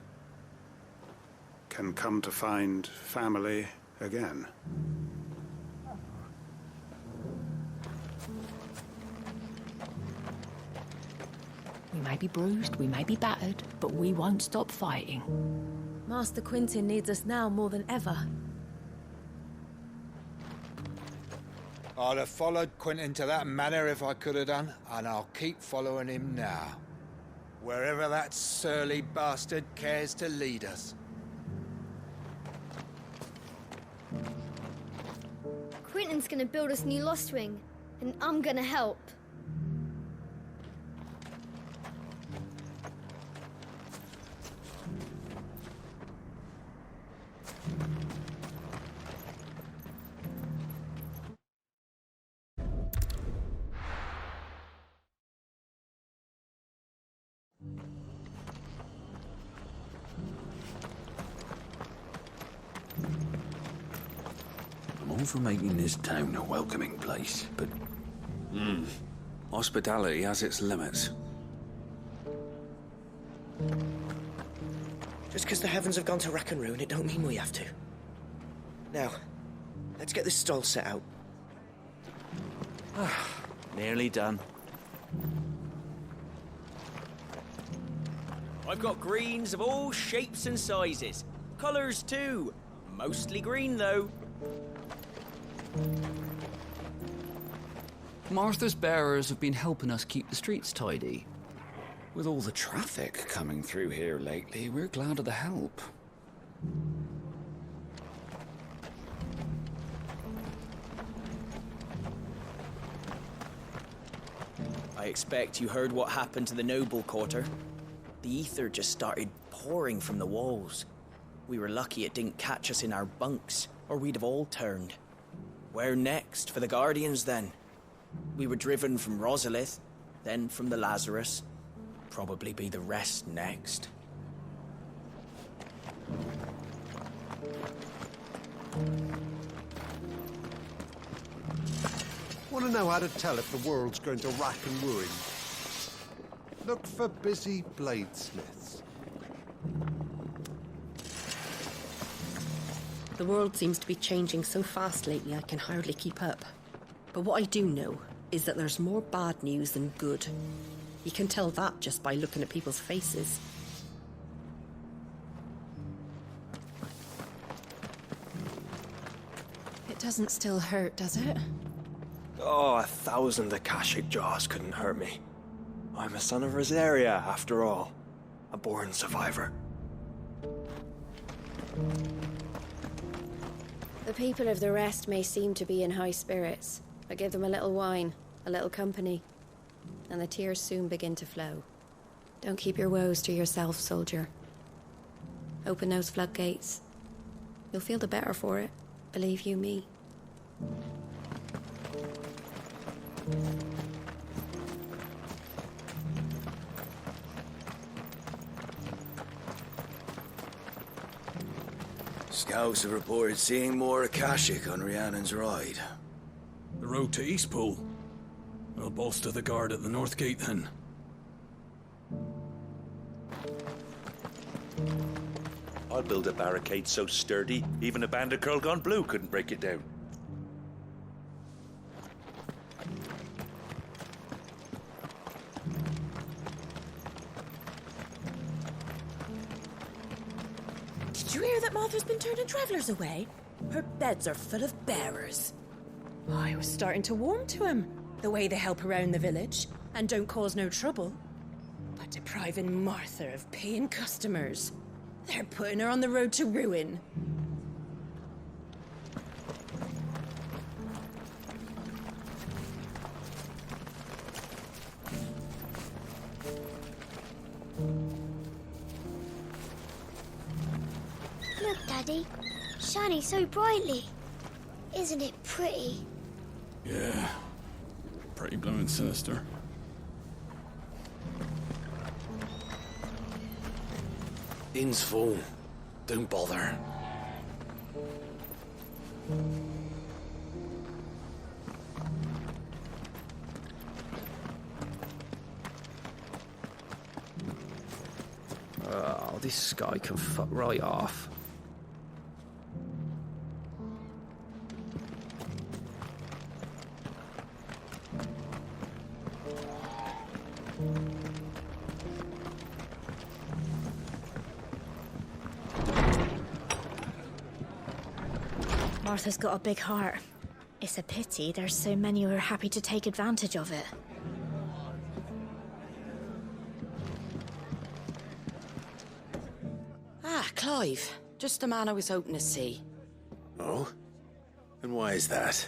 can come to find family again. We may be bruised, we may be battered, but we won't stop fighting. Master Quintin needs us now more than ever. I'd have followed Quintin to that manor if I could have done, and I'll keep following him now. Wherever that surly bastard cares to lead us. Quintin's gonna build us new Lost Wing, and I'm gonna help. I'm all for making this town a welcoming place, but... hospitality has its limits. Just because the heavens have gone to rack and ruin, it don't mean we have to. Now, let's get this stall set out. Nearly done. I've got greens of all shapes and sizes. Colours too. Mostly green though. Martha's bearers have been helping us keep the streets tidy. With all the traffic coming through here lately, we're glad of the help. I expect you heard what happened to the noble quarter. The ether just started pouring from the walls. We were lucky it didn't catch us in our bunks, or we'd have all turned. Where next for the Guardians, then? We were driven from Rosalith, then from the Lazarus. Probably be the rest next. Want to know how to tell if the world's going to rack and ruin? Look for busy bladesmiths. The world seems to be changing so fast lately I can hardly keep up. But what I do know is that there's more bad news than good. You can tell that just by looking at people's faces. It doesn't still hurt, does it? Oh, 1,000 Akashic jaws couldn't hurt me. I'm a son of Rosaria, after all. A born survivor. The people of the rest may seem to be in high spirits, but give them a little wine, a little company, and the tears soon begin to flow. Don't keep your woes to yourself, soldier. Open those floodgates. You'll feel the better for it, believe you me. Scouts have reported seeing more Akashic on Rhiannon's ride. The road to Eastpool. We'll bolster the guard at the North Gate then. I'll build a barricade so sturdy, even a band of Curl Gone Blue couldn't break it down. Did you hear that Martha's been turning travellers away? Her beds are full of bearers. I was starting to warm to him, the way they help around the village and don't cause no trouble. But depriving Martha of paying customers, they're putting her on the road to ruin. Look, Daddy. Shining so brightly. Isn't it pretty? Yeah. Pretty blooming sinister. Inn's full. Don't bother. Oh, this guy can fuck right off. Martha's got a big heart. It's a pity there's so many who are happy to take advantage of it. Ah, Clive. Just the man I was hoping to see. Oh? And why is that?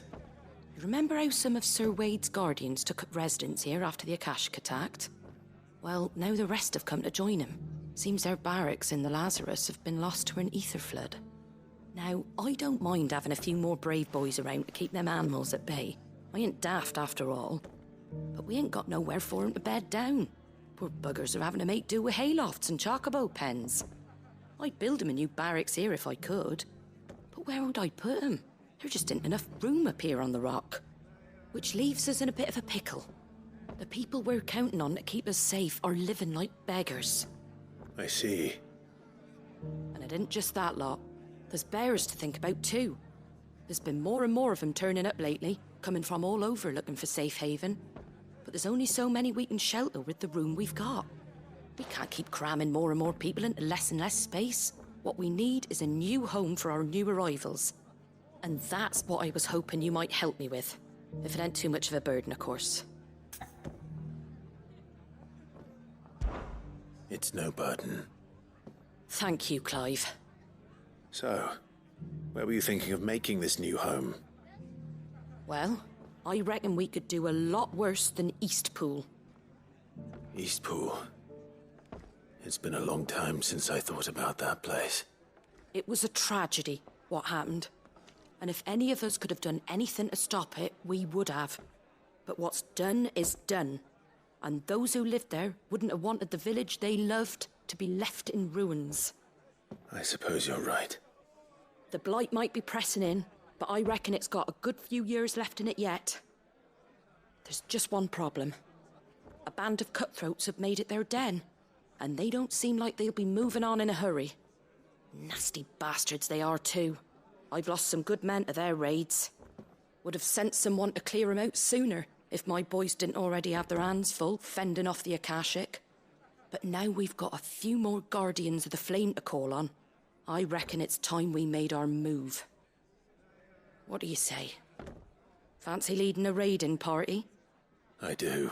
You remember how some of Sir Wade's guardians took up residence here after the Akashic attacked? Well, now the rest have come to join him. Seems their barracks in the Lazarus have been lost to an ether flood. Now, I don't mind having a few more brave boys around to keep them animals at bay. I ain't daft after all. But we ain't got nowhere for 'em to bed down. Poor buggers are having to make do with haylofts and chocobo pens. I'd build 'em a new barracks here if I could. But where would I put 'em? There just isn't enough room up here on the rock. Which leaves us in a bit of a pickle. The people we're counting on to keep us safe are living like beggars. I see. And it isn't just that lot. There's bears to think about too. There's been more and more of them turning up lately, coming from all over looking for safe haven. But there's only so many we can shelter with the room we've got. We can't keep cramming more and more people into less and less space. What we need is a new home for our new arrivals. And that's what I was hoping you might help me with. If it ain't too much of a burden, of course. It's no burden. Thank you, Clive. So, where were you thinking of making this new home? Well, I reckon we could do a lot worse than Eastpool. Eastpool. It's been a long time since I thought about that place. It was a tragedy, what happened. And if any of us could have done anything to stop it, we would have. But what's done is done. And those who lived there wouldn't have wanted the village they loved to be left in ruins. I suppose you're right. The blight might be pressing in, but I reckon it's got a good few years left in it yet. There's just one problem. A band of cutthroats have made it their den, and they don't seem like they'll be moving on in a hurry. Nasty bastards they are too. I've lost some good men to their raids. Would have sent someone to clear 'em out sooner if my boys didn't already have their hands full fending off the Akashic. But now we've got a few more guardians of the flame to call on. I reckon it's time we made our move. What do you say? Fancy leading a raiding party? I do.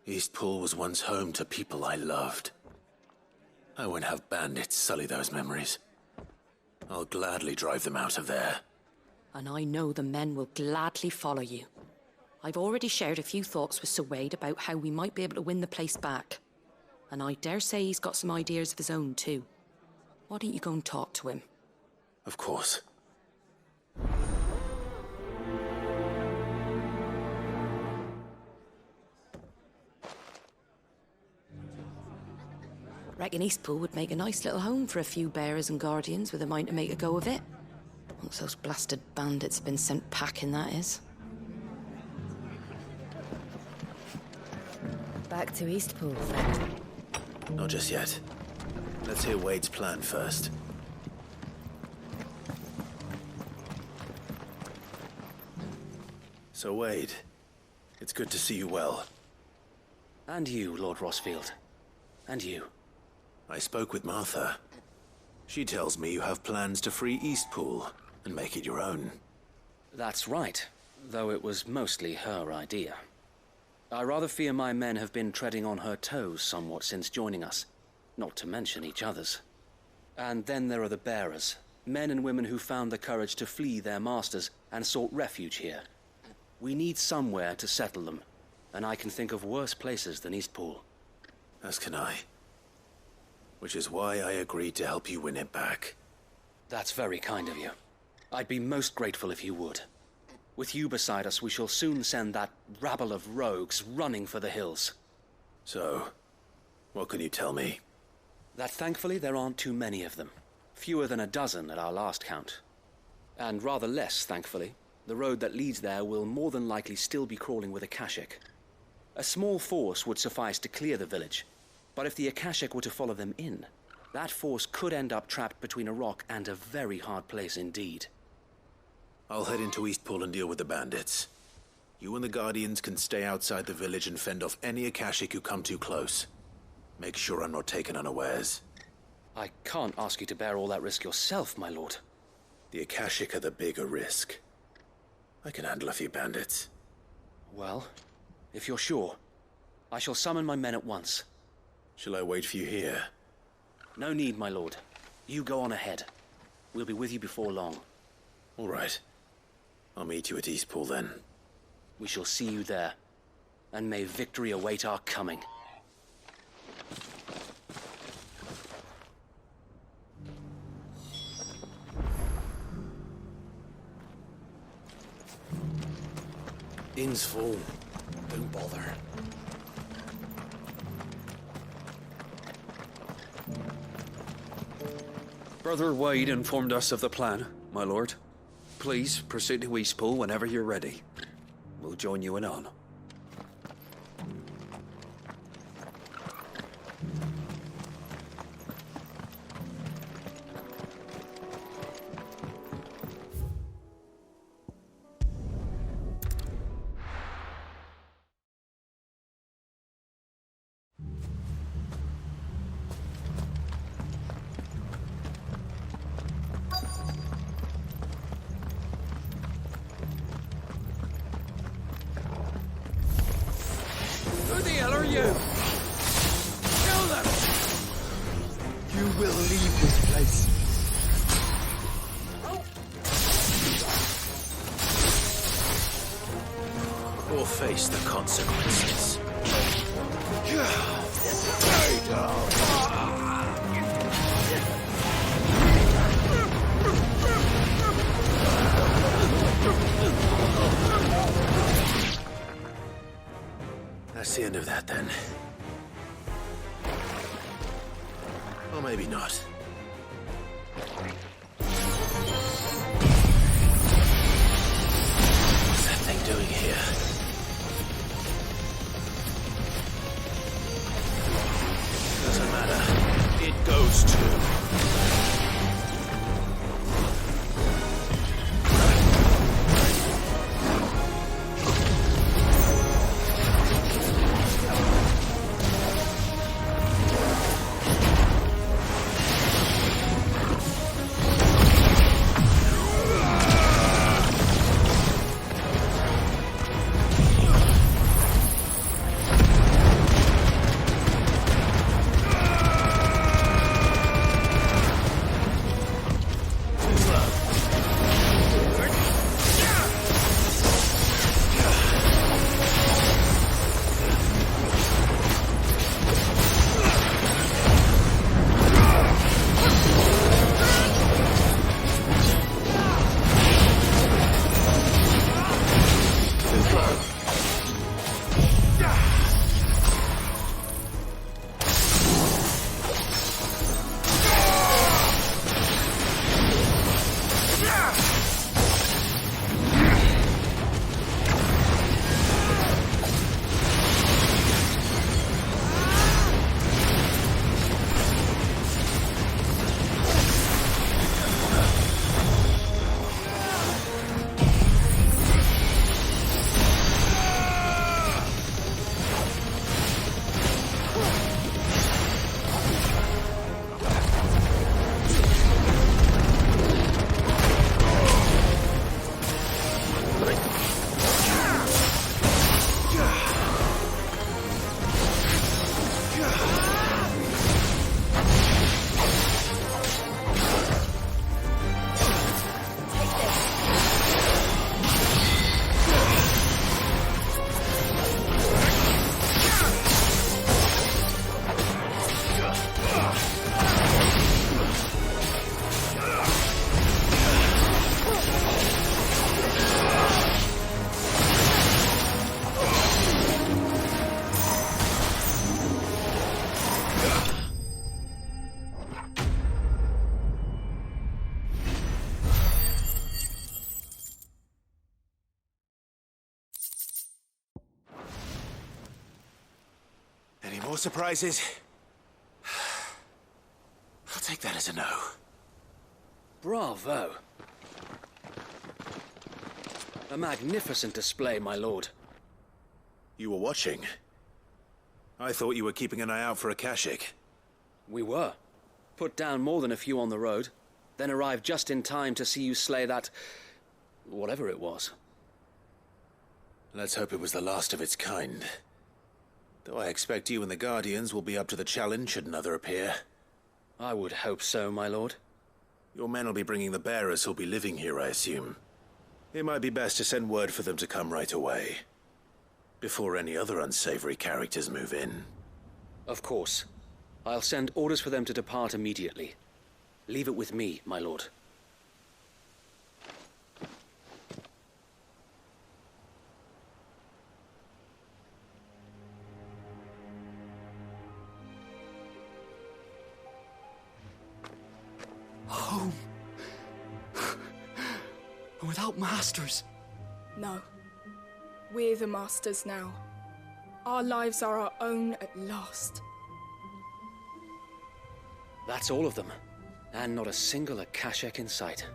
Eastpool was once home to people I loved. I won't have bandits sully those memories. I'll gladly drive them out of there. And I know the men will gladly follow you. I've already shared a few thoughts with Sir Wade about how we might be able to win the place back. And I dare say he's got some ideas of his own too. Why don't you go and talk to him? Of course. Reckon Eastpool would make a nice little home for a few bearers and guardians with a mind to make a go of it. Once those blasted bandits have been sent packing, that is. Back to Eastpool, then. Not just yet. Let's hear Wade's plan first. So, Wade, it's good to see you well. And you, Lord Rossfield. And you. I spoke with Martha. She tells me you have plans to free Eastpool and make it your own. That's right, though it was mostly her idea. I rather fear my men have been treading on her toes somewhat since joining us, not to mention each other's. And then there are the bearers, men and women who found the courage to flee their masters and sought refuge here. We need somewhere to settle them, and I can think of worse places than Eastpool. As can I. Which is why I agreed to help you win it back. That's very kind of you. I'd be most grateful if you would. With you beside us, we shall soon send that rabble of rogues running for the hills. So, what can you tell me? That thankfully there aren't too many of them. Fewer than a dozen at our last count. And rather less, thankfully. The road that leads there will more than likely still be crawling with Akashic. A small force would suffice to clear the village, but if the Akashic were to follow them in, that force could end up trapped between a rock and a very hard place indeed. I'll head into Eastpool and deal with the bandits. You and the Guardians can stay outside the village and fend off any Akashic who come too close. Make sure I'm not taken unawares. I can't ask you to bear all that risk yourself, my lord. The Akashic are the bigger risk. I can handle a few bandits. Well, if you're sure, I shall summon my men at once. Shall I wait for you here? No need, my lord. You go on ahead. We'll be with you before long. All right. I'll meet you at Eastpool then. We shall see you there. And may victory await our coming. Inn's full. Don't bother. Brother Wade informed us of the plan, my lord. Please proceed to Eastpool whenever you're ready. We'll join you anon. Who the hell are you? Kill them! You will leave this place. Or face the consequences. That's the end of that, then. Or maybe not. What's that thing doing here? Doesn't matter. It goes to... Any more surprises? I'll take that as a no. Bravo. A magnificent display, my lord. You were watching? I thought you were keeping an eye out for Akashic. We were. Put down more than a few on the road. then arrived just in time to see you slay that... whatever it was. Let's hope it was the last of its kind. Though I expect you and the Guardians will be up to the challenge should another appear. I would hope so, my lord. Your men will be bringing the bearers who'll be living here, I assume. It might be best to send word for them to come right away, before any other unsavory characters move in. Of course. I'll send orders for them to depart immediately. Leave it with me, my lord. Home. And without masters. No. We're the masters now. Our lives are our own at last. That's all of them. And not a single Akashek in sight.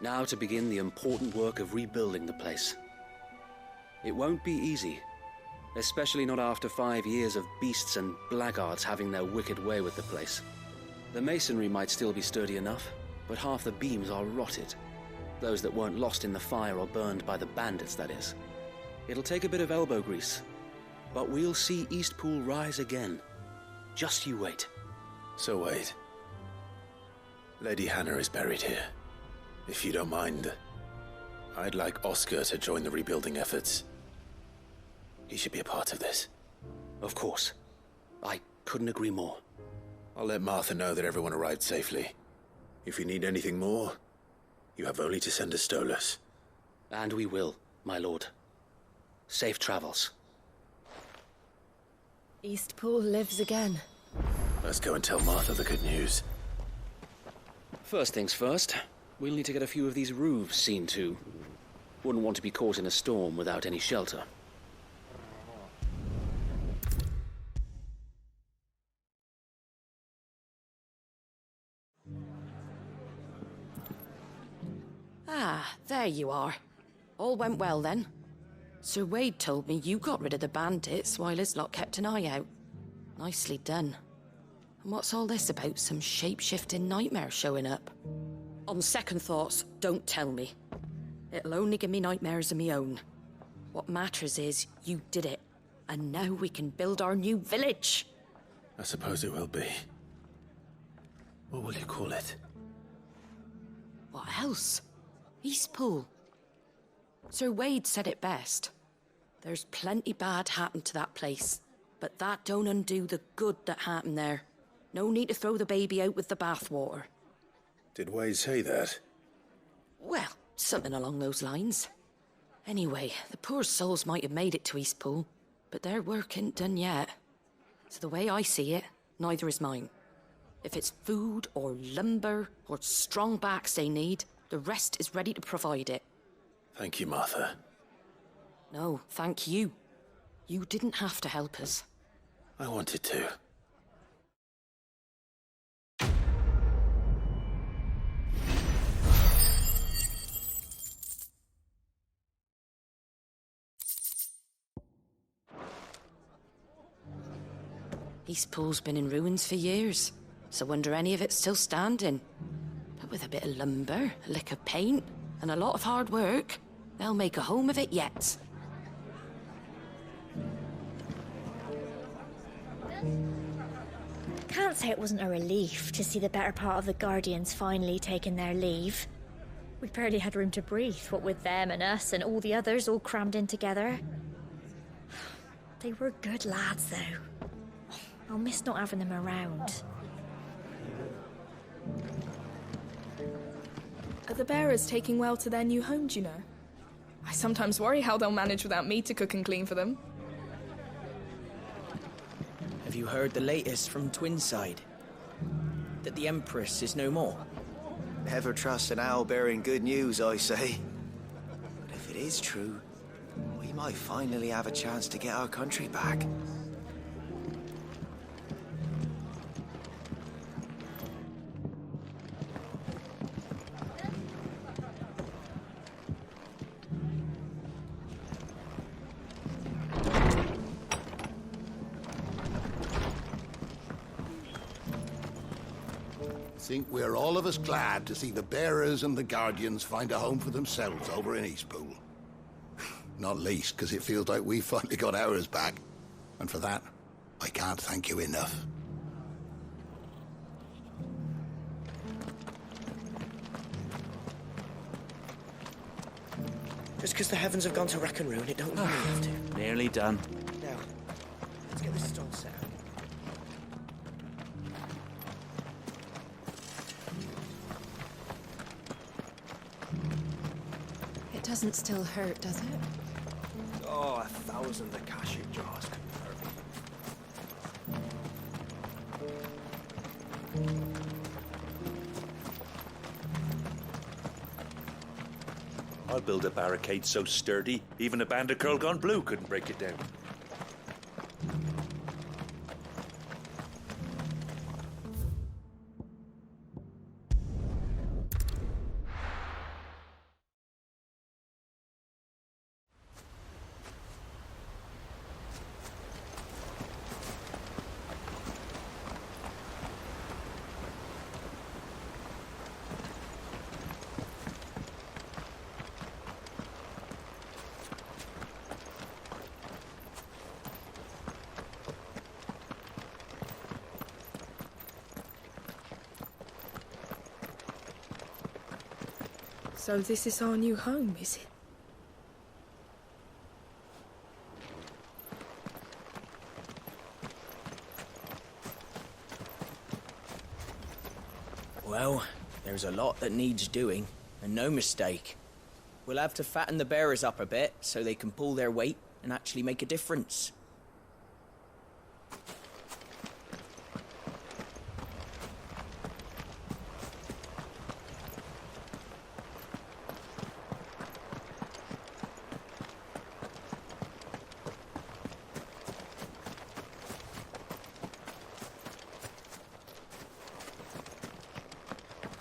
Now to begin the important work of rebuilding the place. It won't be easy. Especially not after 5 years of beasts and blackguards having their wicked way with the place. The masonry might still be sturdy enough, but half the beams are rotted. Those that weren't lost in the fire or burned by the bandits, that is. It'll take a bit of elbow grease, but we'll see Eastpool rise again. Just you wait. So wait. Lady Hannah is buried here. If you don't mind, I'd like Oscar to join the rebuilding efforts. He should be a part of this. Of course. I couldn't agree more. I'll let Martha know that everyone arrived safely. If you need anything more, you have only to send a Stolas. And we will, my lord. Safe travels. Eastpool lives again. Let's go and tell Martha the good news. First things first, we'll need to get a few of these roofs seen to. Wouldn't want to be caught in a storm without any shelter. Ah, there you are. All went well then. Sir Wade told me you got rid of the bandits while his lot kept an eye out. Nicely done. And what's all this about some shape-shifting nightmare showing up? On second thoughts, don't tell me. It'll only give me nightmares of my own. What matters is you did it, and now we can build our new village. I suppose it will be. What will you call it? What else? Eastpool. Sir Wade said it best. There's plenty bad happened to that place, but that don't undo the good that happened there. No need to throw the baby out with the bathwater. Did Wade say that? Well, something along those lines. Anyway, the poor souls might have made it to Eastpool, but their work ain't done yet. So the way I see it, neither is mine. If it's food or lumber or strong backs they need, the rest is ready to provide it. Thank you, Martha. No, thank you. You didn't have to help us. I wanted to. Eastpool's been in ruins for years, so wonder any of it's still standing. But with a bit of lumber, a lick of paint, and a lot of hard work, they'll make a home of it yet. Can't say it wasn't a relief to see the better part of the Guardians finally taking their leave. We barely had room to breathe, what with them and us and all the others all crammed in together. They were good lads, though. I'll miss not having them around. Are the bearers taking well to their new home, do you know? I sometimes worry how they'll manage without me to cook and clean for them. Have you heard the latest from Twinside? That the Empress is no more? Never trust an owl bearing good news, I say. But if it is true, we might finally have a chance to get our country back. think we're all of us glad to see the Bearers and the Guardians find a home for themselves over in Eastpool. Not least because it feels like we finally got ours back. And for that, I can't thank you enough. Just because the heavens have gone to rack and ruin, it don't mean we have to. Nearly done. Now, let's get this stall set up. It doesn't still hurt, does it? Oh, 1,000 Akashic jars couldn't hurt me. I'll build a barricade so sturdy, even a band of Kurlgon Blue couldn't break it down. So this is our new home, is it? Well, there's a lot that needs doing, and no mistake. We'll have to fatten the bearers up a bit so they can pull their weight and actually make a difference.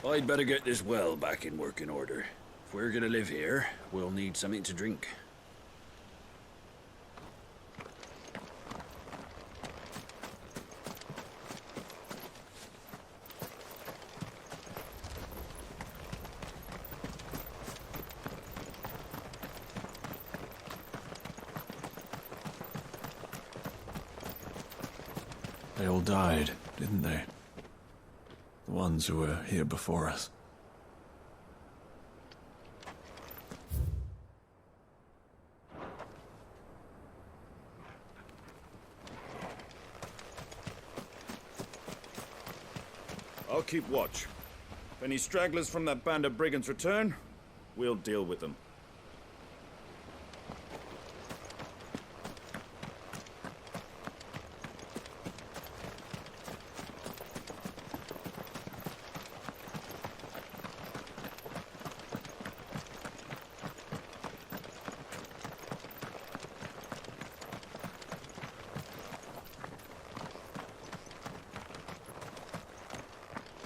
I'd better get this well back in working order. If we're gonna live here, we'll need something to drink. They all died, didn't they? The ones who were here before us. I'll keep watch. If any stragglers from that band of brigands return, we'll deal with them.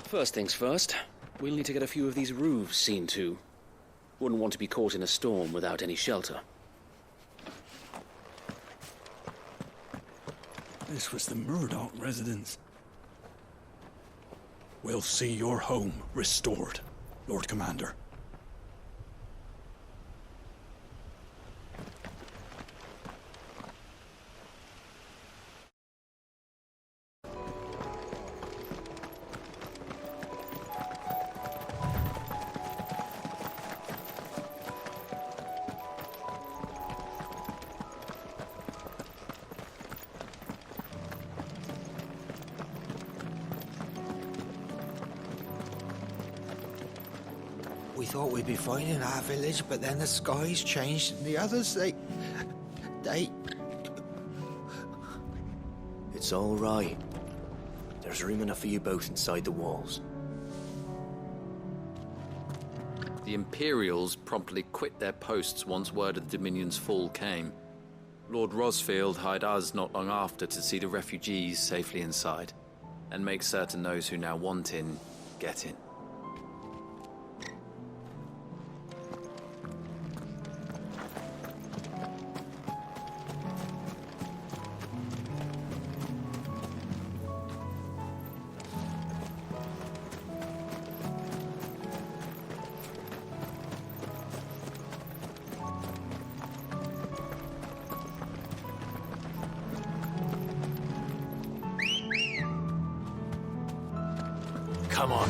First things first, we'll need to get a few of these roofs seen to. Wouldn't want to be caught in a storm without any shelter. This was the Murdoch residence. We'll see your home restored, Lord Commander. We thought we'd be fine in our village, but then the skies changed and the others, they... It's all right. There's room enough for you both inside the walls. The Imperials promptly quit their posts once word of the Dominion's fall came. Lord Rosfield hired us not long after to see the refugees safely inside, and make certain those who now want in, get in. Come on.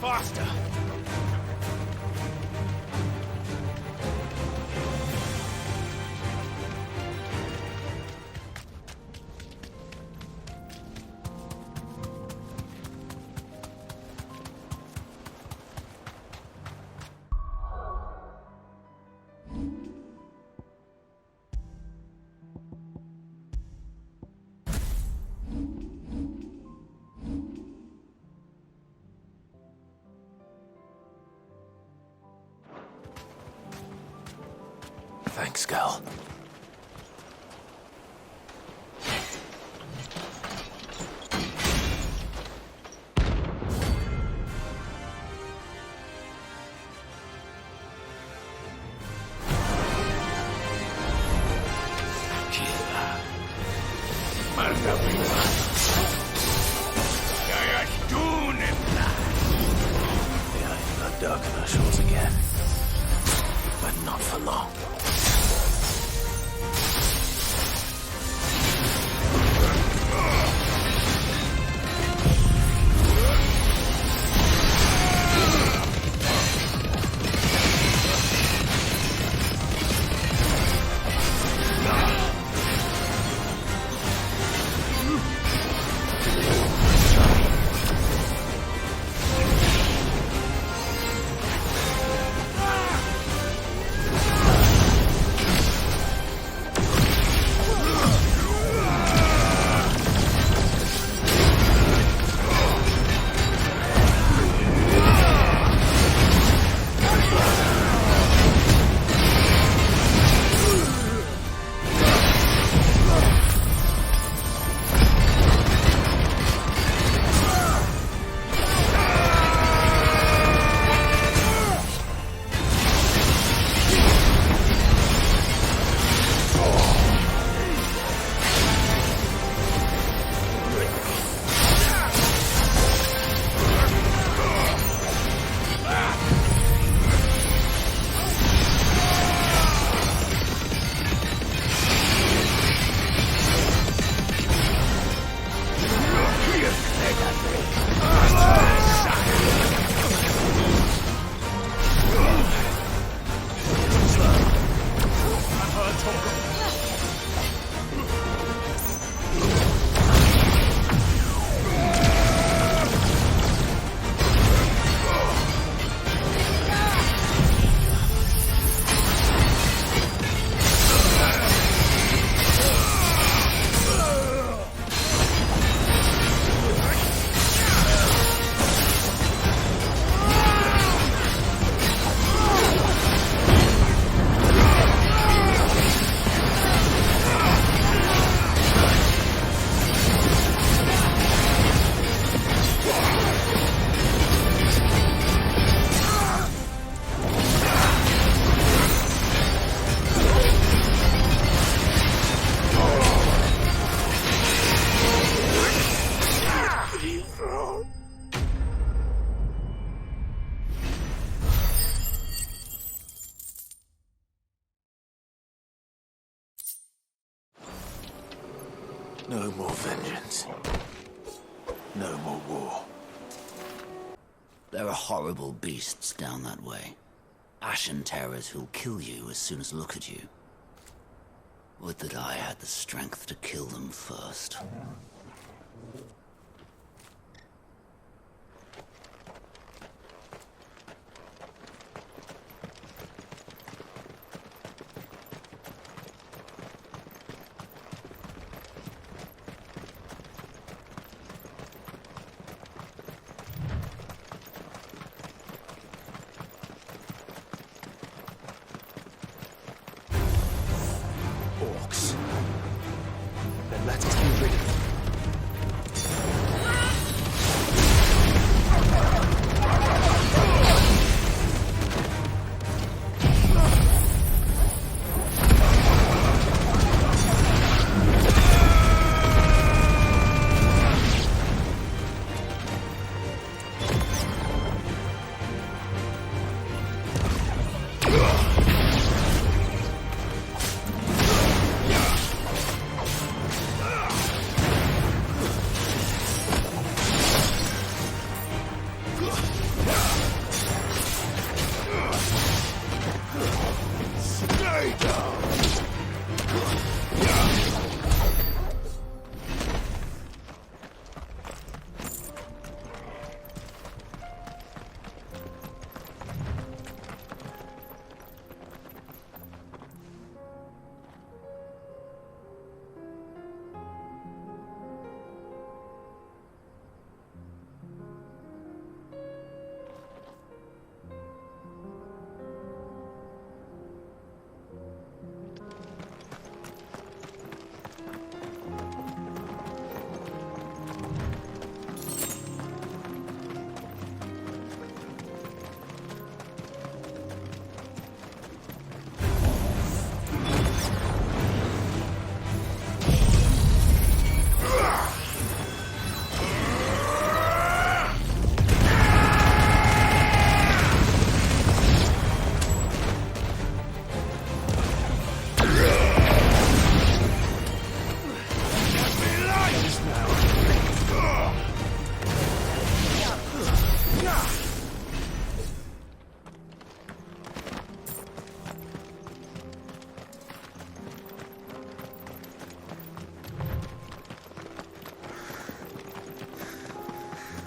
Faster! Thanks, Gal. Dark on our shores again, but not for long. No more vengeance. No more war. There are horrible beasts down that way. Ashen terrors who'll kill you as soon as look at you. Would that I had the strength to kill them first. Orcs. Then let us be rid of them.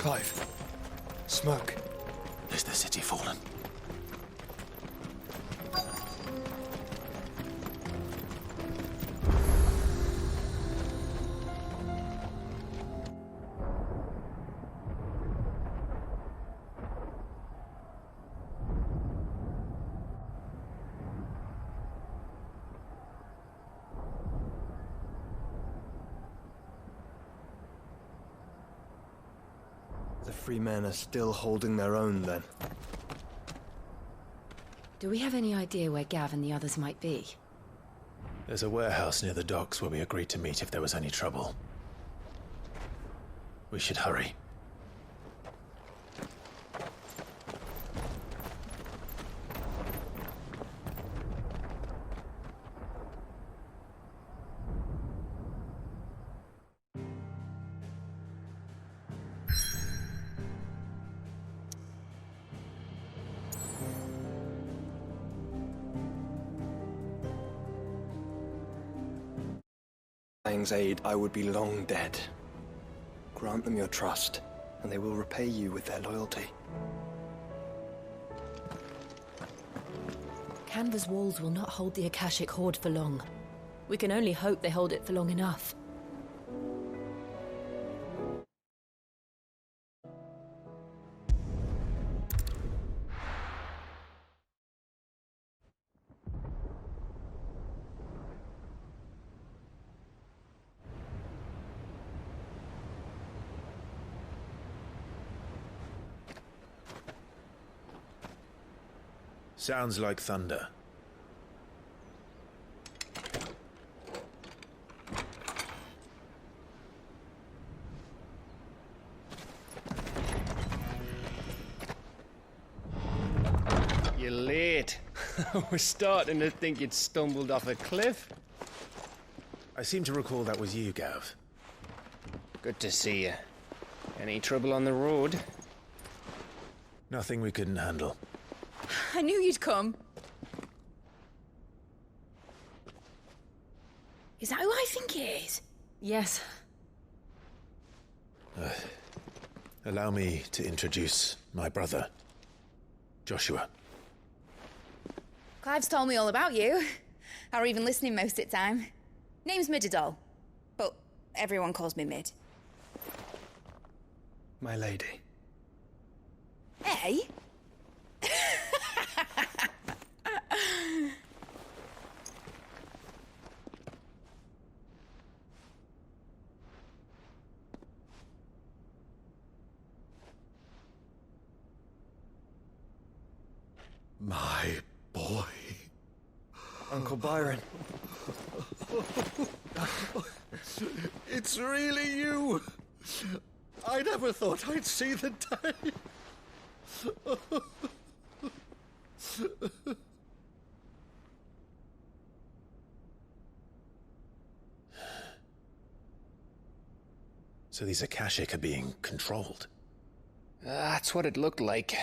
Clive. Smoke. Is the city fallen? The free men are still holding their own, then. Do we have any idea where Gav and the others might be? There's a warehouse near the docks where we agreed to meet if there was any trouble. We should hurry. Aid, I would be long dead. Grant them your trust, and they will repay you with their loyalty. Canva's walls will not hold the Akashic Horde for long. We can only hope they hold it for long enough. Sounds like thunder. You're late. I was starting to think you'd stumbled off a cliff. I seem to recall that was you, Gav. Good to see you. Any trouble on the road? Nothing we couldn't handle. I knew you'd come. Is that who I think it is? Yes. Allow me to introduce my brother, Joshua. Clive's told me all about you. Or even listening most of the time. Name's Mididol, but everyone calls me Mid. My lady. Hey? My boy. Uncle Byron. It's really you. I never thought I'd see the day. So these Akashic are being controlled? That's what it looked like.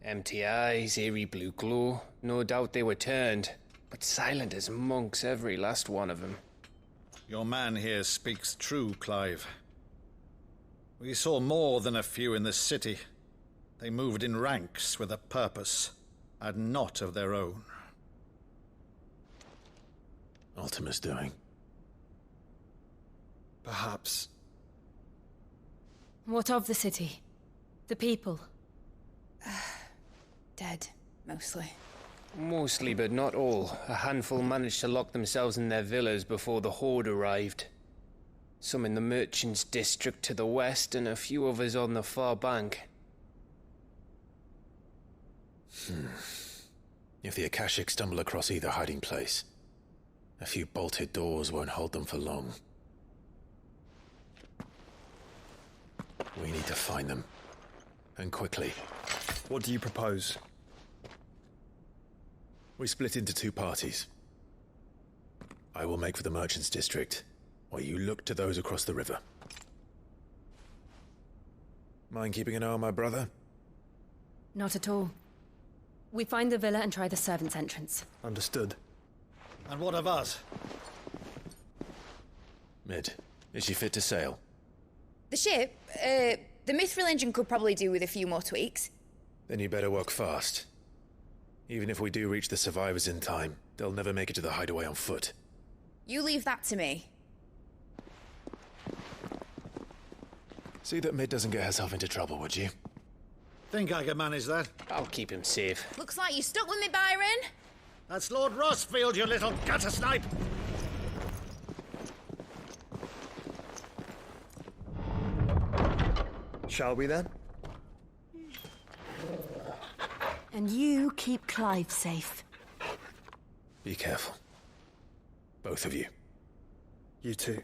Empty eyes, eerie blue glow. No doubt they were turned, but silent as monks, every last one of them. Your man here speaks true, Clive. We saw more than a few in the city. They moved in ranks with a purpose, and not of their own. Ultima's doing. Perhaps. What of the city? The people? Dead, mostly. Mostly, but not all. A handful managed to lock themselves in their villas before the Horde arrived. Some in the Merchants' District to the west, and a few others on the far bank. If the Akashic stumble across either hiding place, a few bolted doors won't hold them for long. We need to find them. And quickly. What do you propose? We split into two parties. I will make for the Merchants' District, while you look to those across the river. Mind keeping an eye on my brother? Not at all. We find the villa and try the servants' entrance. Understood. And what of us? Mid, is she fit to sail? The ship, the mithril engine could probably do with a few more tweaks. Then you better work fast. Even if we do reach the survivors in time, they'll never make it to the hideaway on foot. You leave that to me. See that Mid doesn't get herself into trouble, would you? Think I can manage that? I'll keep him safe. Looks like you stuck with me, Byron. That's Lord Rossfield, you little gutter snipe! Shall we then? And you keep Clive safe. Be careful. Both of you. You too.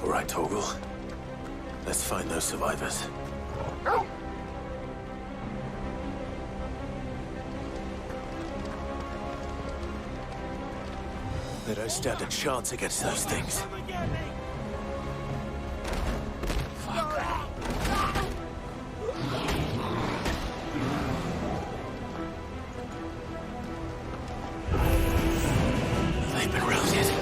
All right, Torgal. Let's find those survivors. They don't stand a chance against those things. They've been routed.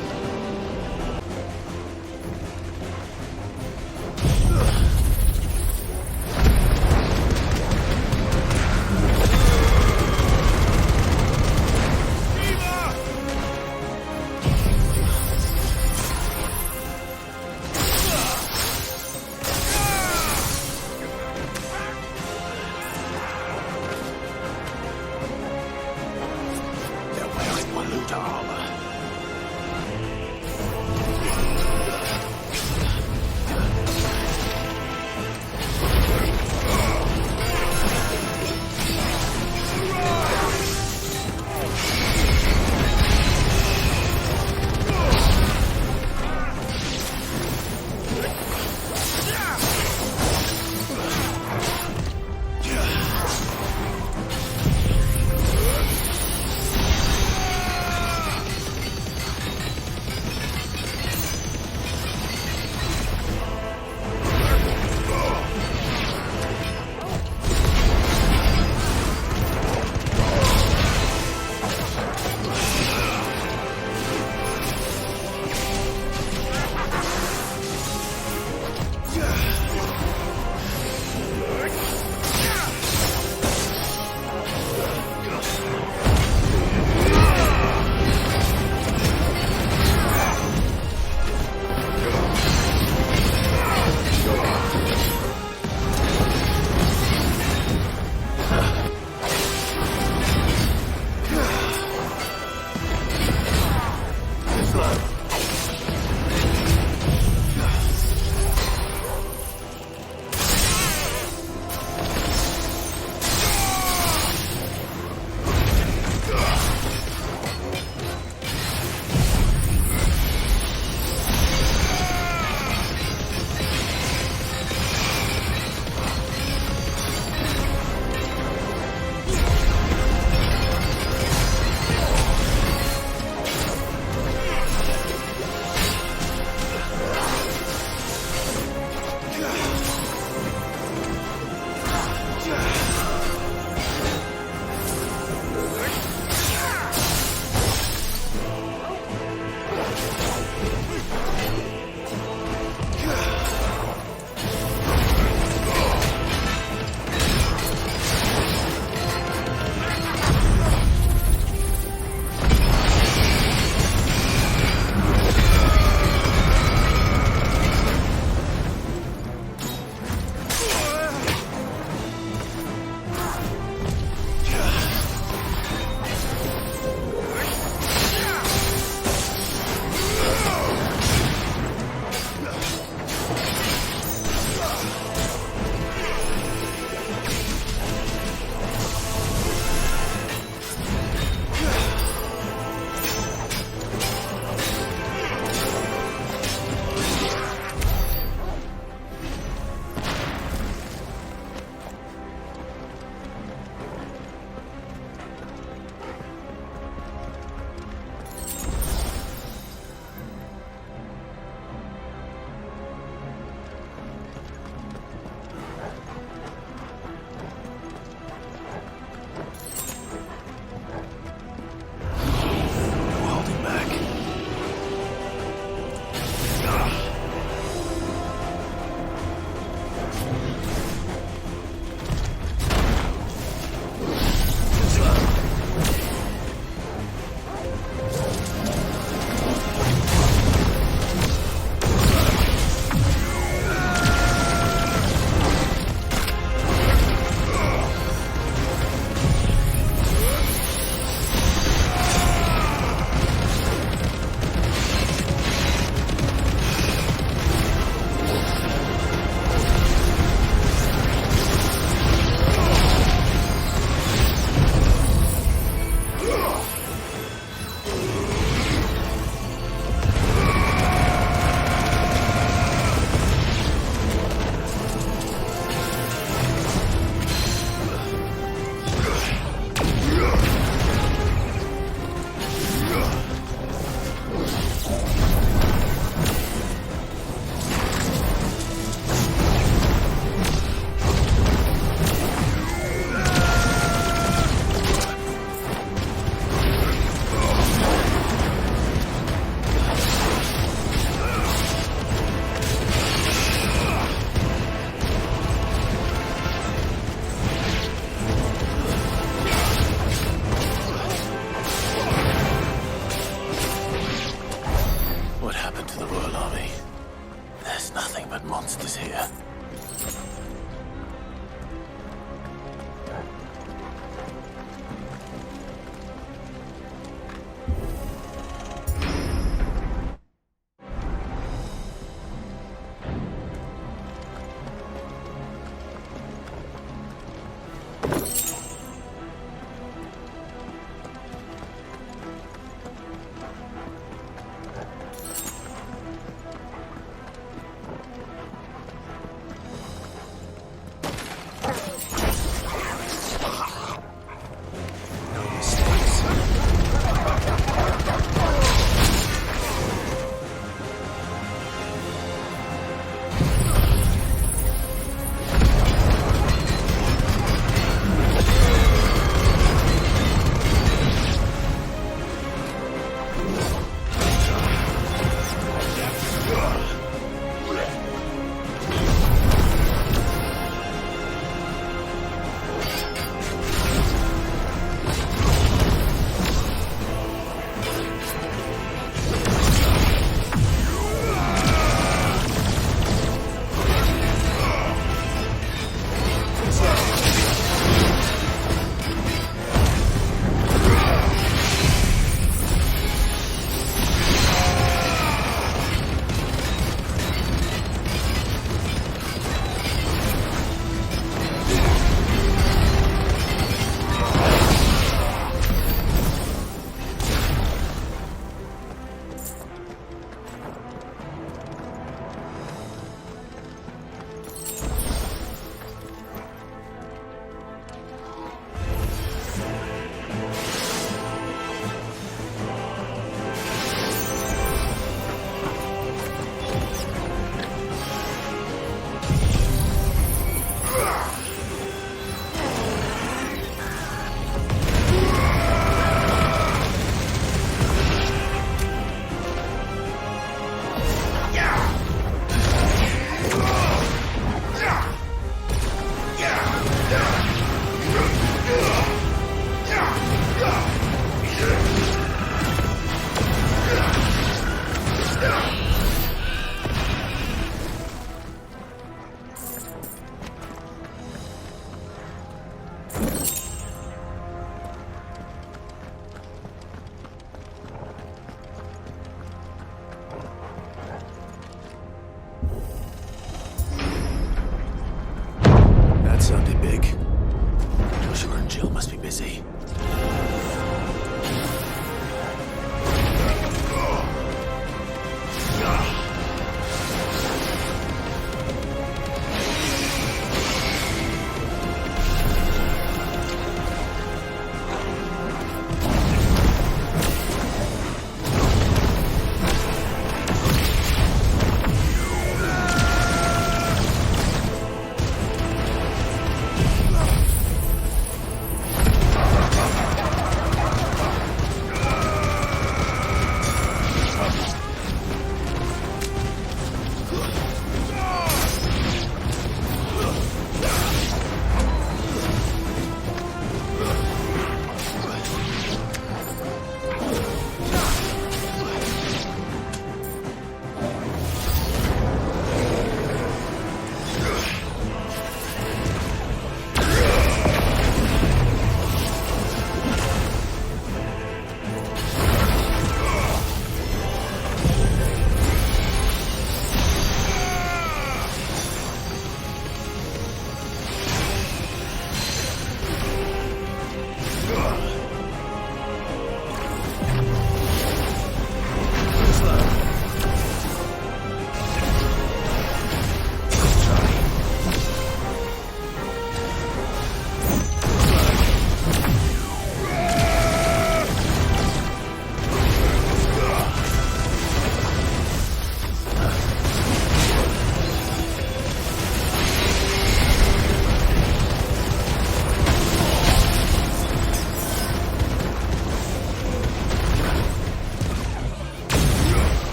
beast is here.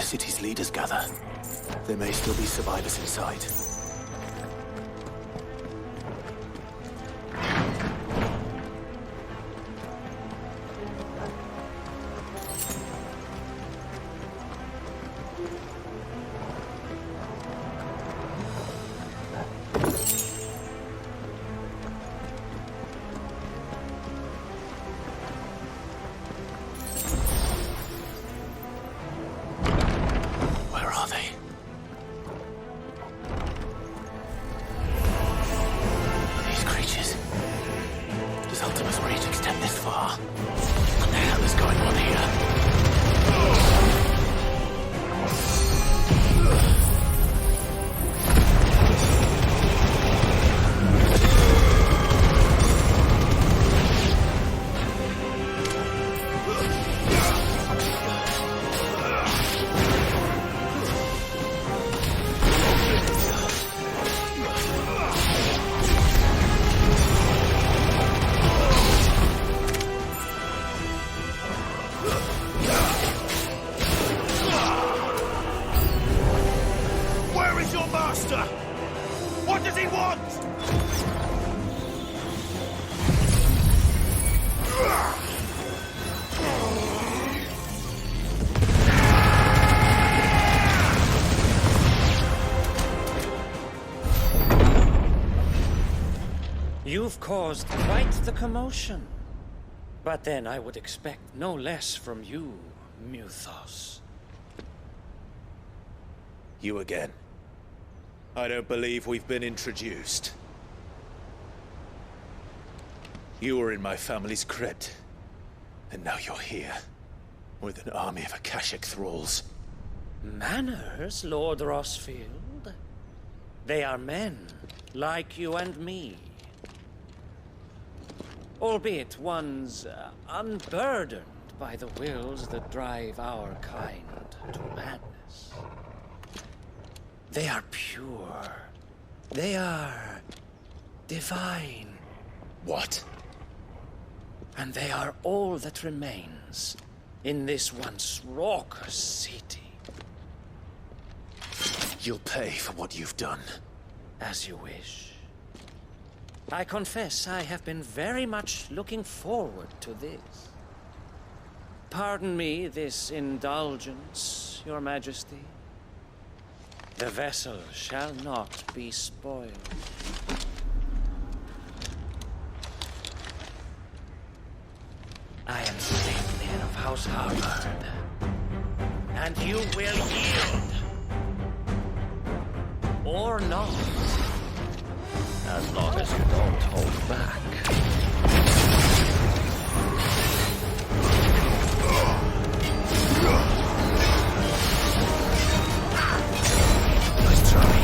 city's leaders gather, there may still be survivors inside. You've caused quite the commotion. But then I would expect no less from you, Muthos. You again. I don't believe we've been introduced. You were in my family's crypt, and now you're here, with an army of Akashic thralls. Manners, Lord Rosfield? They are men, like you and me. Albeit one's unburdened by the wills that drive our kind to madness. They are pure. They are divine. What? And they are all that remains in this once raucous city. You'll pay for what you've done. As you wish. I confess I have been very much looking forward to this. Pardon me this indulgence, Your Majesty. The vessel shall not be spoiled. I am Statelian of House Harvard, and you will yield. Or not. As long as you don't hold back. Nice try.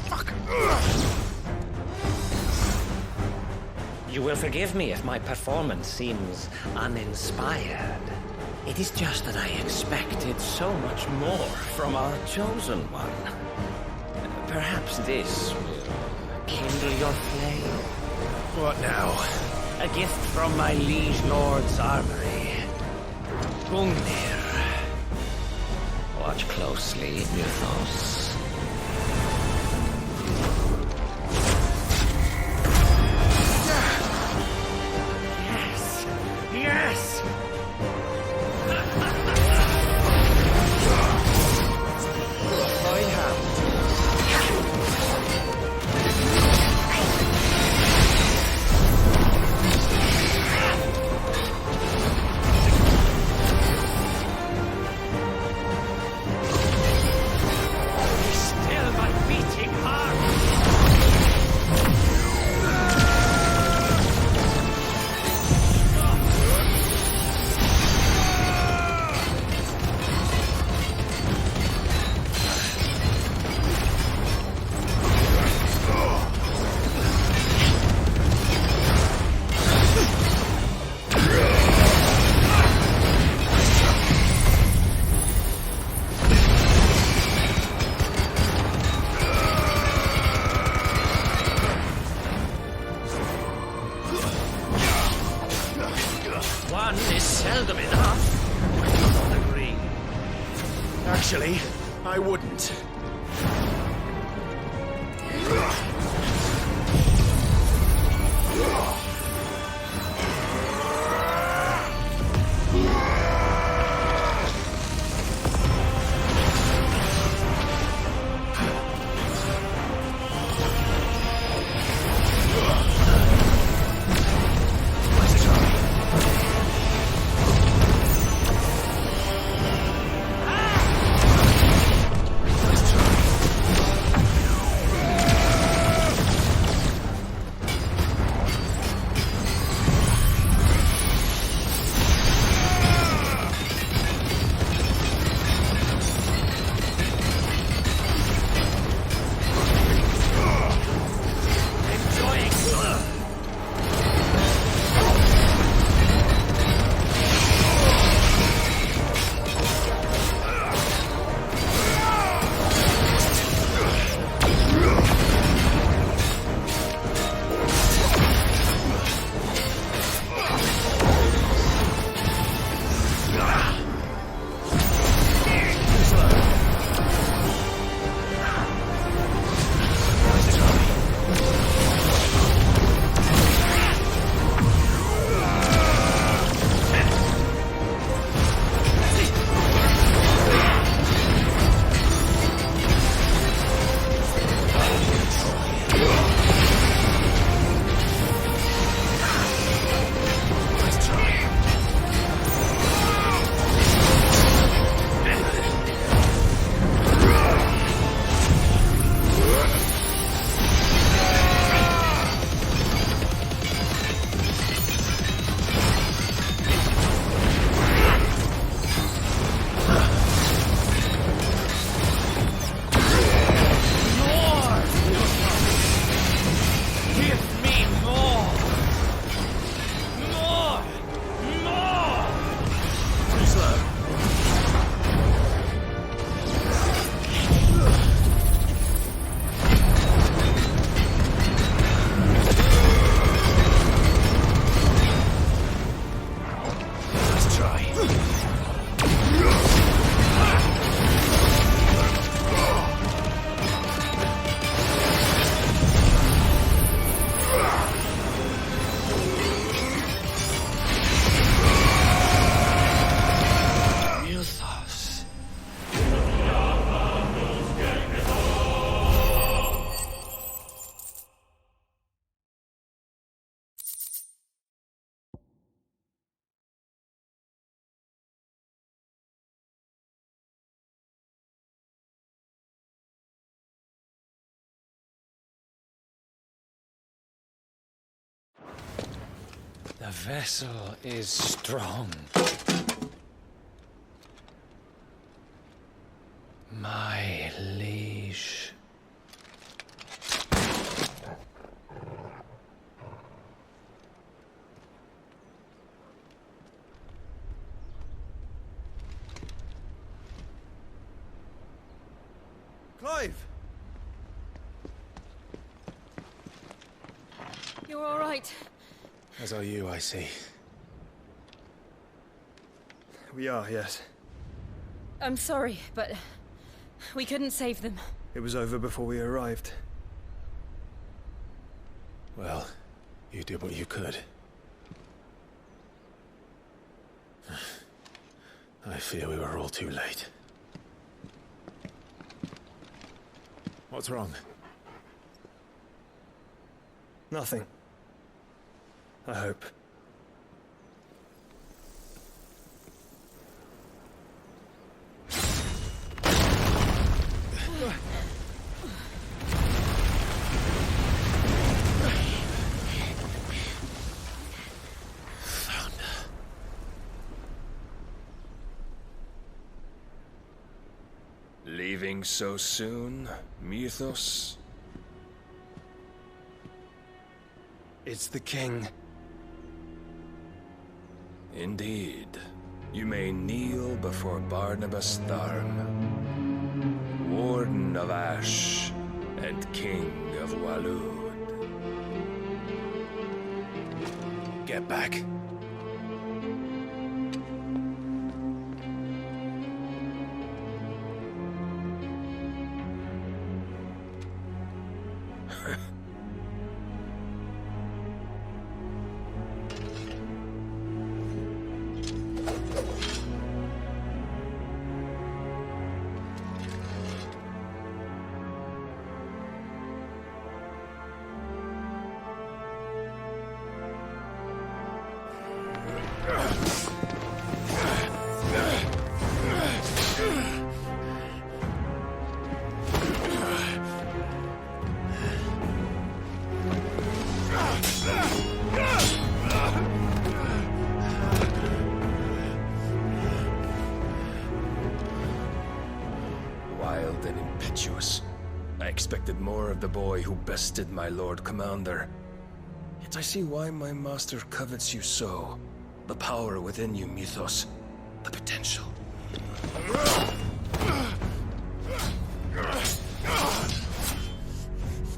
Fuck. You will forgive me if my performance seems uninspired. It is just that I expected so much more from our chosen one. Perhaps this will kindle your flame. What now? A gift from my liege lord's armory. Gungnir. Watch closely, Mythos. Yes! Yes! My hand. Still my beating heart. One is seldom enough. I do not agree. Actually, I wouldn't. The vessel is strong. My liege. alive! You're all right. As are you, I see. We are, yes. I'm sorry, but we couldn't save them. It was over before we arrived. Well, you did what you could. I fear we were all too late. What's wrong? Nothing. I hope. Leaving so soon, Mythos? It's the king. Indeed. You may kneel before Barnabas Tharm, Warden of Ash and King of Waloed. Get back. Wild and impetuous. I expected more of the boy who bested my Lord Commander. Yet I see why my master covets you so. The power within you, Mythos. The potential.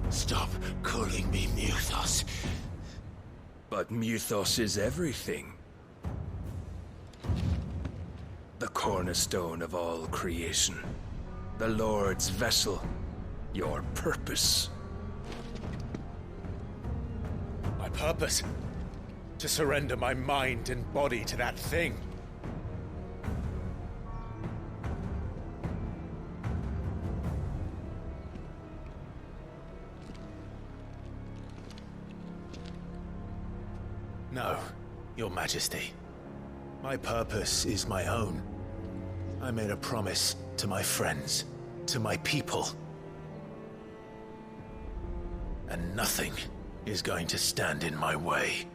Stop calling me Mythos. But Mythos is everything. The cornerstone of all creation. The Lord's vessel. Your purpose. My purpose? To surrender my mind and body to that thing. No, Your Majesty. My purpose is my own. I made a promise to my friends, to my people. And nothing is going to stand in my way.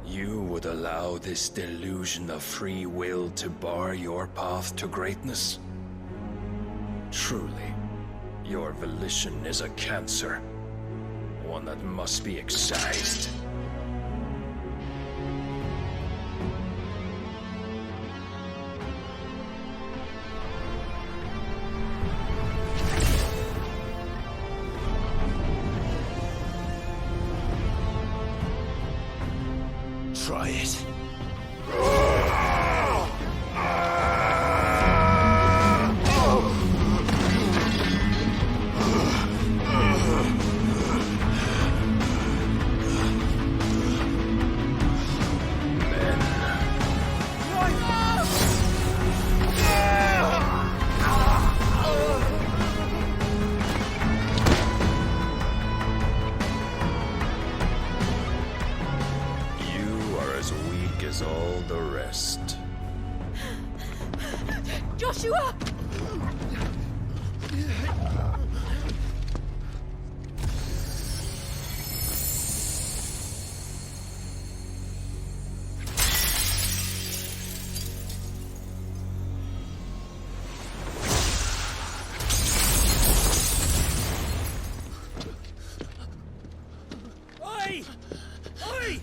You would allow this delusion of free will to bar your path to greatness? Truly, your volition is a cancer. One that must be excised. Try it. Joshua! Oi! Oi!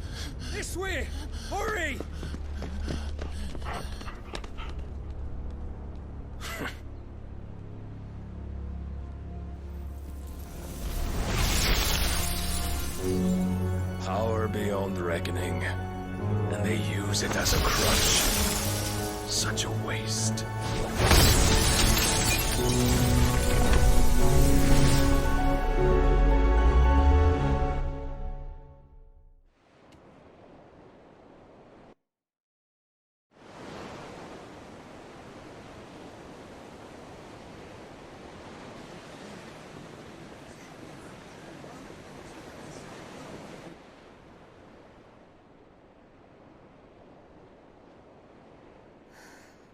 This way! Hurry! beyond reckoning, and they use it as a crutch. Such a waste.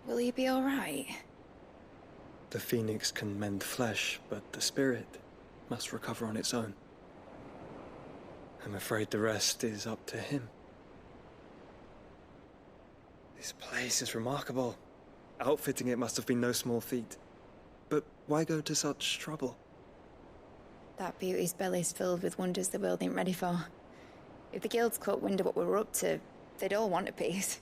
Will he be alright? The phoenix can mend flesh, but the spirit must recover on its own. I'm afraid the rest is up to him. This place is remarkable. Outfitting it must have been no small feat. But why go to such trouble? That beauty's belly's filled with wonders the world ain't ready for. If the guilds caught wind of what we were up to, they'd all want a piece.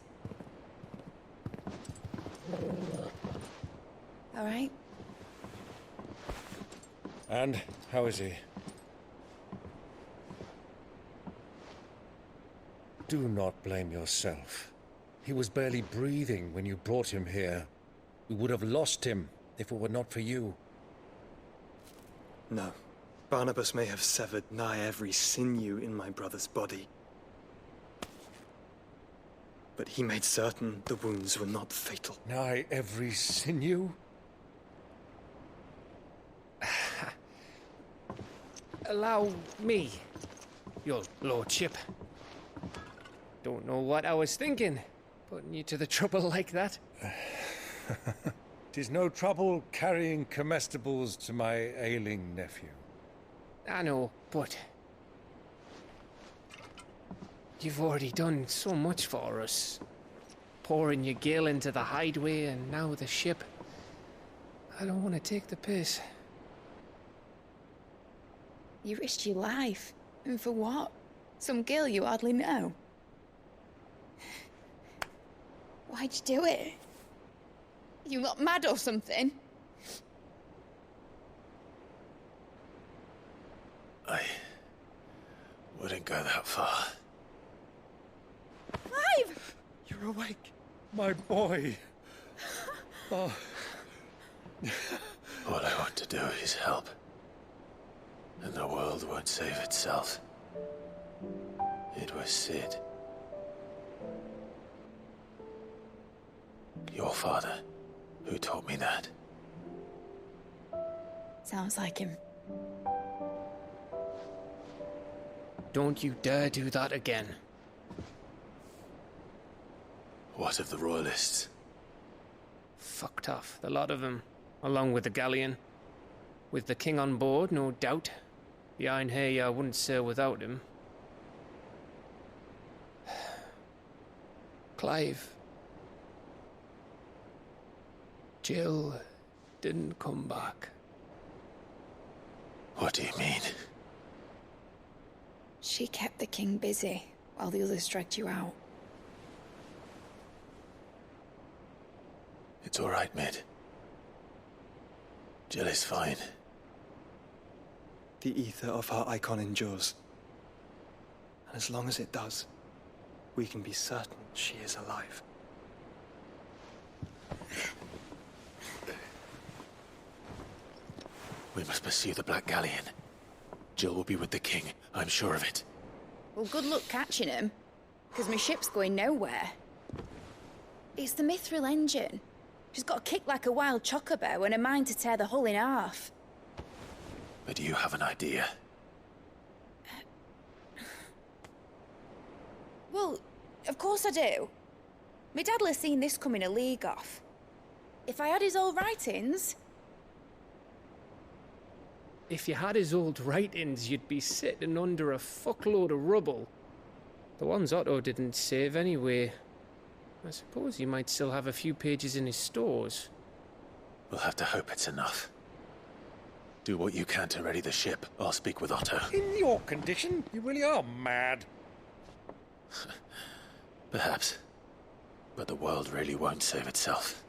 All right? And how is he? Do not blame yourself. He was barely breathing when you brought him here. We would have lost him if it were not for you. No. Barnabas may have severed nigh every sinew in my brother's body. But he made certain the wounds were not fatal. Nigh every sinew? Allow me, your lordship. Don't know what I was thinking, putting you to the trouble like that. 'Tis no trouble carrying comestibles to my ailing nephew. I know, but you've already done so much for us. Pouring your gil into the hideaway and now the ship. I don't want to take the piss. You risked your life. And for what? Some girl you hardly know. Why'd you do it? You not mad or something? I wouldn't go that far. Clive! You're awake. My boy. Oh. All I want to do is help. And the world won't save itself. It was Sid. Your father, who taught me that. Sounds like him. Don't you dare do that again. What of the Royalists? Fucked off, the lot of them, along with the galleon. With the king on board, no doubt. Behind here, I wouldn't sail without him. Clive. Jill didn't come back. What do you mean? She kept the king busy while the others dragged you out. It's all right, Mid. Jill is fine. The ether of her icon endures. And as long as it does, we can be certain she is alive. We must pursue the Black Galleon. Jill will be with the king, I'm sure of it. Well, good luck catching him, because my ship's going nowhere. It's the Mithril engine. She's got a kick like a wild chocobo and a mind to tear the hull in half. But do you have an idea? Well, of course I do. My dad'll have seen this coming a league off. If I had his old writings... If you had his old writings, you'd be sitting under a fuckload of rubble. The ones Otto didn't save anyway. I suppose you might still have a few pages in his stores. We'll have to hope it's enough. Do what you can to ready the ship. I'll speak with Otto. In your condition, you really are mad. Perhaps. But the world really won't save itself.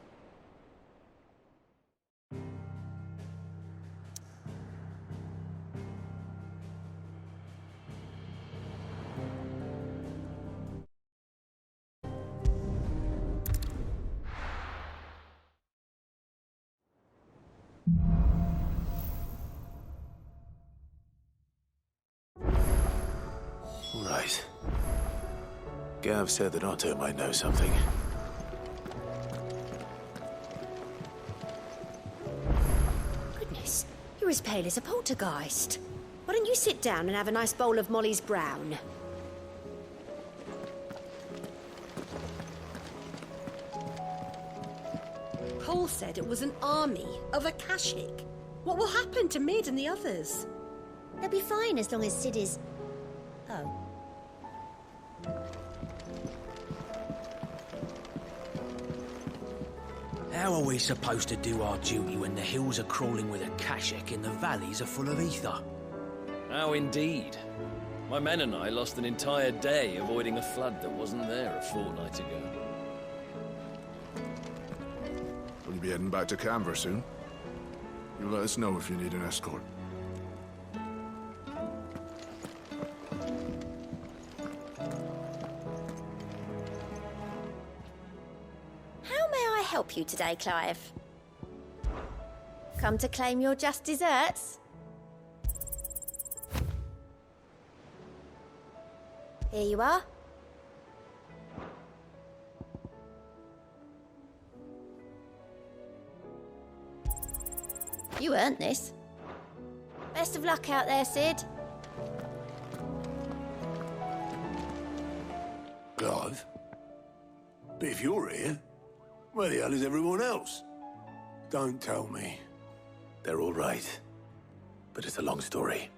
Gav said that Otto might know something. Goodness, you're as pale as a poltergeist. Why don't you sit down and have a nice bowl of Molly's brown? Paul said it was an army of Akashic. What will happen to Mid and the others? They'll be fine as long as Sid is... Oh. How are we supposed to do our duty when the hills are crawling with Akashic and the valleys are full of ether? How indeed. My men and I lost an entire day avoiding a flood that wasn't there a fortnight ago. We'll be heading back to Canver soon. You let us know if you need an escort. How may I help you today, Clive? Come to claim your just desserts? Here you are. You earned this. Best of luck out there, Sid. Clive? But if you're here, where the hell is everyone else? Don't tell me. They're all right. But it's a long story.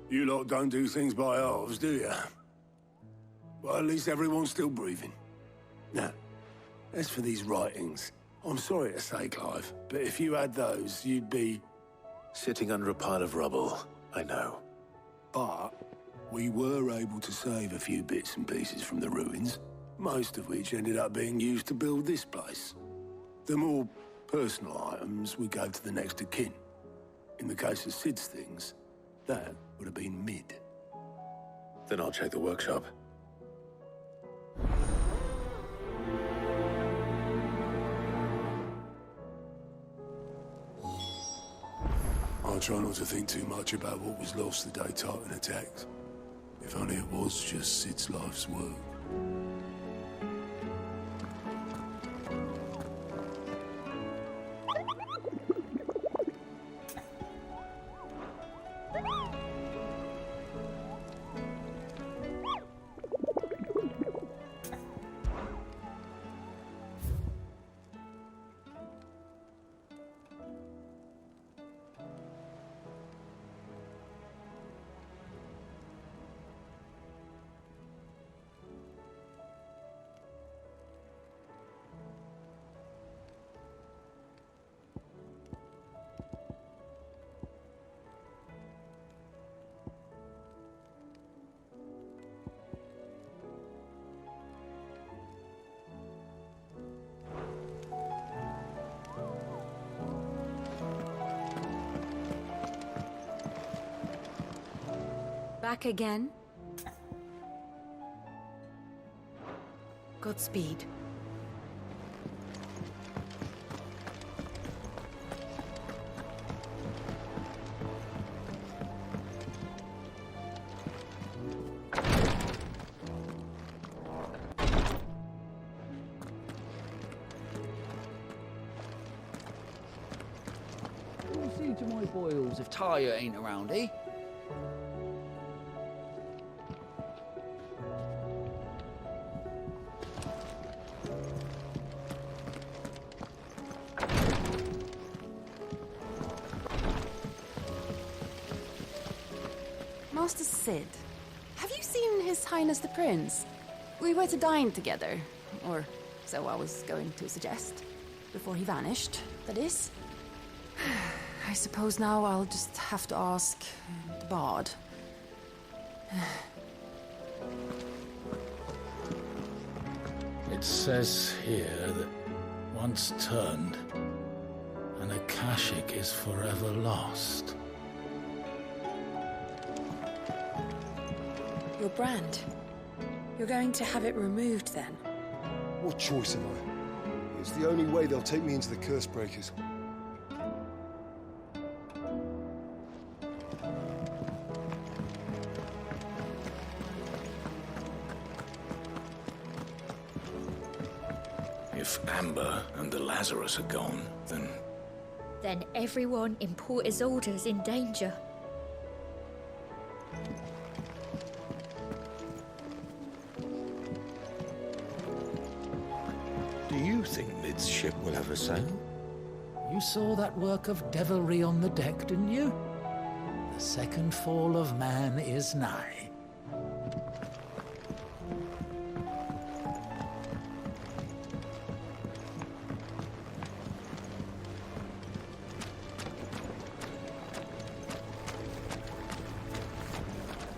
You lot don't do things by halves, do you? Well, at least everyone's still breathing. Now, as for these writings, I'm sorry to say, Clive, but if you had those, you'd be... Sitting under a pile of rubble, I know. But we were able to save a few bits and pieces from the ruins, most of which ended up being used to build this place. The more personal items we gave to the next of kin. In the case of Sid's things, that would have been Mid. Then I'll check the workshop. I'll try not to think too much about what was lost the day Titan attacked. If only it was just Sid's life's work. Back again? Godspeed. You'll see to my boils if Tyre ain't around, eh? Master Sid, have you seen His Highness the Prince? We were to dine together, or so I was going to suggest. Before he vanished, that is. I suppose now I'll just have to ask the Bard. It says here that once turned, an Akashic is forever lost. Your brand. You're going to have it removed then? What choice am I? It's the only way they'll take me into the Curse Breakers. If Amber and the Lazarus are gone, then... Then everyone in Port Isolde's in danger. Do you think Mid's ship will ever sail? You saw that work of devilry on the deck, didn't you? The second fall of man is nigh.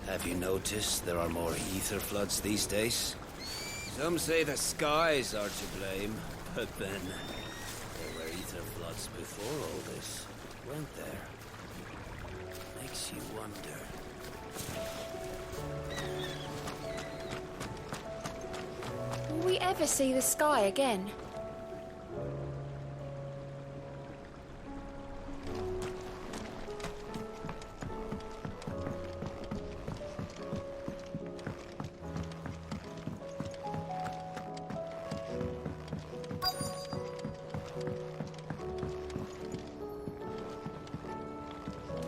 Have you noticed there are more ether floods these days? Some say the skies are to blame, but then there were ether floods before all this, weren't there? Makes you wonder. Will we ever see the sky again?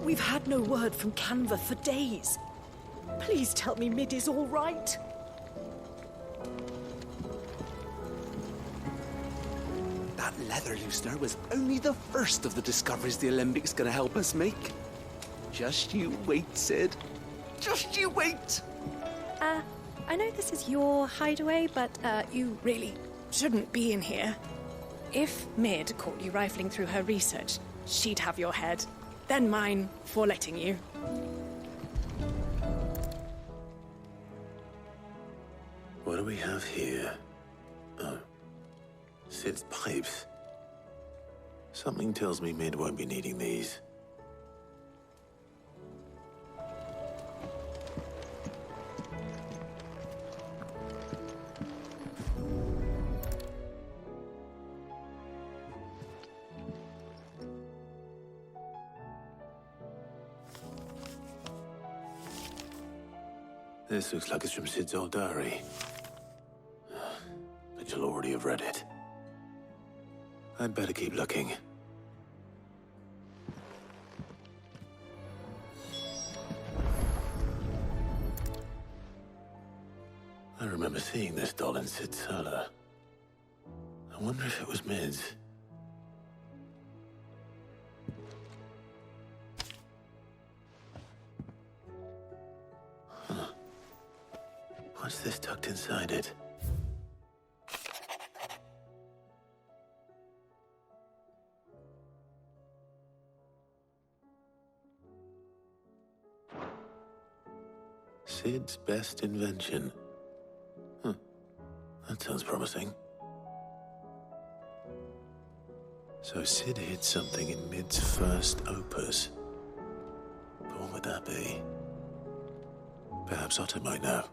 We've had no word from Canva for days. Please tell me Mid is all right. That leather loosener was only the first of the discoveries the Alembics gonna help us make. Just you wait, Sid. Just you wait! I know this is your hideaway, but you really shouldn't be in here. If Mid caught you rifling through her research, she'd have your head. Then mine for letting you. What do we have here? Oh. Sid's pipes. Something tells me Mid won't be needing these. This looks like it's from Sid's old diary. But you'll already have read it. I'd better keep looking. I remember seeing this doll in Sid's cellar. I wonder if it was Mid's. What's this tucked inside it? Sid's best invention. That sounds promising. So Sid hid something in Mid's first opus. But what would that be? Perhaps Otto might know.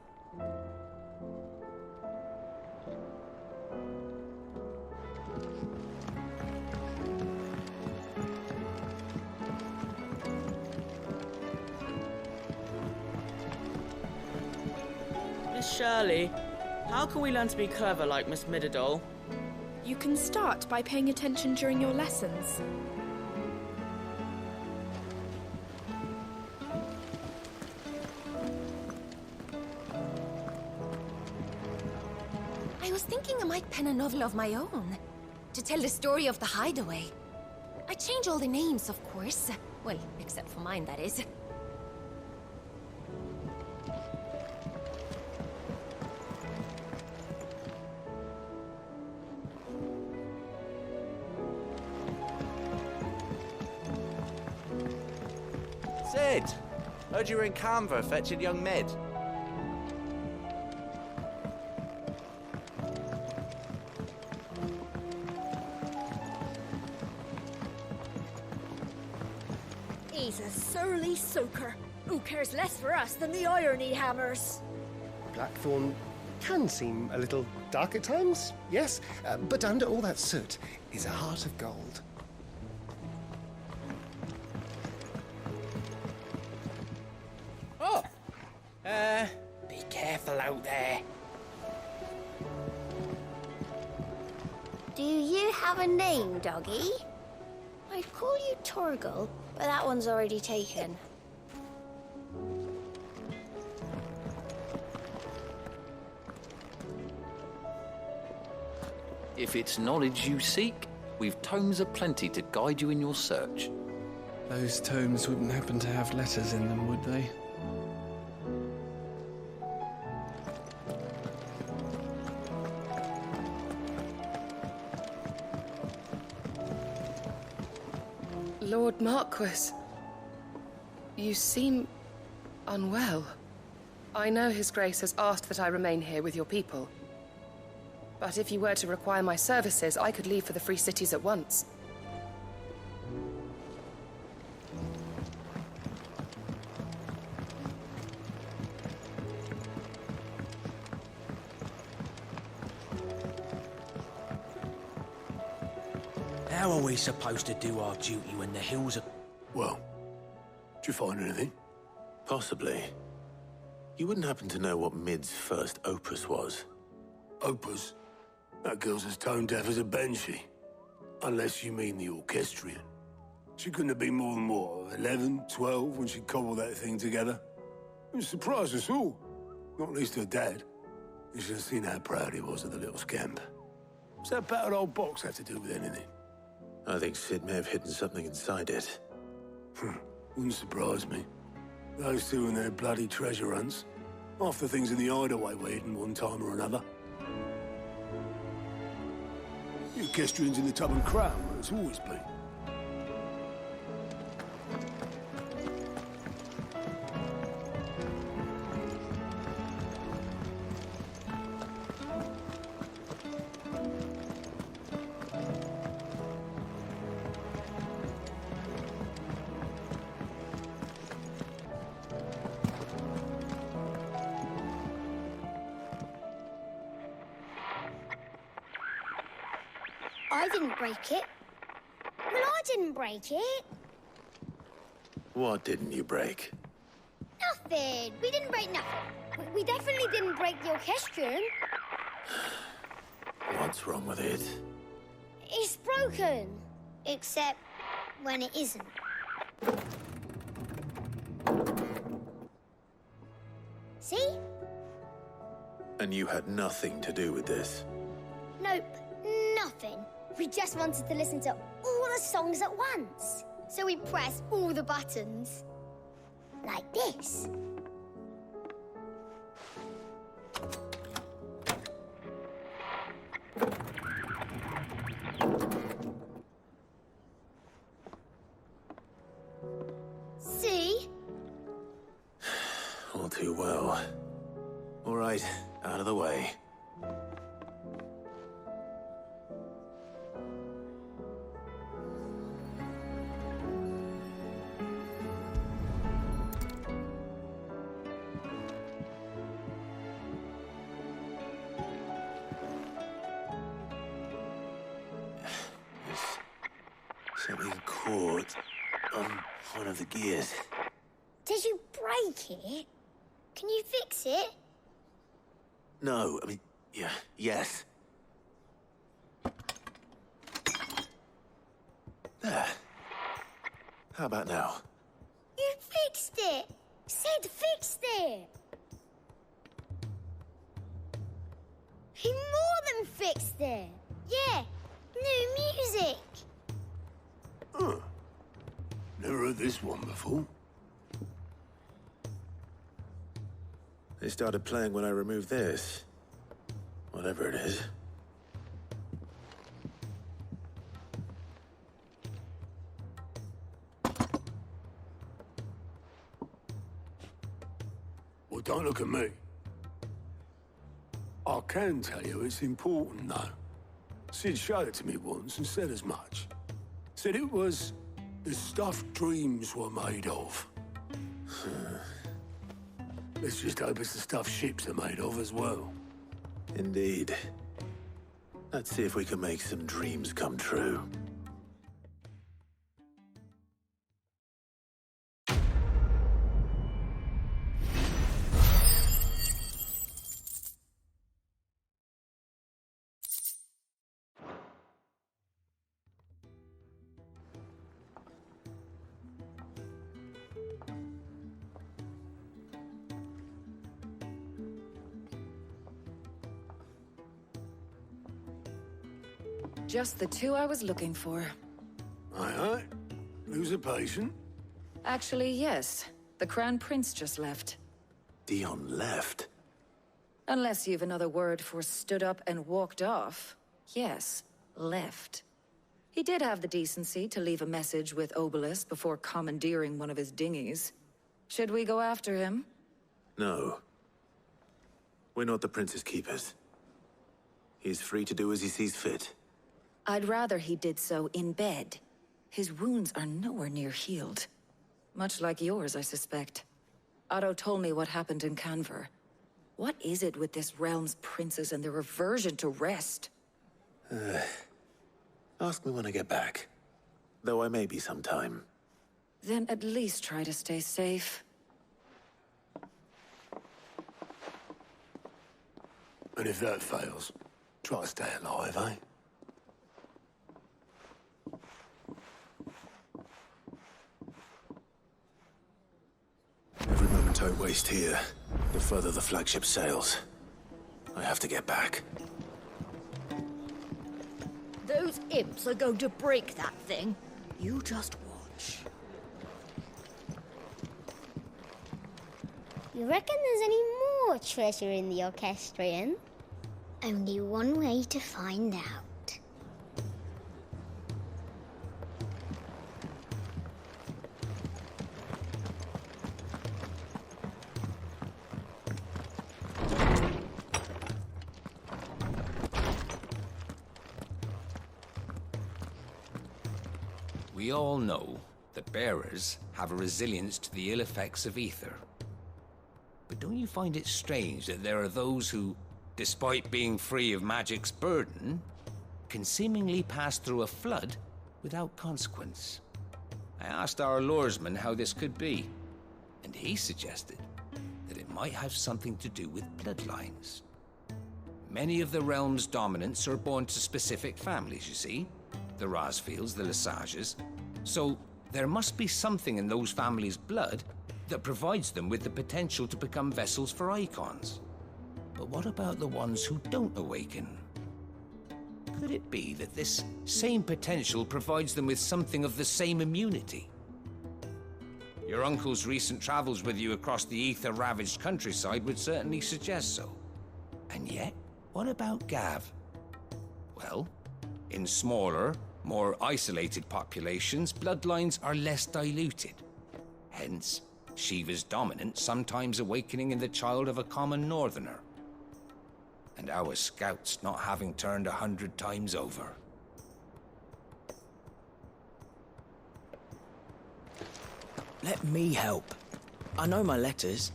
Miss Shirley, how can we learn to be clever like Miss Mididol? You can start by paying attention during your lessons. I was thinking I might pen a novel of my own, to tell the story of the hideaway. I change all the names, of course. Well, except for mine, that is. Sid! Heard you were in Canva fetching young Mid. He's a surly soaker. Who cares less for us than the irony hammers? Blackthorn can seem a little dark at times, yes, but under all that soot is a heart of gold. Oh! Be careful out there. have a name, doggy? I'd call you Torgal, but that one's already taken. If it's knowledge you seek, we've tomes aplenty to guide you in your search. Those tomes wouldn't happen to have letters in them, would they? Lord Marquis, you seem unwell. I know His Grace has asked that I remain here with your people. But if you were to require my services, I could leave for the Free Cities at once. How are we supposed to do our duty when the hills are... Well, did you find anything? Possibly. You wouldn't happen to know what Mid's first opus was? Opus? That girl's as tone deaf as a banshee. Unless you mean the orchestrion. She couldn't have been more than, what, 11, 12 when she cobbled that thing together? It surprised us all. Not least her dad. You should have seen how proud he was of the little scamp. What's that battered old box have to do with anything? I think Sid may have hidden something inside it. Wouldn't surprise me. Those two and their bloody treasure hunts. Half the things in the hideaway were hidden one time or another. The orchestrion's in the tub and crown, where it's always been. I didn't break it. Well, I didn't break it. What didn't you break? Nothing. We didn't break nothing. We definitely didn't break the orchestrion. What's wrong with it? It's broken. Except when it isn't. See? And you had nothing to do with this? Nope, nothing. We just wanted to listen to all the songs at once. So we pressed all the buttons. Like this. See? All too well. All right, out of the way. Something caught on one of the gears. Did you break it? Can you fix it? No, I mean, yeah, yes. There. How about now? You fixed it! Sid fixed it! He more than fixed it! Yeah, new music! Huh. Never heard this one before. They started playing when I removed this. Whatever it is. Well, don't look at me. I can tell you it's important, though. Sid showed it to me once and said as much. Said it was the stuff dreams were made of. Let's just hope it's the stuff ships are made of as well. Indeed. Let's see if we can make some dreams come true. Just the two I was looking for. Aye. Who's a patient? Actually, yes. The Crown Prince just left. Dion left? Unless you've another word for stood up and walked off. Yes, left. He did have the decency to leave a message with Obelisk before commandeering one of his dinghies. Should we go after him? No. We're not the Prince's keepers. He's free to do as he sees fit. I'd rather he did so in bed. His wounds are nowhere near healed. Much like yours, I suspect. Otto told me what happened in Canver. What is it with this realm's princes and their aversion to rest? Ask me when I get back. Though I may be sometime. Then at least try to stay safe. And if that fails, try to stay alive, eh? Every moment I waste here, the further the flagship sails. I have to get back. Those imps are going to break that thing. You just watch. You reckon there's any more treasure in the Orchestrion? Only one way to find out. We all know that bearers have a resilience to the ill effects of ether. But don't you find it strange that there are those who, despite being free of magic's burden, can seemingly pass through a flood without consequence? I asked our luresman how this could be, and he suggested that it might have something to do with bloodlines. Many of the realm's dominants are born to specific families, you see. The Rasfields, the Lesages. So there must be something in those families' blood that provides them with the potential to become vessels for icons. But what about the ones who don't awaken? Could it be that this same potential provides them with something of the same immunity? Your uncle's recent travels with you across the ether-ravaged countryside would certainly suggest so. And yet, what about Gav? Well, in smaller, more isolated populations, bloodlines are less diluted. Hence, Shiva's dominant sometimes awakening in the child of a common northerner. And our scouts not having turned 100 times over. Let me help. I know my letters.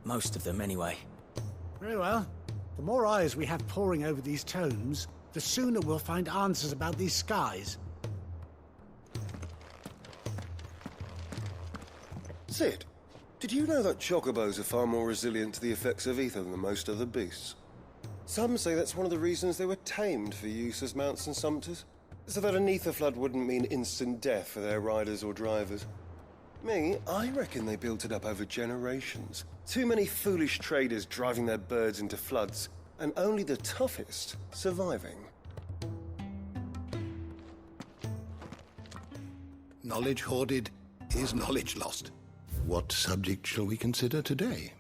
Most of them anyway. Very well. The more eyes we have poring over these tomes, the sooner we'll find answers about these skies. Sid, did you know that chocobos are far more resilient to the effects of ether than most other beasts? Some say that's one of the reasons they were tamed for use as mounts and sumpters, so that an ether flood wouldn't mean instant death for their riders or drivers. Me, I reckon they built it up over generations. Too many foolish traders driving their birds into floods, and only the toughest surviving. Knowledge hoarded is knowledge lost. What subject shall we consider today?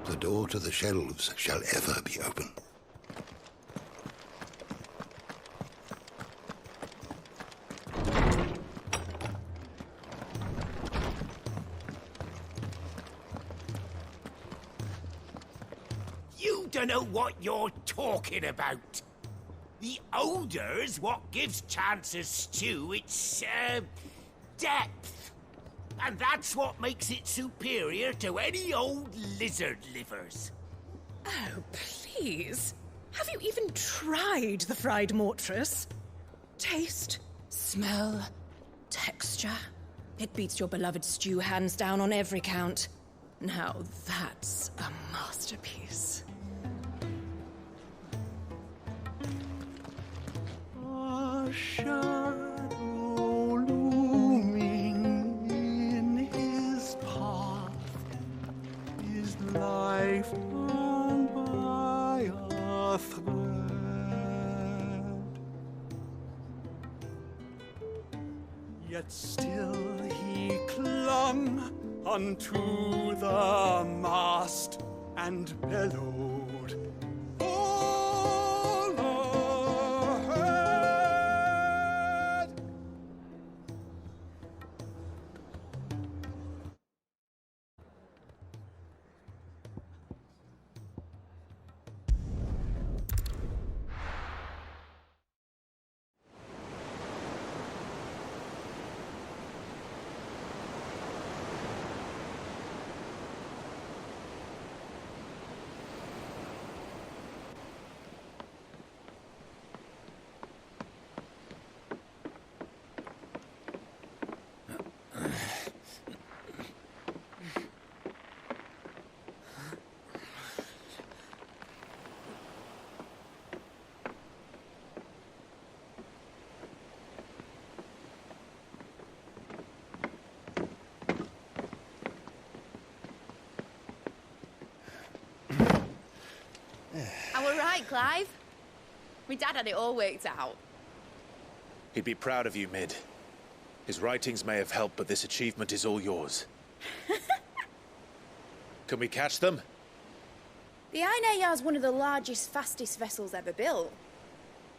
The door to the shelves shall ever be open. dunno what you're talking about. The odour's what gives Chance's stew its, depth. And that's what makes it superior to any old lizard livers. Oh, please. Have you even tried the fried mortress? Taste, smell, texture. It beats your beloved stew hands down on every count. Now that's a masterpiece. A shadow looming in his path, his life hung by a thread. Yet still he clung unto the mast and bellowed, all ahead! I were right, Clive. My dad had it all worked out. He'd be proud of you, Mid. His writings may have helped, but this achievement is all yours. Can we catch them? The Ainayar's one of the largest, fastest vessels ever built.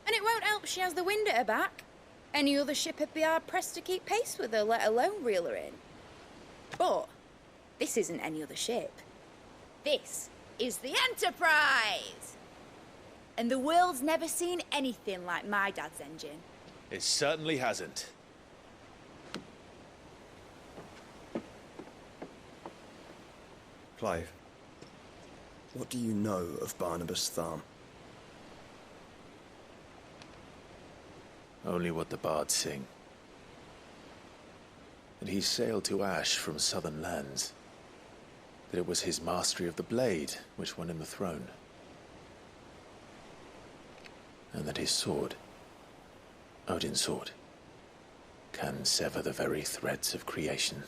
And it won't help she has the wind at her back. Any other ship would be hard-pressed to keep pace with her, let alone reel her in. But this isn't any other ship. This is the Enterprise! And the world's never seen anything like my dad's engine. It certainly hasn't. Clive, what do you know of Barnabas Tharm? Only what the bards sing. That he sailed to Ash from southern lands. That it was his mastery of the blade which won him the throne. And that his sword, Odin's sword, can sever the very threads of creation.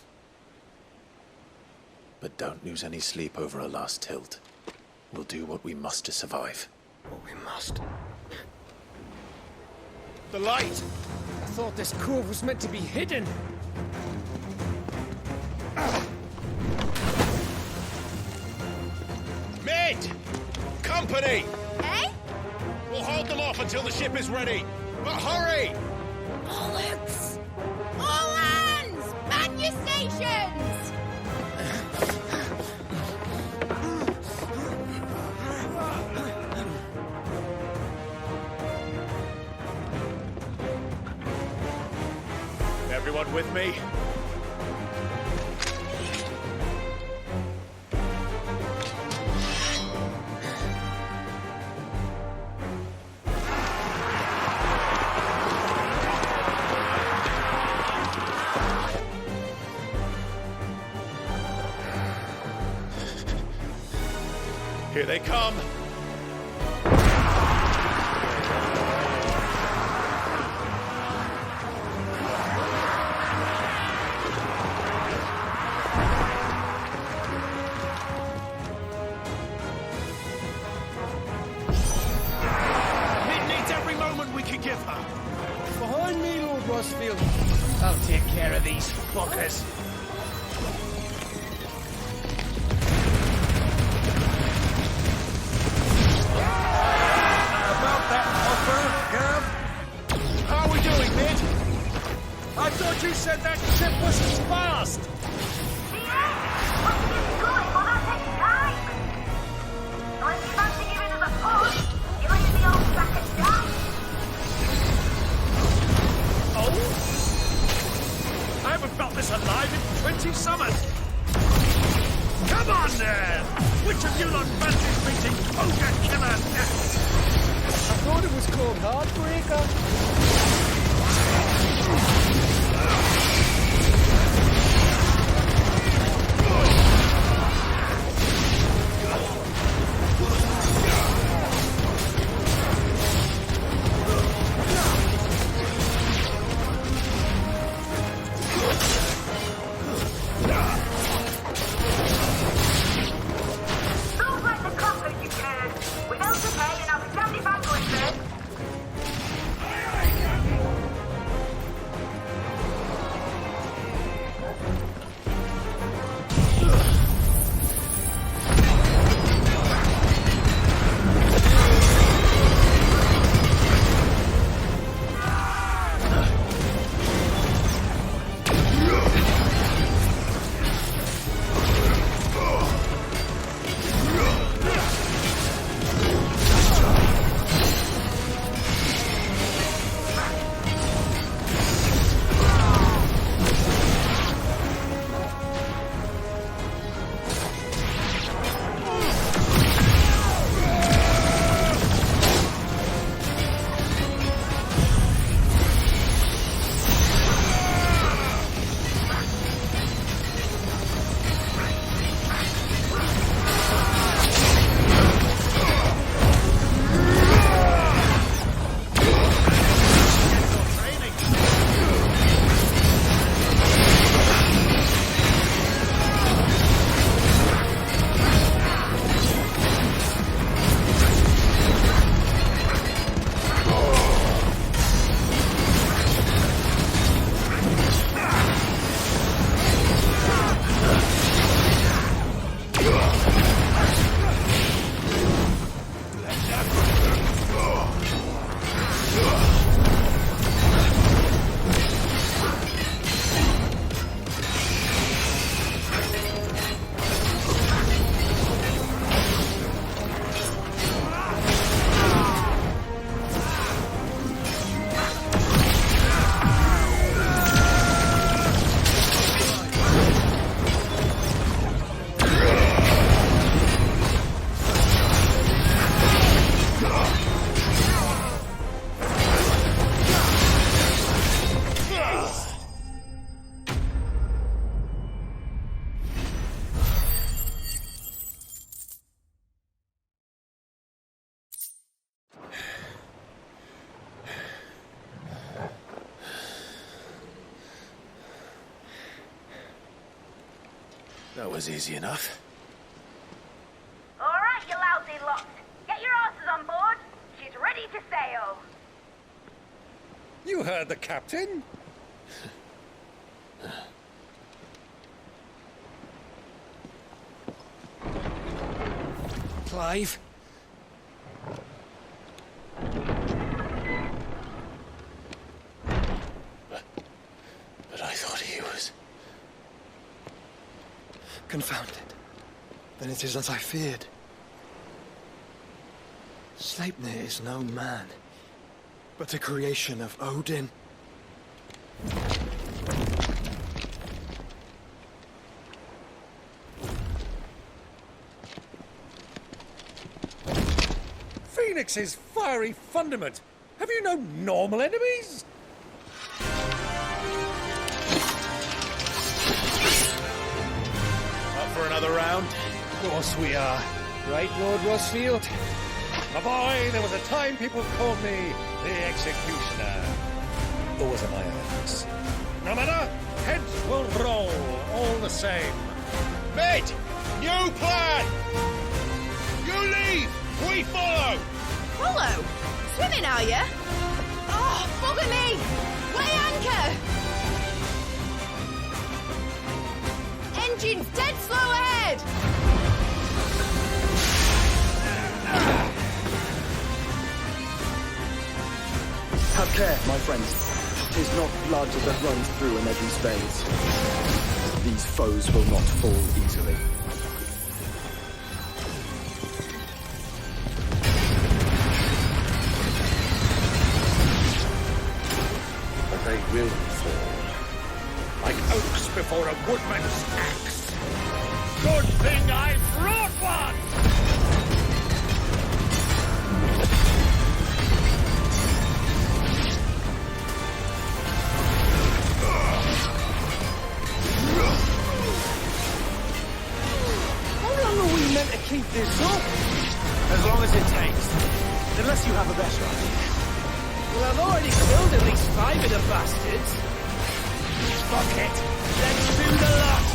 But don't lose any sleep over a last tilt. We'll do what we must to survive. What we must? The light! I thought this cove was meant to be hidden. Mid! Company! Eh? We'll hold them off until the ship is ready. But hurry! Bollocks! All hands! Man your stations! Everyone with me? Here they come! Behind me, Lord Rosfield. I'll take care of these fuckers. About that offer, Gav? How are we doing, Mid? I thought you said that ship was as fast! Yeah, but it's good, but that takes time. So if you fancy giving Come on then! Which of you lot fancies meeting Ogre Killer next? I thought it was called Heartbreaker. That was easy enough. All right, you lousy lot. Get your asses on board. She's ready to sail. You heard the captain. Clive? But I thought he was... Confounded. Then it is as I feared. Sleipnir is no man, but a creation of Odin. Phoenix's fiery fundament. Have you no normal enemies? For another round? Of course we are. Right, Lord Rosfield? My boy, there was a time people called me the Executioner. Those are my hands. No matter, heads will roll all the same. Mate! New plan! You lead! We follow! Follow? Swimming, are you? Oh, bugger me! Weigh anchor! Engine's dead slow ahead! Have care, my friends. 'Tis not blood that runs through an Eddie's veins. These foes will not fall easily. But they will fall. Like oaks before a woodman's axe. Good thing I keep this up? As long as it takes. Unless you have a better idea. Well, I've already killed at least 5 of the bastards. Fuck it. Let's do the lot.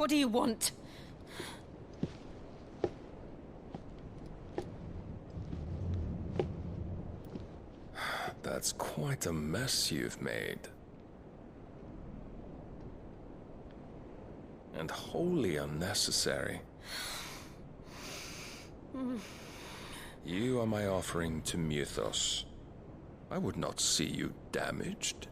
What do you want? That's quite a mess you've made. And wholly unnecessary. You are my offering to Mythos. I would not see you damaged.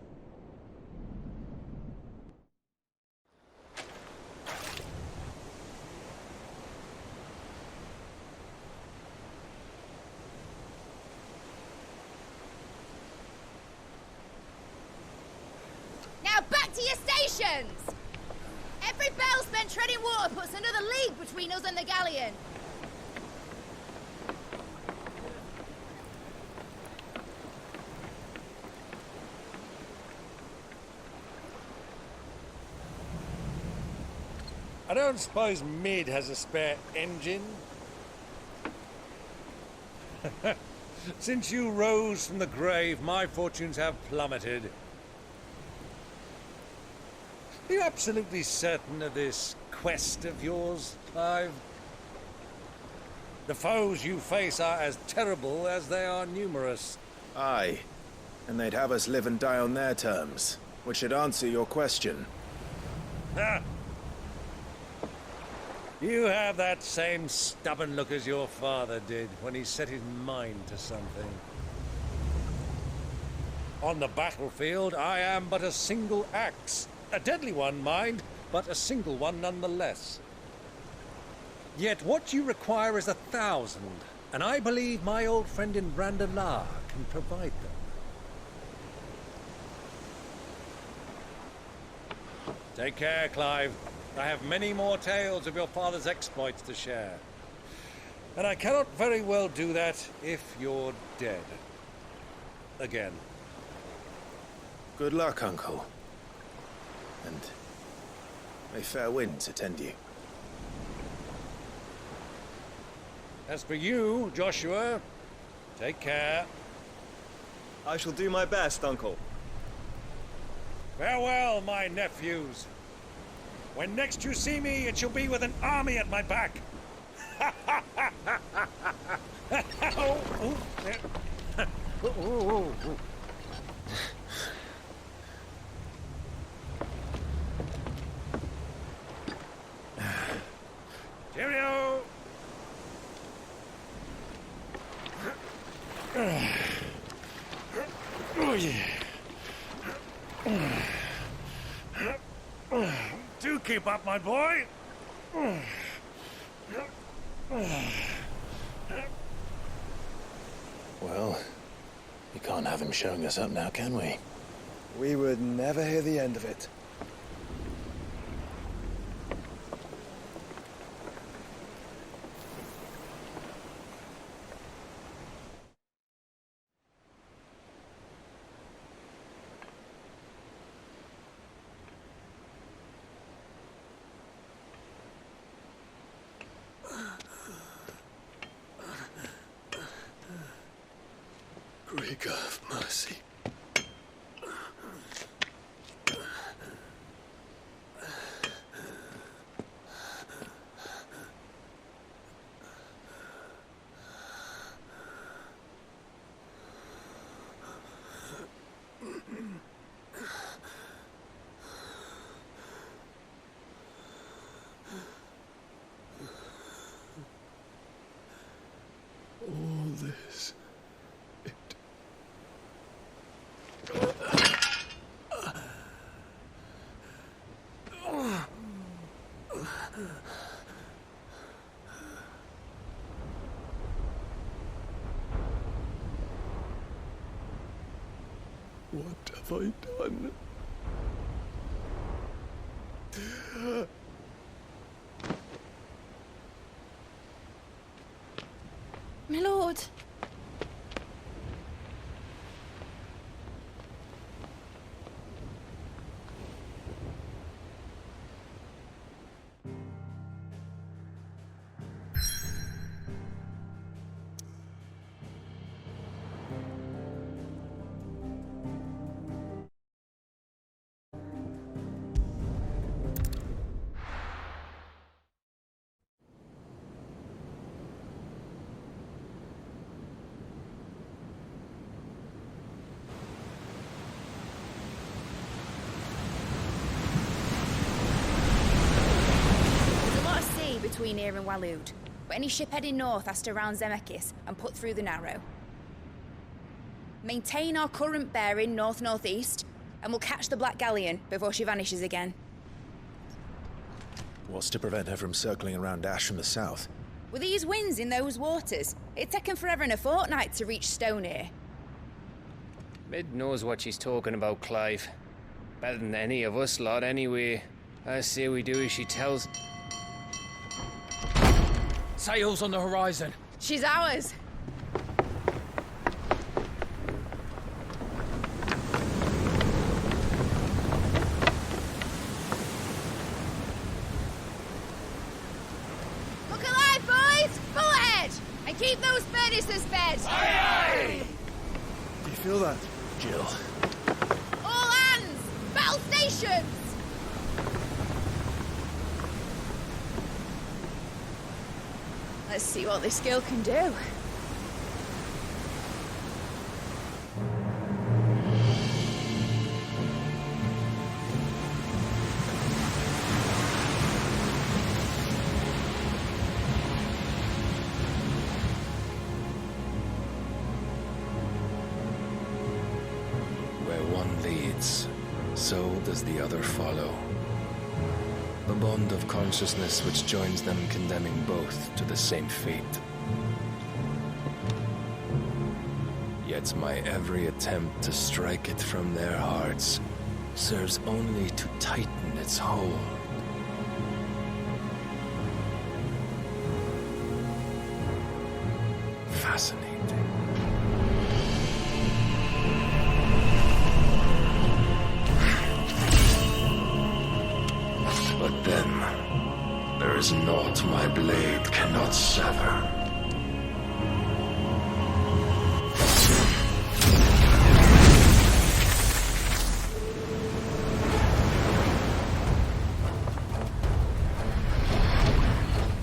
Every bell spent treading water puts another league between us and the galleon. I don't suppose Mid has a spare engine? Since you rose from the grave, my fortunes have plummeted. Are you absolutely certain of this quest of yours, Clive? The foes you face are as terrible as they are numerous. Aye, and they'd have us live and die on their terms, which should answer your question. Ha! You have that same stubborn look as your father did when he set his mind to something. On the battlefield, I am but a single axe. A deadly one, mind, but a single one nonetheless. Yet what you require is 1,000, and I believe my old friend in Randalar can provide them. Take care, Clive. I have many more tales of your father's exploits to share. And I cannot very well do that if you're dead. Again. Good luck, Uncle. And may fair winds attend you. As for you, Joshua, take care. I shall do my best, Uncle. Farewell, my nephews. When next you see me, it shall be with an army at my back. Cheerio! Oh, yeah. Do keep up, my boy. Well, we can't have him showing us up now, can we? We would never hear the end of it. Great God of mercy. All this. What have I done? My lord. Between here and Waloed, but any ship heading north has to round Zemeckis and put through the Narrow. Maintain our current bearing north-northeast, and we'll catch the Black Galleon before she vanishes again. What's to prevent her from circling around Ash from the south? With these winds in those waters, it'd taken forever and a fortnight to reach Stonehere. Mid knows what she's talking about, Clive. Better than any of us lot, anyway. I say we do as she tells. Sails on the horizon. She's ours. Look alive, boys! Full ahead! And keep those furnaces fed! Aye, aye! feel that? Jill. All hands! Battle stations! Let's see what this skill can do. Where one leads, so does the other follow. A bond of consciousness which joins them, condemning both to the same fate. Yet my every attempt to strike it from their hearts serves only to tighten its hold. Fascinating. But then, there is naught my blade cannot sever.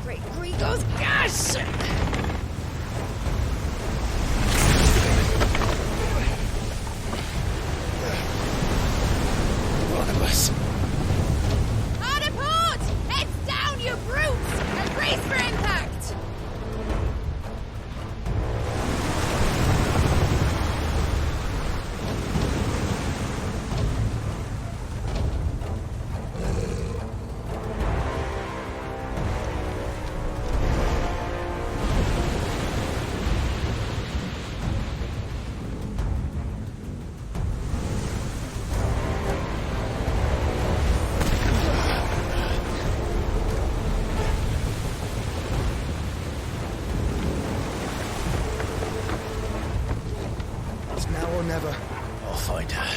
Great Gregor's gas! One of us. Harder port! Heads down, you brutes! And brace for impact! It's now or never. I'll find her.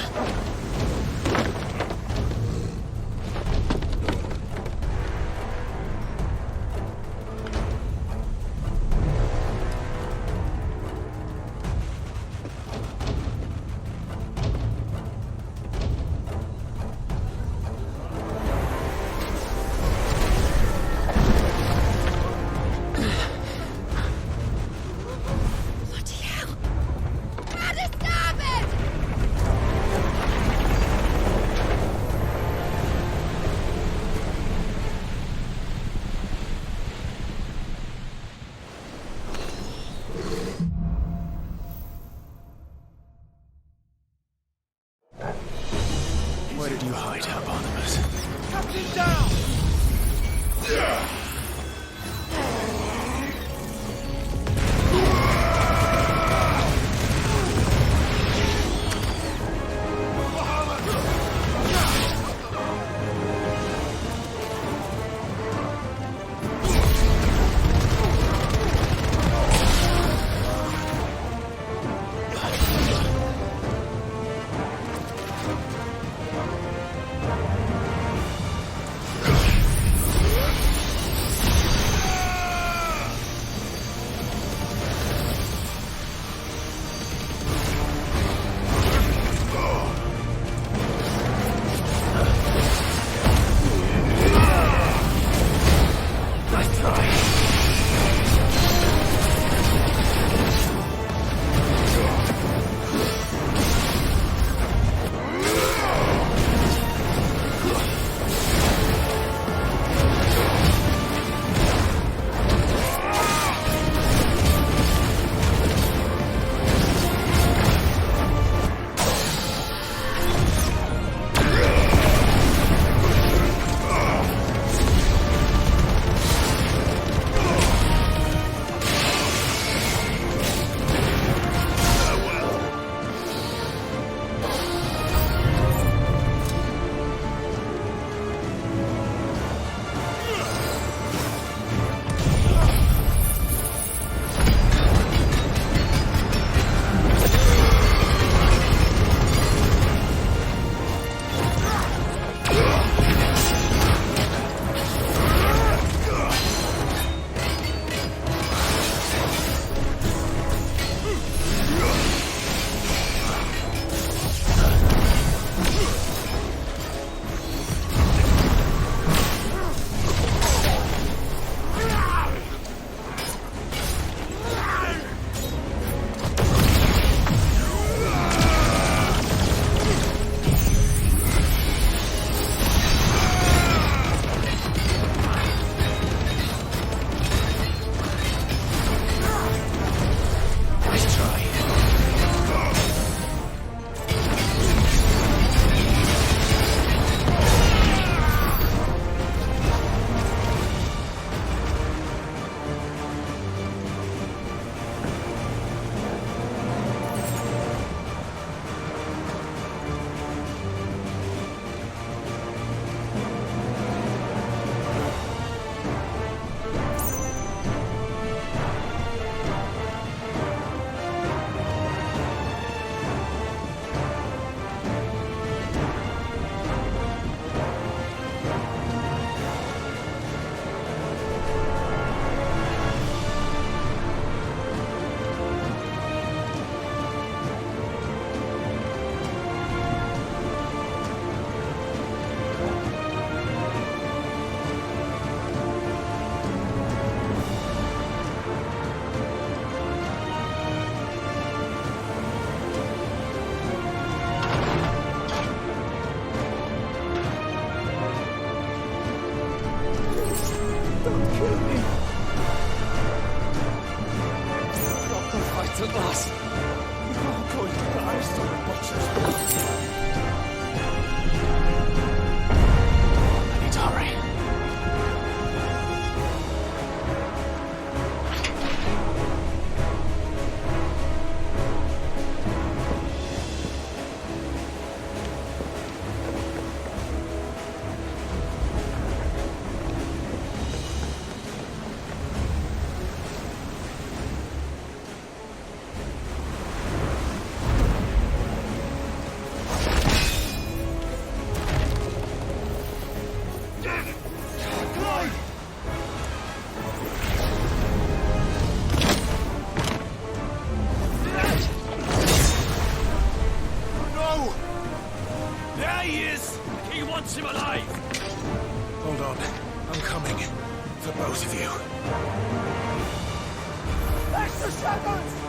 Bloody hell! How to stop it! Where did you hide her, Barnabas? Captain down! he is! He wants him alive! Hold on. I'm coming. For both of you. Extra shotguns!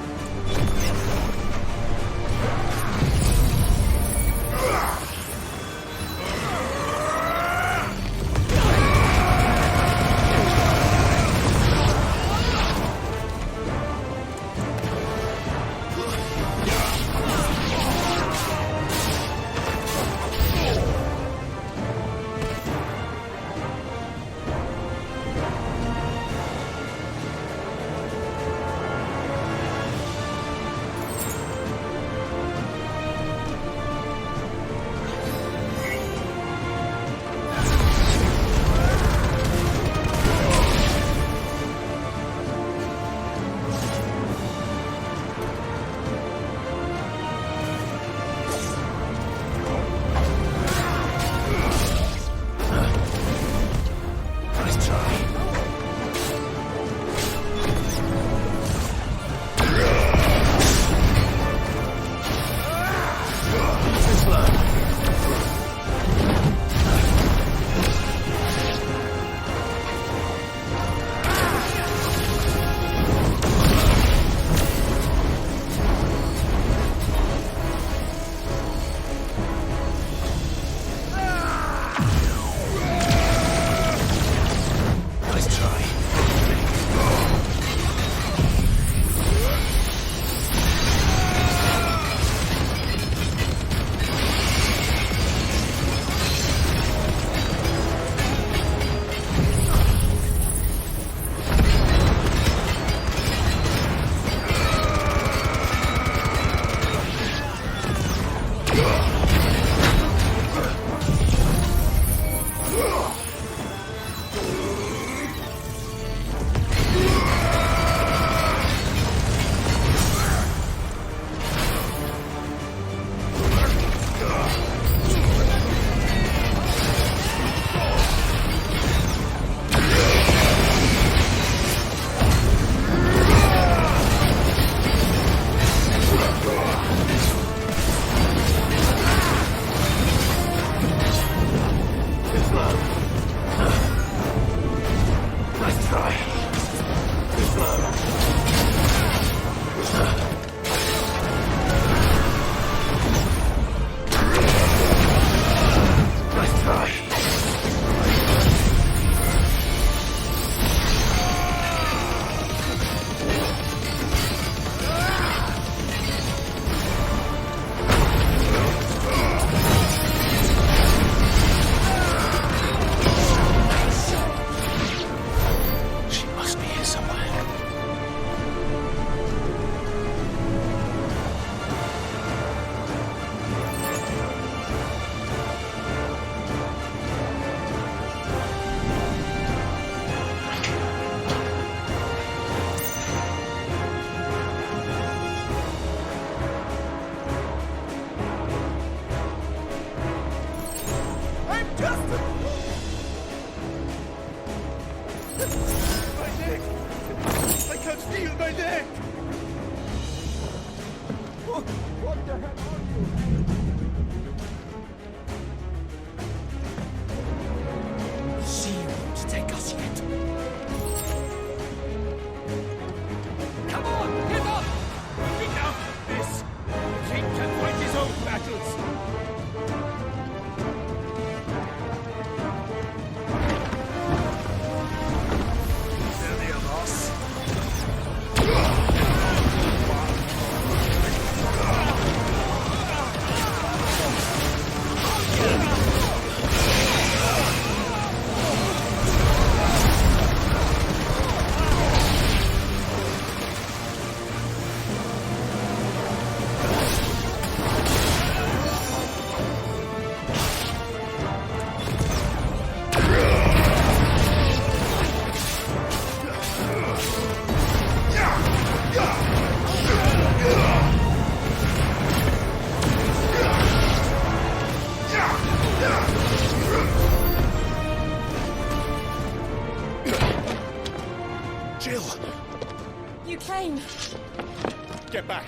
Get back!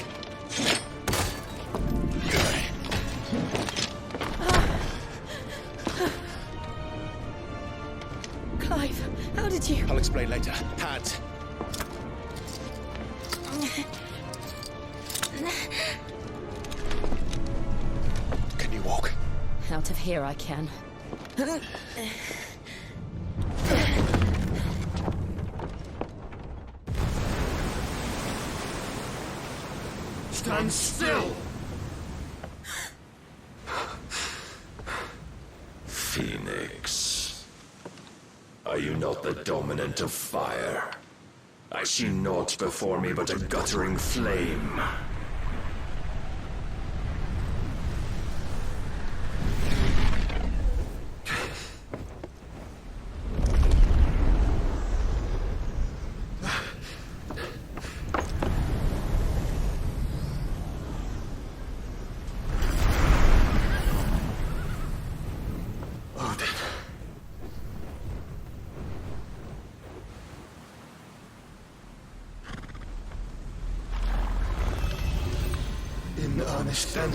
did you? I'll explain later. Hands. Can you walk? Out of here I can. Stand still! Phoenix. Are you not the dominant of fire? I see naught before me but a guttering flame. In earnest, then.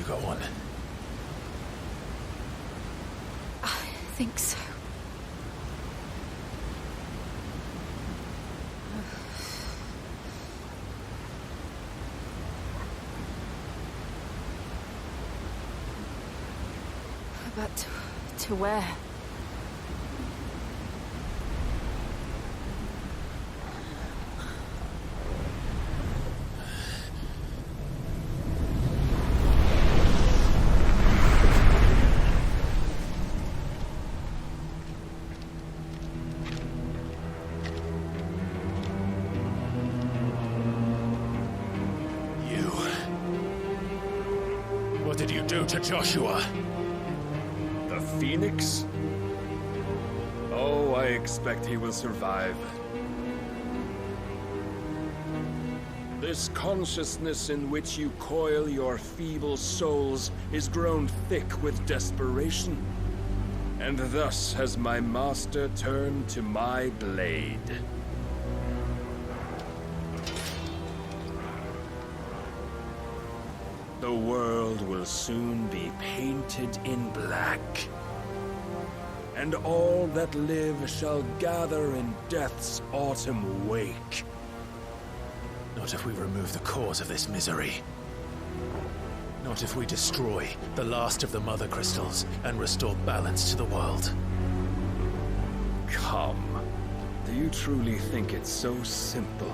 Go on. I think so. But to where? What did you do to Joshua? The Phoenix? Oh, I expect he will survive. This consciousness in which you coil your feeble souls is grown thick with desperation. And thus has my master turned to my blade. The world will soon be painted in black. And all that live shall gather in death's autumn wake. Not if we remove the cause of this misery. Not if we destroy the last of the Mother Crystals and restore balance to the world. Come. Do you truly think it's so simple?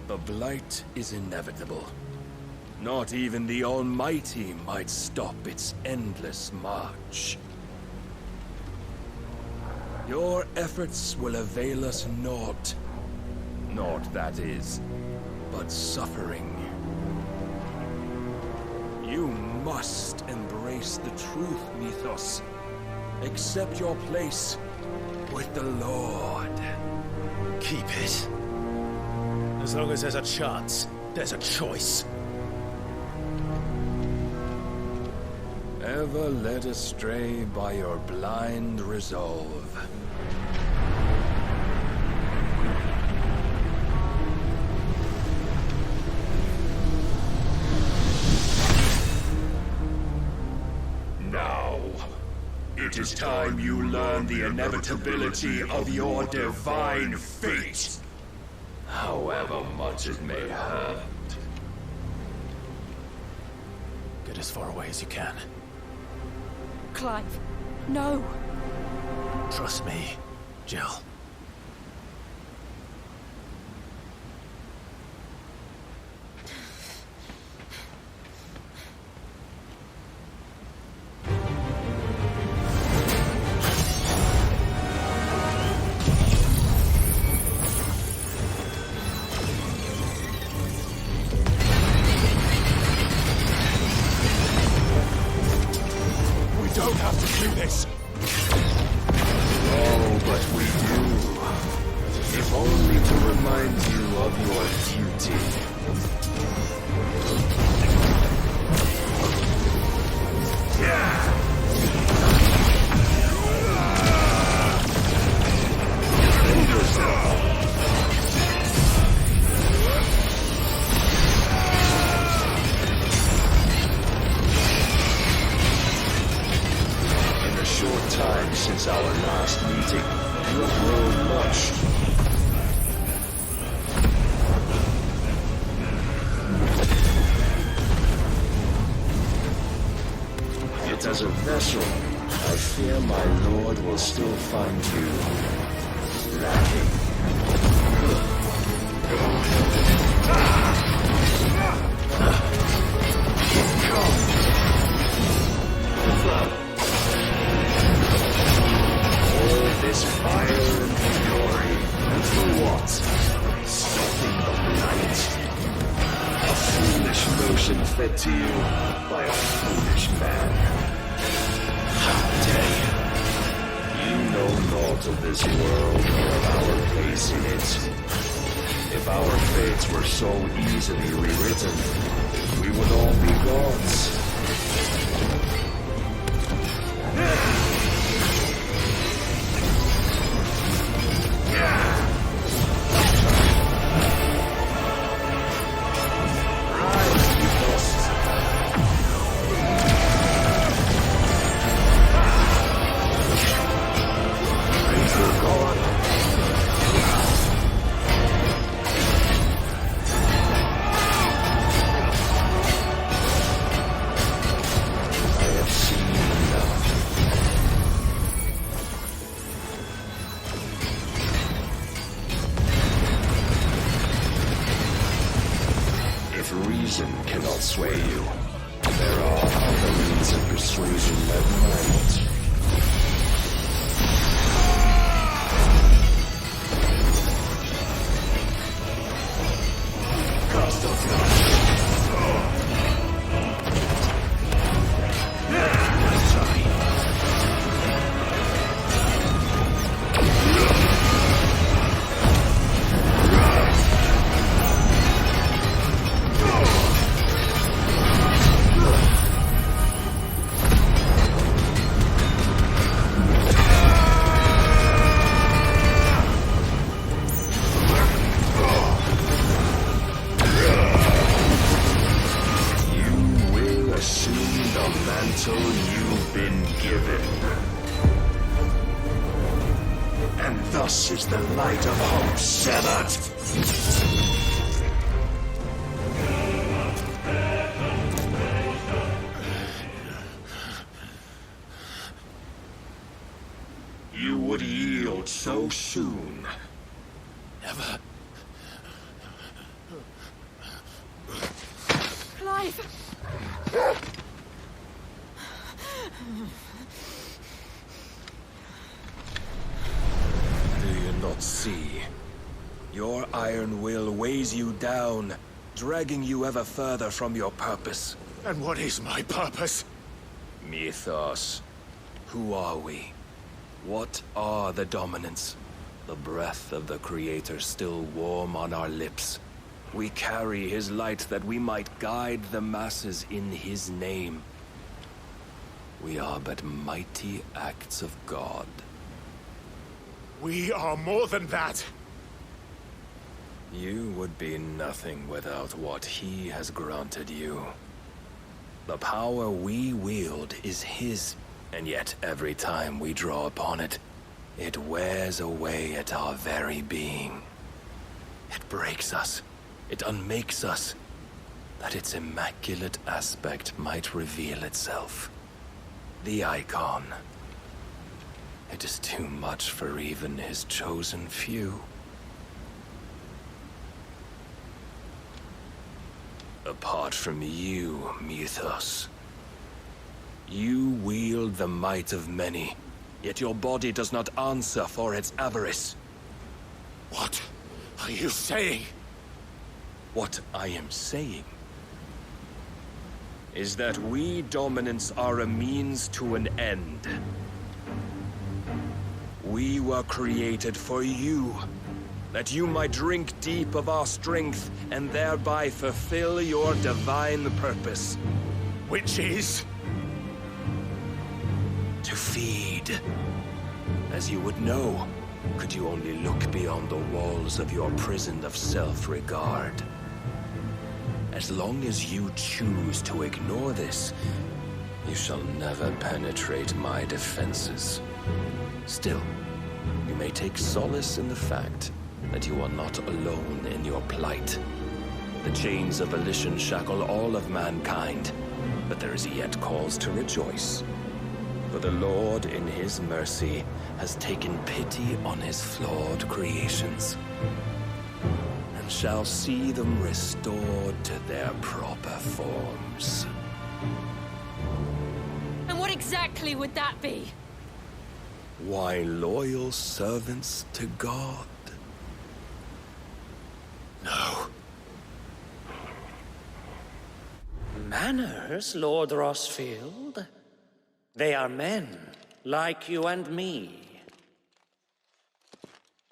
The Blight is inevitable. Not even the Almighty might stop its endless march. Your efforts will avail us naught. Naught, that is, but suffering. You must embrace the truth, Mythos. Accept your place with the Lord. Keep it. As long as there's a chance, there's a choice. Never led astray by your blind resolve. Now, it is time you learn the inevitability of your divine fate, however much it may hurt. Get as far away as you can. Clive, no. Trust me, Jill. As a vessel, I fear my lord will still find you lacking. All this fire and fury, and for what? Stopping the light. A foolish notion fed to you by a foolish man. How dare you? You know naught of this world or of our place in it. If our fates were so easily rewritten, we would all be gods. Reason cannot sway you. There are other means of persuasion that might. Cast of you've been given. And thus is the light of hope severed. You would yield so soon. Never. Clive! Do you not see? Your iron will weighs you down, dragging you ever further from your purpose. And what is my purpose? Mythos. Who are we? What are the dominants? The breath of the Creator still warm on our lips. We carry his light that we might guide the masses in his name. We are but mighty acts of God. We are more than that! You would be nothing without what he has granted you. The power we wield is his, and yet every time we draw upon it, it wears away at our very being. It breaks us. It unmakes us, that its immaculate aspect might reveal itself. The icon. It is too much for even his chosen few. Apart from you, Mythos, you wield the might of many, yet your body does not answer for its avarice. What are you saying? What I am saying is that we dominants are a means to an end. We were created for you, that you might drink deep of our strength and thereby fulfill your divine purpose. Which is? To feed. As you would know, could you only look beyond the walls of your prison of self-regard. As long as you choose to ignore this, you shall never penetrate my defenses. Still, you may take solace in the fact that you are not alone in your plight. The chains of volition shackle all of mankind, but there is yet cause to rejoice. For the Lord, in his mercy, has taken pity on his flawed creations, and shall see them restored to their proper forms. And what exactly would that be? Why, loyal servants to God. No. Manners, Lord Rossfield? They are men, like you and me.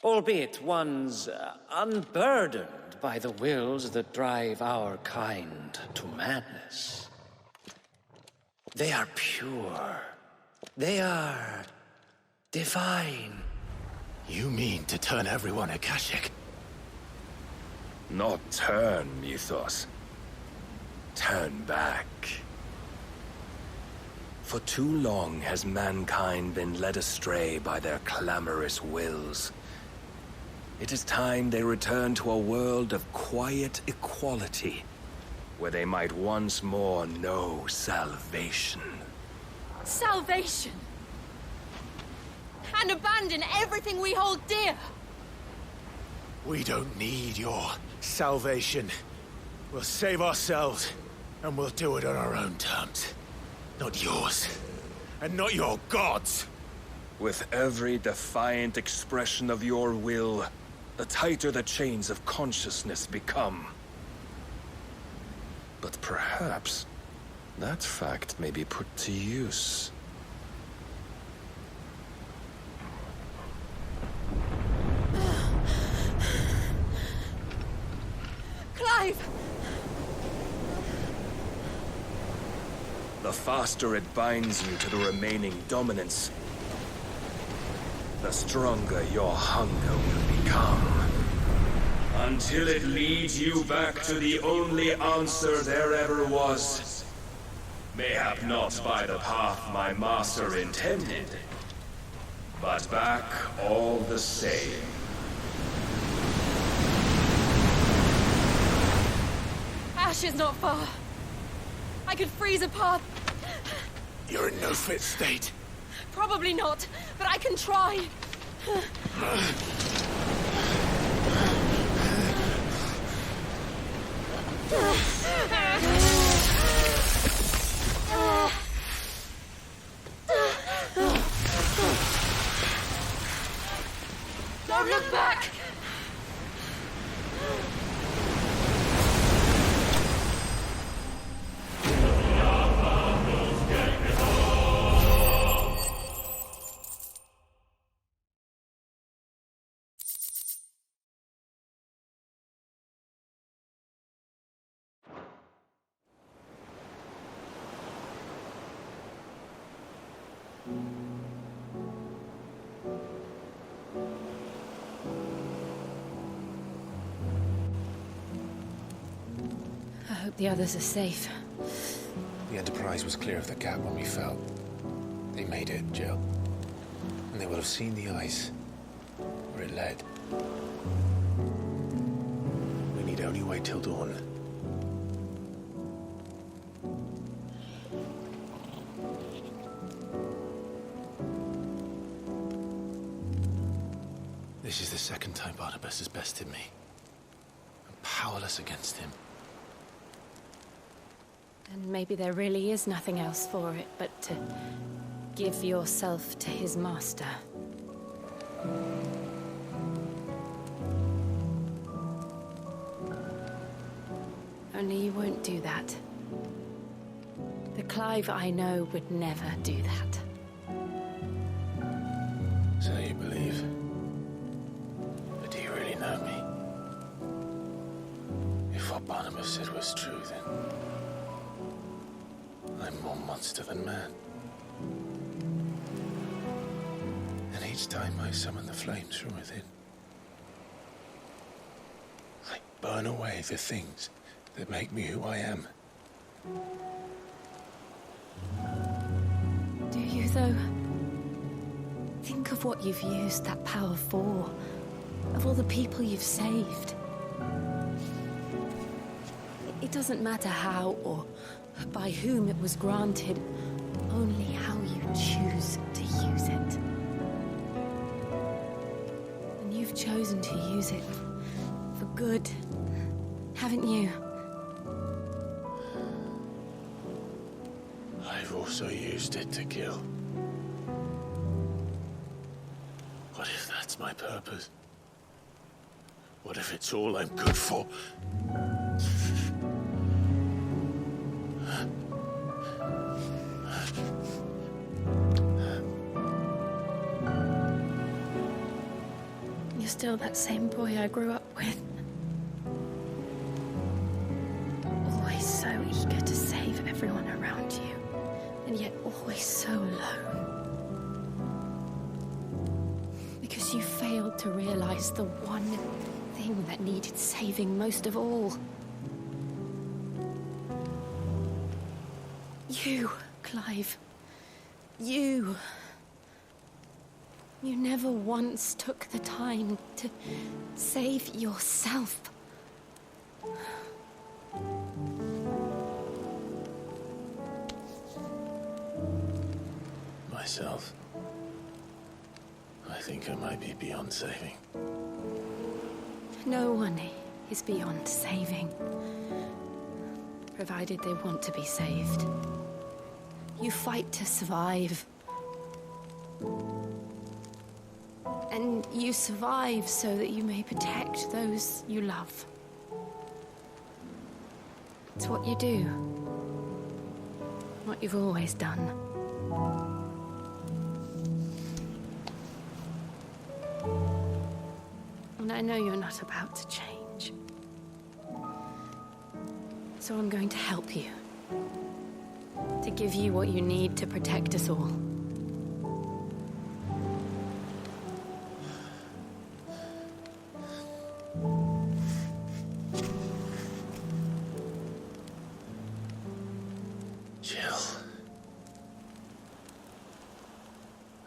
Albeit ones unburdened by the wills that drive our kind to madness. They are pure. They are divine. You mean to turn everyone Akashic? Not turn, Mythos. Turn back. For too long has mankind been led astray by their clamorous wills. It is time they return to a world of quiet equality, where they might once more know salvation. Salvation? And abandon everything we hold dear? We don't need your salvation. We'll save ourselves, and we'll do it on our own terms. Not yours, and not your gods. With every defiant expression of your will, the tighter the chains of consciousness become. But perhaps that fact may be put to use. Clive! The faster it binds you to the remaining dominance, the stronger your hunger will become. Until it leads you back to the only answer there ever was. Mayhap not by the path my master intended, but back all the same. Ash is not far. I could freeze a path. You're in no fit state. Probably not, but I can try. Don't look back! hope the others are safe. The Enterprise was clear of the gap when we fell. They made it, Jill. And they will have seen the ice where it led. We need only wait till dawn. This is the second time Barnabas has bested me. I'm powerless against him. And maybe there really is nothing else for it but to give yourself to his master. Only you won't do that. The Clive I know would never do that. So you believe? But do you really know me? If what Barnabas said was true, then I'm more monster than man. And each time I summon the flames from within, I burn away the things that make me who I am. Do you, though? Think of what you've used that power for. Of all the people you've saved. It doesn't matter how or by whom it was granted, only how you choose to use it. And you've chosen to use it for good, haven't you? I've also used it to kill. What if that's my purpose? What if it's all I'm good for? You're still that same boy I grew up with. Always so eager to save everyone around you, and yet always so alone. Because you failed to realize the one thing that needed saving most of all. You, Clive. You. You never once took the time to save yourself. Myself? I think I might be beyond saving. No one is beyond saving. Provided they want to be saved. You fight to survive. And you survive so that you may protect those you love. It's what you do. What you've always done. And I know you're not about to change. So I'm going to help you. To give you what you need to protect us all. Jill.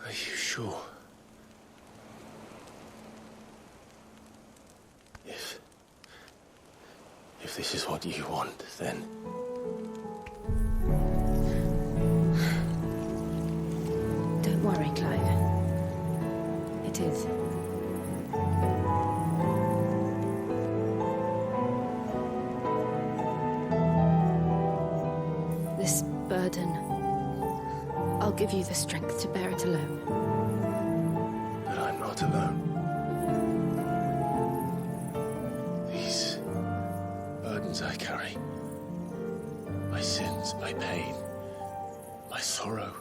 Are you sure? If this is what you want, then... Don't worry, Clive. It is. This burden, I'll give you the strength to bear it alone. But I'm not alone. These burdens I carry, my sins, my pain, my sorrow,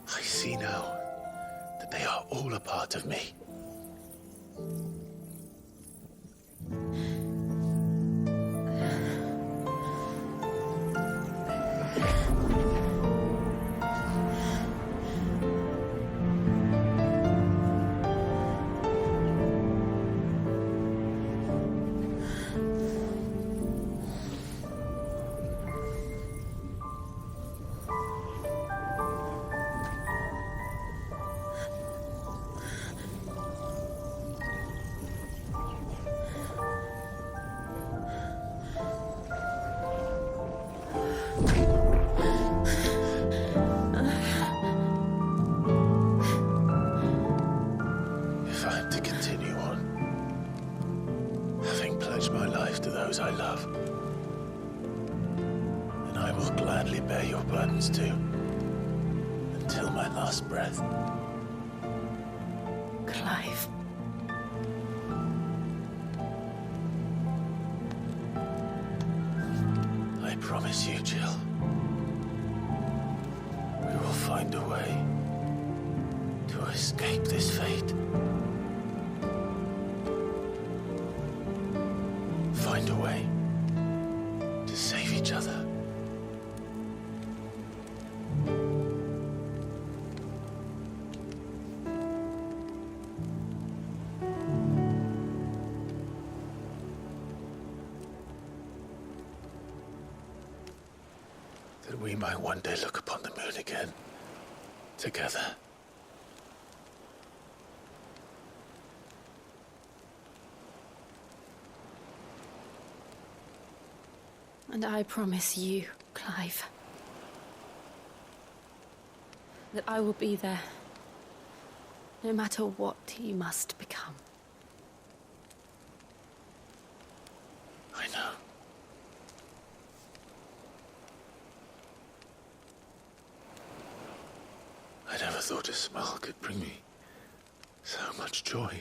I see now that they are all a part of me. pledge my life to those I love. And I will gladly bear your burdens too, until my last breath. Clive. I promise you, Jill. We will find a way to escape this fate. Find a way to save each other. That we might one day look upon the moon again, together. And I promise you, Clive, that I will be there, no matter what you must become. I know. I never thought a smile could bring me so much joy.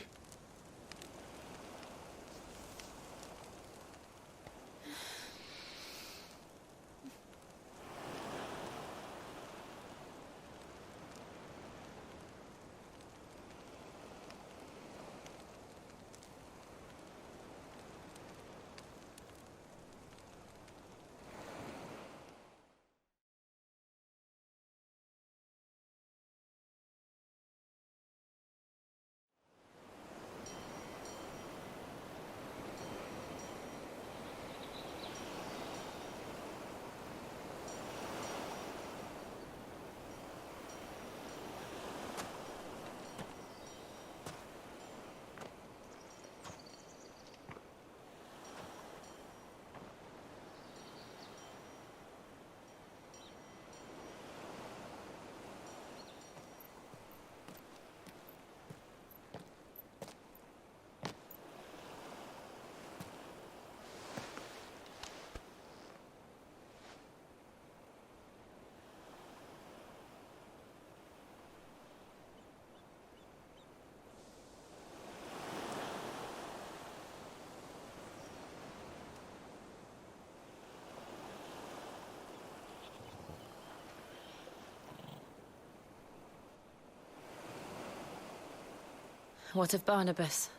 What of Barnabas?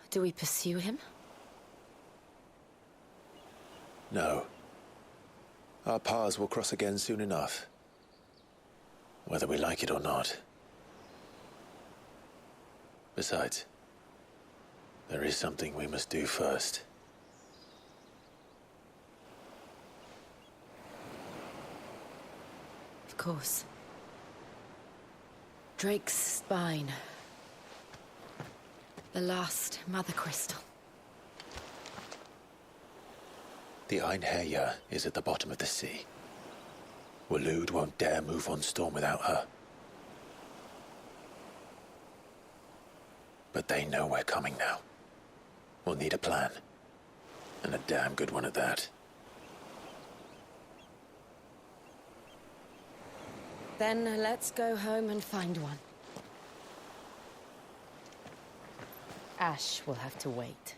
Do we pursue him? No. Our paths will cross again soon enough. Whether we like it or not. Besides, there is something we must do first. Of course. Drake's spine. The last Mother Crystal. The Einherjar is at the bottom of the sea. Waloed won't dare move on Storm without her. But they know we're coming now. We'll need a plan. And a damn good one at that. Then let's go home and find one. Ash will have to wait.